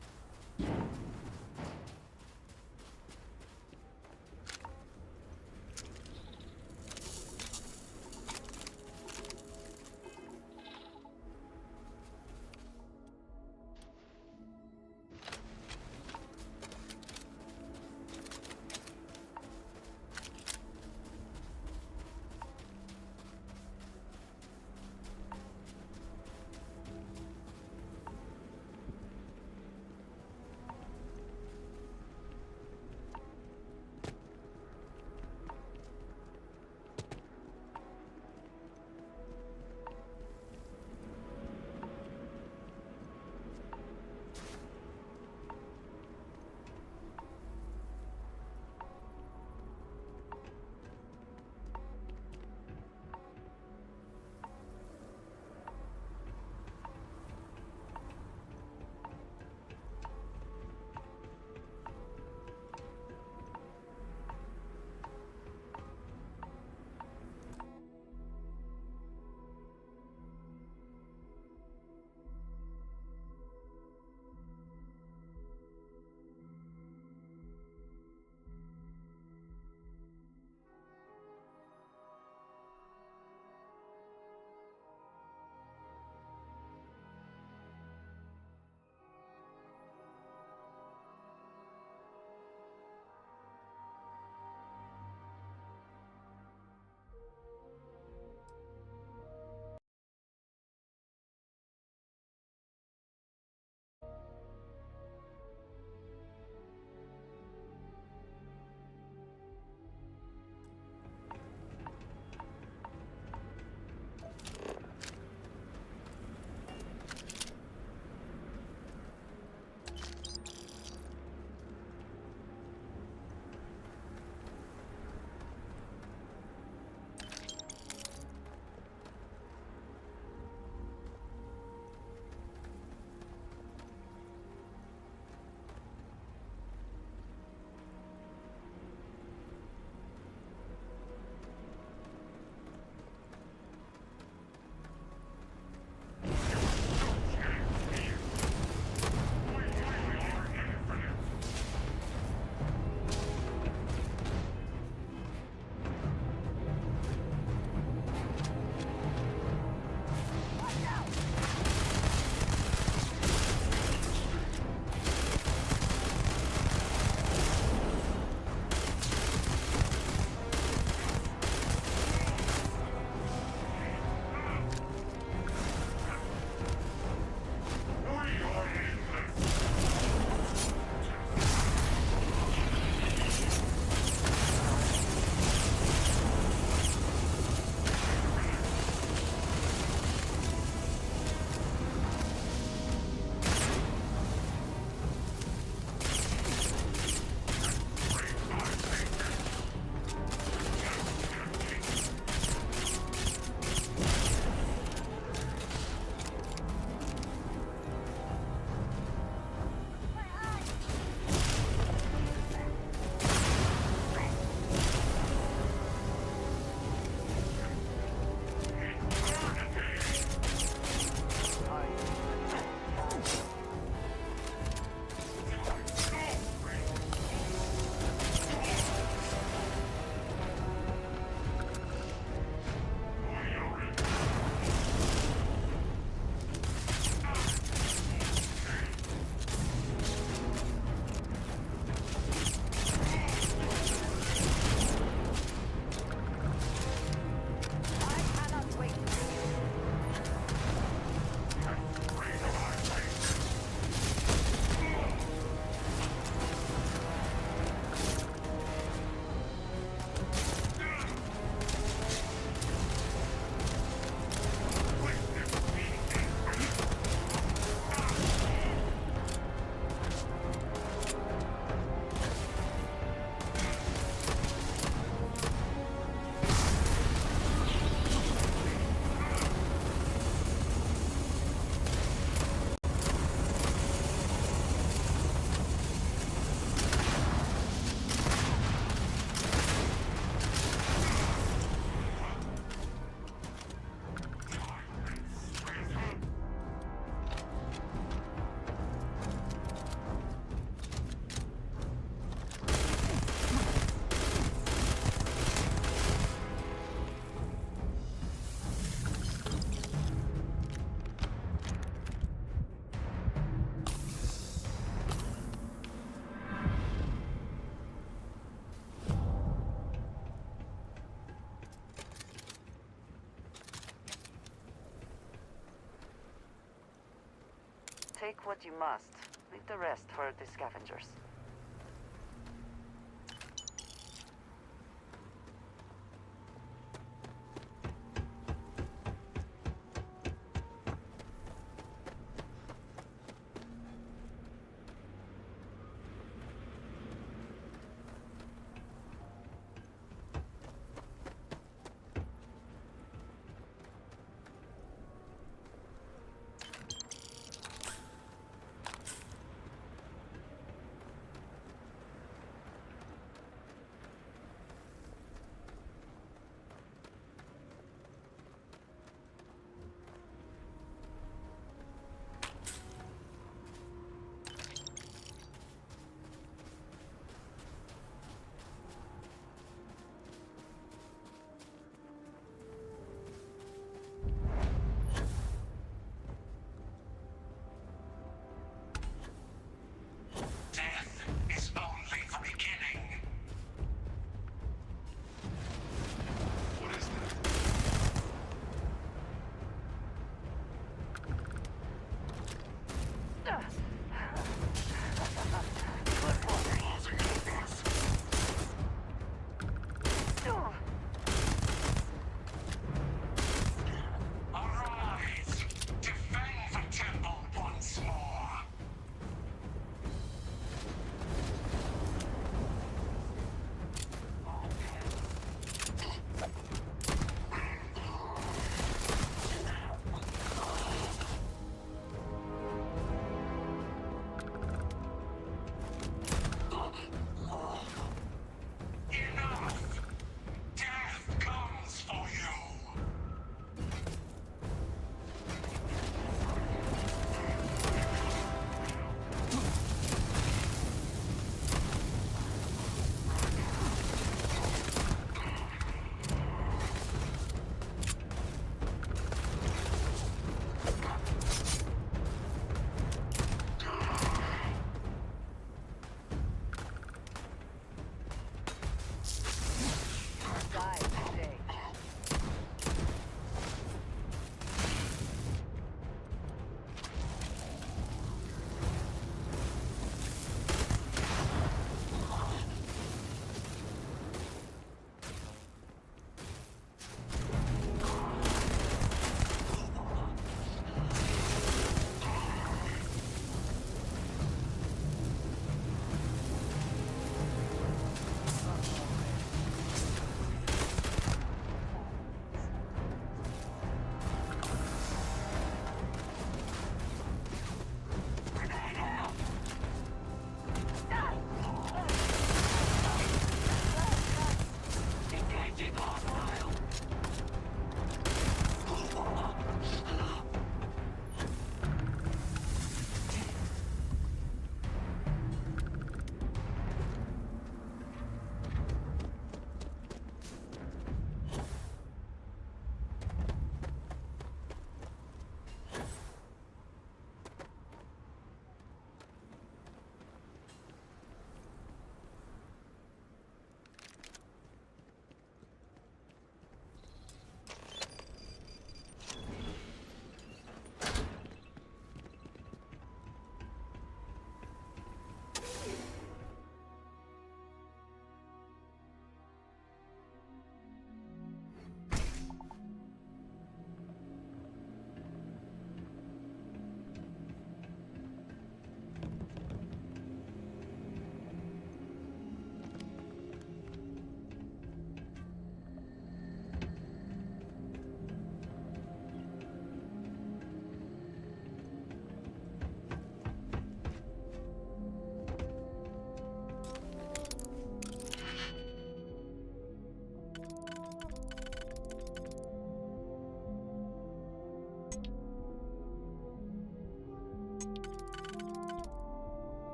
Take what you must. Leave the rest for the scavengers.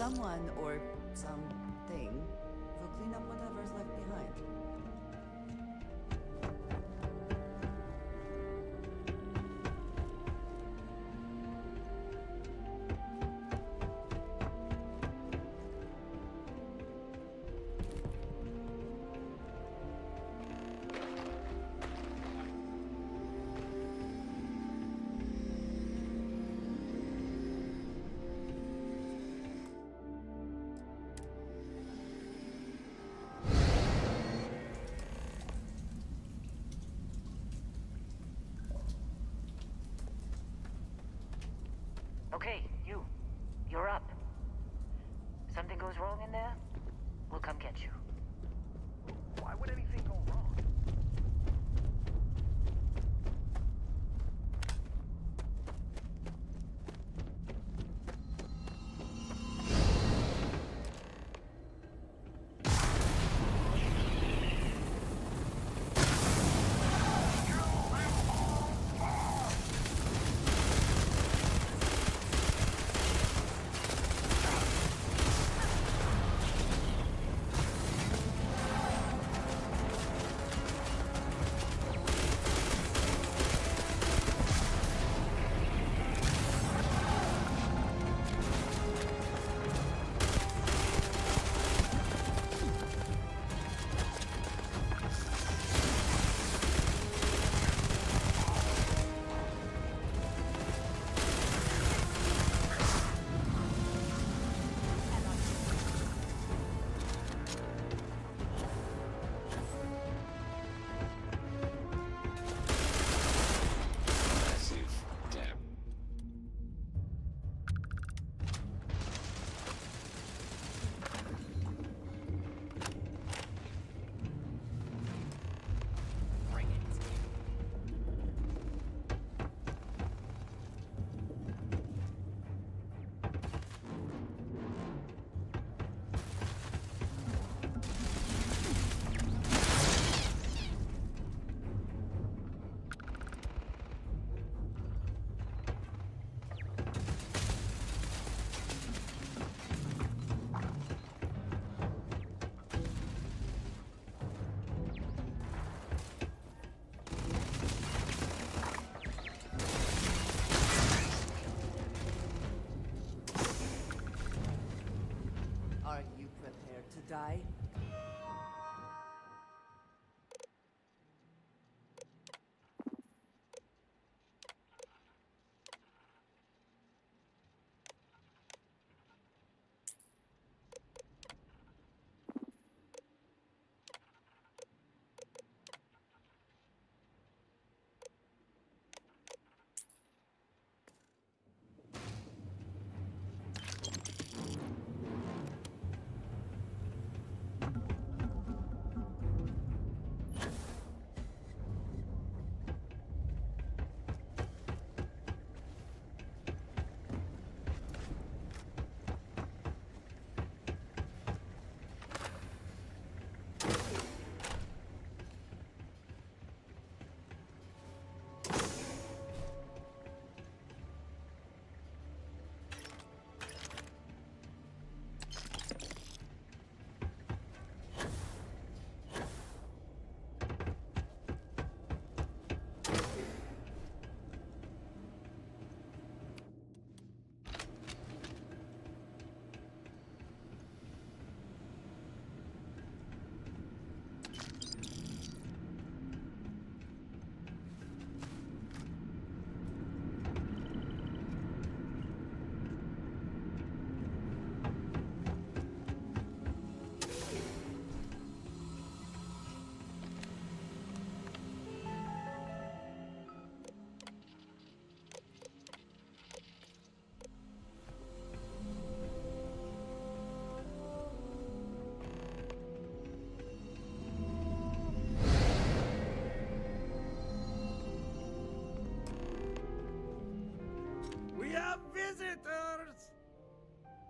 someone or something will clean up whatever's left behind. Okay, you're up. Something goes wrong in there, we'll come get you. Why would anything go wrong? Are you prepared to die? We have visitors!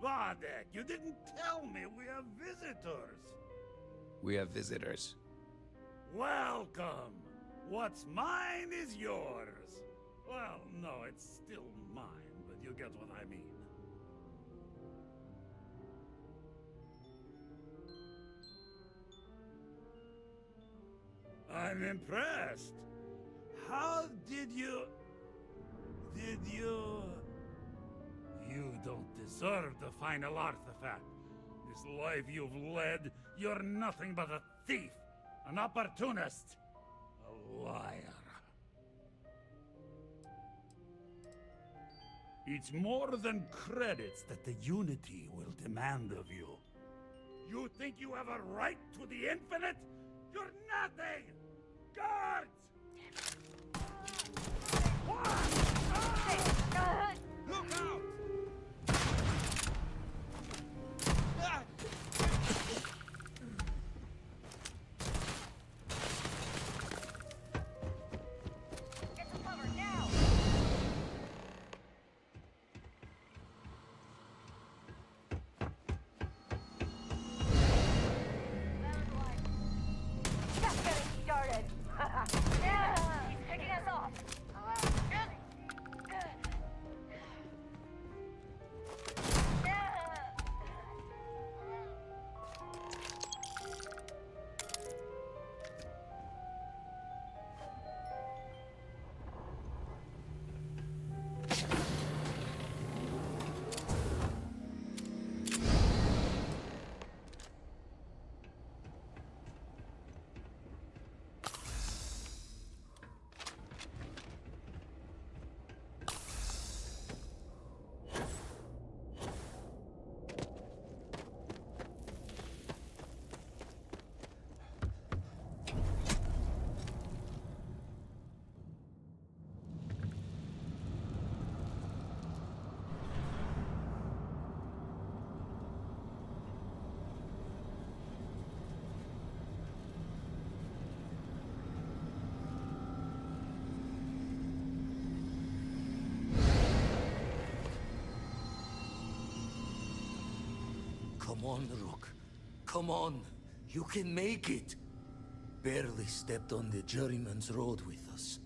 Wadek, you didn't tell me we have visitors. We have visitors. Welcome. What's mine is yours. Well, no, it's still mine, but you get what I mean. I'm impressed. How did you... You don't deserve the final artifact. This life you've led, you're nothing but a thief, an opportunist, a liar. It's more than credits that the Unity will demand of you. You think you have a right to the infinite? You're nothing! Guards! Look out! Get to cover now! Just getting started! He's picking us off! Come on, Rook. Come on. You can make it. Barely stepped on the juryman's road with us.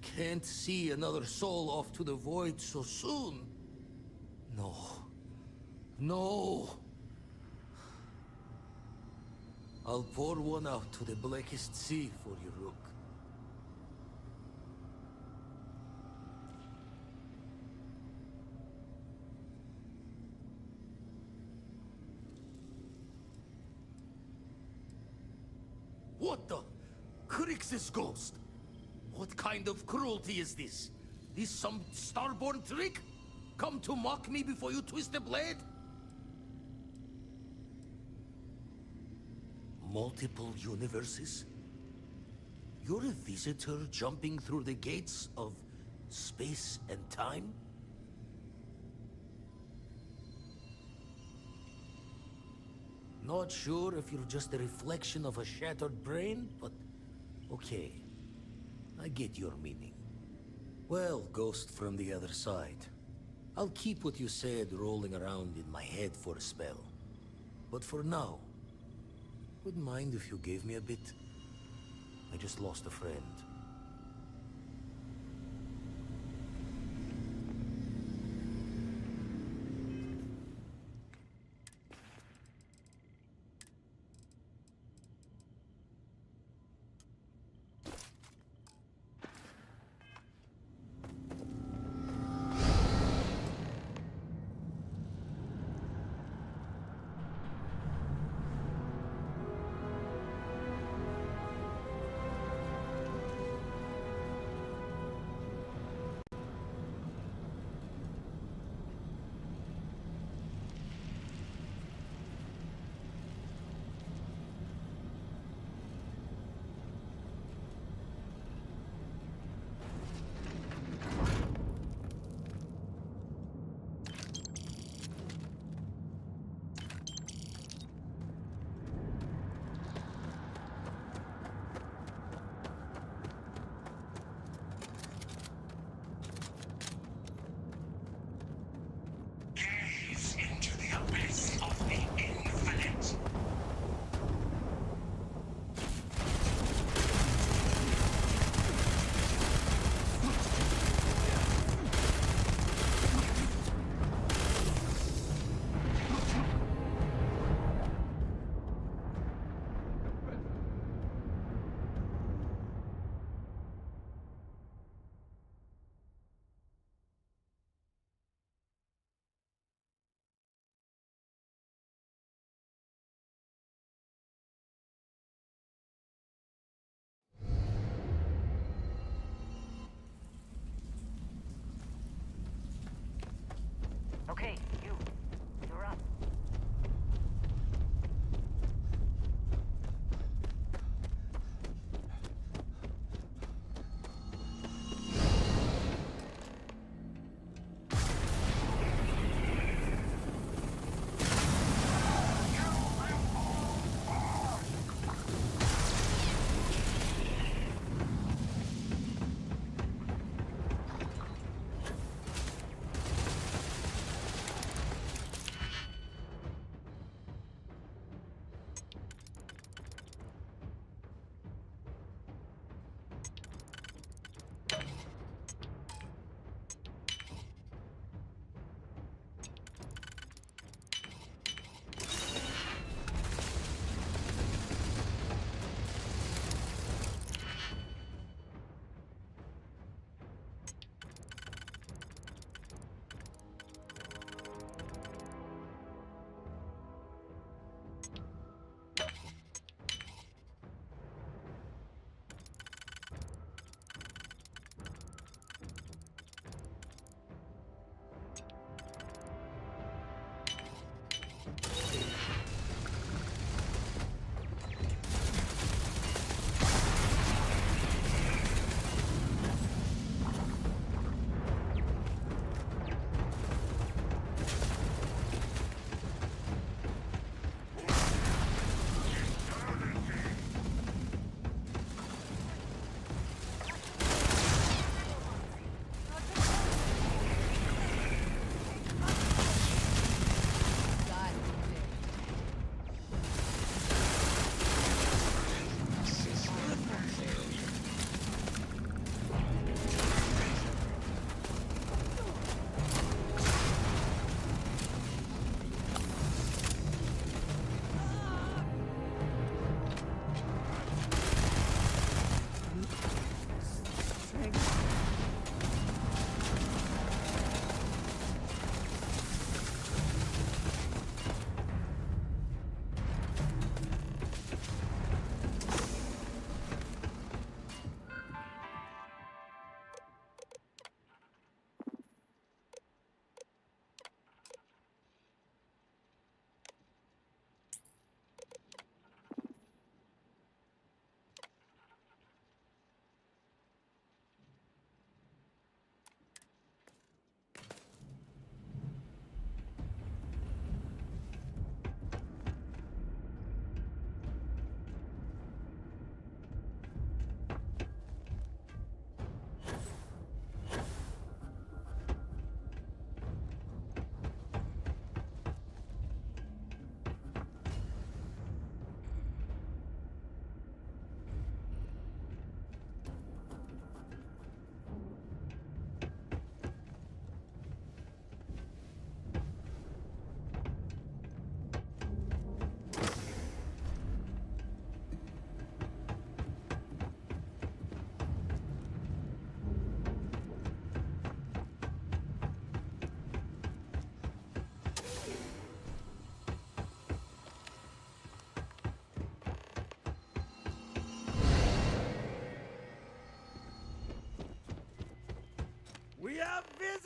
Can't see another soul off to the void so soon. No. No. I'll pour one out to the blackest sea for you, Rook. What the? Crix's ghost? What kind of cruelty is this? This some starborn trick? Come to mock me before you twist the blade? Multiple universes? You're a visitor jumping through the gates of space and time? Not sure if you're just a reflection of a shattered brain, but okay. I get your meaning. Well, ghost from the other side. I'll keep what you said rolling around in my head for a spell. But for now, wouldn't mind if you gave me a bit. I just lost a friend.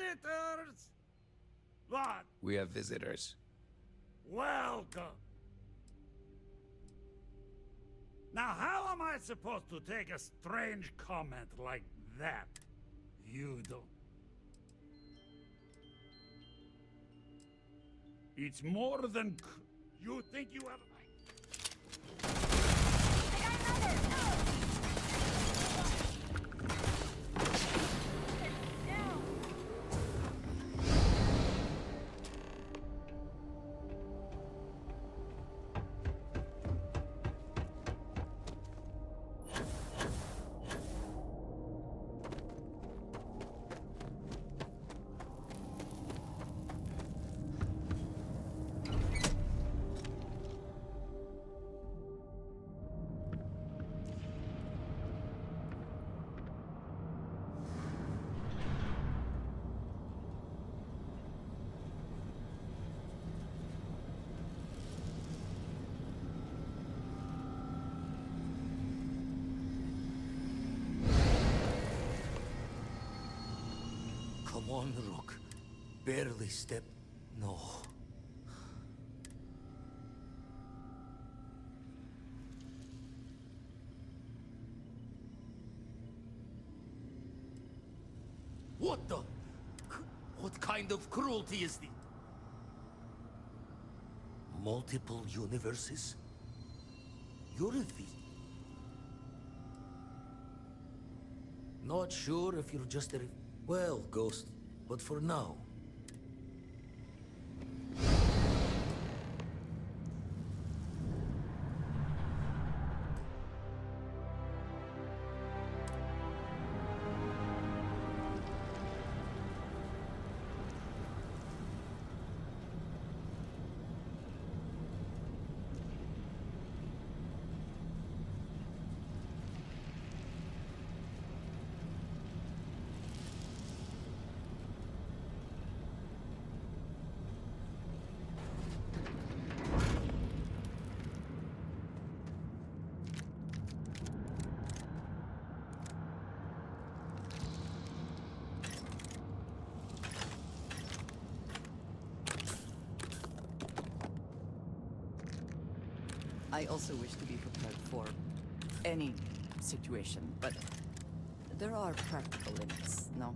Visitors! What? We have visitors. Welcome! Now, how am I supposed to take a strange comment like that? You don't. It's more than. You think you have. Come on, Rook. Barely step. No. What the? What kind of cruelty is this? Multiple universes? You're a Not sure if you're just a... Well, Ghost, but for now... I also wish to be prepared for any situation, but there are practical limits, no?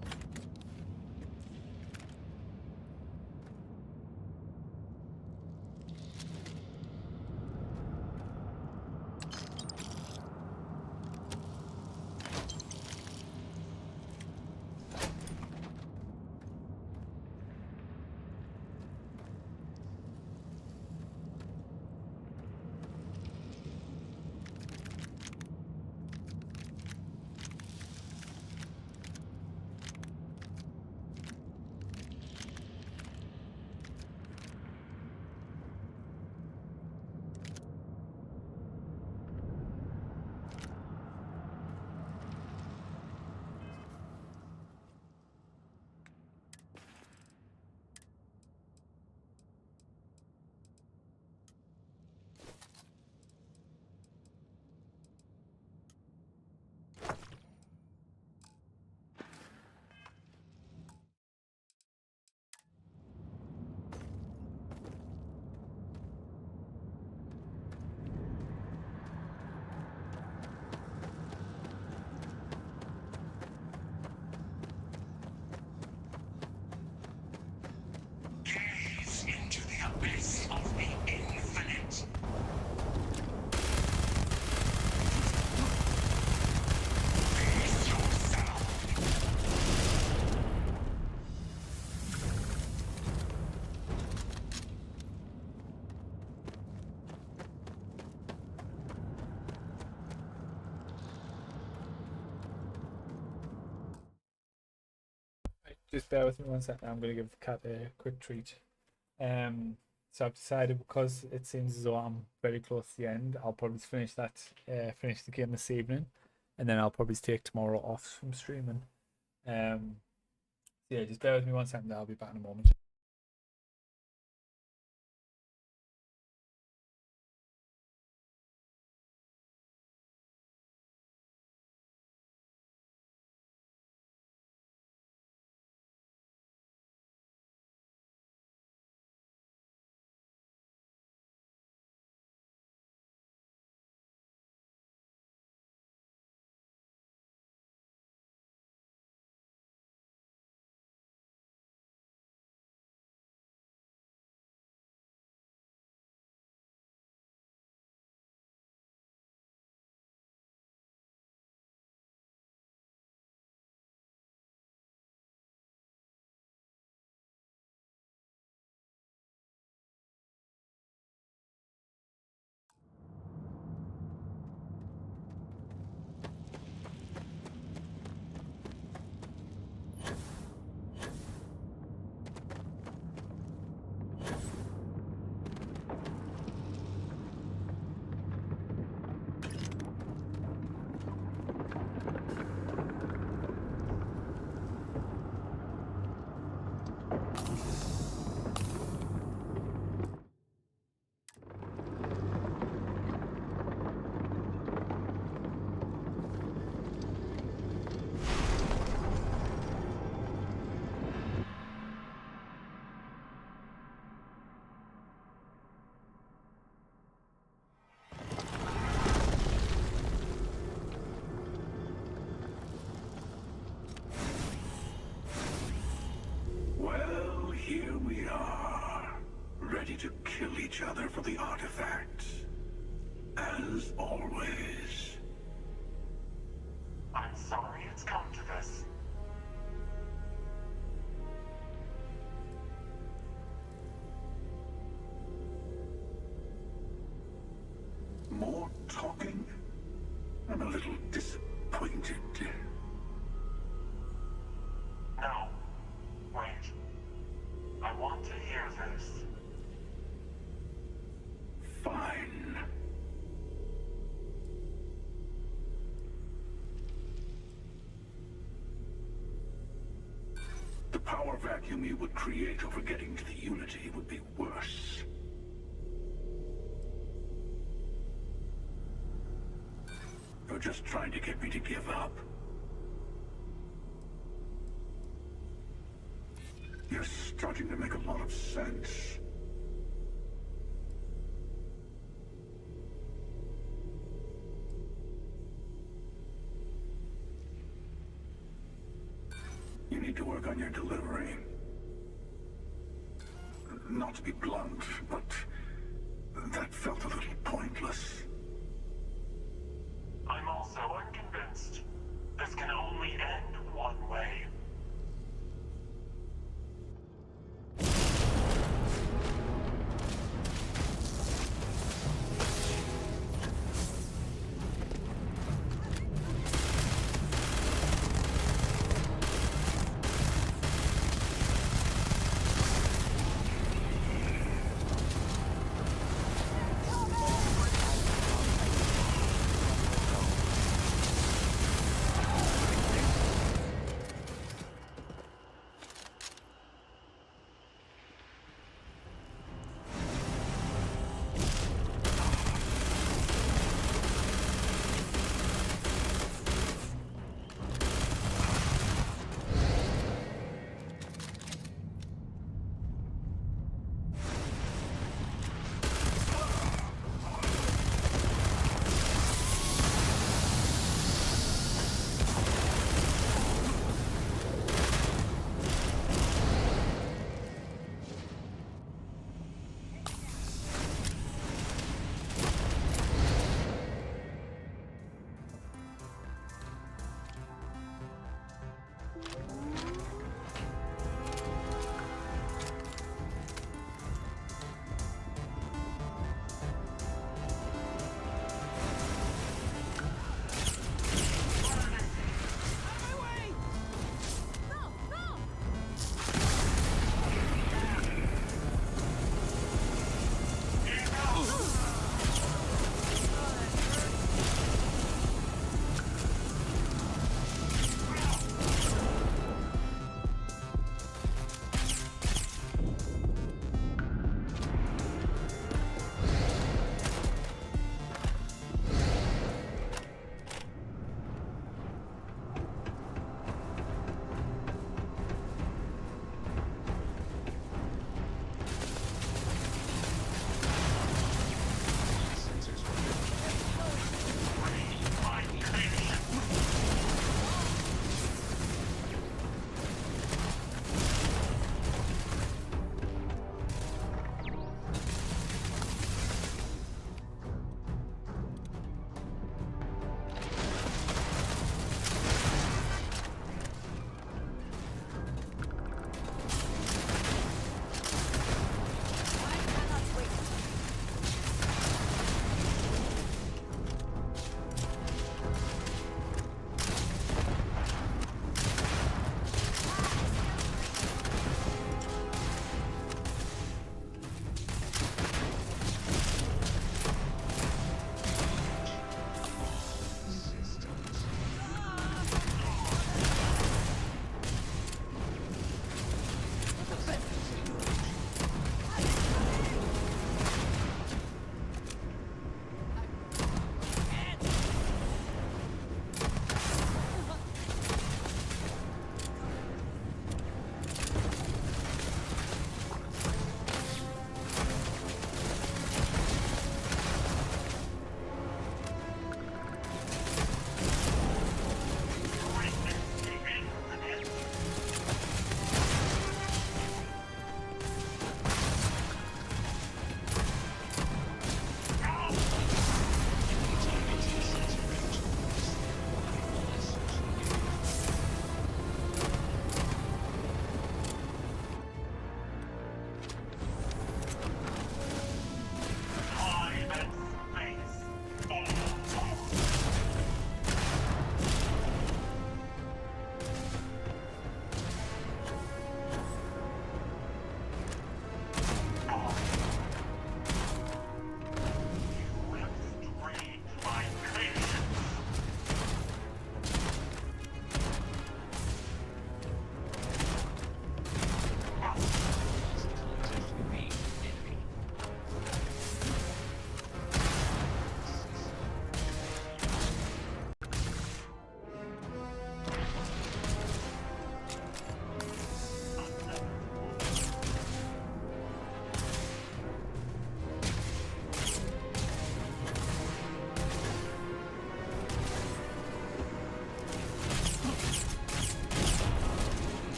Gaze into the abyss of the infinite. Face yourself. Just bear with me 1 second. I'm going to give Kat a quick treat. So I've decided, because it seems as though I'm very close to the end, I'll probably finish the game this evening, and then I'll probably take tomorrow off from streaming. So yeah, just bear with me 1 second. I'll be back in a moment. other for the artifact. As always. I'm sorry it's come to this. More talking? I'm a little disappointed. No. Wait. I want to hear this. Fine. The power vacuum you would create over getting to the Unity would be worse. You're just trying to get me to give up. You're starting to make a lot of sense. You need to work on your delivery. Not to be blunt, but that felt a little pointless. I'm also unconvinced. This can only end one way.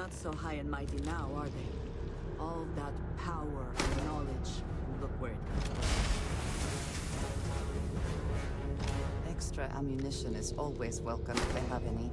not so high and mighty now, are they? All that power and knowledge, and look where it goes. Extra ammunition is always welcome if they have any.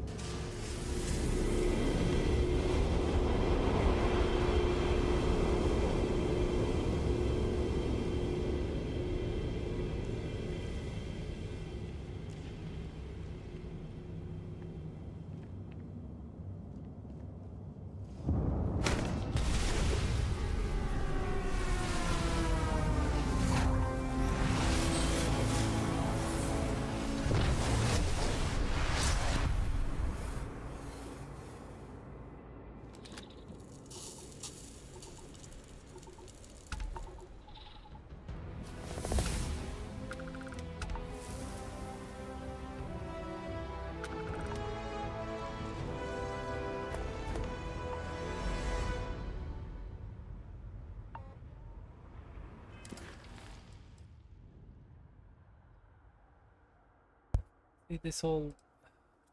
This whole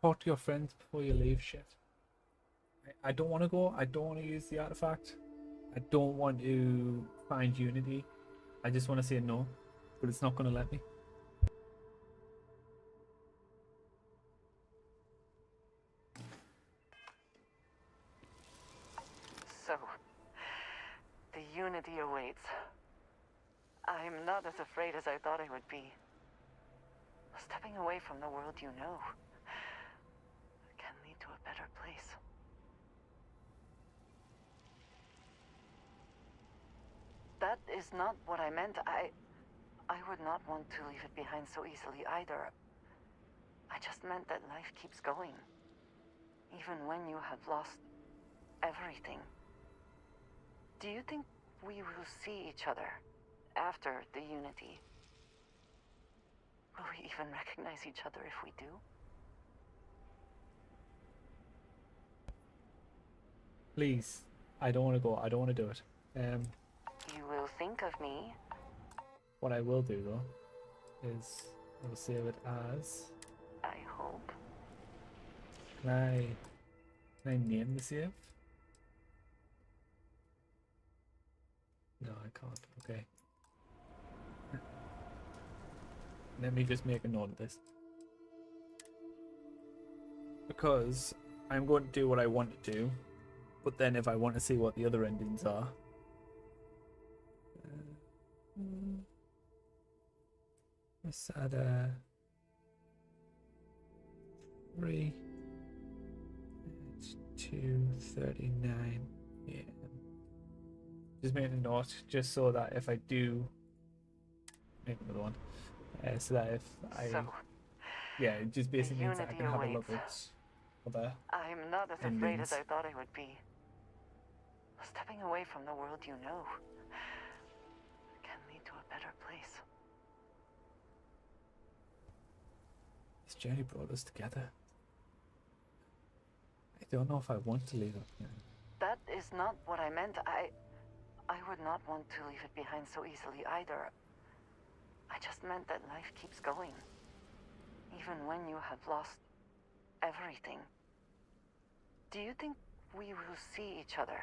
talk to your friends before you leave shit. I don't want to go. I don't want to use the artifact. I don't want to find Unity. I just want to say no, but it's not going to let me. So, the Unity awaits. I'm not as afraid as I thought I would be. Stepping away from the world you know can lead to a better place. That is not what I meant. I would not want to leave it behind so easily either. I just meant that life keeps going, even when you have lost everything. Do you think we will see each other after the Unity? Will we even recognize each other if we do? Please, I don't want to go. I don't want to do it. You will think of me. What I will do though is I will save it as. I hope. Can I name the save? No, I can't. Okay. Let me just make a note of this. Because I'm going to do what I want to do, but then if I want to see what the other endings are. It's at 3. It's 2:39 p.m. Just make a note, just so that if I do make another one, so that if I, yeah, it just basically means that I can have a look at other. I'm not as endings. afraid as I thought I would be. Stepping away from the world you know can lead to a better place. This journey brought us together. I don't know if I want to leave it now. That is not what I meant. I would not want to leave it behind so easily either. I just meant that life keeps going, even when you have lost everything. Do you think we will see each other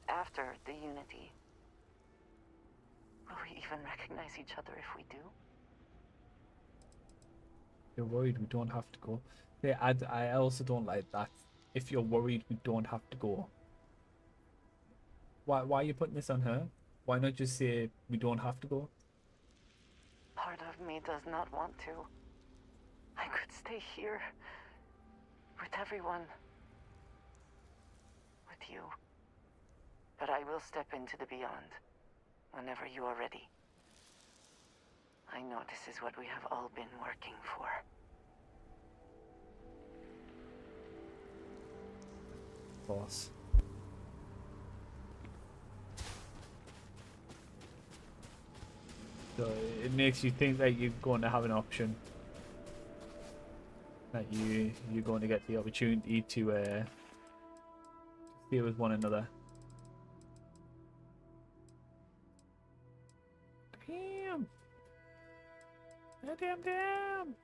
after the Unity? Will we even recognize each other if we do? You're worried we don't have to go. Yeah, I also don't like that. If you're worried we don't have to go. Why are you putting this on her? Why not just say we don't have to go? Part of me does not want to. I could stay here with everyone. With you. But I will step into the beyond whenever you are ready. I know this is what we have all been working for. Boss. So it makes you think that you're going to have an option. That you're going to get the opportunity to stay with one another. Damn! Damn!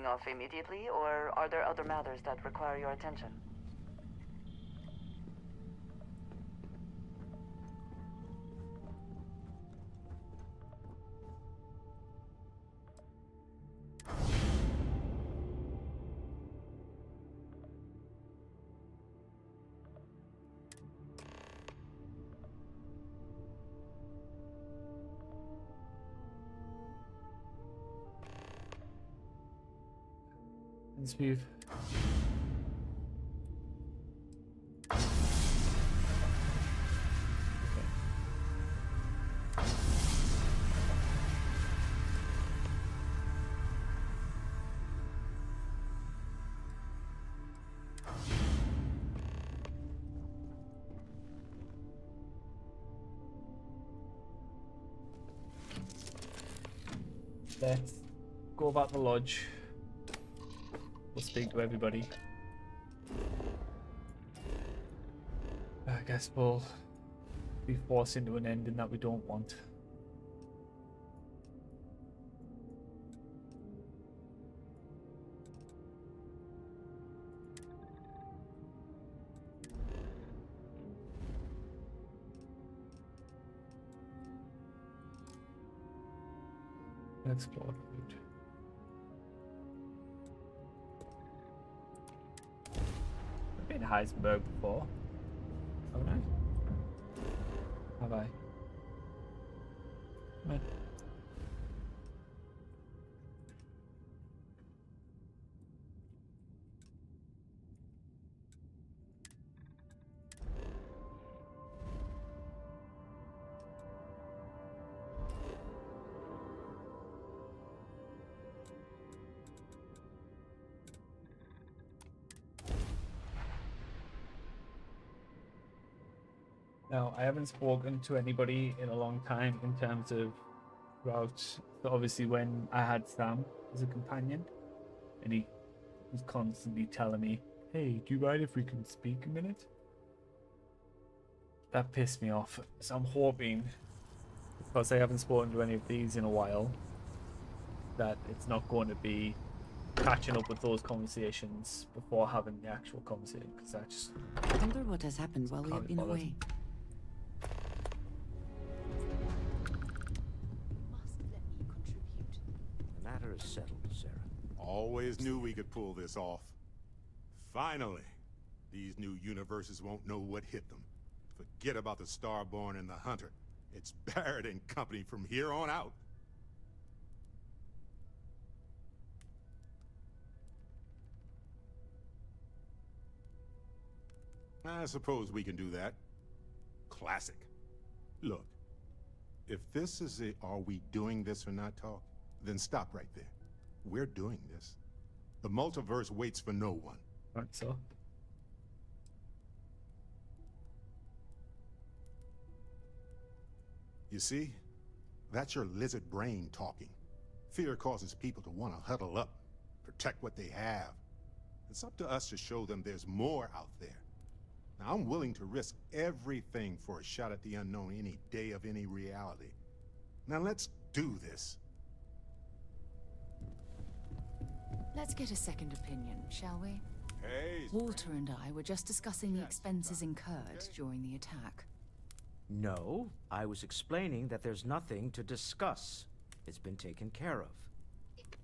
taking off immediately, or are there other matters that require your attention? Let's move. Let's go about the lodge. We'll speak to everybody. I guess we'll be forced into an ending that we don't want. Explore food. I've been to Heisenberg before. Haven't I? Have I? No. Now, I haven't spoken to anybody in a long time in terms of throughout. So obviously, when I had Sam as a companion, and he was constantly telling me, "Hey, do you mind if we can speak a minute?" That pissed me off. So I'm hoping, because I haven't spoken to any of these in a while, that it's not going to be catching up with those conversations before having the actual conversation. Because I just I wonder what has happened while we have been away. The matter is settled, Sarah. Always knew we could pull this off. Finally, these new universes won't know what hit them. Forget about the Starborn and the Hunter. It's Barrett and company from here on out. I suppose we can do that. Classic. Look, if this is a "are we doing this or not" talk, then stop right there. We're doing this. The multiverse waits for no one. Right, so. You see? That's your lizard brain talking. Fear causes people to want to huddle up, protect what they have. It's up to us to show them there's more out there. Now, I'm willing to risk everything for a shot at the unknown any day of any reality. Now let's do this. Let's get a second opinion, shall we? Hey, Walter and I were just discussing the expenses incurred during the attack. No, I was explaining that there's nothing to discuss. It's been taken care of.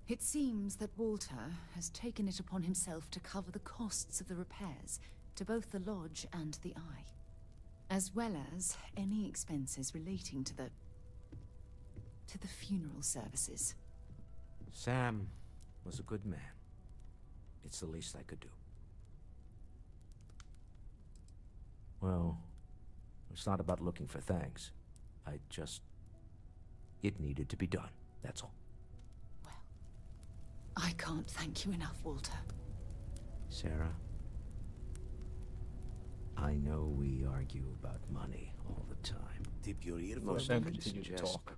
It seems that Walter has taken it upon himself to cover the costs of the repairs to both the lodge and the Eye, as well as any expenses relating to the funeral services. Sam was a good man. It's the least I could do. Well, it's not about looking for thanks. It needed to be done, that's all. I can't thank you enough, Walter. Sarah, I know we argue about money all the time. Tip your ear Let for them a continue to talk.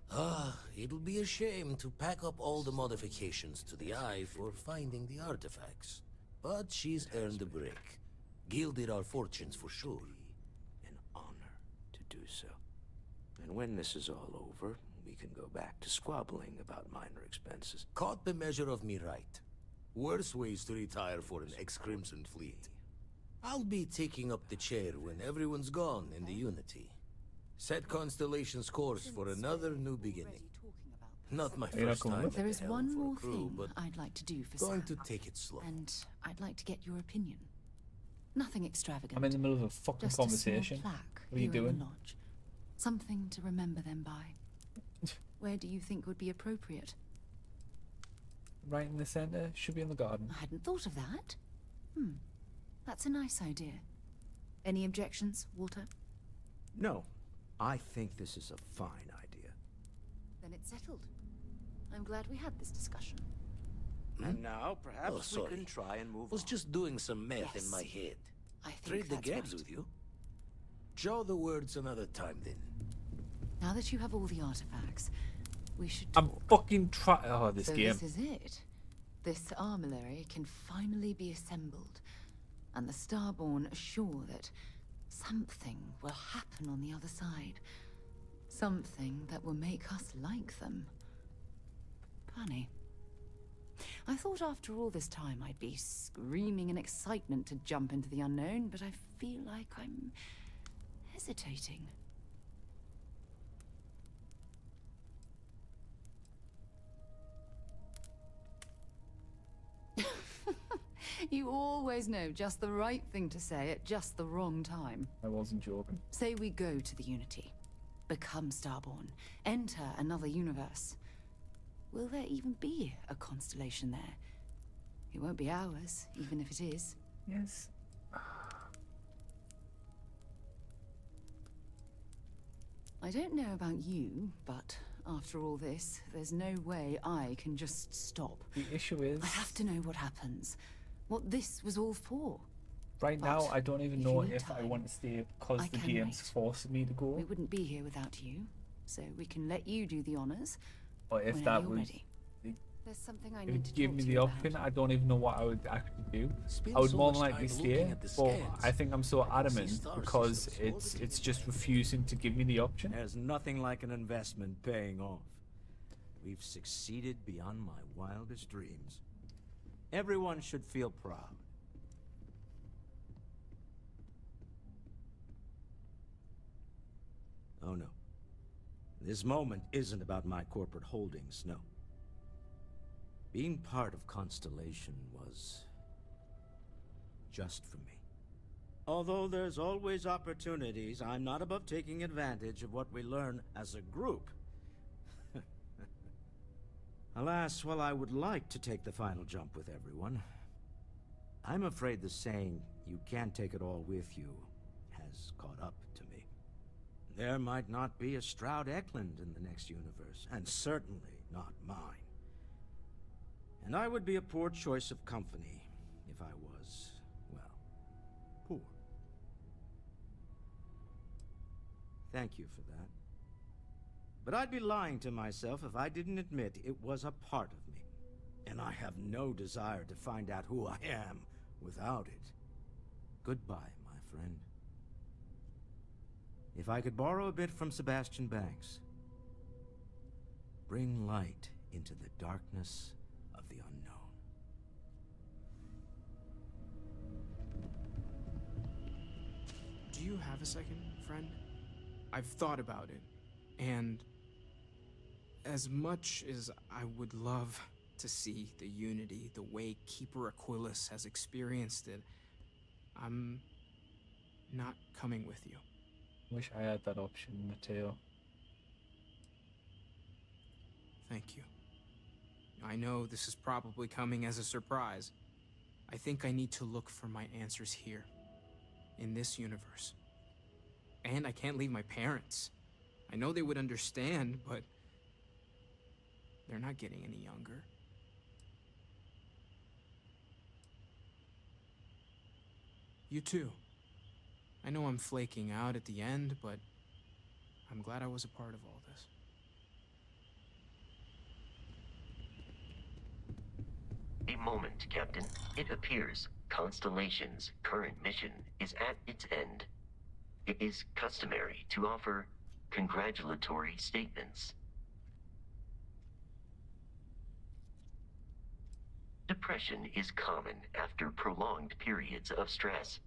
It'll be a shame to pack up all the modifications to the Eye for finding the artifacts. But she's earned a break. Gilded our fortunes for sure. An honor to do so. And when this is all over, we can go back to squabbling about minor expenses. Caught the measure of me right. Worse ways to retire for an ex-Crimson Fleet. I'll be taking up the chair when everyone's gone in the Unity. Set Constellation's course for another new beginning. Not my first time at There the is helm one for a more crew, thing but I'd like to do for going Sam. to take it slow. And I'd like to get your opinion. Nothing extravagant. I'm in the middle of a fucking just conversation. A small plaque What are you here in doing? the lodge. Something to remember them by. Where do you think would be appropriate? Right in the center, should be in the garden. I hadn't thought of that. That's a nice idea. Any objections, Walter? No, I think this is a fine idea. Then it's settled. I'm glad we had this discussion. And now, perhaps we sorry. can try and move Was on. just doing some math in Yes. my head. I think Trade the that's gags right. with you. Jaw the words another time then. Now that you have all the artifacts, we should I'm talk. fucking trying. Oh, this So game. this is it. This armillary can finally be assembled, and the Starborn assure that something will happen on the other side. Something that will make us like them. Funny. I thought after all this time I'd be screaming in excitement to jump into the unknown, but I feel like I'm hesitating. You always know just the right thing to say at just the wrong time. I wasn't joking. Say we go to the Unity, become Starborn, enter another universe. Will there even be a constellation there? It won't be ours, even if it is. Yes. I don't know about you, but after all this, there's no way I can just stop. The issue is, I have to know what happens. What this was all for. right now, I don't even if know you need if I time, want to stay because I the can game's wait. forcing me to go, We wouldn't be here without you, so we can let you do the honors. or if whenever that you're was. ready. There's something I If need to it gave talk me to the you option, about. I don't even know what I would actually do. Spend I would so more much than likely time looking stay, at the but scans. I think I'm so I can see adamant star because systems it's just refusing to give me the option. There's nothing like an investment paying off. We've succeeded beyond my wildest dreams. Everyone should feel proud. Oh no. This moment isn't about my corporate holdings, no. Being part of Constellation was just for me. Although there's always opportunities, I'm not above taking advantage of what we learn as a group. Alas, while I would like to take the final jump with everyone, I'm afraid the saying, "you can't take it all with you," has caught up to me. There might not be a Stroud Eklund in the next universe, and certainly not mine. And I would be a poor choice of company if I was, well, poor. Thank you for that. But I'd be lying to myself if I didn't admit it was a part of me. And I have no desire to find out who I am without it. Goodbye, my friend. If I could borrow a bit from Sebastian Banks, bring light into the darkness of the unknown. Do you have a second, friend? I've thought about it, and as much as I would love to see the Unity the way Keeper Aquilus has experienced it, I'm not coming with you. Wish I had that option, Mateo. Thank you. I know this is probably coming as a surprise. I think I need to look for my answers here, in this universe. And I can't leave my parents. I know they would understand, but they're not getting any younger. You too. I know I'm flaking out at the end, but I'm glad I was a part of all this. A moment, Captain. It appears Constellation's current mission is at its end. It is customary to offer congratulatory statements. Depression is common after prolonged periods of stress,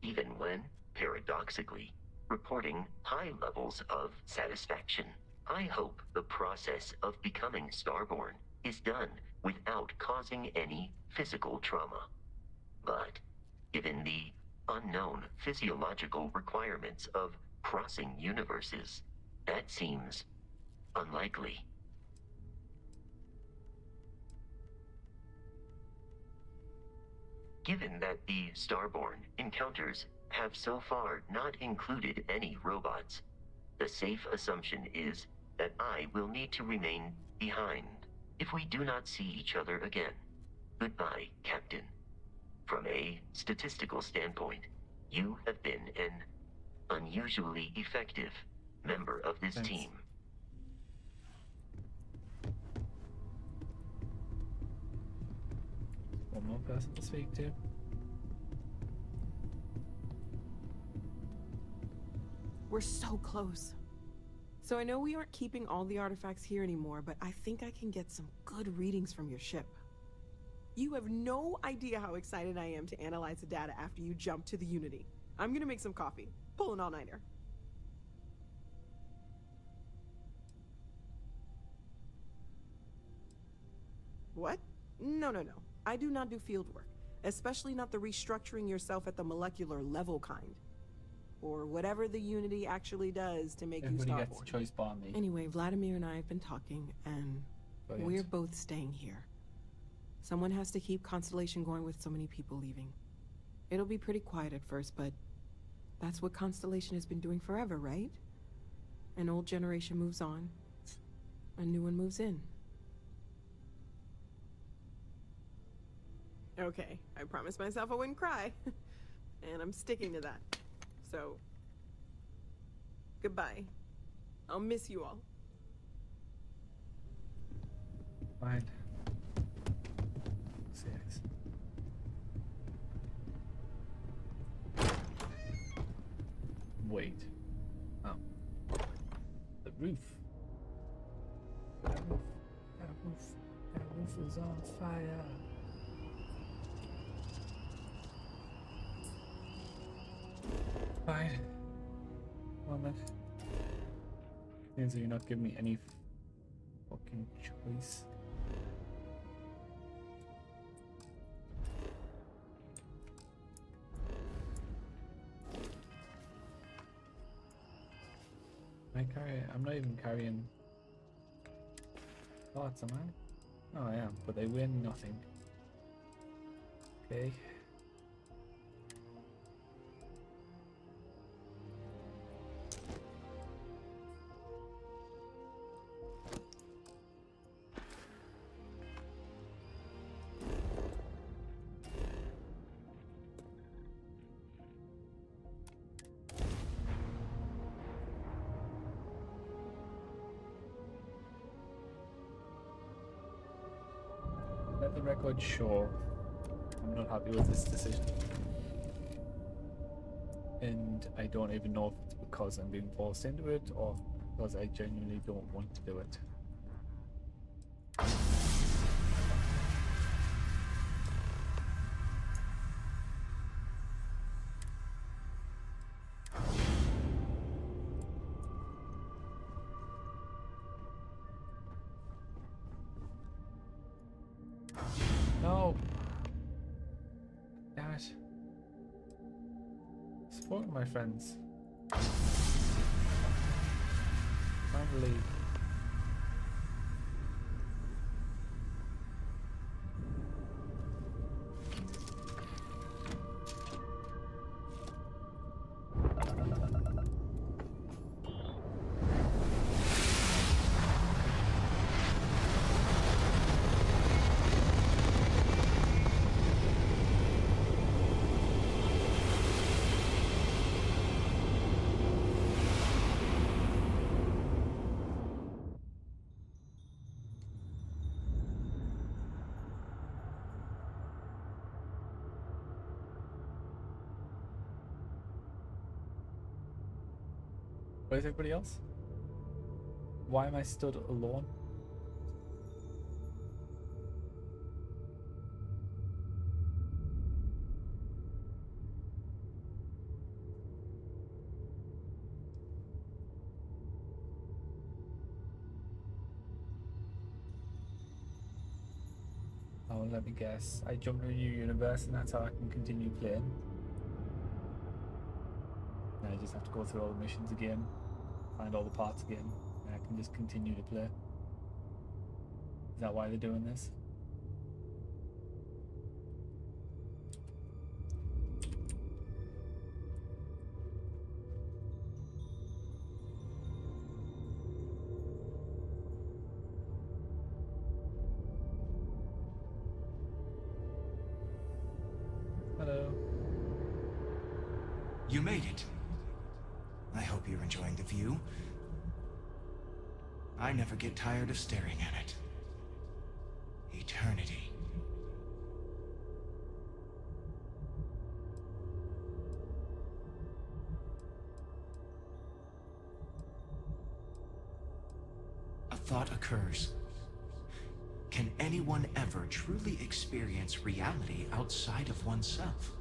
even when, paradoxically, reporting high levels of satisfaction. I hope the process of becoming Starborn is done without causing any physical trauma. But, given the unknown physiological requirements of crossing universes, that seems unlikely. Given that the Starborn encounters have so far not included any robots, the safe assumption is that I will need to remain behind if we do not see each other again. Goodbye, Captain. From a statistical standpoint, you have been an unusually effective member of this team. One more person to speak to. We're so close. So I know we aren't keeping all the artifacts here anymore, but I think I can get some good readings from your ship. You have no idea how excited I am to analyze the data after you jump to the Unity. I'm gonna make some coffee. Pull an all-nighter. What? No. I do not do field work, especially not the restructuring yourself at the molecular level kind. Or whatever the Unity actually does to make Everybody you gets Starborn. a choice bar me. Anyway, Vladimir and I have been talking, and we're both staying here. Someone has to keep Constellation going with so many people leaving. It'll be pretty quiet at first, but that's what Constellation has been doing forever, right? An old generation moves on, a new one moves in. Okay, I promised myself I wouldn't cry. And I'm sticking to that. So, goodbye. I'll miss you all. Fine. 6. Wait. Oh. The roof. That roof is on fire. Fine. Well then. Seems you're not giving me any fucking choice. I'm not even carrying thoughts, am I? Oh, I am, but they win nothing. Okay. Let the record show I'm not happy with this decision. And I don't even know if it's because I'm being forced into it or because I genuinely don't want to do it. No! Damn it. Supporting my friends. Finally. Where's everybody else? Why am I stood alone? now, let me guess. I jump to a new universe and that's how I can continue playing. And I just have to go through all the missions again, find all the parts again, and I can just continue to play. Is that why they're doing this? Hello. You made it. I hope you're enjoying the view. I never get tired of staring at it. Eternity. A thought occurs. Can anyone ever truly experience reality outside of oneself?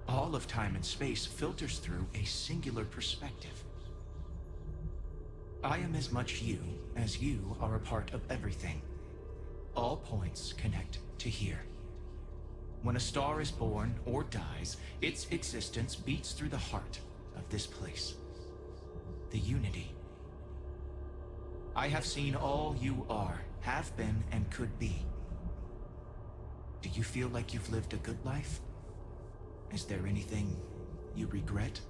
All of time and space filters through a singular perspective. I am as much you as you are a part of everything. All points connect to here. When a star is born or dies, its existence beats through the heart of this place. The unity. I have seen all you are, have been, and could be. Do you feel like you've lived a good life? Is there anything you regret?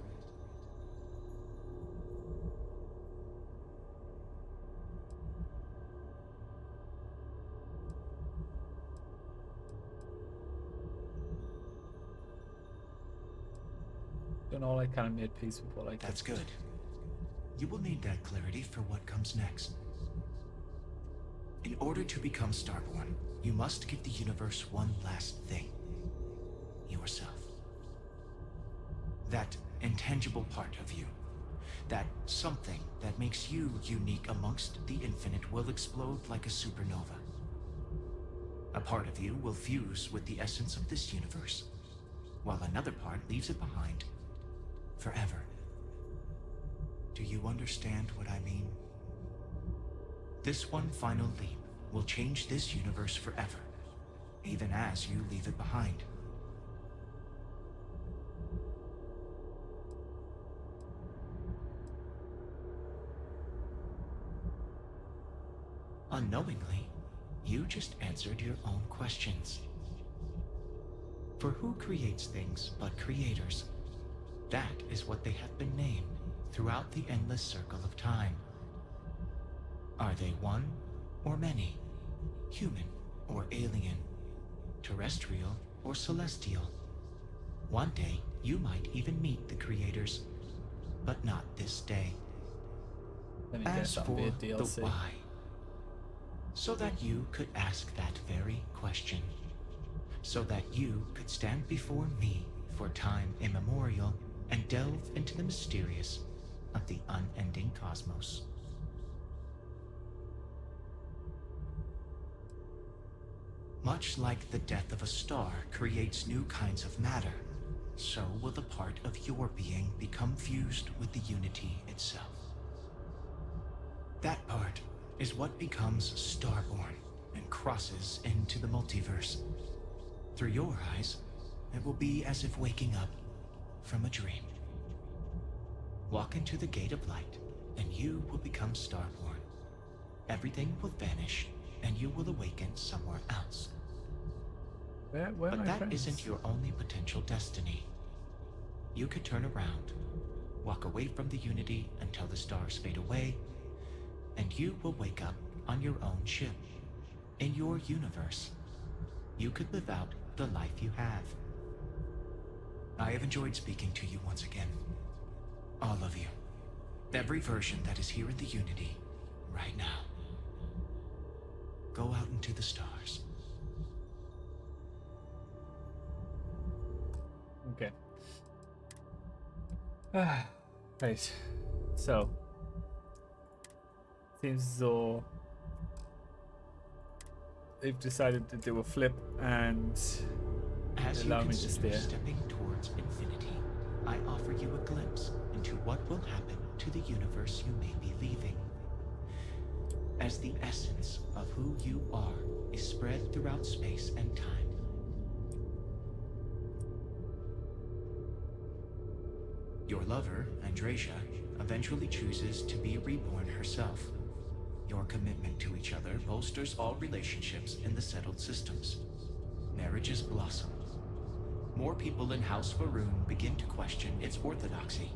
Done all I kind of made peace with what I did. That's good. You will need that clarity for what comes next. In order to become Starborn, you must give the universe one last thing. Yourself. That intangible part of you. That something that makes you unique amongst the infinite will explode like a supernova. A part of you will fuse with the essence of this universe, while another part leaves it behind forever. Do you understand what I mean? This one final leap will change this universe forever, even as you leave it behind. Unknowingly, you just answered your own questions. For who creates things but creators? That is what they have been named throughout the endless circle of time. Are they one or many? Human or alien? Terrestrial or celestial? One day, you might even meet the creators, but not this day. As for the why, so that you could ask that very question, so that you could stand before me for time immemorial and delve into the mysterious of the unending cosmos. Much like the death of a star creates new kinds of matter, so will the part of your being become fused with the unity itself. That part is what becomes Starborn and crosses into the multiverse. Through your eyes, it will be as if waking up from a dream. Walk into the gate of light, and you will become Starborn. Everything will vanish, and you will awaken somewhere else. But that isn't your only potential destiny. You could turn around, walk away from the unity until the stars fade away, and you will wake up on your own ship, in your universe. You could live out the life you have. I have enjoyed speaking to you once again. All of you. Every version that is here in the Unity, right now. Go out into the stars. Okay. Right. So. Seems as though they've decided to do a flip and As allow you me to consider stay. stepping towards infinity, I offer you a glimpse into what will happen to the universe you may be leaving. as the essence of who you are is spread throughout space and time. Your lover, Andrasia, eventually chooses to be reborn herself. Your commitment to each other bolsters all relationships in the settled systems. Marriages blossom. More people in House Varun begin to question its orthodoxy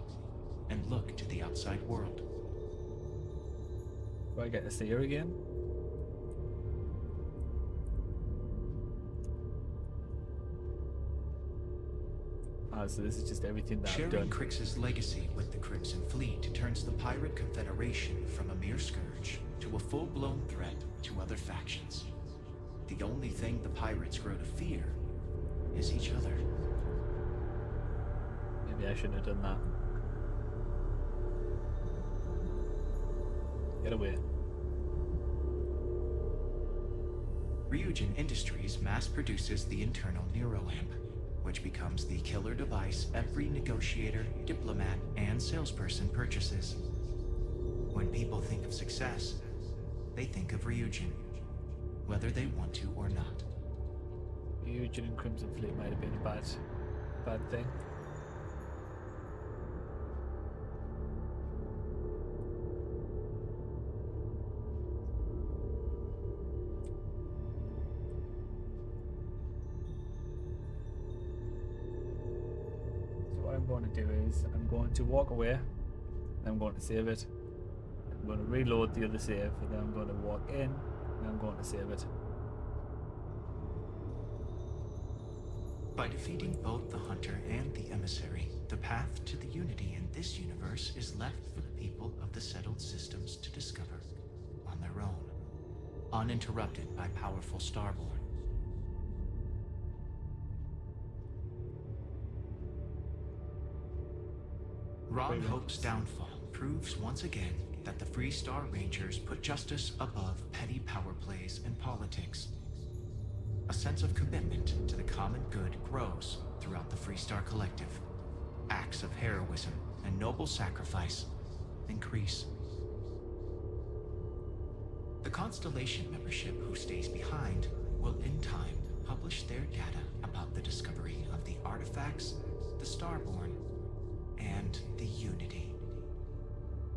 and look to the outside world. Do I get to see her again? So this is just everything that I've Sharing done. Crix's legacy with the Crimson Fleet turns the Pirate Confederation from a mere scourge to a full-blown threat to other factions. The only thing the pirates grow to fear is each other. Maybe I shouldn't have done that. Get away. Ryujin Industries mass produces the internal NeuroAmp, which becomes the killer device every negotiator, diplomat, and salesperson purchases. When people think of success, they think of Ryujin, whether they want to or not. Ryujin and Crimson Fleet might have been a bad thing. I'm going to do is I'm going to walk away and I'm going to save it. I'm going to reload the other save and then I'm going to walk in and I'm going to save it. By defeating both the Hunter and the Emissary, the path to the unity in this universe is left for the people of the settled systems to discover on their own, uninterrupted by powerful Starborn. Ron Hope's downfall proves once again that the Free Star Rangers put justice above petty power plays and politics. A sense of commitment to the common good grows throughout the Free Star Collective. Acts of heroism and noble sacrifice increase. The Constellation membership who stays behind will in time publish their data about the discovery of the artifacts, the Starborn, and the Unity.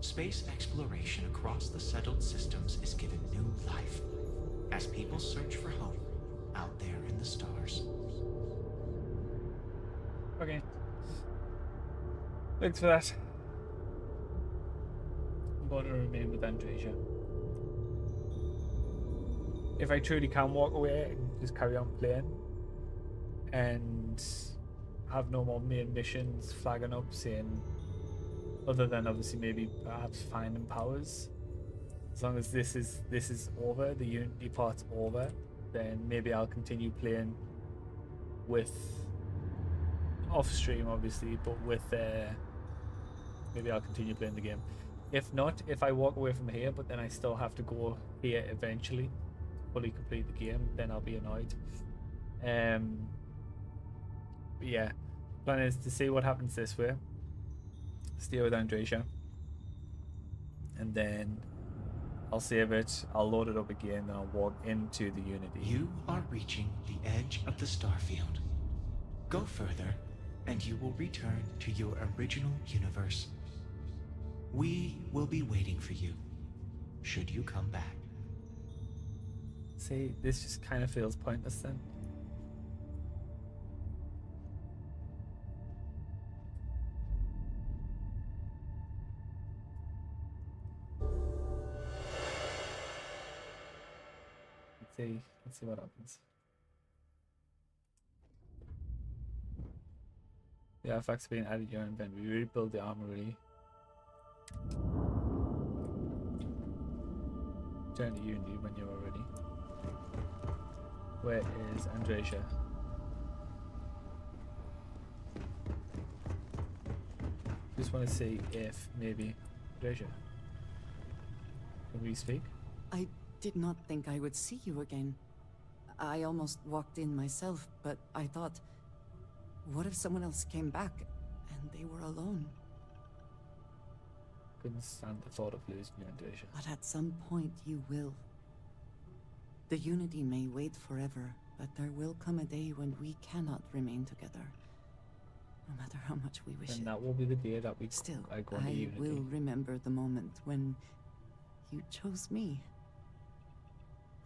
Space exploration across the settled systems is given new life as people search for hope out there in the stars. Okay. Thanks for that. I'm going to remain with Andrasia. If I truly can walk away and just carry on playing and have no more main missions flagging up saying, other than obviously maybe perhaps finding powers, as long as this is over, the Unity part's over, then maybe I'll continue playing with off stream obviously, but with maybe I'll continue playing the game. If not, if I walk away from here but then I still have to go here eventually to fully complete the game, then I'll be annoyed. But yeah, plan is to see what happens this way, stay with Andrasia, and then I'll save it, I'll load it up again, then I'll walk into the Unity. You are reaching the edge of the starfield. Go further, and you will return to your original universe. We will be waiting for you, should you come back. See, this just kind of feels pointless then. Let's see what happens. The artifacts being added to your inventory. Rebuild the armory. Turn to Unity when you're ready. Where is Andrasia? Just want to see if maybe Andrasia, can we speak? I did not think I would see you again. I almost walked in myself, but I thought, what if someone else came back and they were alone? Couldn't stand the thought of losing your intuition. But at some point you will. The Unity may wait forever, but there will come a day when we cannot remain together. No matter how much we wish And it. that will be the day that we Still, go into I Unity. will remember the moment when you chose me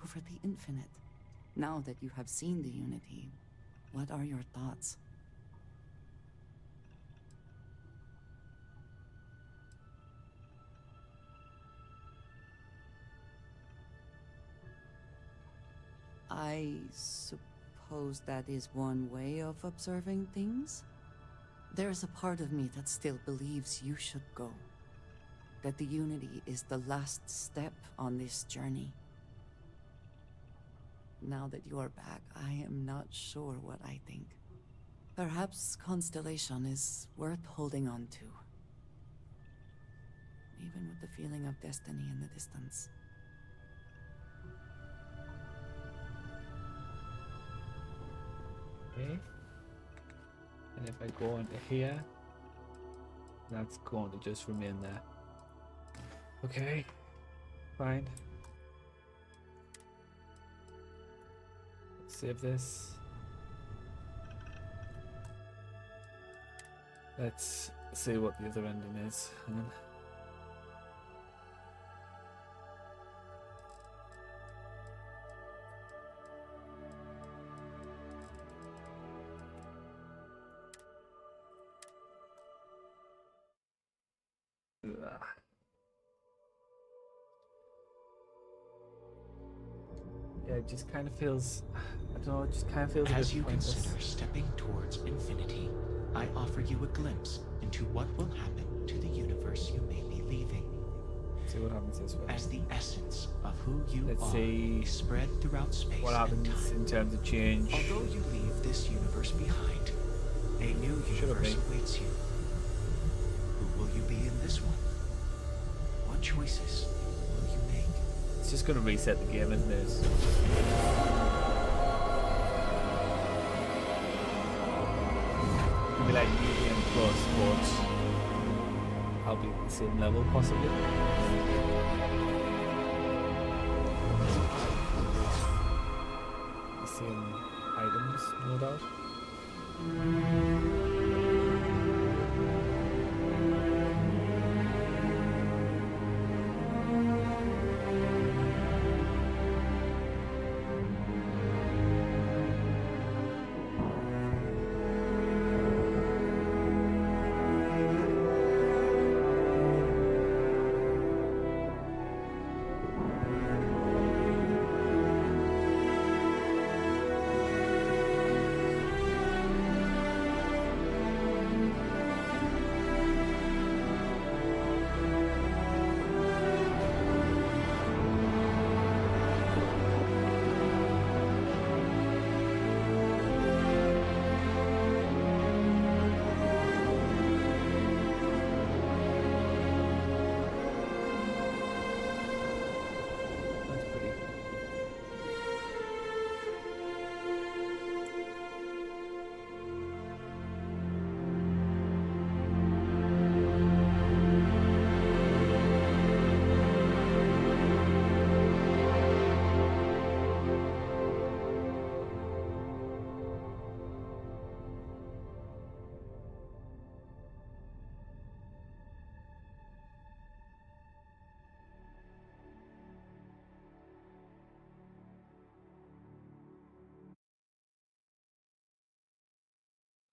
over the infinite. Now that you have seen the Unity, what are your thoughts? I suppose that is one way of observing things. There's a part of me that still believes you should go. That the Unity is the last step on this journey. Now that you are back, I am not sure what I think. Perhaps Constellation is worth holding on to. Even with the feeling of destiny in the distance. Okay. And if I go into here, that's going to just remain there. Okay. Fine. Save this. Let's see what the other ending is. Yeah, it just kind of feels, I don't know, it just kind of feels As a you bit pointless. consider stepping towards infinity, I offer you a glimpse into what will happen to the universe you may be leaving. See what happens this way. As the essence of who you Let's are see is spread throughout space what happens and time. in terms of change. Although you leave this universe behind, a new universe awaits you. Who will you be in this one? What choices will you make? It's just going to reset the game, isn't it? It'll be like New Game Plus, but I'll be at the same level, possibly. The same items, no doubt.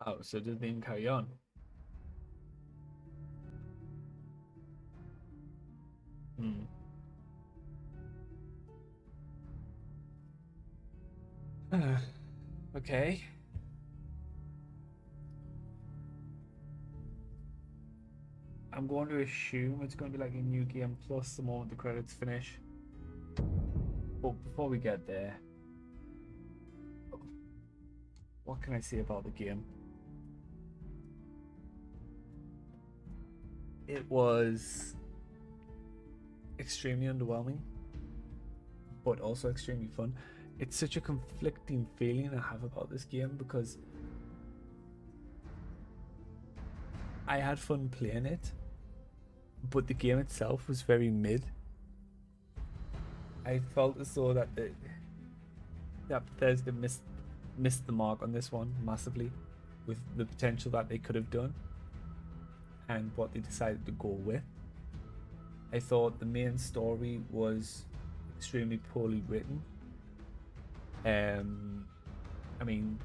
Oh, so it doesn't even carry on. Okay. I'm going to assume it's going to be like a new game plus the moment the credits finish. But before we get there, what can I say about the game? It was extremely underwhelming, but also extremely fun. It's such a conflicting feeling I have about this game because I had fun playing it, but the game itself was very mid. I felt as though that Bethesda missed the mark on this one massively, with the potential that they could have done and what they decided to go with. I thought the main story was extremely poorly written. I mean,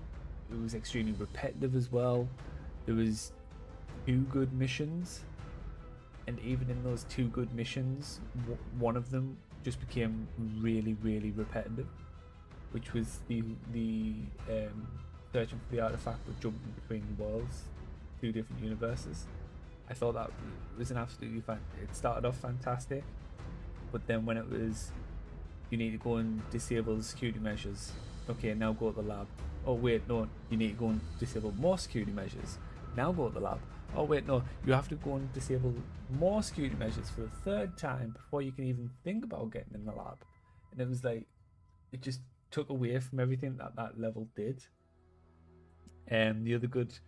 it was extremely repetitive as well. There was 2 good missions, and even in those 2 good missions, one of them just became really, really repetitive, which was the searching for the artifact but jumping between the worlds, 2 different universes. I thought that was an absolutely it started off fantastic, but then when it was, you need to go and disable the security measures. Okay, now go to the lab. Oh wait, no, you need to go and disable more security measures. Now go to the lab. Oh wait, no, you have to go and disable more security measures for the 3rd time before you can even think about getting in the lab. And it was like, it just took away from everything that level did. And the other good,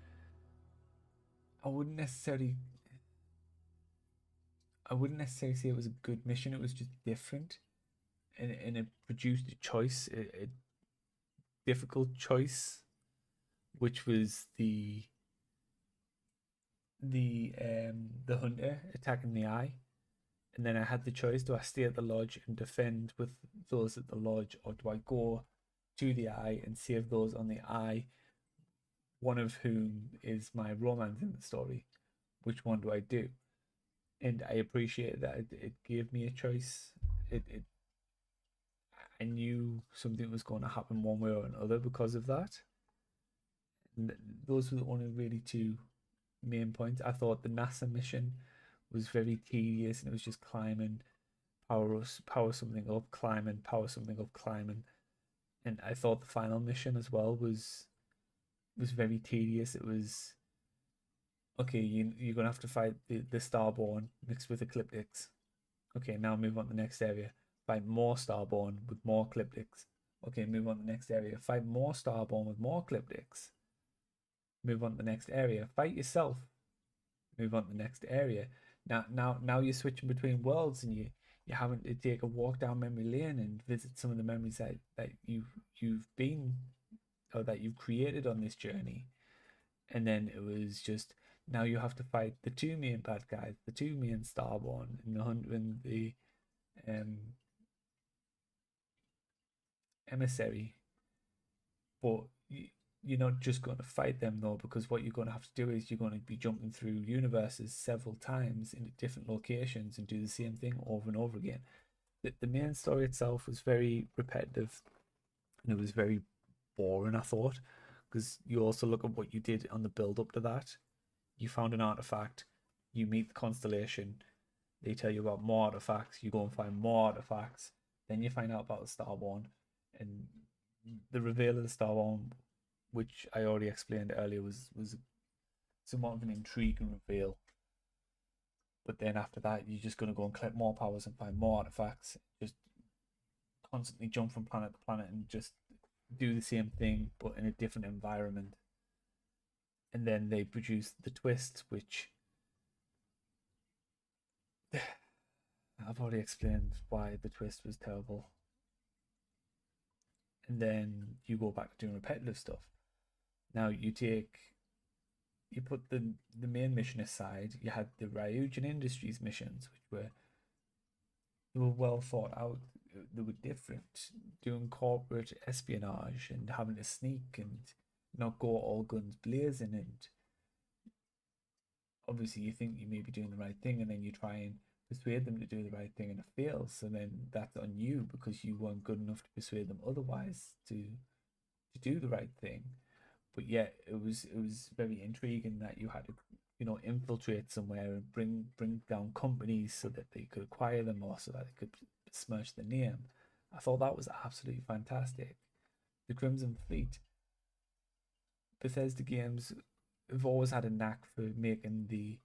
I wouldn't necessarily say it was a good mission. It was just different, and it produced a choice, a difficult choice, which was the hunter attacking the eye. And then I had the choice: do I stay at the lodge and defend with those at the lodge, or do I go to the eye and save those on the eye, one of whom is my romance in the story? Which one do I do? And I appreciate that it gave me a choice. I knew something was going to happen one way or another because of that. And those were the only really 2 main points. I thought the NASA mission was very tedious, and it was just climbing, power something up, climbing, power something up, climbing. And I thought the final mission as well was very tedious. It was, okay, you're gonna have to fight the Starborn mixed with Ecliptics. Okay, now move on to the next area. Fight more Starborn with more Ecliptics. Okay, move on to the next area. Fight more Starborn with more Ecliptics. Move on to the next area. Fight yourself. Move on to the next area. Now you're switching between worlds, and you're having to take a walk down memory lane and visit some of the memories that you've been, or that you've created on this journey. And then it was just, now you have to fight the 2 main bad guys, the 2 main Starborn, and the hunter and the emissary. But you're not just going to fight them though, because what you're going to have to do is you're going to be jumping through universes several times into different locations and do the same thing over and over again. The main story itself was very repetitive, and it was very boring, I thought, because you also look at what you did on the build up to that. You found an artifact, you meet the constellation, they tell you about more artifacts, you go and find more artifacts, then you find out about the Starborn, and the reveal of the Starborn, which I already explained earlier, was somewhat of an intriguing reveal. But then after that, you're just going to go and collect more powers and find more artifacts, just constantly jump from planet to planet and just do the same thing but in a different environment. And then they produced the twist, which I've already explained why the twist was terrible. And then you go back to doing repetitive stuff. Now you put the main mission aside. You had the Ryujin Industries missions, which were well thought out. They were different, doing corporate espionage and having to sneak and not go all guns blazing. And obviously you think you may be doing the right thing, and then you try and persuade them to do the right thing and it fails. So then that's on you, because you weren't good enough to persuade them otherwise to do the right thing. But yeah, it was very intriguing that you had to, infiltrate somewhere and bring down companies so that they could acquire them, or so that they could besmirch the name. I thought that was absolutely fantastic. The Crimson Fleet. Bethesda games have always had a knack for making the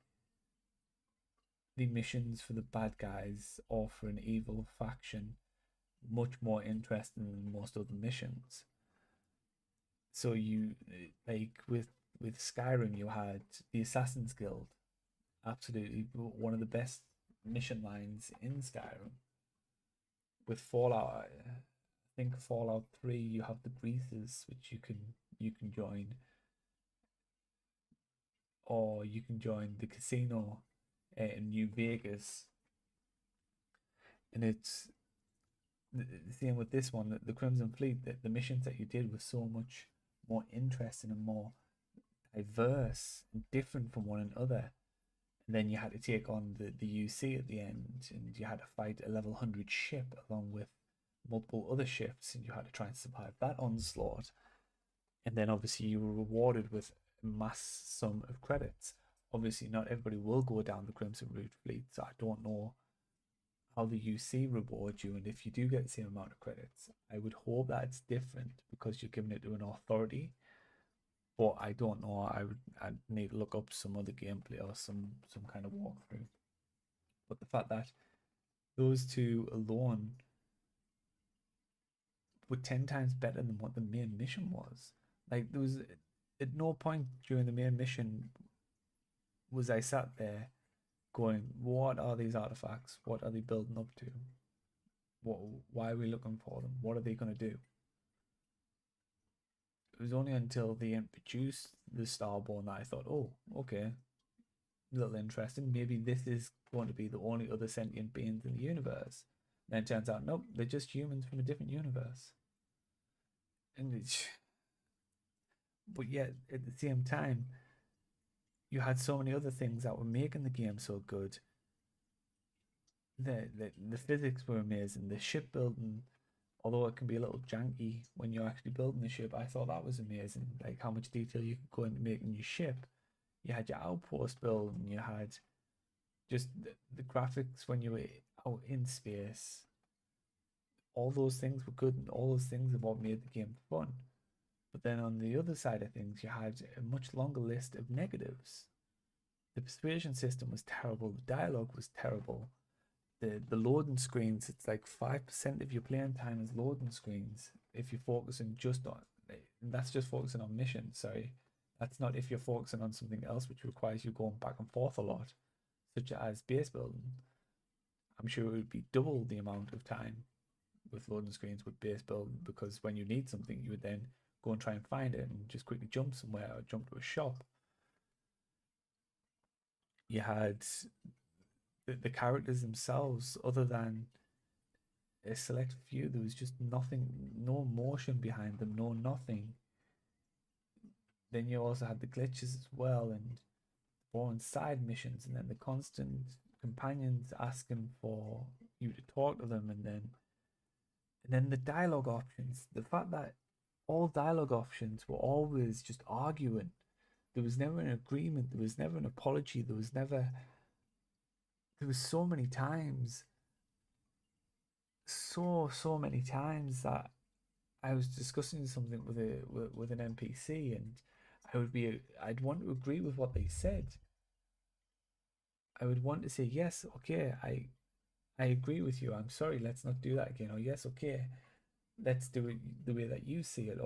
missions for the bad guys or for an evil faction much more interesting than most other missions. So you, like with Skyrim, you had the Assassin's Guild, absolutely one of the best mission lines in Skyrim. With Fallout, I think Fallout 3, you have the breathers, which you can join, or you can join the casino in New Vegas, and it's the same with this one. The Crimson Fleet, the missions that you did were so much more interesting and more diverse and different from one another. And then you had to take on the UC at the end, and you had to fight a level 100 ship along with multiple other ships, and you had to try and survive that onslaught. And then obviously you were rewarded with a mass sum of credits. Obviously not everybody will go down the Crimson Route Fleet, so I don't know how the UC rewards you, and if you do get the same amount of credits. I would hope that it's different because you're giving it to an authority, but I don't know. I'd need to look up some other gameplay or some kind of walkthrough. But the fact that those two alone were 10 times better than what the main mission was. Like, there was at no point during the main mission was I sat there going, what are these artifacts? What are they building up to? Why are we looking for them? What are they going to do? It was only until they introduced the Starborn that I thought, oh, okay, a little interesting. Maybe this is going to be the only other sentient beings in the universe. And then it turns out, nope, they're just humans from a different universe. And it's... But yet, at the same time, you had so many other things that were making the game so good. The physics were amazing. The shipbuilding, although it can be a little janky when you're actually building the ship, I thought that was amazing. Like how much detail you could go into making your ship. You had your outpost build, and you had just the graphics when you were out in space. All those things were good, and all those things are what made the game fun. But then on the other side of things, you had a much longer list of negatives. The persuasion system was terrible. The dialogue was terrible. The loading screens, it's like 5% of your playing time is loading screens. If you're focusing just on, that's just focusing on missions, sorry. That's not if you're focusing on something else which requires you going back and forth a lot, such as base building. I'm sure it would be double the amount of time with loading screens with base building, because when you need something, you would then go and try and find it and just quickly jump somewhere or jump to a shop. You had the characters themselves, other than a select few, there was just nothing, no emotion behind them, no nothing. Then you also had the glitches as well, and boring side missions, and then the constant companions asking for you to talk to them, and then the dialogue options. The fact that all dialogue options were always just arguing. There was never an agreement. There was never an apology. There was so many times, so many times that I was discussing something with an NPC, and I'd want to agree with what they said. I would want to say, yes, okay, I agree with you. I'm sorry, let's not do that again. Or yes, okay, let's do it the way that you see it.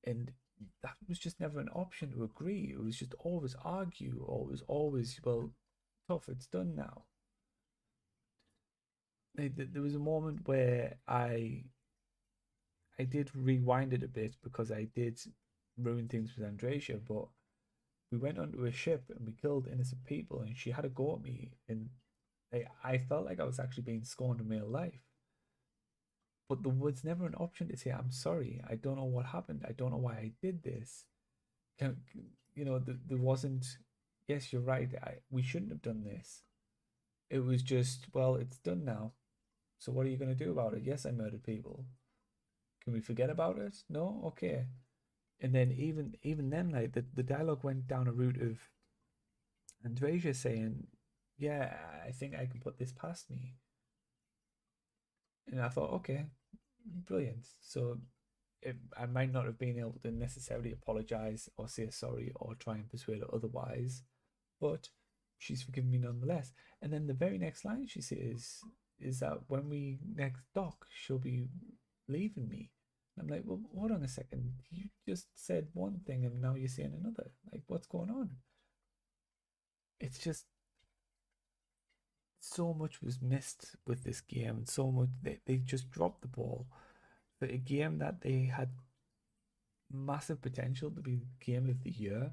And that was just never an option to agree. It was just always argue, or it was always, well, tough, it's done now. There was a moment where I did rewind it a bit because I did ruin things with Andresia, but we went onto a ship and we killed innocent people, and she had a go at me, and I felt like I was actually being scorned in real life. But there was never an option to say, I'm sorry, I don't know what happened, I don't know why I did this. There wasn't, yes, you're right, we shouldn't have done this. It was just, well, it's done now. So what are you going to do about it? Yes, I murdered people. Can we forget about it? No? Okay. And then even then, like, the dialogue went down a route of Andresia saying, yeah, I think I can put this past me. And I thought, okay, brilliant. So I might not have been able to necessarily apologize or say sorry or try and persuade her otherwise, but she's forgiven me nonetheless. And then the very next line she says is that when we next dock, she'll be leaving me. And I'm like, well, hold on a second. You just said one thing and now you're saying another. Like, what's going on? It's just so much was missed with this game, and so much they just dropped the ball for a game that they had massive potential to be game of the year,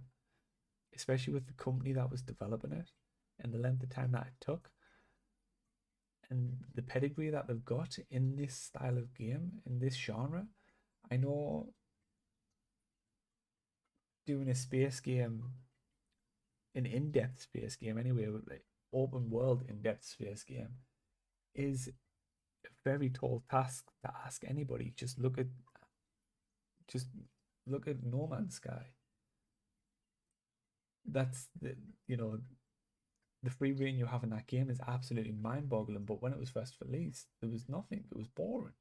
especially with the company that was developing it and the length of time that it took and the pedigree that they've got in this style of game, in this genre. I know doing a space game, an in-depth space game anyway, like open world in-depth space game, is a very tall task to ask anybody. Just look at No Man's Sky. That's the the free reign you have in that game is absolutely mind-boggling. But when it was first released, there was nothing. It was boring.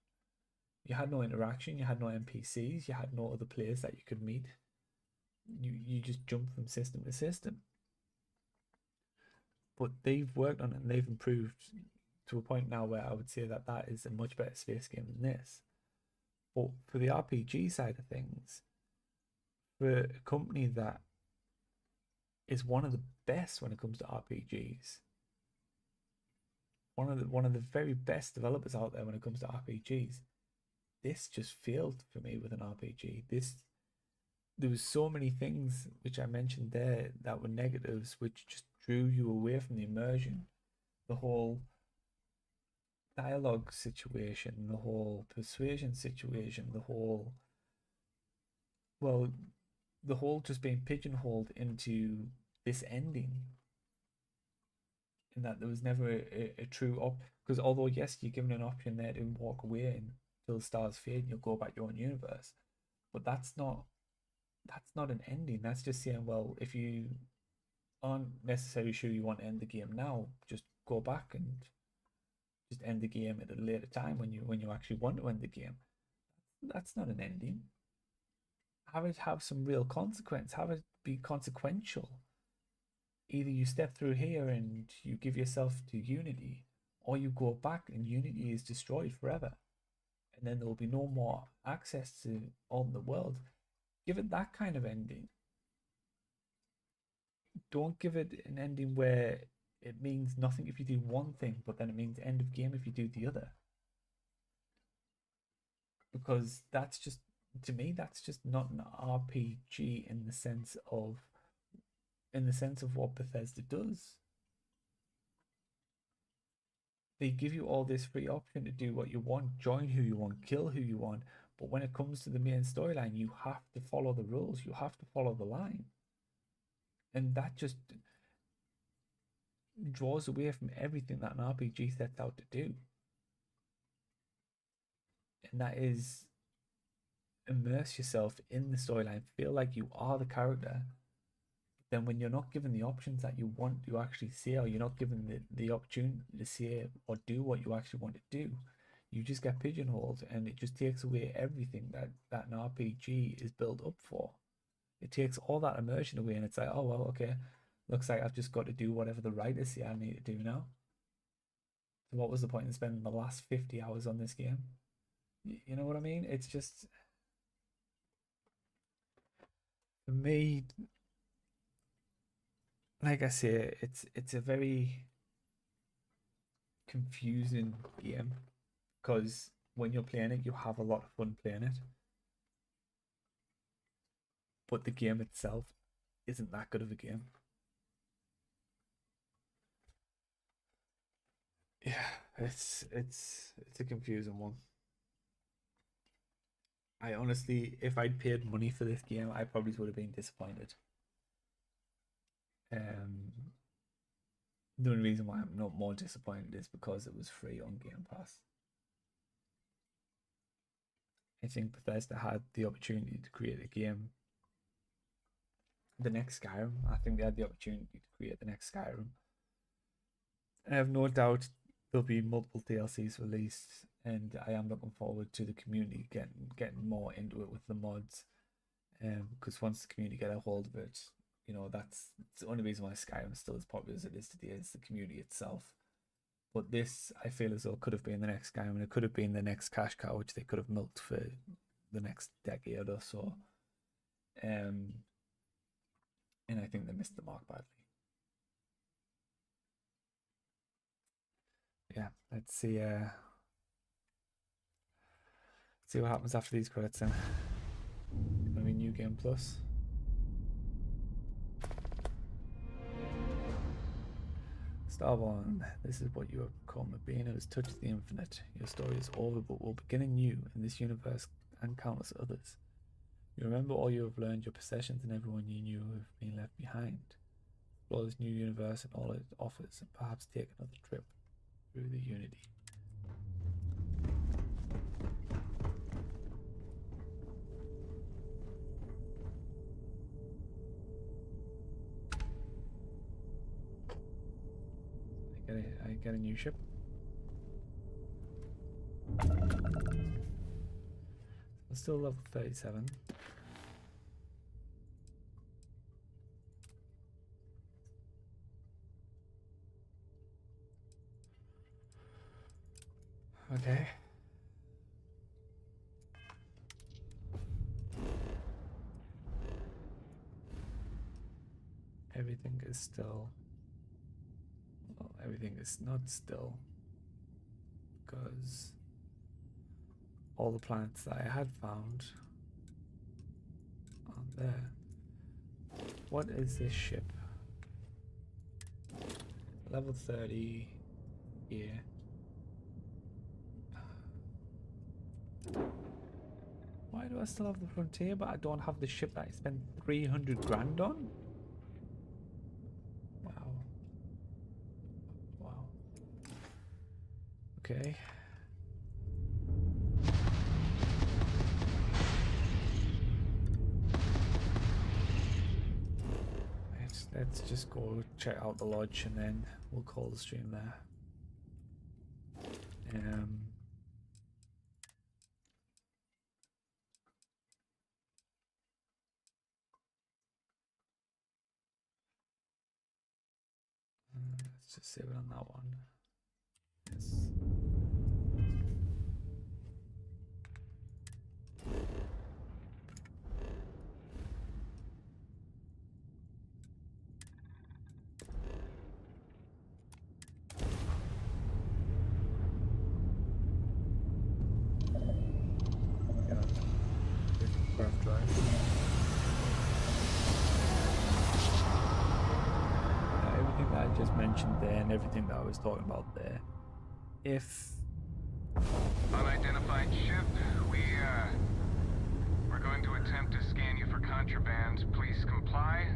You had no interaction. You had no NPCs. You had no other players that you could meet. You just jumped from system to system. But they've worked on it and they've improved to a point now where I would say that that is a much better space game than this. But for the RPG side of things, for a company that is one of the best when it comes to RPGs, one of the very best developers out there when it comes to RPGs, this just failed for me with an RPG. There was so many things which I mentioned there that were negatives, which just drew you away from the immersion. The whole dialogue situation, the whole persuasion situation, the whole just being pigeonholed into this ending, in that there was never a true because although yes, you're given an option there to walk away until the stars fade and you'll go back your own universe, but that's not an ending. That's just saying, well, if you aren't necessarily sure you want to end the game now, just go back and just end the game at a later time when you actually want to end the game. That's not an ending. Have it have some real consequence. Have it be consequential. Either you step through here and you give yourself to Unity, or you go back and Unity is destroyed forever, and then there will be no more access to all the world. Give it that kind of ending. Don't give it an ending where it means nothing if you do one thing, but then it means end of game if you do the other. Because that's just, to me, that's just not an RPG in the sense of what Bethesda does. They give you all this free option to do what you want, join who you want, kill who you want, but when it comes to the main storyline, you have to follow the rules, you have to follow the line. And that just draws away from everything that an RPG sets out to do. And that is immerse yourself in the storyline, feel like you are the character. Then when you're not given the options that you want to actually say, or you're not given the opportunity to say or do what you actually want to do, you just get pigeonholed, and it just takes away everything that an RPG is built up for. It takes all that immersion away, and it's like, oh well, okay, looks like I've just got to do whatever the writers say I need to do now. So what was the point in spending the last 50 hours on this game? You know what I mean? It's just, for me, like I say, it's a very confusing game, because when you're playing it, you have a lot of fun playing it, but the game itself isn't that good of a game. Yeah, it's a confusing one. I honestly, if I'd paid money for this game, I probably would have been disappointed. The only reason why I'm not more disappointed is because it was free on Game Pass. I think Bethesda had the opportunity to create a game, the next Skyrim. I think they had the opportunity to create the next Skyrim. I have no doubt there'll be multiple DLCs released, and I am looking forward to the community getting more into it with the mods. Because once the community get a hold of it, that's the only reason why Skyrim is still as popular as it is today, is the community itself. But this, I feel as though, could have been the next Skyrim, and it could have been the next cash cow, which they could have milked for the next decade or so. And I think they missed the mark badly. Yeah, let's see what happens after these credits then. Gonna be New Game Plus. Starborn, this is what you have become, a being who has touched the infinite. Your story is over, but will begin anew in this universe and countless others. You remember all you have learned, your possessions, and everyone you knew have been left behind. Explore this new universe and all it offers, and perhaps take another trip through the Unity. I get a new ship. I'm still level 37. Okay. Everything is still. Well, everything is not still. Because all the planets that I had found aren't there. What is this ship? Level 30 here. Why do I still have the Frontier but I don't have the ship that I spent 300 grand on? Wow. Wow. Okay. Let's just go check out the lodge and then we'll call the stream there. Let's just save it on that one. Yes. Everything that I just mentioned there and everything that I was talking about there. If unidentified ship, we're going to attempt to scan you for contraband. Please comply.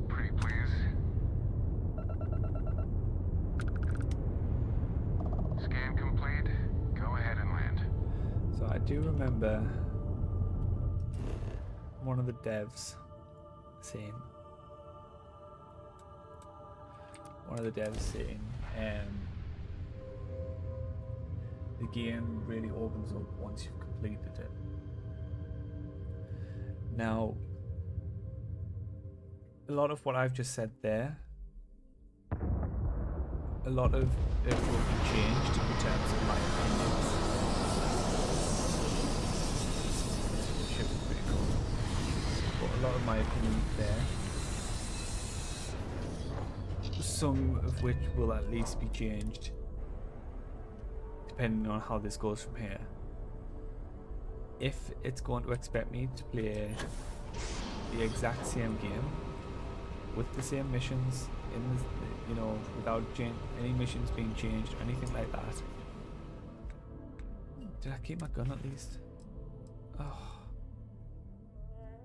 Pretty please. Scan complete. Go ahead and land. So I do remember one of the devs saying the game really opens up once you've completed it. Now, a lot of what I've just said there, a lot of it will be changed in terms of my opinions. Ship is pretty cool. But a lot of my opinions there, some of which will at least be changed depending on how this goes from here. If it's going to expect me to play the exact same game with the same missions in the, you know, without any missions being changed or anything like that. Did I keep my gun at least? Oh,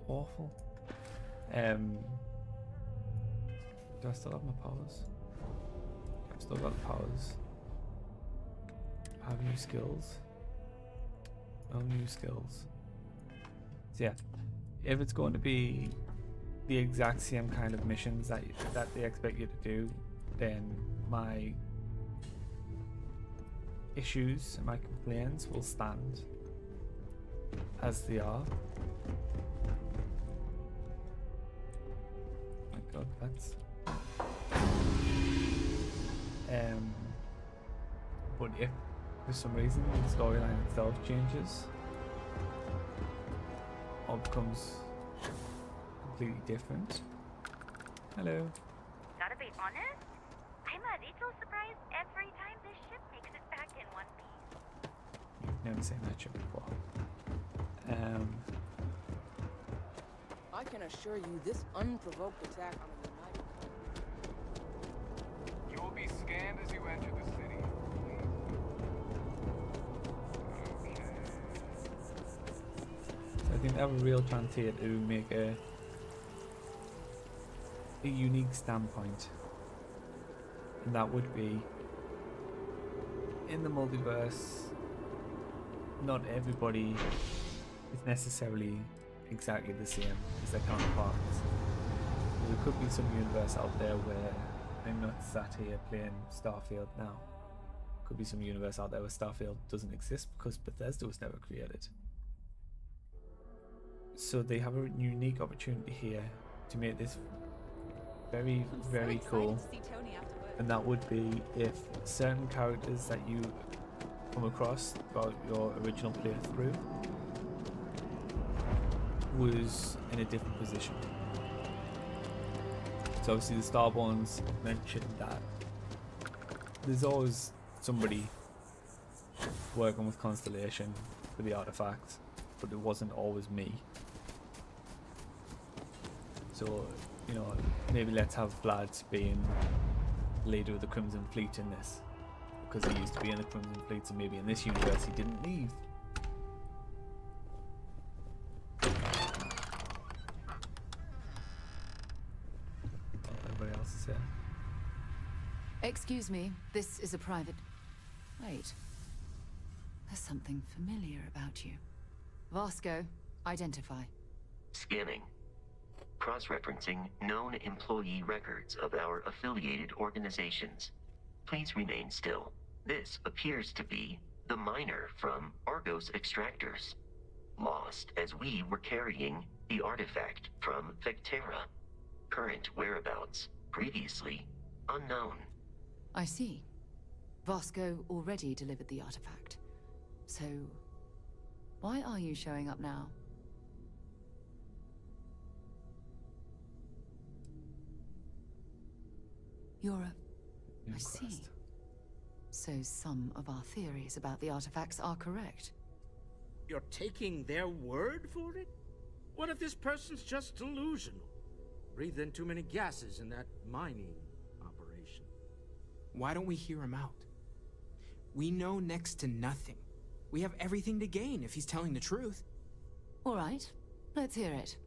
awful. Do I still have my powers? I've still got the powers. Do I have new skills? No new skills. So yeah, if it's going to be the exact same kind of missions that they expect you to do, then my issues and my complaints will stand as they are. My God, that's. But if for some reason the storyline itself changes or becomes completely different. Hello. Gotta be honest, I'm a get so surprised every time this ship makes it back in one piece. You've never seen that ship before. I can assure you this unprovoked attack on a united You will be scanned as you enter the city. So I think they have a real chance here to make a unique standpoint, and that would be in the multiverse. Not everybody is necessarily exactly the same as their counterparts. There could be some universe out there where I'm not sat here playing Starfield now. Could be some universe out there where Starfield doesn't exist because Bethesda was never created. So they have a unique opportunity here to make this very, very cool. And that would be if certain characters that you come across throughout your original playthrough was in a different position. So obviously the Starborns mentioned that there's always somebody working with Constellation for the artifacts, but it wasn't always me. So, you know, maybe let's have Vlad being leader of the Crimson Fleet in this, because he used to be in the Crimson Fleet, so maybe in this universe he didn't leave. Everybody else is here. Excuse me, this is a private... Wait. There's something familiar about you. Vasco, identify. Scanning. Cross-referencing known employee records of our affiliated organizations. Please remain still. This appears to be the miner from Argos Extractors. Lost as we were carrying the artifact from Vectera. Current whereabouts, previously unknown. I see. Vasco already delivered the artifact. So, why are you showing up now? You're a... I see. So some of our theories about the artifacts are correct. You're taking their word for it? What if this person's just delusional? Breathed in too many gases in that mining operation. Why don't we hear him out? We know next to nothing. We have everything to gain if he's telling the truth. All right, let's hear it.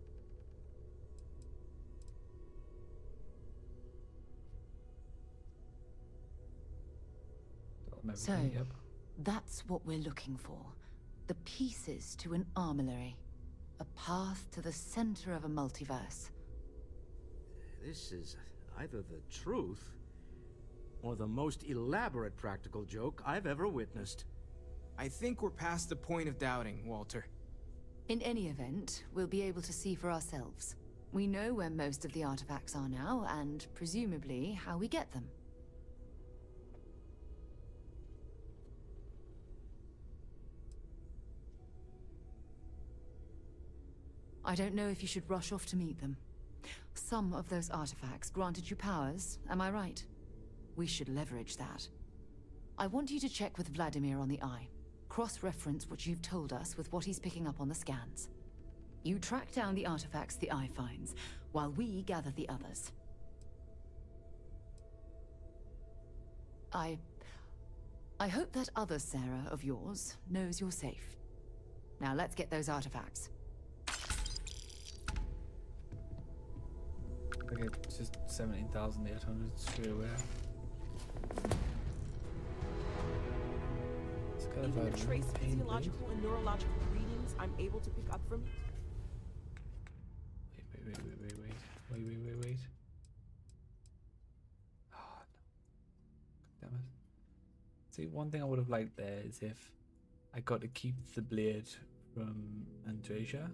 So, that's what we're looking for. The pieces to an armory. A path to the center of a multiverse. This is either the truth or the most elaborate practical joke I've ever witnessed. I think we're past the point of doubting, Walter. In any event, we'll be able to see for ourselves. We know where most of the artifacts are now, and presumably how we get them. I don't know if you should rush off to meet them. Some of those artifacts granted you powers, am I right? We should leverage that. I want you to check with Vladimir on the Eye. Cross-reference what you've told us with what he's picking up on the scans. You track down the artifacts the Eye finds, while we gather the others. I hope that other Sarah of yours knows you're safe. Now let's get those artifacts. Okay, just 17,800 straight away. It's kind of Even a the trace physiological and neurological readings I'm able to pick up from it. Wait. Oh, no. Damn it. See, one thing I would have liked there is if I got to keep the blade from Andresia.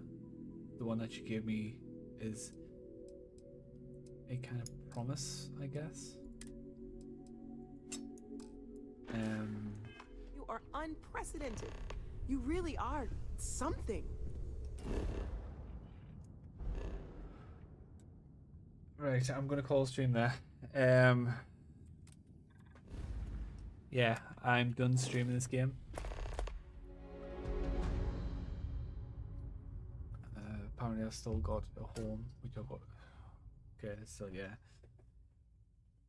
The one that she gave me is a kind of promise, I guess. You are unprecedented. You really are something. Right, I'm gonna call stream there. yeah, I'm done streaming this game. Apparently I've still got a home, which I've got. Okay, so yeah.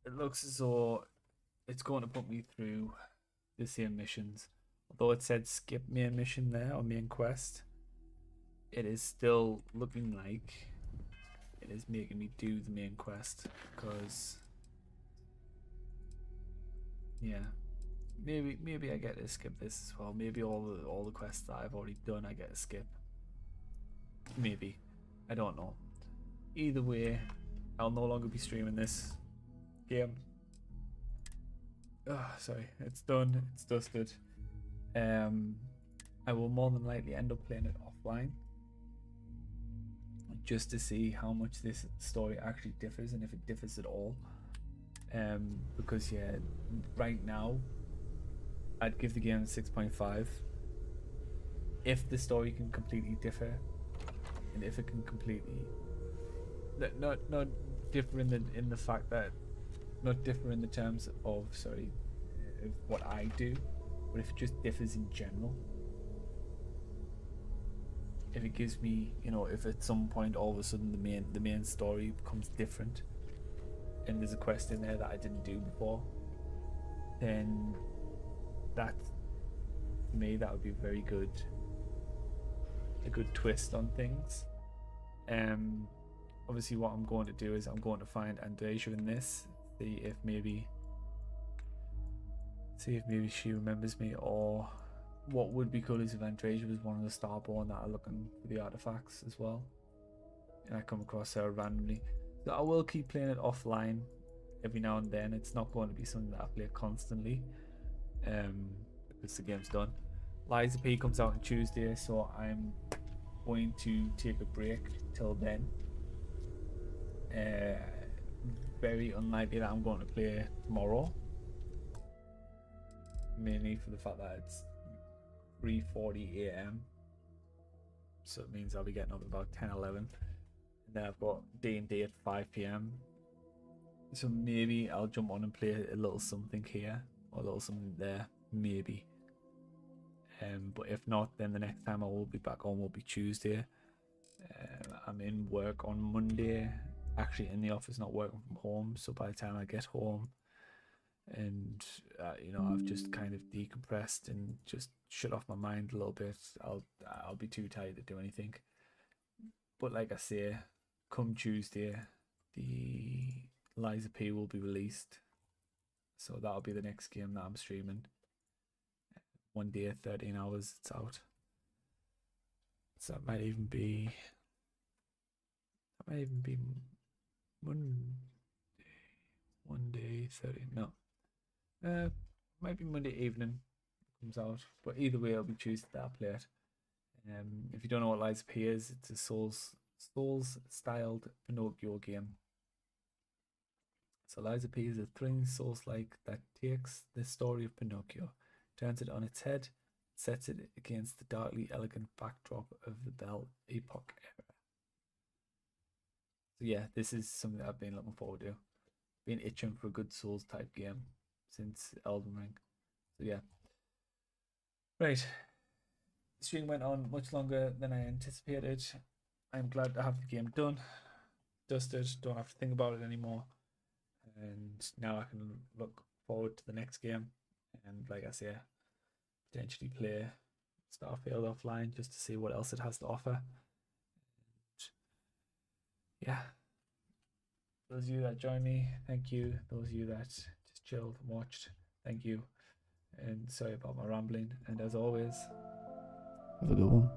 It looks as though it's going to put me through the same missions. Although it said skip main mission there, or main quest, it is still looking like it is making me do the main quest, because yeah, maybe I get to skip this as well. Maybe all the quests that I've already done I get to skip. Maybe, I don't know. Either way, I'll no longer be streaming this game. Oh, sorry, it's done. It's dusted. I will more than likely end up playing it offline, just to see how much this story actually differs, and if it differs at all. Because yeah, right now I'd give the game a 6.5 if the story can completely differ, and if it can completely not differ in the fact that, not differ in the terms of, sorry, of what I do, but if it just differs in general. If it gives me, you know, if at some point all of a sudden the main story becomes different, and there's a quest in there that I didn't do before, then that, to me, that would be very good. A good twist on things. Obviously what I'm going to do is I'm going to find Andreja in this, see if maybe she remembers me, or what would be cool is if Andreja was one of the Starborn that are looking for the artifacts as well, and I come across her randomly. So I will keep playing it offline every now and then. It's not going to be something that I play constantly, because the game's done. Liza P comes out on Tuesday, so I'm going to take a break till then. Very unlikely that I'm going to play tomorrow, mainly for the fact that it's 3:40 a.m. so it means I'll be getting up about 10-11, and then I've got D&D at 5 p.m. so maybe I'll jump on and play a little something here or a little something there, maybe. But if not, then the next time I will be back on will be Tuesday. I'm in work on Monday, actually in the office, not working from home, so by the time I get home and you know, I've just kind of decompressed and just shut off my mind a little bit, I'll be too tired to do anything. But like I say, come Tuesday the Liza P will be released, so that'll be the next game that I'm streaming. One day, 13 hours, it's out. So that might even be Monday 30, no, might be Monday evening comes out, but either way it'll be Tuesday that I play it. If you don't know what Liza P is, it's a Souls styled Pinocchio game. So Liza P is a thrilling Souls-like that takes the story of Pinocchio, turns it on its head, sets it against the darkly elegant backdrop of the Belle Epoque era. So yeah, this is something that I've been looking forward to. Been itching for a good Souls type game since Elden Ring. So yeah. Right. The stream went on much longer than I anticipated. I'm glad to have the game done, dusted, don't have to think about it anymore. And now I can look forward to the next game, and like I say, potentially play Starfield offline just to see what else it has to offer. And yeah, those of you that joined me, thank you. Those of you that just chilled and watched, thank you. And sorry about my rambling, and as always, have a good one.